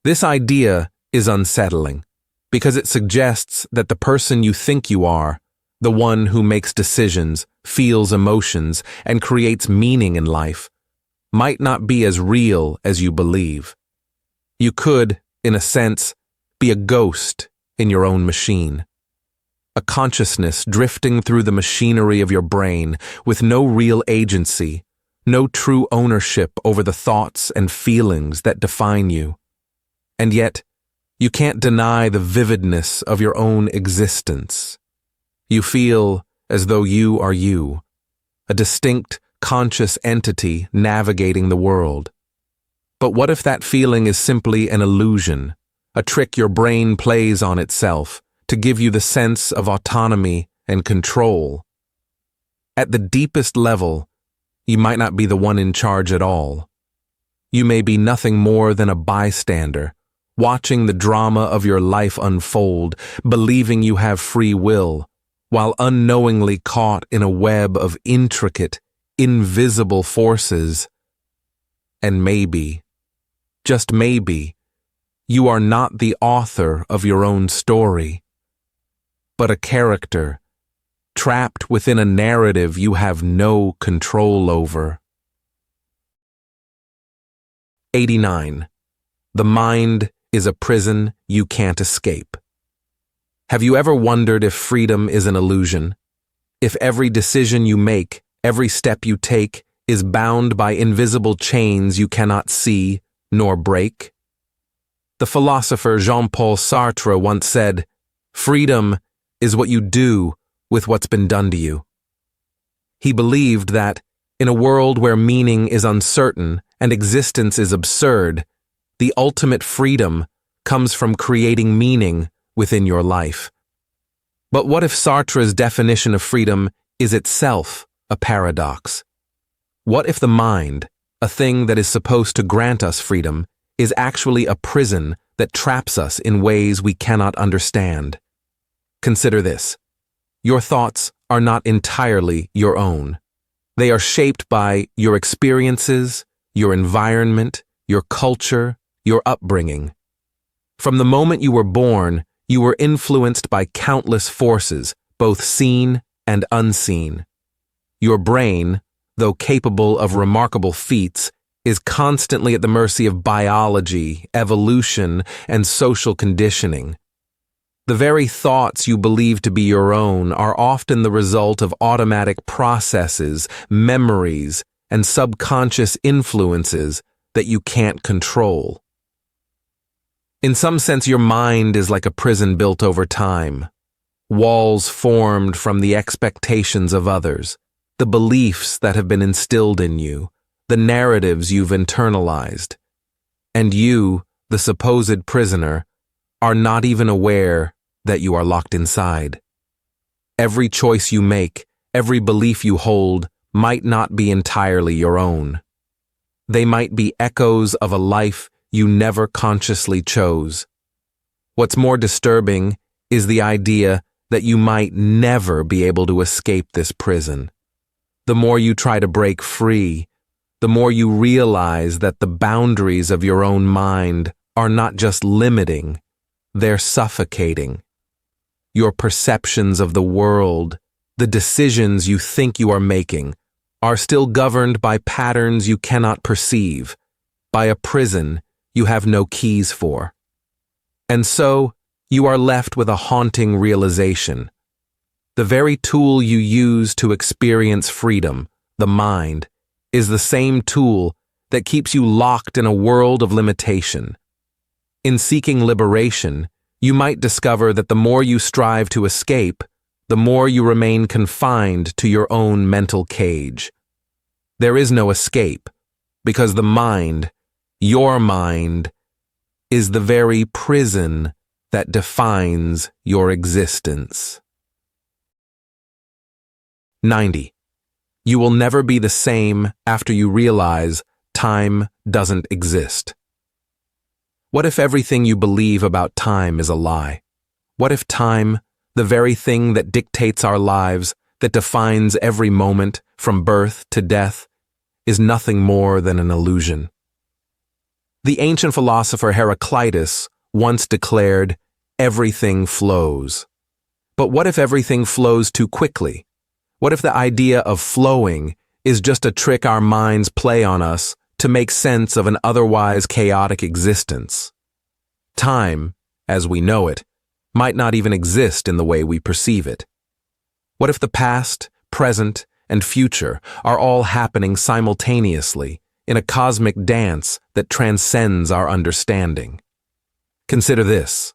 This idea is unsettling because it suggests that the person you think you are, the one who makes decisions, feels emotions, and creates meaning in life, might not be as real as you believe. You could, in a sense, be a ghost in your own machine. A consciousness drifting through the machinery of your brain with no real agency, no true ownership over the thoughts and feelings that define you. And yet, you can't deny the vividness of your own existence. You feel as though you are you, a distinct, conscious entity navigating the world. But what if that feeling is simply an illusion, a trick your brain plays on itself to give you the sense of autonomy and control? At the deepest level, you might not be the one in charge at all. You may be nothing more than a bystander, watching the drama of your life unfold, believing you have free will, while unknowingly caught in a web of intricate, invisible forces. And maybe, just maybe, you are not the author of your own story, but a character, trapped within a narrative you have no control over. 89. The mind is a prison you can't escape. Have you ever wondered if freedom is an illusion? If every decision you make, every step you take, is bound by invisible chains you cannot see nor break? The philosopher Jean-Paul Sartre once said, "Freedom is what you do with what's been done to you." He believed that, in a world where meaning is uncertain and existence is absurd, the ultimate freedom comes from creating meaning within your life. But what if Sartre's definition of freedom is itself a paradox? What if the mind, a thing that is supposed to grant us freedom, is actually a prison that traps us in ways we cannot understand. Consider this. Your thoughts are not entirely your own. They are shaped by your experiences, your environment, your culture, your upbringing. From the moment you were born, you were influenced by countless forces, both seen and unseen. Your brain, though capable of remarkable feats, is constantly at the mercy of biology, evolution, and social conditioning. The very thoughts you believe to be your own are often the result of automatic processes, memories, and subconscious influences that you can't control. In some sense, your mind is like a prison built over time. Walls formed from the expectations of others, the beliefs that have been instilled in you, the narratives you've internalized. And you, the supposed prisoner, are not even aware that you are locked inside. Every choice you make, every belief you hold, might not be entirely your own. They might be echoes of a life you never consciously chose. What's more disturbing is the idea that you might never be able to escape this prison. The more you try to break free, the more you realize that the boundaries of your own mind are not just limiting, they're suffocating. Your perceptions of the world, the decisions you think you are making, are still governed by patterns you cannot perceive, by a prison you have no keys for. And so, you are left with a haunting realization. The very tool you use to experience freedom, the mind, is the same tool that keeps you locked in a world of limitation. In seeking liberation, you might discover that the more you strive to escape, the more you remain confined to your own mental cage. There is no escape, because the mind, your mind, is the very prison that defines your existence. 90. You will never be the same after you realize time doesn't exist. What if everything you believe about time is a lie? What if time, the very thing that dictates our lives, that defines every moment from birth to death, is nothing more than an illusion? The ancient philosopher Heraclitus once declared, "Everything flows." But what if everything flows too quickly? What if the idea of flowing is just a trick our minds play on us to make sense of an otherwise chaotic existence? Time, as we know it, might not even exist in the way we perceive it. What if the past, present, and future are all happening simultaneously in a cosmic dance that transcends our understanding? Consider this.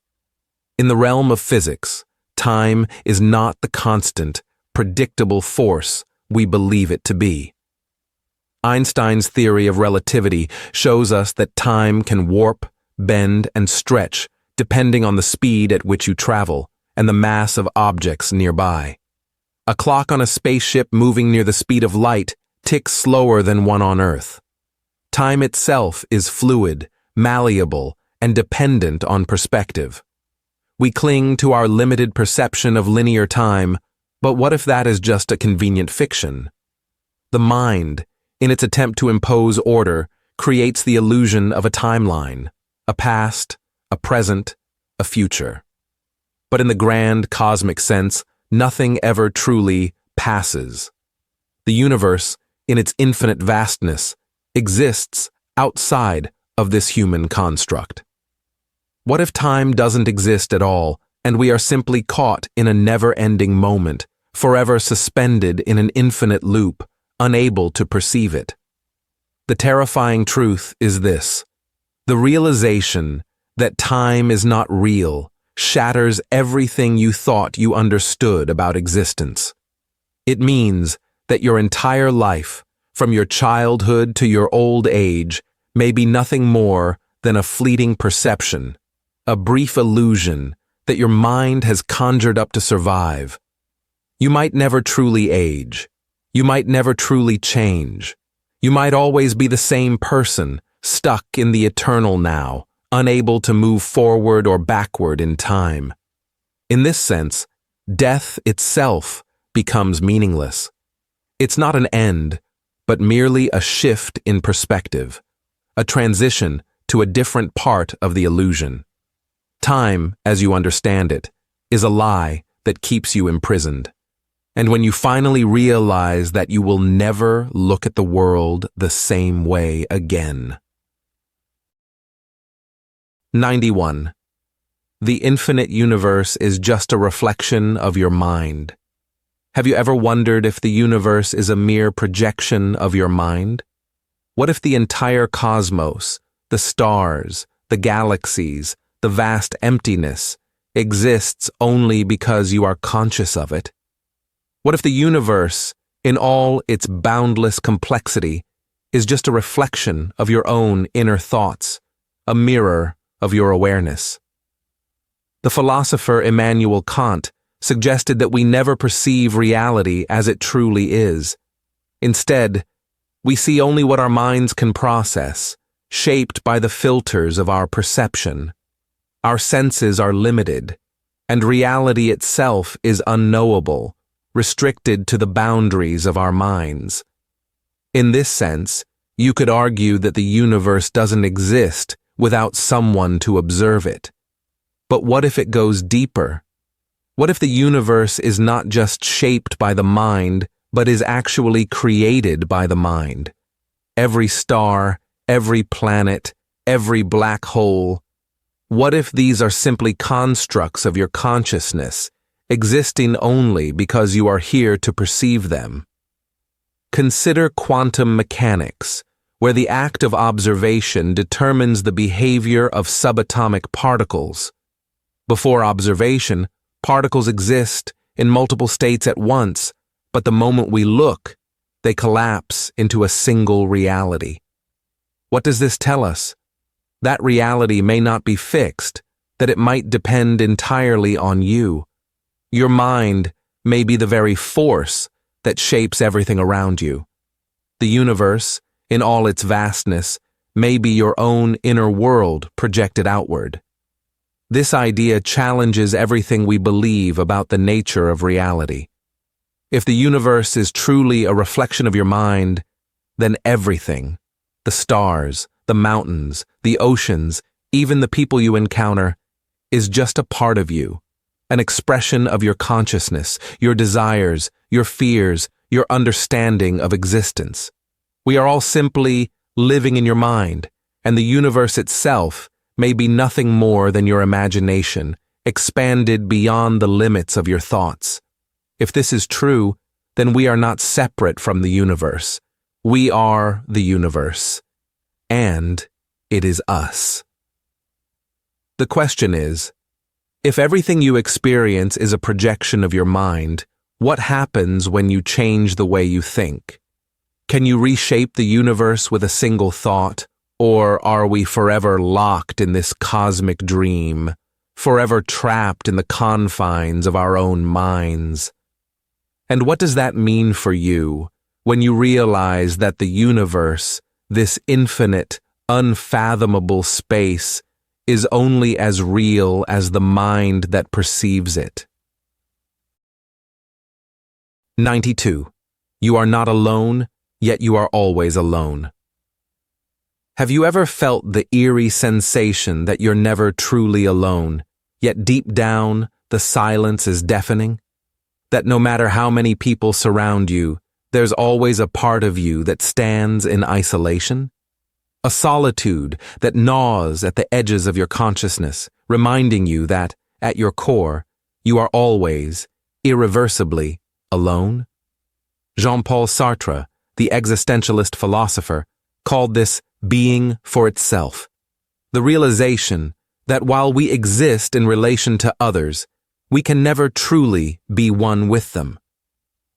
In the realm of physics, time is not the constant, predictable force we believe it to be. Einstein's theory of relativity shows us that time can warp, bend, and stretch depending on the speed at which you travel and the mass of objects nearby. A clock on a spaceship moving near the speed of light ticks slower than one on Earth. Time itself is fluid, malleable, and dependent on perspective. We cling to our limited perception of linear time, but what if that is just a convenient fiction? The mind, in its attempt to impose order, creates the illusion of a timeline, a past, a present, a future. But in the grand cosmic sense, nothing ever truly passes. The universe, in its infinite vastness, exists outside of this human construct. What if time doesn't exist at all, and we are simply caught in a never-ending moment, forever suspended in an infinite loop, unable to perceive it? The terrifying truth is this: the realization that time is not real shatters everything you thought you understood about existence. It means that your entire life, from your childhood to your old age, may be nothing more than a fleeting perception, a brief illusion that your mind has conjured up to survive. You might never truly age. You might never truly change. You might always be the same person, stuck in the eternal now, unable to move forward or backward in time. In this sense, death itself becomes meaningless. It's not an end, but merely a shift in perspective, a transition to a different part of the illusion. Time, as you understand it, is a lie that keeps you imprisoned. And when you finally realize that you will never look at the world the same way again. 91. The infinite universe is just a reflection of your mind. Have you ever wondered if the universe is a mere projection of your mind? What if the entire cosmos, the stars, the galaxies, the vast emptiness, exists only because you are conscious of it? What if the universe, in all its boundless complexity, is just a reflection of your own inner thoughts, a mirror of your awareness? The philosopher Immanuel Kant suggested that we never perceive reality as it truly is. Instead, we see only what our minds can process, shaped by the filters of our perception. Our senses are limited, and reality itself is unknowable, restricted to the boundaries of our minds. In this sense, you could argue that the universe doesn't exist without someone to observe it. But what if it goes deeper? What if the universe is not just shaped by the mind, but is actually created by the mind? Every star, every planet, every black hole. What if these are simply constructs of your consciousness, existing only because you are here to perceive them? Consider quantum mechanics, where the act of observation determines the behavior of subatomic particles. Before observation, particles exist in multiple states at once, but the moment we look, they collapse into a single reality. What does this tell us? That reality may not be fixed, that it might depend entirely on you. Your mind may be the very force that shapes everything around you. The universe, in all its vastness, may be your own inner world projected outward. This idea challenges everything we believe about the nature of reality. If the universe is truly a reflection of your mind, then everything, the stars, the mountains, the oceans, even the people you encounter, is just a part of you, an expression of your consciousness, your desires, your fears, your understanding of existence. We are all simply living in your mind, and the universe itself may be nothing more than your imagination, expanded beyond the limits of your thoughts. If this is true, then we are not separate from the universe. We are the universe, and it is us. The question is, if everything you experience is a projection of your mind, what happens when you change the way you think? Can you reshape the universe with a single thought, or are we forever locked in this cosmic dream, forever trapped in the confines of our own minds? And what does that mean for you when you realize that the universe, this infinite, unfathomable space, is only as real as the mind that perceives it? 92. You are not alone, yet you are always alone. Have you ever felt the eerie sensation that you're never truly alone, yet deep down the silence is deafening? That no matter how many people surround you, there's always a part of you that stands in isolation? A solitude that gnaws at the edges of your consciousness, reminding you that, at your core, you are always, irreversibly, alone? Jean-Paul Sartre, the existentialist philosopher, called this being for itself. The realization that while we exist in relation to others, we can never truly be one with them.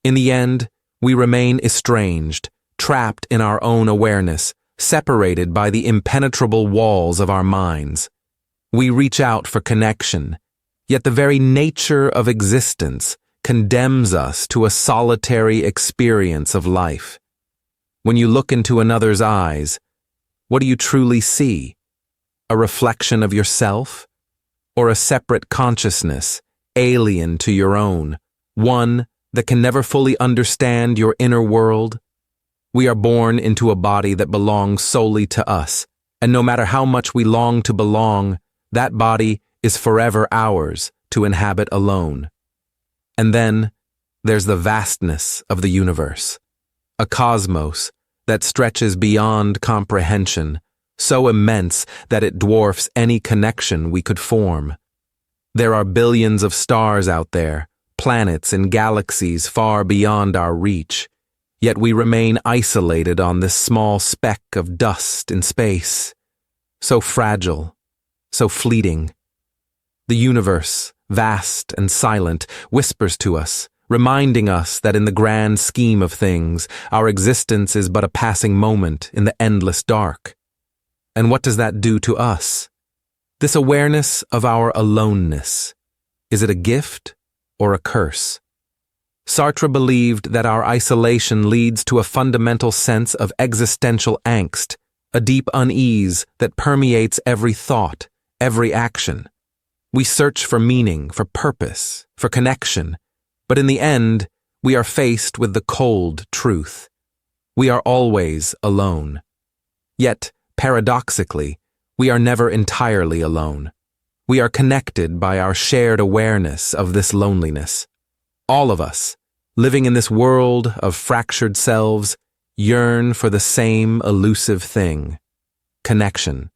In the end, we remain estranged, trapped in our own awareness, separated by the impenetrable walls of our minds. We reach out for connection, yet the very nature of existence condemns us to a solitary experience of life. When you look into another's eyes, what do you truly see? A reflection of yourself? Or a separate consciousness, alien to your own, one that can never fully understand your inner world? We are born into a body that belongs solely to us, and no matter how much we long to belong, that body is forever ours to inhabit alone. And then there's the vastness of the universe, a cosmos that stretches beyond comprehension, so immense that it dwarfs any connection we could form. There are billions of stars out there, planets and galaxies far beyond our reach, yet we remain isolated on this small speck of dust in space. So fragile, so fleeting. The universe, vast and silent, whispers to us, reminding us that in the grand scheme of things, our existence is but a passing moment in the endless dark. And what does that do to us? This awareness of our aloneness, is it a gift or a curse? Sartre believed that our isolation leads to a fundamental sense of existential angst, a deep unease that permeates every thought, every action. We search for meaning, for purpose, for connection, but in the end, we are faced with the cold truth. We are always alone. Yet, paradoxically, we are never entirely alone. We are connected by our shared awareness of this loneliness. All of us, living in this world of fractured selves, yearn for the same elusive thing, connection.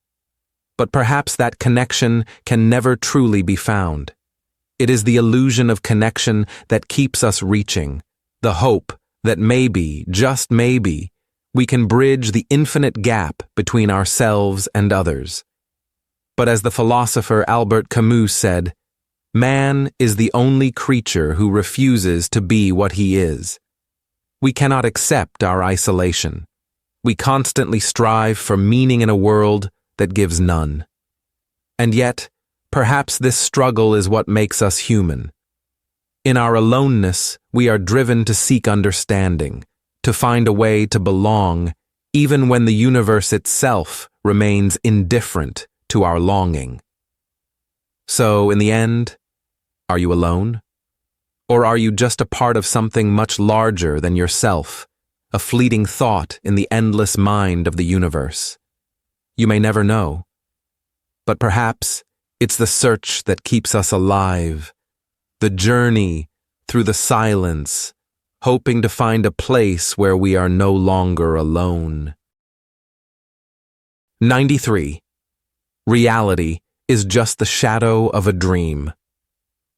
But perhaps that connection can never truly be found. It is the illusion of connection that keeps us reaching, the hope that maybe, just maybe, we can bridge the infinite gap between ourselves and others. But as the philosopher Albert Camus said, man is the only creature who refuses to be what he is. We cannot accept our isolation. We constantly strive for meaning in a world that gives none. And yet, perhaps this struggle is what makes us human. In our aloneness, we are driven to seek understanding, to find a way to belong, even when the universe itself remains indifferent to our longing. So, in the end, are you alone? Or are you just a part of something much larger than yourself, a fleeting thought in the endless mind of the universe? You may never know. But perhaps it's the search that keeps us alive, the journey through the silence, hoping to find a place where we are no longer alone. 93. Reality is just the shadow of a dream.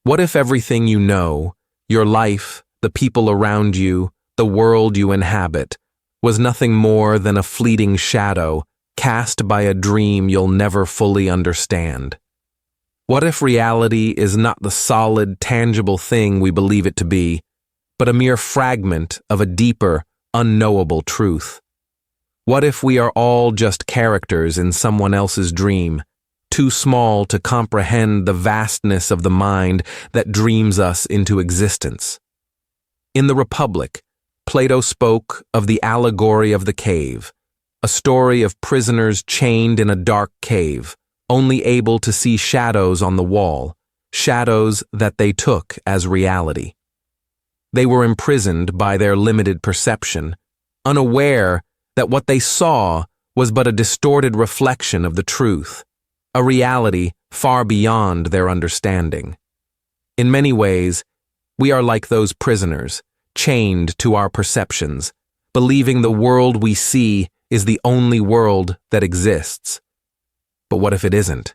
What if everything you know, your life, the people around you, the world you inhabit, was nothing more than a fleeting shadow cast by a dream you'll never fully understand? What if reality is not the solid, tangible thing we believe it to be, but a mere fragment of a deeper, unknowable truth? What if we are all just characters in someone else's dream, too small to comprehend the vastness of the mind that dreams us into existence? In the Republic, Plato spoke of the allegory of the cave, a story of prisoners chained in a dark cave, only able to see shadows on the wall, shadows that they took as reality. They were imprisoned by their limited perception, unaware that what they saw was but a distorted reflection of the truth, a reality far beyond their understanding. In many ways, we are like those prisoners, chained to our perceptions, believing the world we see is the only world that exists. But what if it isn't?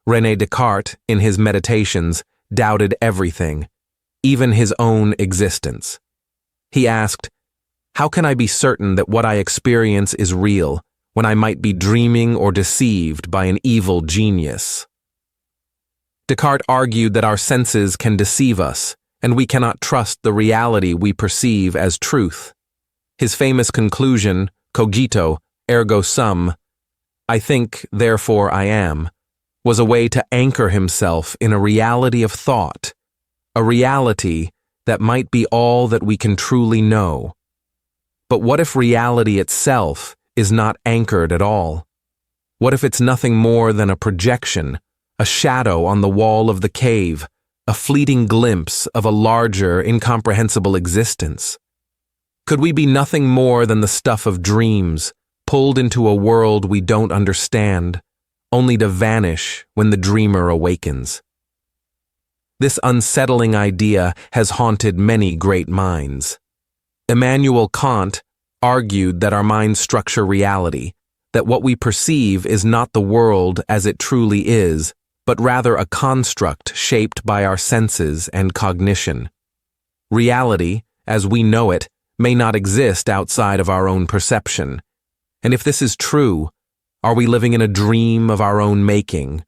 René Descartes, in his Meditations, doubted everything, even his own existence. He asked, "How can I be certain that what I experience is real, when I might be dreaming or deceived by an evil genius?" Descartes argued that our senses can deceive us, and we cannot trust the reality we perceive as truth. His famous conclusion, cogito, ergo sum, I think, therefore I am, was a way to anchor himself in a reality of thought, a reality that might be all that we can truly know. But what if reality itself is not anchored at all? What if it's nothing more than a projection, a shadow on the wall of the cave, a fleeting glimpse of a larger, incomprehensible existence? Could we be nothing more than the stuff of dreams, pulled into a world we don't understand, only to vanish when the dreamer awakens? This unsettling idea has haunted many great minds. Immanuel Kant argued that our minds structure reality, that what we perceive is not the world as it truly is, but rather a construct shaped by our senses and cognition. Reality, as we know it, may not exist outside of our own perception. And if this is true, are we living in a dream of our own making,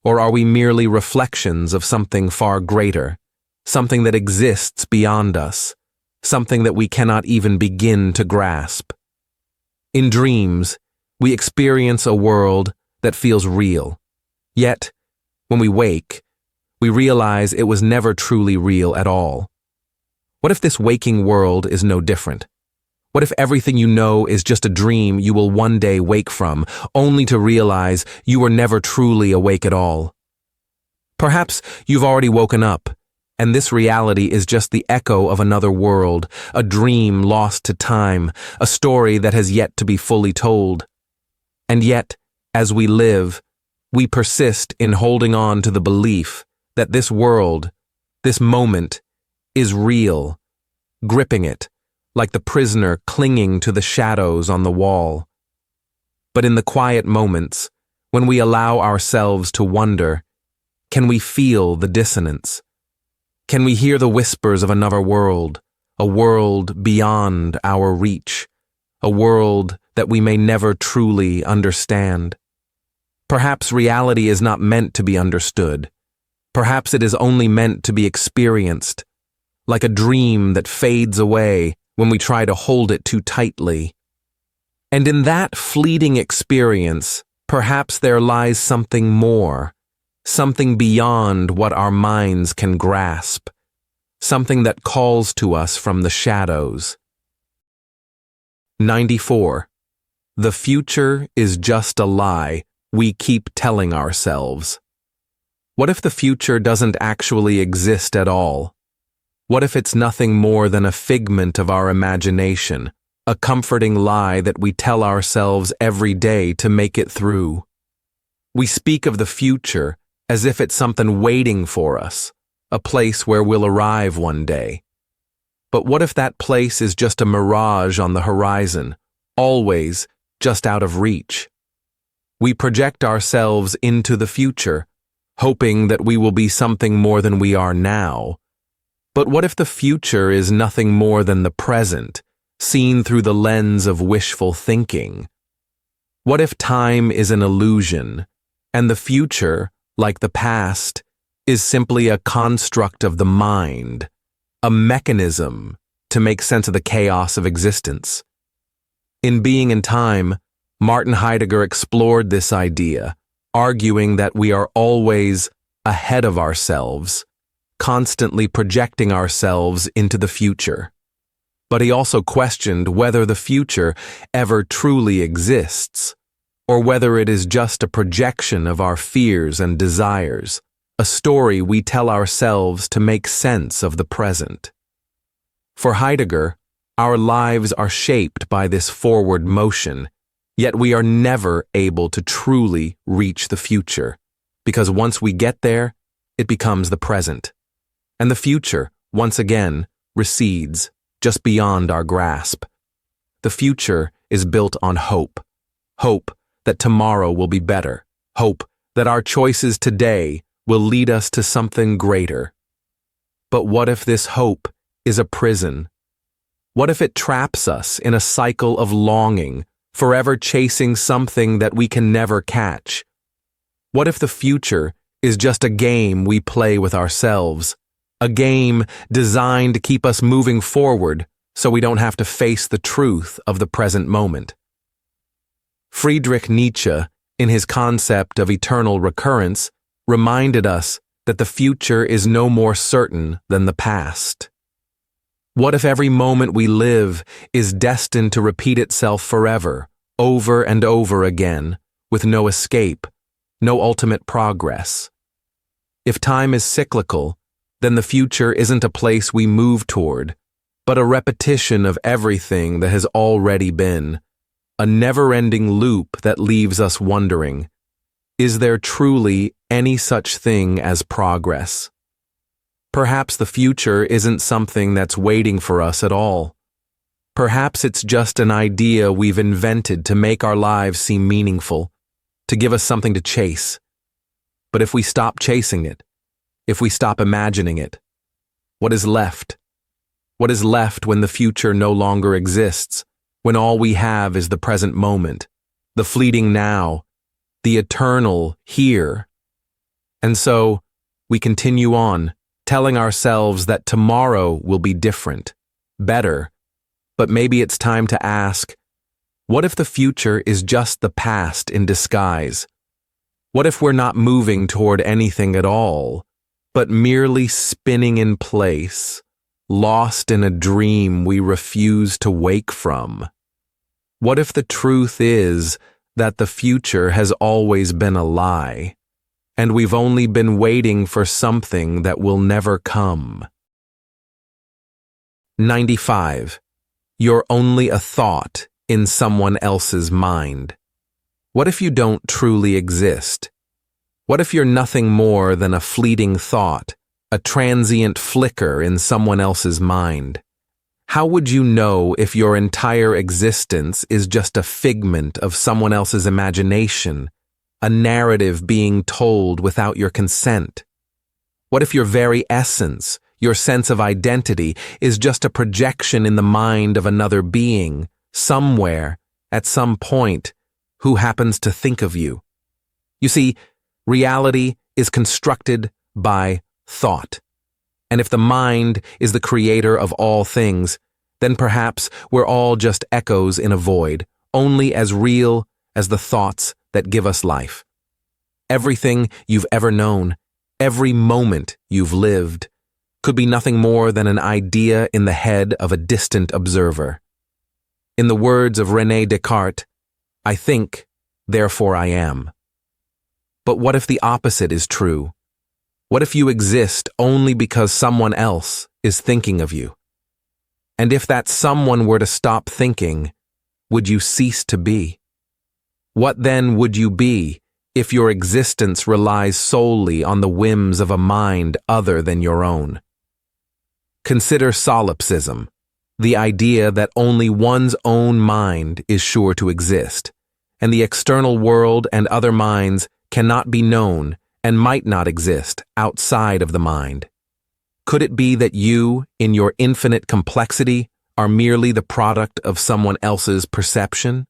or are we merely reflections of something far greater, something that exists beyond us, something that we cannot even begin to grasp? In dreams, we experience a world that feels real. Yet, when we wake, we realize it was never truly real at all. What if this waking world is no different? What if everything you know is just a dream you will one day wake from, only to realize you were never truly awake at all? Perhaps you've already woken up, and this reality is just the echo of another world, a dream lost to time, a story that has yet to be fully told. And yet, as we live, we persist in holding on to the belief that this world, this moment, is real, gripping it, like the prisoner clinging to the shadows on the wall. But in the quiet moments, when we allow ourselves to wonder, can we feel the dissonance? Can we hear the whispers of another world, a world beyond our reach, a world that we may never truly understand? Perhaps reality is not meant to be understood. Perhaps it is only meant to be experienced, like a dream that fades away when we try to hold it too tightly. And in that fleeting experience, perhaps there lies something more, something beyond what our minds can grasp, something that calls to us from the shadows. 94. The future is just a lie we keep telling ourselves. What if the future doesn't actually exist at all? What if it's nothing more than a figment of our imagination, a comforting lie that we tell ourselves every day to make it through? We speak of the future as if it's something waiting for us, a place where we'll arrive one day. But what if that place is just a mirage on the horizon, always just out of reach? We project ourselves into the future, hoping that we will be something more than we are now. But what if the future is nothing more than the present, seen through the lens of wishful thinking? What if time is an illusion, and the future, like the past, is simply a construct of the mind, a mechanism to make sense of the chaos of existence? In Being and Time, Martin Heidegger explored this idea, arguing that we are always ahead of ourselves, constantly projecting ourselves into the future. But he also questioned whether the future ever truly exists, or whether it is just a projection of our fears and desires, a story we tell ourselves to make sense of the present. For Heidegger, our lives are shaped by this forward motion, yet we are never able to truly reach the future, because once we get there, it becomes the present. And the future, once again, recedes just beyond our grasp. The future is built on hope. Hope that tomorrow will be better. Hope that our choices today will lead us to something greater. But what if this hope is a prison? What if it traps us in a cycle of longing, forever chasing something that we can never catch? What if the future is just a game we play with ourselves? A game designed to keep us moving forward so we don't have to face the truth of the present moment. Friedrich Nietzsche, in his concept of eternal recurrence, reminded us that the future is no more certain than the past. What if every moment we live is destined to repeat itself forever, over and over again, with no escape, no ultimate progress? If time is cyclical, then the future isn't a place we move toward, but a repetition of everything that has already been, a never-ending loop that leaves us wondering, is there truly any such thing as progress? Perhaps the future isn't something that's waiting for us at all. Perhaps it's just an idea we've invented to make our lives seem meaningful, to give us something to chase. But if we stop chasing it, if we stop imagining it, what is left? What is left when the future no longer exists, when all we have is the present moment, the fleeting now, the eternal here? And so, we continue on, telling ourselves that tomorrow will be different, better, but maybe it's time to ask, what if the future is just the past in disguise? What if we're not moving toward anything at all, but merely spinning in place, lost in a dream we refuse to wake from? What if the truth is that the future has always been a lie, and we've only been waiting for something that will never come? 95. You're only a thought in someone else's mind. What if you don't truly exist? What if you're nothing more than a fleeting thought, a transient flicker in someone else's mind? How would you know if your entire existence is just a figment of someone else's imagination, a narrative being told without your consent? What if your very essence, your sense of identity, is just a projection in the mind of another being, somewhere, at some point, who happens to think of you? You see, reality is constructed by thought. And if the mind is the creator of all things, then perhaps we're all just echoes in a void, only as real as the thoughts that give us life. Everything you've ever known, every moment you've lived, could be nothing more than an idea in the head of a distant observer. In the words of René Descartes, I think, therefore I am. But what if the opposite is true? What if you exist only because someone else is thinking of you? And if that someone were to stop thinking, would you cease to be? What then would you be if your existence relies solely on the whims of a mind other than your own? Consider solipsism, the idea that only one's own mind is sure to exist, and the external world and other minds cannot be known and might not exist outside of the mind. Could it be that you, in your infinite complexity, are merely the product of someone else's perception?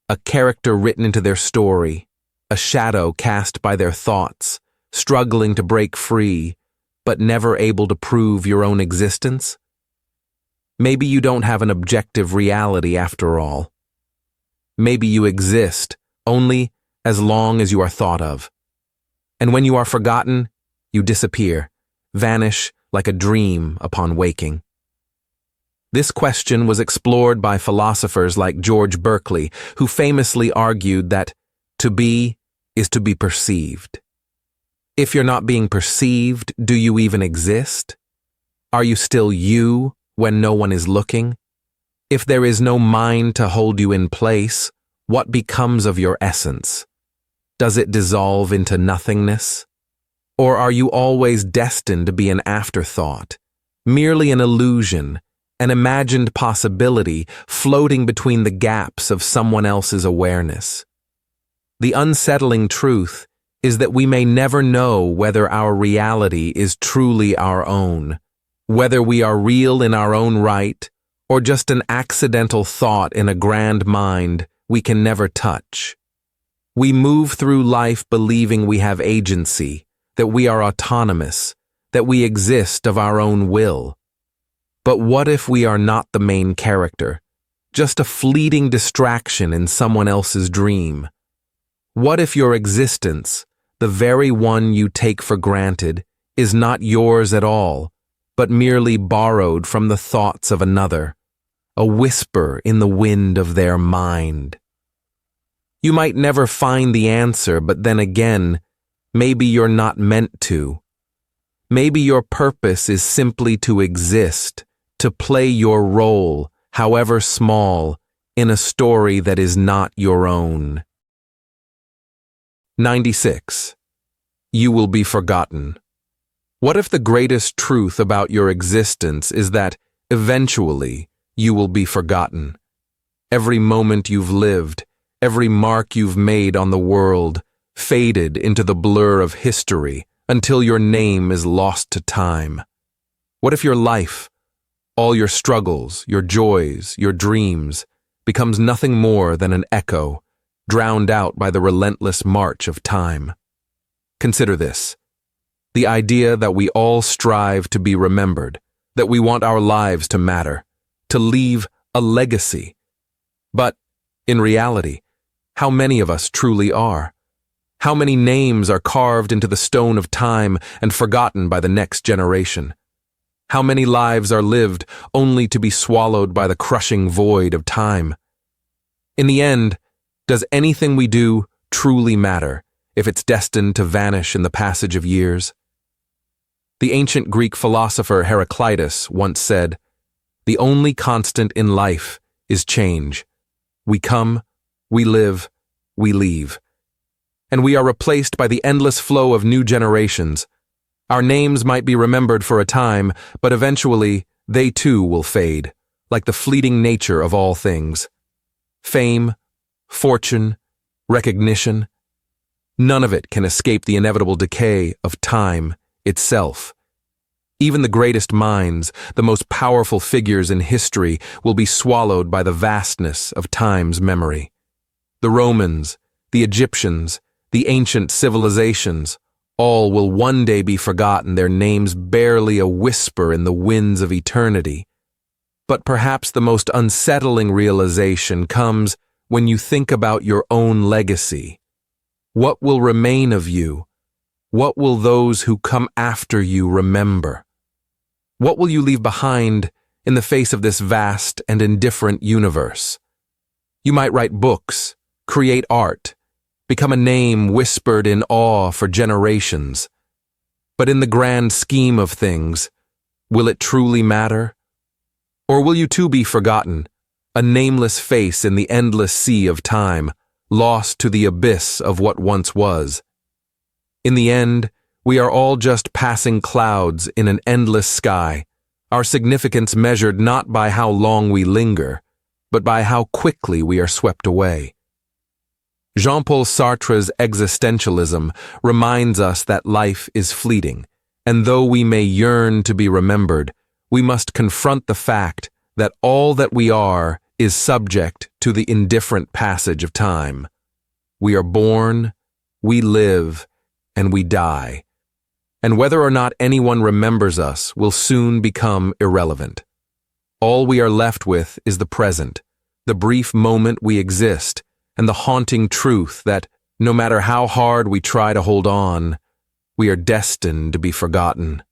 A character written into their story, a shadow cast by their thoughts, struggling to break free, but never able to prove your own existence? Maybe you don't have an objective reality after all. Maybe you exist only as long as you are thought of. And when you are forgotten, you disappear, vanish like a dream upon waking. This question was explored by philosophers like George Berkeley, who famously argued that to be is to be perceived. If you're not being perceived, do you even exist? Are you still you when no one is looking? If there is no mind to hold you in place, what becomes of your essence? Does it dissolve into nothingness? Or are you always destined to be an afterthought, merely an illusion, an imagined possibility floating between the gaps of someone else's awareness? The unsettling truth is that we may never know whether our reality is truly our own, whether we are real in our own right, or just an accidental thought in a grand mind we can never touch. We move through life believing we have agency, that we are autonomous, that we exist of our own will. But what if we are not the main character, just a fleeting distraction in someone else's dream? What if your existence, the very one you take for granted, is not yours at all, but merely borrowed from the thoughts of another, a whisper in the wind of their mind. You might never find the answer, but then again, maybe you're not meant to. Maybe your purpose is simply to exist, to play your role, however small, in a story that is not your own. 96. You will be forgotten. What if the greatest truth about your existence is that, eventually, you will be forgotten? Every moment you've lived, every mark you've made on the world, faded into the blur of history until your name is lost to time. What if your life, all your struggles, your joys, your dreams, becomes nothing more than an echo, drowned out by the relentless march of time? Consider this. The idea that we all strive to be remembered, that we want our lives to matter, to leave a legacy. But, in reality, how many of us truly are? How many names are carved into the stone of time and forgotten by the next generation? How many lives are lived only to be swallowed by the crushing void of time? In the end, does anything we do truly matter if it's destined to vanish in the passage of years? The ancient Greek philosopher Heraclitus once said, "The only constant in life is change. We come, we live, we leave. And we are replaced by the endless flow of new generations. Our names might be remembered for a time, but eventually they too will fade, like the fleeting nature of all things. Fame, fortune, recognition, none of it can escape the inevitable decay of time itself. Even the greatest minds, the most powerful figures in history, will be swallowed by the vastness of time's memory. The Romans, the Egyptians, the ancient civilizations, all will one day be forgotten, their names barely a whisper in the winds of eternity. But perhaps the most unsettling realization comes when you think about your own legacy. What will remain of you? What will those who come after you remember? What will you leave behind in the face of this vast and indifferent universe? You might write books, create art, become a name whispered in awe for generations. But in the grand scheme of things, will it truly matter? Or will you too be forgotten, a nameless face in the endless sea of time, lost to the abyss of what once was? In the end, we are all just passing clouds in an endless sky, our significance measured not by how long we linger, but by how quickly we are swept away. Jean-Paul Sartre's existentialism reminds us that life is fleeting, and though we may yearn to be remembered, we must confront the fact that all that we are is subject to the indifferent passage of time. We are born, we live, and we die. And whether or not anyone remembers us will soon become irrelevant. All we are left with is the present, the brief moment we exist, and the haunting truth that, no matter how hard we try to hold on, we are destined to be forgotten.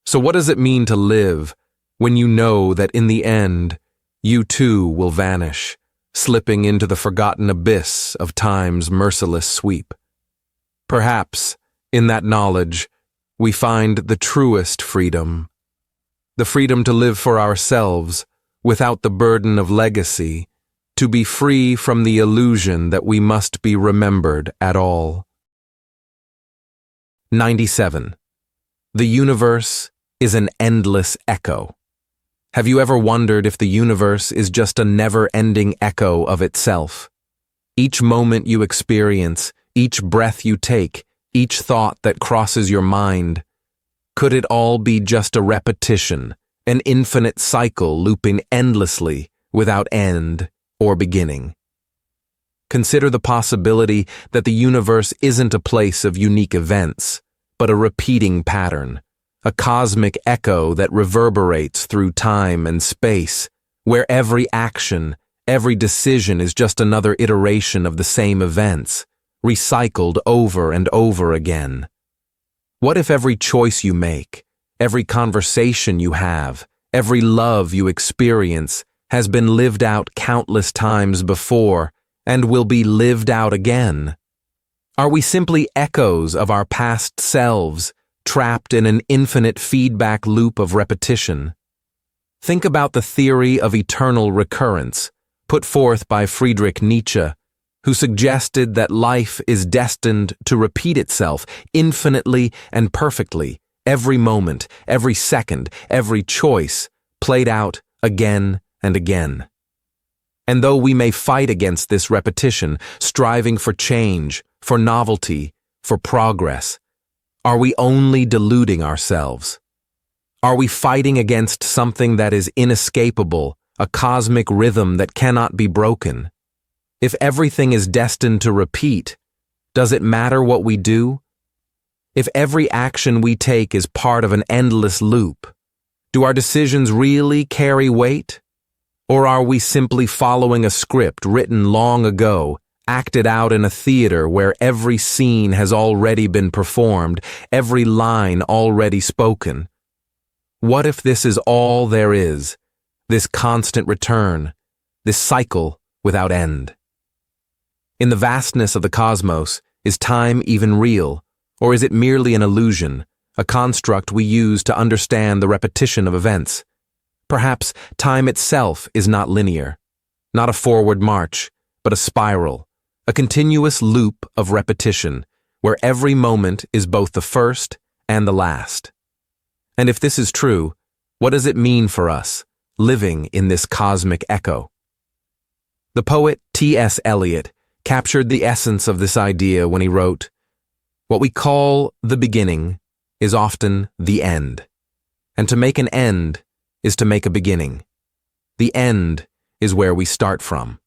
So what does it mean to live when you know that in the end, you too will vanish, slipping into the forgotten abyss of time's merciless sweep? Perhaps, in that knowledge, we find the truest freedom, the freedom to live for ourselves without the burden of legacy, to be free from the illusion that we must be remembered at all. 97. The universe is an endless echo. Have you ever wondered if the universe is just a never-ending echo of itself? Each moment you experience, each breath you take, each thought that crosses your mind, could it all be just a repetition, an infinite cycle looping endlessly without end or beginning? Consider the possibility that the universe isn't a place of unique events, but a repeating pattern, a cosmic echo that reverberates through time and space, where every action, every decision is just another iteration of the same events, recycled over and over again. What if every choice you make, every conversation you have, every love you experience has been lived out countless times before and will be lived out again. Are we simply echoes of our past selves, trapped in an infinite feedback loop of repetition? Think about the theory of eternal recurrence, put forth by Friedrich Nietzsche, who suggested that life is destined to repeat itself infinitely and perfectly, every moment, every second, every choice, played out again and again. And though we may fight against this repetition, striving for change, for novelty, for progress, are we only deluding ourselves? Are we fighting against something that is inescapable, a cosmic rhythm that cannot be broken? If everything is destined to repeat, does it matter what we do? If every action we take is part of an endless loop, do our decisions really carry weight? Or are we simply following a script written long ago, acted out in a theater where every scene has already been performed, every line already spoken? What if this is all there is, this constant return, this cycle without end? In the vastness of the cosmos, is time even real, or is it merely an illusion, a construct we use to understand the repetition of events? Perhaps time itself is not linear, not a forward march, but a spiral, a continuous loop of repetition, where every moment is both the first and the last. And if this is true, what does it mean for us, living in this cosmic echo? The poet T.S. Eliot captured the essence of this idea when he wrote, "What we call the beginning is often the end, and to make an end is to make a beginning. The end is where we start from."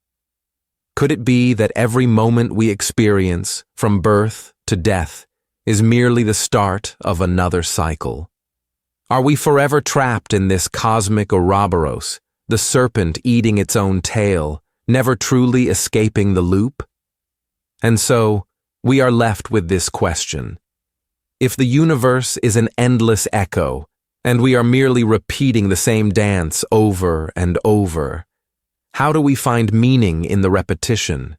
Could it be that every moment we experience, from birth to death, is merely the start of another cycle? Are we forever trapped in this cosmic Ouroboros, the serpent eating its own tail, never truly escaping the loop? And so, we are left with this question. If the universe is an endless echo, and we are merely repeating the same dance over and over, how do we find meaning in the repetition?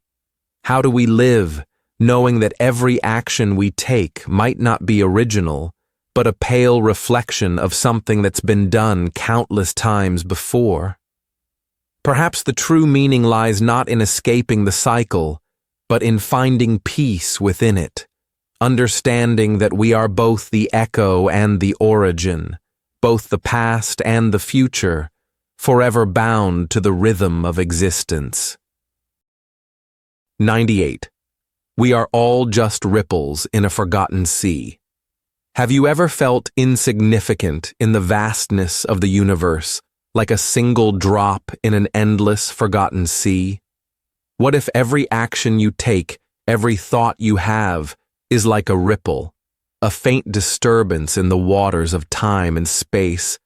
How do we live, knowing that every action we take might not be original, but a pale reflection of something that's been done countless times before? Perhaps the true meaning lies not in escaping the cycle, but in finding peace within it, understanding that we are both the echo and the origin, both the past and the future, forever bound to the rhythm of existence. 98. We are all just ripples in a forgotten sea. Have you ever felt insignificant in the vastness of the universe, like a single drop in an endless, forgotten sea? What if every action you take, every thought you have, is like a ripple, a faint disturbance in the waters of time and space,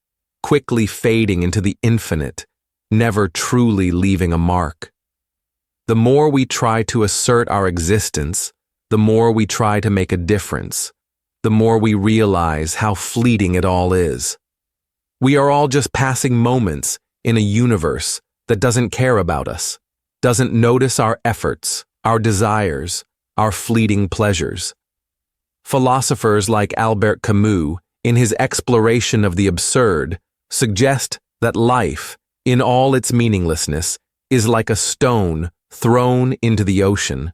quickly fading into the infinite, never truly leaving a mark? The more we try to assert our existence, the more we try to make a difference, the more we realize how fleeting it all is. We are all just passing moments in a universe that doesn't care about us, doesn't notice our efforts, our desires, our fleeting pleasures. Philosophers like Albert Camus, in his exploration of the absurd, suggest that life, in all its meaninglessness, is like a stone thrown into the ocean.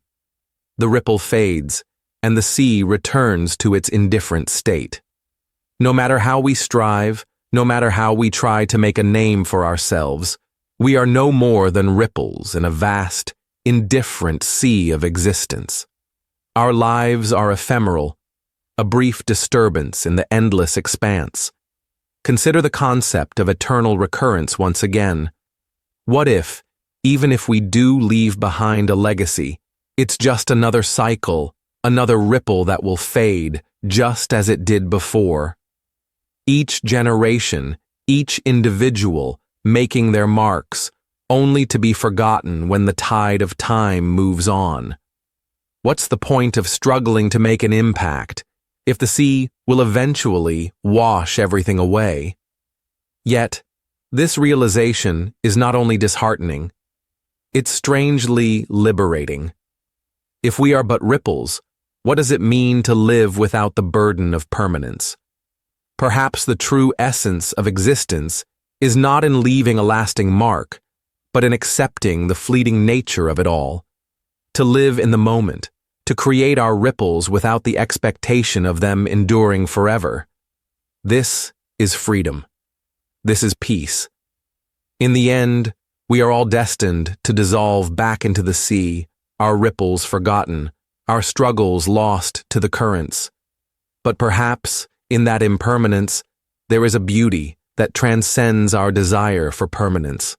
The ripple fades, and the sea returns to its indifferent state. No matter how we strive, no matter how we try to make a name for ourselves, we are no more than ripples in a vast, indifferent sea of existence. Our lives are ephemeral, a brief disturbance in the endless expanse. Consider the concept of eternal recurrence once again. What if, even if we do leave behind a legacy, it's just another cycle, another ripple that will fade, just as it did before? Each generation, each individual, making their marks, only to be forgotten when the tide of time moves on. What's the point of struggling to make an impact if the sea will eventually wash everything away. Yet, this realization is not only disheartening, it's strangely liberating. If we are but ripples, what does it mean to live without the burden of permanence? Perhaps the true essence of existence is not in leaving a lasting mark, but in accepting the fleeting nature of it all. To live in the moment, to create our ripples without the expectation of them enduring forever. This is freedom. This is peace. In the end, we are all destined to dissolve back into the sea, our ripples forgotten, our struggles lost to the currents. But perhaps, in that impermanence, there is a beauty that transcends our desire for permanence.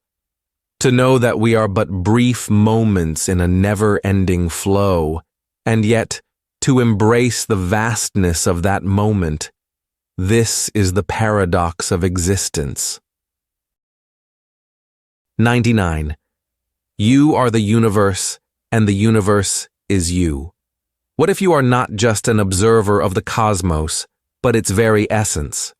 To know that we are but brief moments in a never-ending flow, and yet to embrace the vastness of that moment, this is the paradox of existence. 99. You are the universe, and the universe is you. What if you are not just an observer of the cosmos, but its very essence?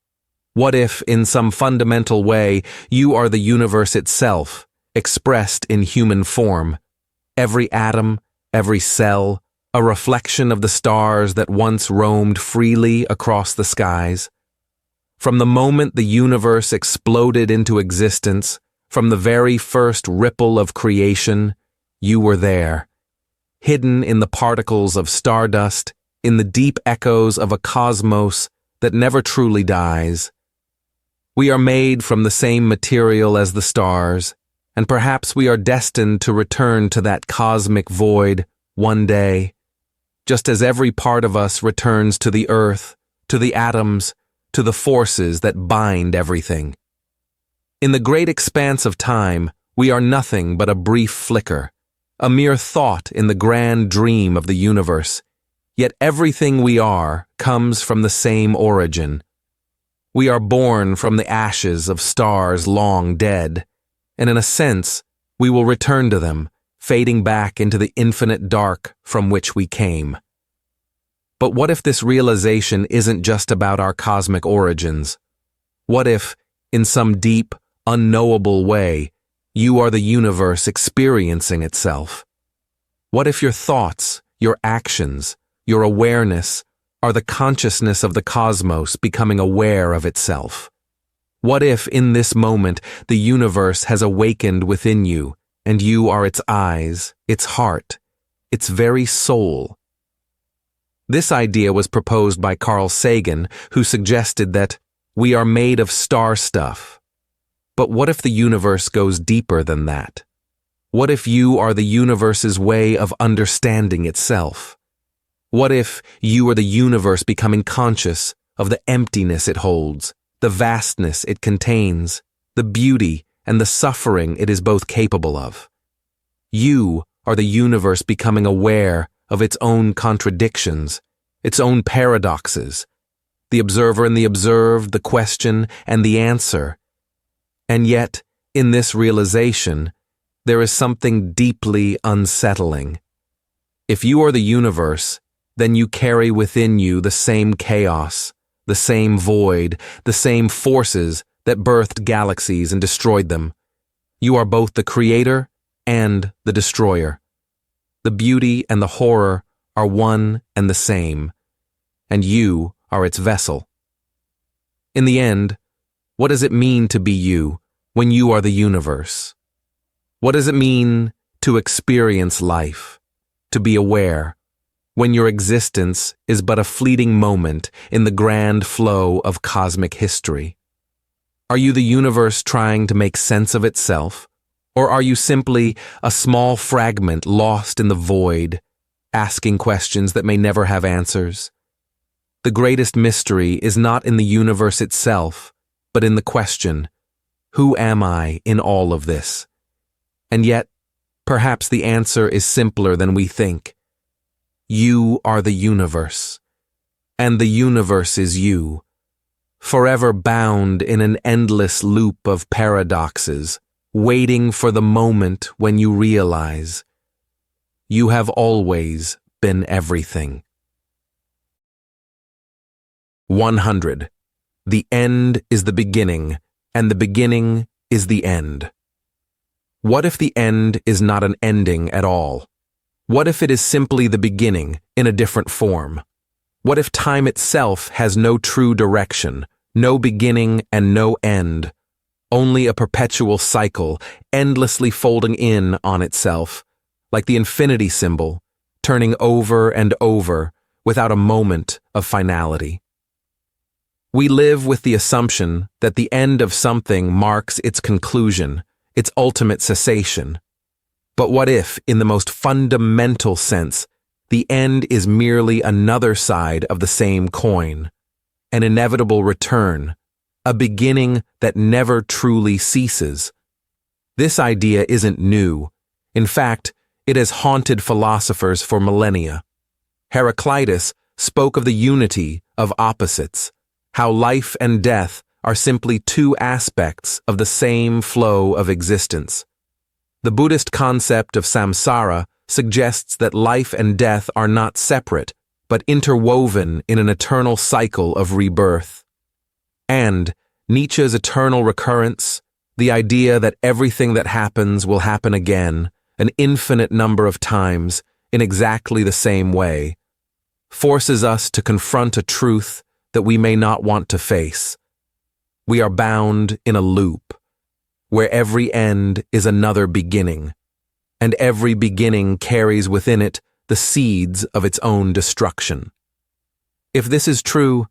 What if, in some fundamental way, you are the universe itself, expressed in human form? Every atom, every cell, a reflection of the stars that once roamed freely across the skies. From the moment the universe exploded into existence, from the very first ripple of creation, you were there, hidden in the particles of stardust, in the deep echoes of a cosmos that never truly dies. We are made from the same material as the stars, and perhaps we are destined to return to that cosmic void one day, just as every part of us returns to the earth, to the atoms, to the forces that bind everything. In the great expanse of time, we are nothing but a brief flicker, a mere thought in the grand dream of the universe, yet everything we are comes from the same origin. We are born from the ashes of stars long dead, and in a sense, we will return to them, fading back into the infinite dark from which we came. But what if this realization isn't just about our cosmic origins? What if, in some deep, unknowable way, you are the universe experiencing itself? What if your thoughts, your actions, your awareness are the consciousness of the cosmos becoming aware of itself? What if, in this moment, the universe has awakened within you, and you are its eyes, its heart, its very soul? This idea was proposed by Carl Sagan, who suggested that we are made of star stuff. But what if the universe goes deeper than that? What if you are the universe's way of understanding itself? What if you are the universe becoming conscious of the emptiness it holds, the vastness it contains, the beauty and the suffering it is both capable of? You are the universe becoming aware of its own contradictions, its own paradoxes, the observer and the observed, the question and the answer. And yet, in this realization, there is something deeply unsettling. If you are the universe, then you carry within you the same chaos, the same void, the same forces that birthed galaxies and destroyed them. You are both the creator and the destroyer. The beauty and the horror are one and the same, and you are its vessel. In the end, what does it mean to be you when you are the universe? What does it mean to experience life, to be aware, when your existence is but a fleeting moment in the grand flow of cosmic history? Are you the universe trying to make sense of itself, or are you simply a small fragment lost in the void, asking questions that may never have answers? The greatest mystery is not in the universe itself, but in the question, who am I in all of this? And yet, perhaps the answer is simpler than we think. You are the universe, and the universe is you, forever bound in an endless loop of paradoxes, waiting for the moment when you realize you have always been everything. 100. The end is the beginning, and the beginning is the end. What if the end is not an ending at all? What if it is simply the beginning in a different form? What if time itself has no true direction, no beginning and no end, only a perpetual cycle, endlessly folding in on itself, like the infinity symbol, turning over and over without a moment of finality? We live with the assumption that the end of something marks its conclusion, its ultimate cessation. But what if, in the most fundamental sense, the end is merely another side of the same coin, an inevitable return, a beginning that never truly ceases? This idea isn't new. In fact, it has haunted philosophers for millennia. Heraclitus spoke of the unity of opposites, how life and death are simply two aspects of the same flow of existence. The Buddhist concept of samsara suggests that life and death are not separate, but interwoven in an eternal cycle of rebirth. And Nietzsche's eternal recurrence, the idea that everything that happens will happen again, an infinite number of times, in exactly the same way, forces us to confront a truth that we may not want to face. We are bound in a loop, where every end is another beginning, and every beginning carries within it the seeds of its own destruction. If this is true,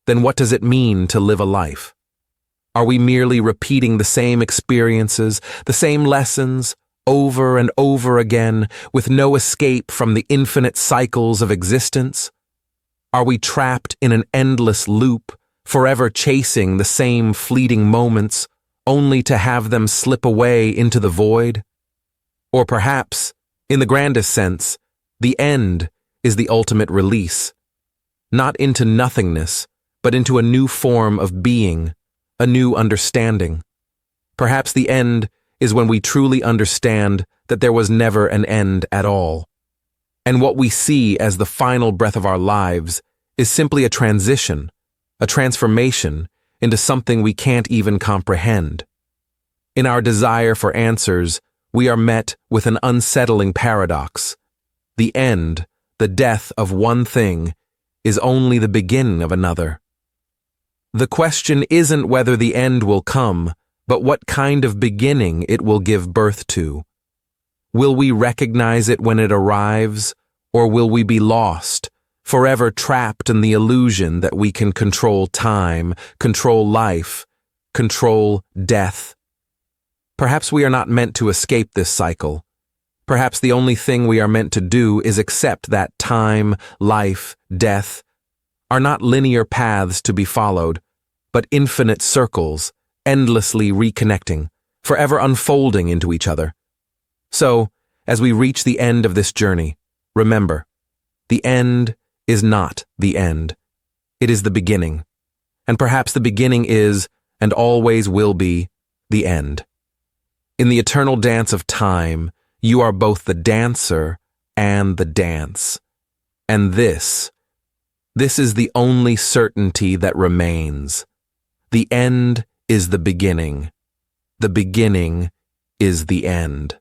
then what does it mean to live a life? Are we merely repeating the same experiences, the same lessons, over and over again, with no escape from the infinite cycles of existence? Are we trapped in an endless loop, forever chasing the same fleeting moments, only to have them slip away into the void? Or perhaps, in the grandest sense, the end is the ultimate release, not into nothingness, but into a new form of being, a new understanding. Perhaps the end is when we truly understand that there was never an end at all, and what we see as the final breath of our lives is simply a transition, a transformation into something we can't even comprehend. In our desire for answers, we are met with an unsettling paradox. The end, the death of one thing, is only the beginning of another. The question isn't whether the end will come, but what kind of beginning it will give birth to. Will we recognize it when it arrives, or will we be lost, forever trapped in the illusion that we can control time, control life, control death? Perhaps we are not meant to escape this cycle. Perhaps the only thing we are meant to do is accept that time, life, death are not linear paths to be followed, but infinite circles, endlessly reconnecting, forever unfolding into each other. So, as we reach the end of this journey, remember, the end is not the end. It is the beginning. And perhaps the beginning is, and always will be, the end. In the eternal dance of time, you are both the dancer and the dance. And this is the only certainty that remains. The end is the beginning. The beginning is the end.